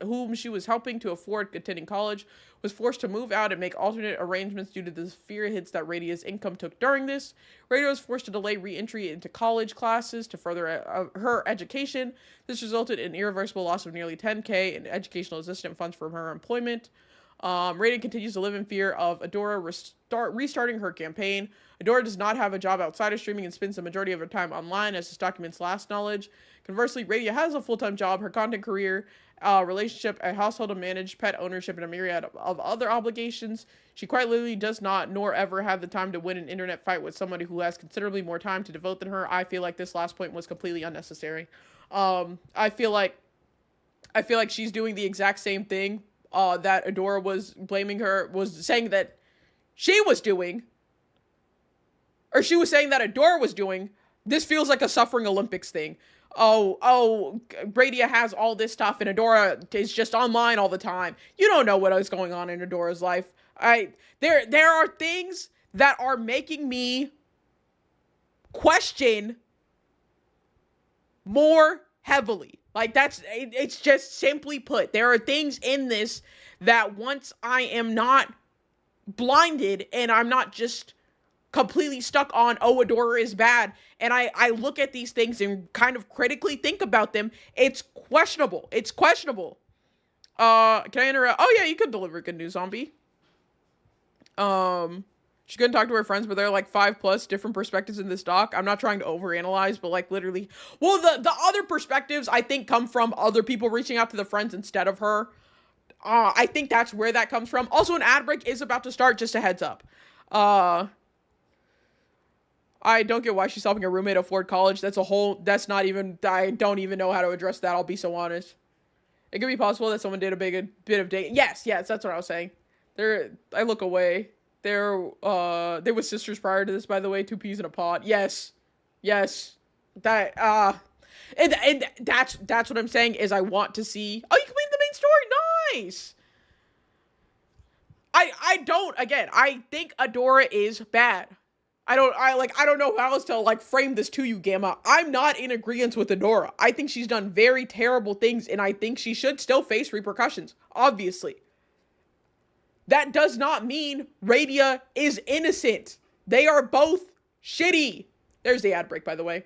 whom she was helping to afford attending college, was forced to move out and make alternate arrangements due to the severe hits that Radia's income took during this. Radia was forced to delay re-entry into college classes to further her education. This resulted in irreversible loss of nearly $10,000 in educational assistance funds from her employment. Radia continues to live in fear of Adora restarting her campaign. Adora does not have a job outside of streaming and spends the majority of her time online, as this document's last knowledge. Conversely, Radia has a full-time job, her content career, relationship, a household to manage, pet ownership, and a myriad of other obligations. She quite literally does not, nor ever have the time to win an internet fight with somebody who has considerably more time to devote than her. I feel like this last point was completely unnecessary. I feel like she's doing the exact same thing that Adora was saying that she was doing, or she was saying that Adora was doing. This feels like a Suffering Olympics thing. Radia has all this stuff and Adora is just online all the time. You don't know what is going on in Adora's life. There are things that are making me question more heavily. Like, it's just simply put. There are things in this that once I am not blinded and I'm not just completely stuck on, oh, Adora is bad, and I look at these things and kind of critically think about them, it's questionable. It's questionable. Can I interrupt? Oh, yeah, you could deliver good news, zombie. She couldn't talk to her friends, but there are like 5+ different perspectives in this doc. I'm not trying to overanalyze, but like literally, well, the other perspectives I think come from other people reaching out to the friends instead of her. I think that's where that comes from. Also, an ad break is about to start, just a heads up. I don't get why she's helping her roommate afford college. That's not even, I don't even know how to address that, I'll be so honest. It could be possible that someone did a bit of dating. Yes, that's what I was saying. I look away. They were sisters prior to this, by the way, 2 peas in a pod. Yes. That, and that's what I'm saying is I want to see, oh, you completed the main story, nice! I think Adora is bad. I don't know how else to, like, frame this to you, Gamma. I'm not in agreement with Adora. I think she's done very terrible things, and I think she should still face repercussions, obviously. That does not mean Radia is innocent. They are both shitty. There's the ad break, by the way.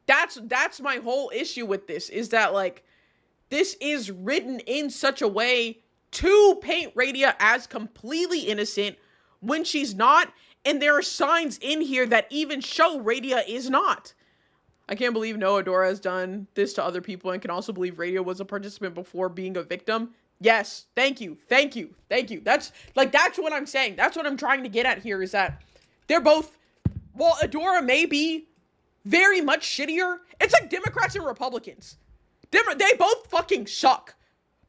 That's my whole issue with this, is that, like, this is written in such a way to paint Radia as completely innocent when she's not, and there are signs in here that even show Radia is not. I can't believe Adora has done this to other people and can also believe Radia was a participant before being a victim. Yes, thank you. That's what I'm saying. That's what I'm trying to get at here, is that they're both, well, Adora may be very much shittier. It's like Democrats and Republicans. They both fucking suck.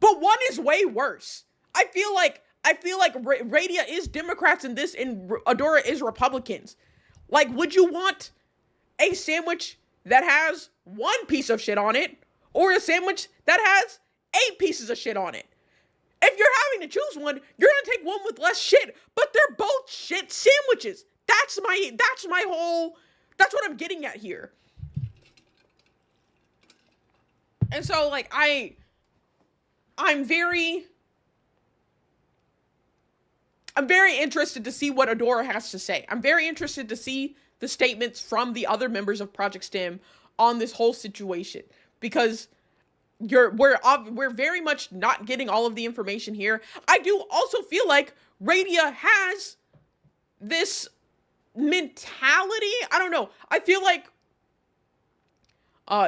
But one is way worse. I feel like Radia is Democrats in this, and Adora is Republicans. Like, would you want a sandwich that has 1 piece of shit on it, or a sandwich that has 8 pieces of shit on it? If you're having to choose one, you're gonna take one with less shit, but they're both shit sandwiches. That's what I'm getting at here. And so, like, I'm very interested to see what Adora has to say. I'm very interested to see the statements from the other members of Project STEM on this whole situation, because we're very much not getting all of the information here. I do also feel like Radia has this mentality. I don't know. I feel like,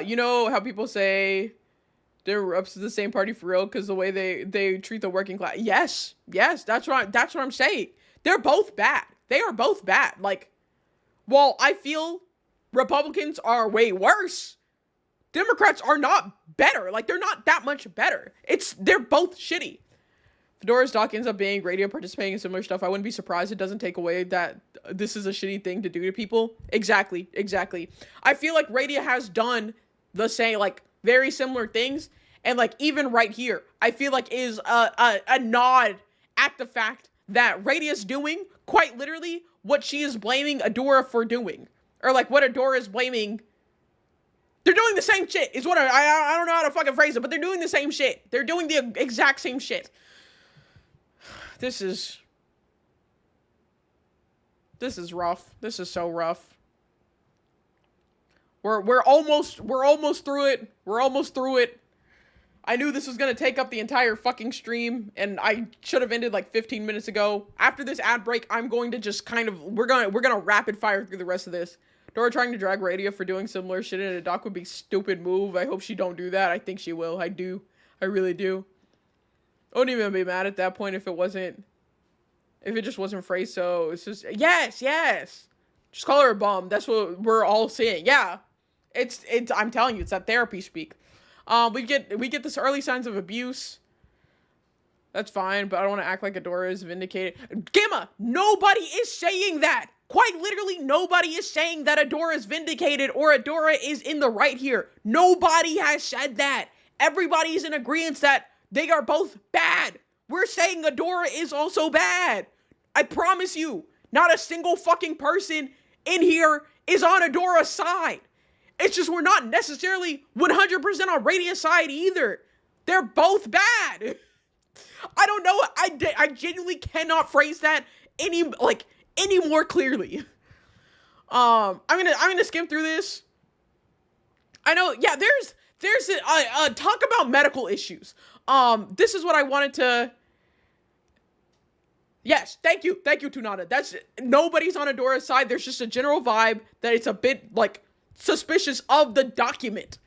you know how people say they're up to the same party for real because the way they treat the working class. Yes, that's what I'm saying. They're both bad. They are both bad. Like, well, I feel Republicans are way worse, Democrats are not better. Like, they're not that much better. They're both shitty. Fedora's doc ends up being Radia participating in similar stuff. I wouldn't be surprised. It doesn't take away that this is a shitty thing to do to people. Exactly. I feel like Radia has done the same, like, very similar things. And, like, even right here, I feel like is a nod at the fact that Radia's doing, quite literally, what she is blaming Adora for doing. Or, like, what Adora is blaming. They're doing the same shit, is what I don't know how to fucking phrase it, but they're doing the same shit. They're doing the exact same shit. This is rough. This is so rough. We're almost through it. We're almost through it. I knew this was gonna take up the entire fucking stream, and I should have ended like 15 minutes ago. After this ad break, I'm going to just kind of we're gonna rapid fire through the rest of this. Dora trying to drag Radia for doing similar shit in a doc would be stupid move. I hope she don't do that. I think she will. I do. I really do. I wouldn't even be mad at that point if it just wasn't phrased so. It's just, yes. Just call her a bum. That's what we're all saying. Yeah. It's I'm telling you, it's that therapy speak. We get this early signs of abuse. That's fine, but I don't want to act like Adora is vindicated. Gamma, nobody is saying that. Quite literally, nobody is saying that Adora is vindicated or Adora is in the right here. Nobody has said that. Everybody's in agreement that they are both bad. We're saying Adora is also bad. I promise you, not a single fucking person in here is on Adora's side. It's just we're not necessarily 100% on Radia's side either. They're both bad. I don't know. I genuinely cannot phrase that any more clearly. I'm gonna skim through this. I know. Yeah, there's a talk about medical issues. This is what I wanted to. Yes, thank you, Tunana. That's nobody's on Adora's side. There's just a general vibe that it's a bit like suspicious of the document.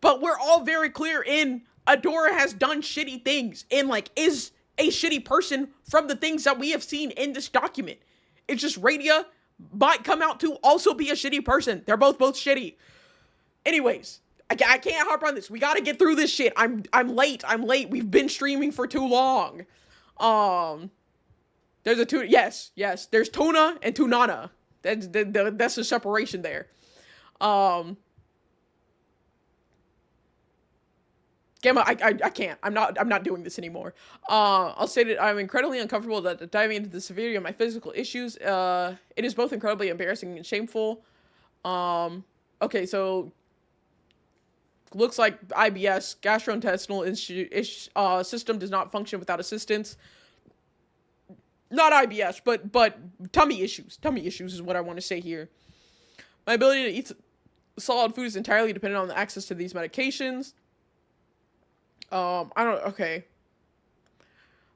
But we're all very clear in Adora has done shitty things and like is a shitty person from the things that we have seen in this document. It's just Radia might come out to also be a shitty person. They're both shitty. Anyways, I can't harp on this. We gotta get through this shit. I'm late. We've been streaming for too long. There's a Tuna. Yes. There's Tuna and Tunana. That's the separation there. Gamma, I can't. I'm not doing this anymore. I'll say that I'm incredibly uncomfortable that diving into the severity of my physical issues. It is both incredibly embarrassing and shameful. Okay, so looks like IBS, gastrointestinal system does not function without assistance. Not IBS, but tummy issues. Tummy issues is what I want to say here. My ability to eat solid food is entirely dependent on the access to these medications. Okay.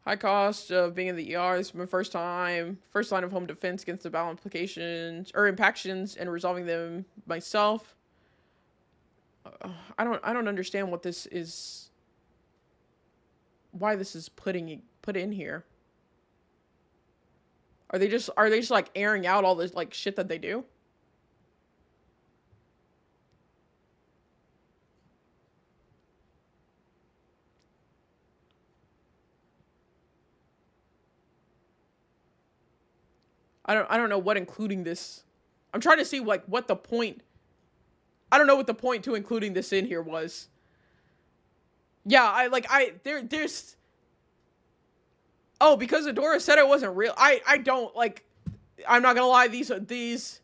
High cost of being in the ER. This is my first line of home defense against the bowel impactions and resolving them myself. I don't understand what this is. Why this is put in here. Are they just like airing out all this like shit that they do? I don't know what including this. I'm trying to see like what the point. I don't know what the point to including this in here was. Yeah, there's. Oh, because Adora said it wasn't real. I don't like. I'm not gonna lie. These.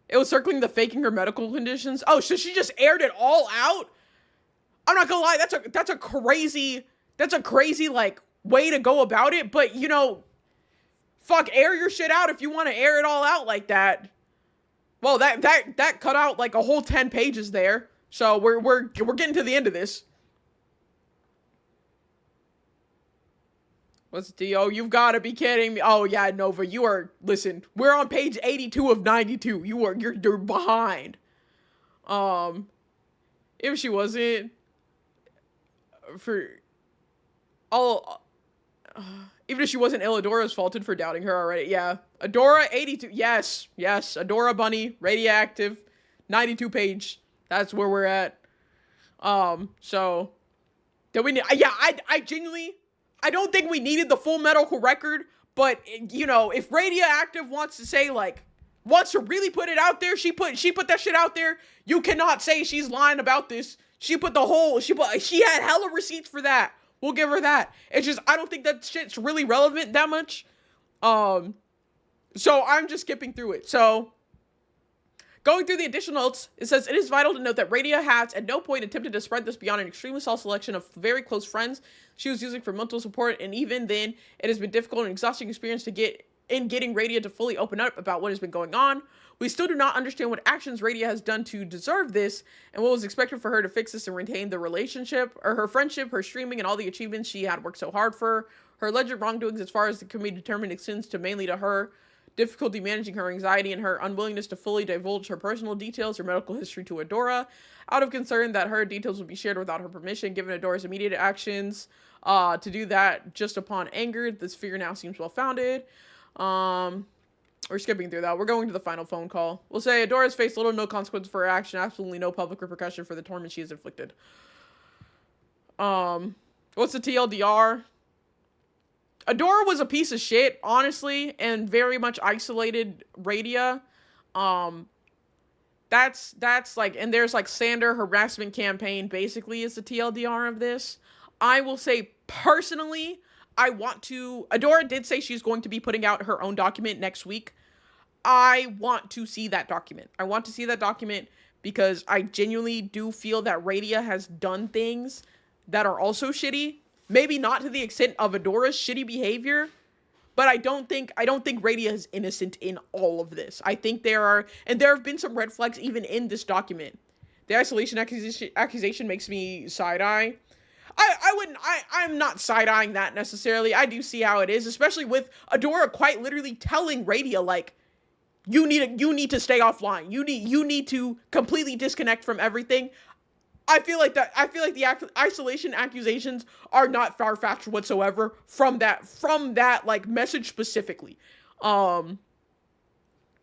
It was circling the faking her medical conditions. Oh, so she just aired it all out. I'm not gonna lie. That's a crazy like way to go about it. But you know. Fuck, air your shit out if you want to air it all out like that. Well, that cut out like a whole 10 pages there. So we're getting to the end of this. What's the deal? You've got to be kidding me. Oh yeah, Nova, listen, we're on page 82 of 92. You're behind. If she wasn't even if she wasn't ill, Adora's faulted for doubting her already. Yeah. Adora, 82. Yes. Adora Bunny, radioactive, 92 page. That's where we're at. So, did we need, yeah, I genuinely, I don't think we needed the full medical record, but, you know, if radioactive wants to say, like, wants to really put it out there, she put that shit out there, you cannot say she's lying about this. She had hella receipts for that. We'll give her that. It's just, I don't think that shit's really relevant that much. So I'm just skipping through it. So, going through the additional notes, it says, it is vital to note that Radia has at no point attempted to spread this beyond an extremely small selection of very close friends she was using for mental support, and even then, it has been difficult and exhausting experience getting Radia to fully open up about what has been going on. We still do not understand what actions Radia has done to deserve this, and what was expected for her to fix this and retain the relationship, or her friendship, her streaming, and all the achievements she had worked so hard for. Her alleged wrongdoings, as far as the can be determined, extends to mainly to her difficulty managing her anxiety and her unwillingness to fully divulge her personal details or medical history to Adora, out of concern that her details would be shared without her permission, given Adora's immediate actions to do that just upon anger. This fear now seems well-founded. We're skipping through that. We're going to the final phone call. We'll say Adora's faced little no consequence for her action, absolutely no public repercussion for the torment she has inflicted. What's the TLDR? Adora was a piece of shit, honestly, and very much isolated Radia. That's like, and there's like Sander harassment campaign basically is the TLDR of this. I will say personally, Adora did say she's going to be putting out her own document next week. I want to see that document. I want to see that document because I genuinely do feel that Radia has done things that are also shitty. Maybe not to the extent of Adora's shitty behavior, but I don't think Radia is innocent in all of this. I think there have been some red flags even in this document. The isolation accusation makes me side-eye. I'm not side-eyeing that necessarily. I do see how it is, especially with Adora quite literally telling Radia, like, you need to stay offline. You need to completely disconnect from everything. I feel like the isolation accusations are not far-fetched whatsoever from that like message specifically. And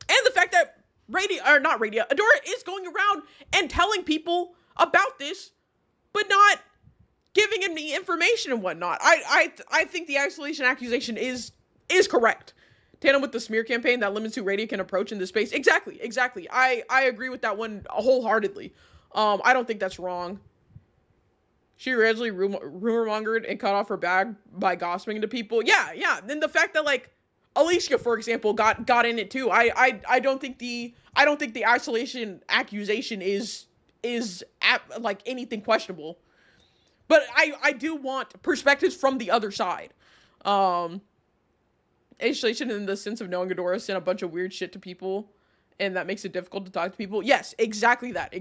the fact that Adora is going around and telling people about this, but not giving him the information and whatnot. I think the isolation accusation is correct. Tandem with the smear campaign that limits who Radia can approach in this space. Exactly. I agree with that one wholeheartedly. I don't think that's wrong. She originally rumor mongered and cut off her bag by gossiping to people. Yeah. Then the fact that like Alicia, for example, got in it too. I don't think the isolation accusation is like anything questionable. But I do want perspectives from the other side. Isolation in the sense of knowing Adora sent a bunch of weird shit to people, and that makes it difficult to talk to people. Yes, exactly that.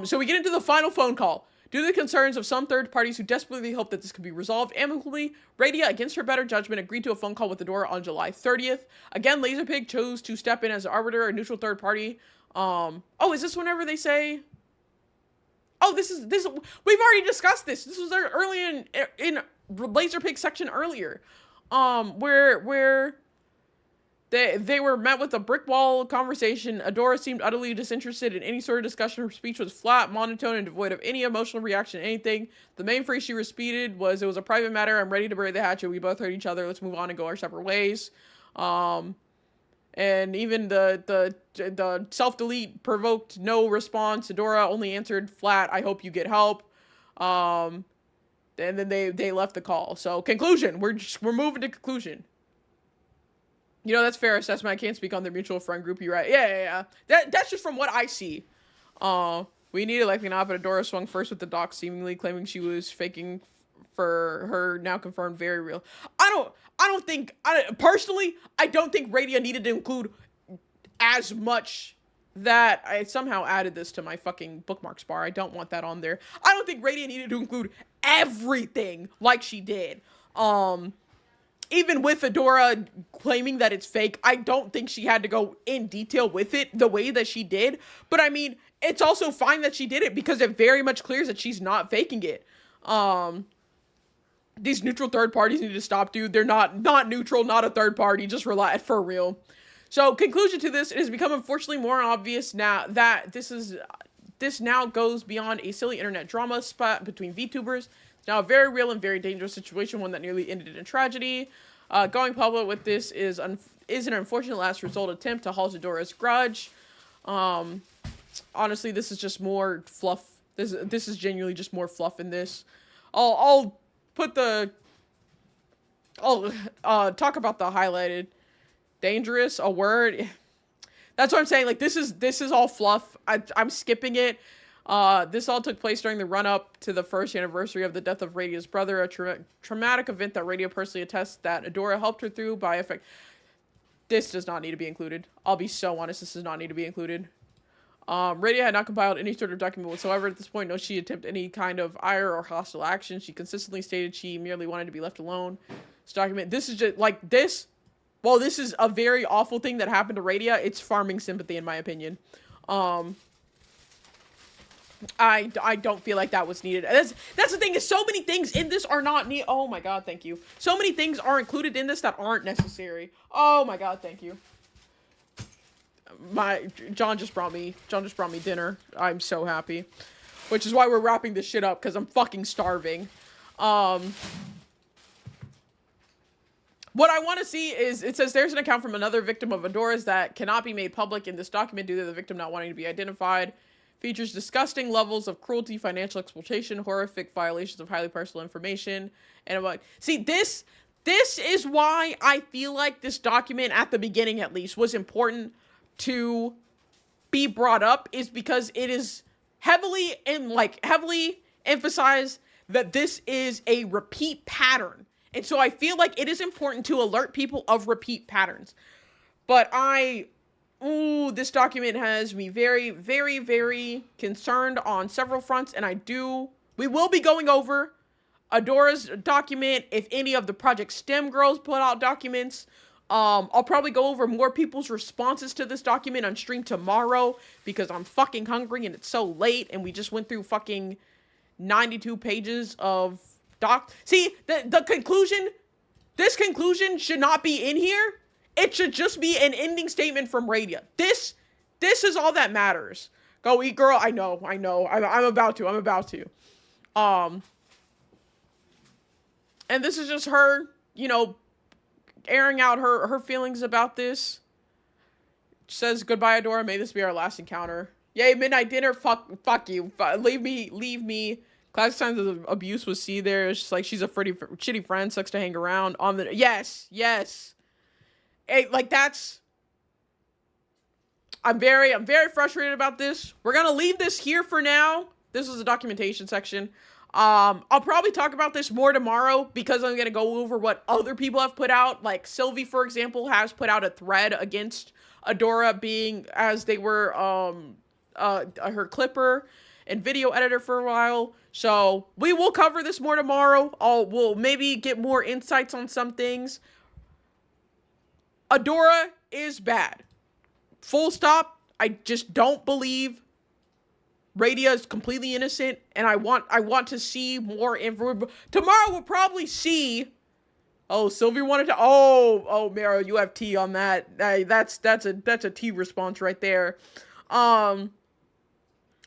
So we get into the final phone call. Due to the concerns of some third parties who desperately hope that this could be resolved amicably, Radia, against her better judgment, agreed to a phone call with Adora on July 30th. Again, Laserpig chose to step in as an arbiter, a neutral third party. Is this whenever they say... Oh, this is we've already discussed this. This was early in Laserpig section earlier. Where they were met with a brick wall conversation. Adora seemed utterly disinterested in any sort of discussion. Her speech was flat, monotone, and devoid of any emotional reaction to anything. The main phrase she repeated was, "It was a private matter. I'm ready to bury the hatchet. We both hurt each other. Let's move on and go our separate ways." And even the self-delete provoked no response. Adora only answered flat, "I hope you get help." And then they left the call. So conclusion, we're moving to conclusion. You know, that's fair assessment. I can't speak on their mutual friend group. You're right. Yeah. That's just from what I see. We needed likely not, but Adora swung first with the doc, seemingly claiming she was faking for her now confirmed very real. Personally, I don't think Radia needed to include as much that I somehow added this to my fucking bookmarks bar. I don't want that on there. I don't think Radia needed to include everything like she did. Even with Adora claiming that it's fake, I don't think she had to go in detail with it the way that she did. But I mean, it's also fine that she did it because it very much clears that she's not faking it. These neutral third parties need to stop, dude. They're not neutral, not a third party. Just relax, for real. So, conclusion to this, it has become unfortunately more obvious now that this now goes beyond a silly internet drama spot between VTubers. It's now a very real and very dangerous situation, one that nearly ended in tragedy. Going public with this is an unfortunate last result attempt to halt Adora's grudge. Honestly, this is just more fluff. This is genuinely just more fluff in this. I'll talk about the highlighted. Dangerous, a word. That's what I'm saying. Like, this is all fluff. I'm skipping it. This all took place during the run-up to the first anniversary of the death of Radia's brother, a traumatic event that Radia personally attests that Adora helped her through by effect. This does not need to be included. I'll be so honest, this does not need to be included. Radia had not compiled any sort of document whatsoever at this point, nor she attempt any kind of ire or hostile action. She consistently stated she merely wanted to be left alone. This document, this is just, like, this... Well, this is a very awful thing that happened to Radia. It's farming sympathy, in my opinion. I don't feel like that was needed. That's the thing, is so many things in this are not need. Oh my god, thank you. So many things are included in this that aren't necessary. Oh my god, thank you. John just brought me dinner. I'm so happy. Which is why we're wrapping this shit up, because I'm fucking starving. What I want to see is, it says there's an account from another victim of Adora's that cannot be made public in this document due to the victim not wanting to be identified. Features disgusting levels of cruelty, financial exploitation, horrific violations of highly personal information, and I'm like, see, this this is why I feel like this document, at the beginning at least, was important to be brought up, is because it is heavily emphasized that this is a repeat pattern. And so I feel like it is important to alert people of repeat patterns. But this document has me very, very, very concerned on several fronts, and we will be going over Adora's document, if any of the Project STEM girls put out documents. I'll probably go over more people's responses to this document on stream tomorrow, because I'm fucking hungry and it's so late, and we just went through fucking 92 pages of See, the conclusion, this conclusion should not be in here. It should just be an ending statement from Radia. This is all that matters. Go eat, girl. I know. I'm about to. And this is just her, airing out her feelings about this. She says, goodbye, Adora. May this be our last encounter. Yay, midnight dinner. Fuck you. Leave me. Classic signs of abuse was see there. It's just like, she's a pretty shitty friend. Sucks to hang around. Yes. Hey, I'm very frustrated about this. We're gonna leave this here for now. This is the documentation section. I'll probably talk about this more tomorrow, because I'm gonna go over what other people have put out. Like Sylvie, for example, has put out a thread against Adora being, as they were, her clipper and video editor for a while. So we will cover this more tomorrow. We'll maybe get more insights on some things. Adora is bad. Full stop. I just don't believe Radia is completely innocent, and I want to see more info. Tomorrow we'll probably see. Oh, Sylvie wanted to. Oh, Mero, you have tea on that. That's a tea response right there.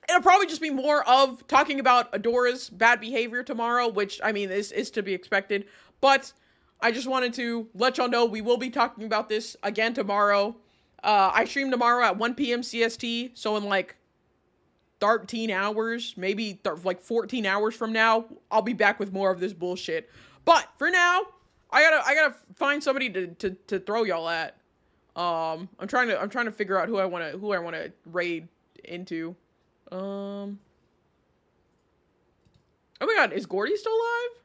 It'll probably just be more of talking about Adora's bad behavior tomorrow, which, I mean, is to be expected. But I just wanted to let y'all know we will be talking about this again tomorrow. I stream tomorrow at 1 p.m. CST, so in 13 hours, maybe 14 hours from now, I'll be back with more of this bullshit. But for now, I gotta find somebody to throw y'all at. I'm trying to figure out who I wanna raid into. Oh my god, is Gordy still alive?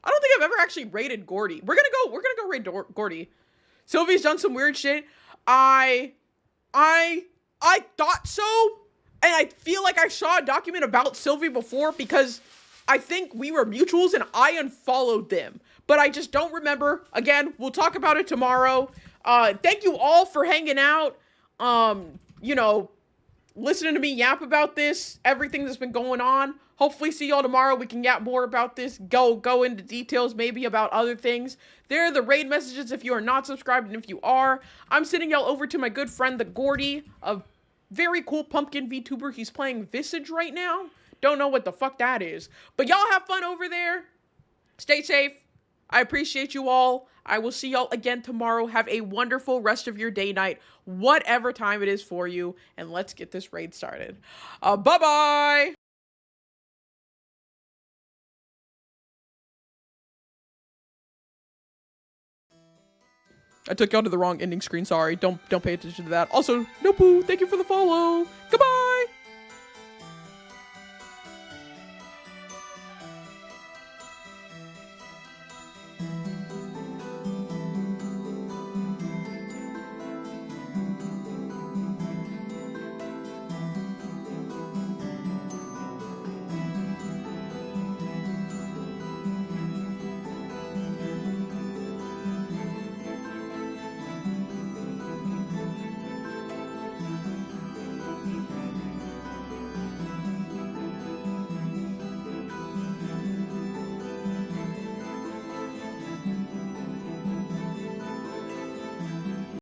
I don't think I've ever actually raided Gordy. We're gonna go raid Gordy. Sylvie's done some weird shit. I thought so, and I feel like I saw a document about Sylvie before, because I think we were mutuals and I unfollowed them, but I just don't remember. Again, we'll talk about it tomorrow. Thank you all for hanging out. Listening to me yap about this, everything that's been going on. Hopefully see y'all tomorrow. We can yap more about this. Go into details maybe about other things. There are the raid messages if you are not subscribed, and if you are, I'm sending y'all over to my good friend, the Gordy, a very cool pumpkin VTuber. He's playing Visage right now. Don't know what the fuck that is. But y'all have fun over there. Stay safe. I appreciate you all. I will see y'all again tomorrow. Have a wonderful rest of your day, night, whatever time it is for you. And let's get this raid started. Bye-bye. I took y'all to the wrong ending screen. Sorry. Don't pay attention to that. Also, Nopu, thank you for the follow. Goodbye.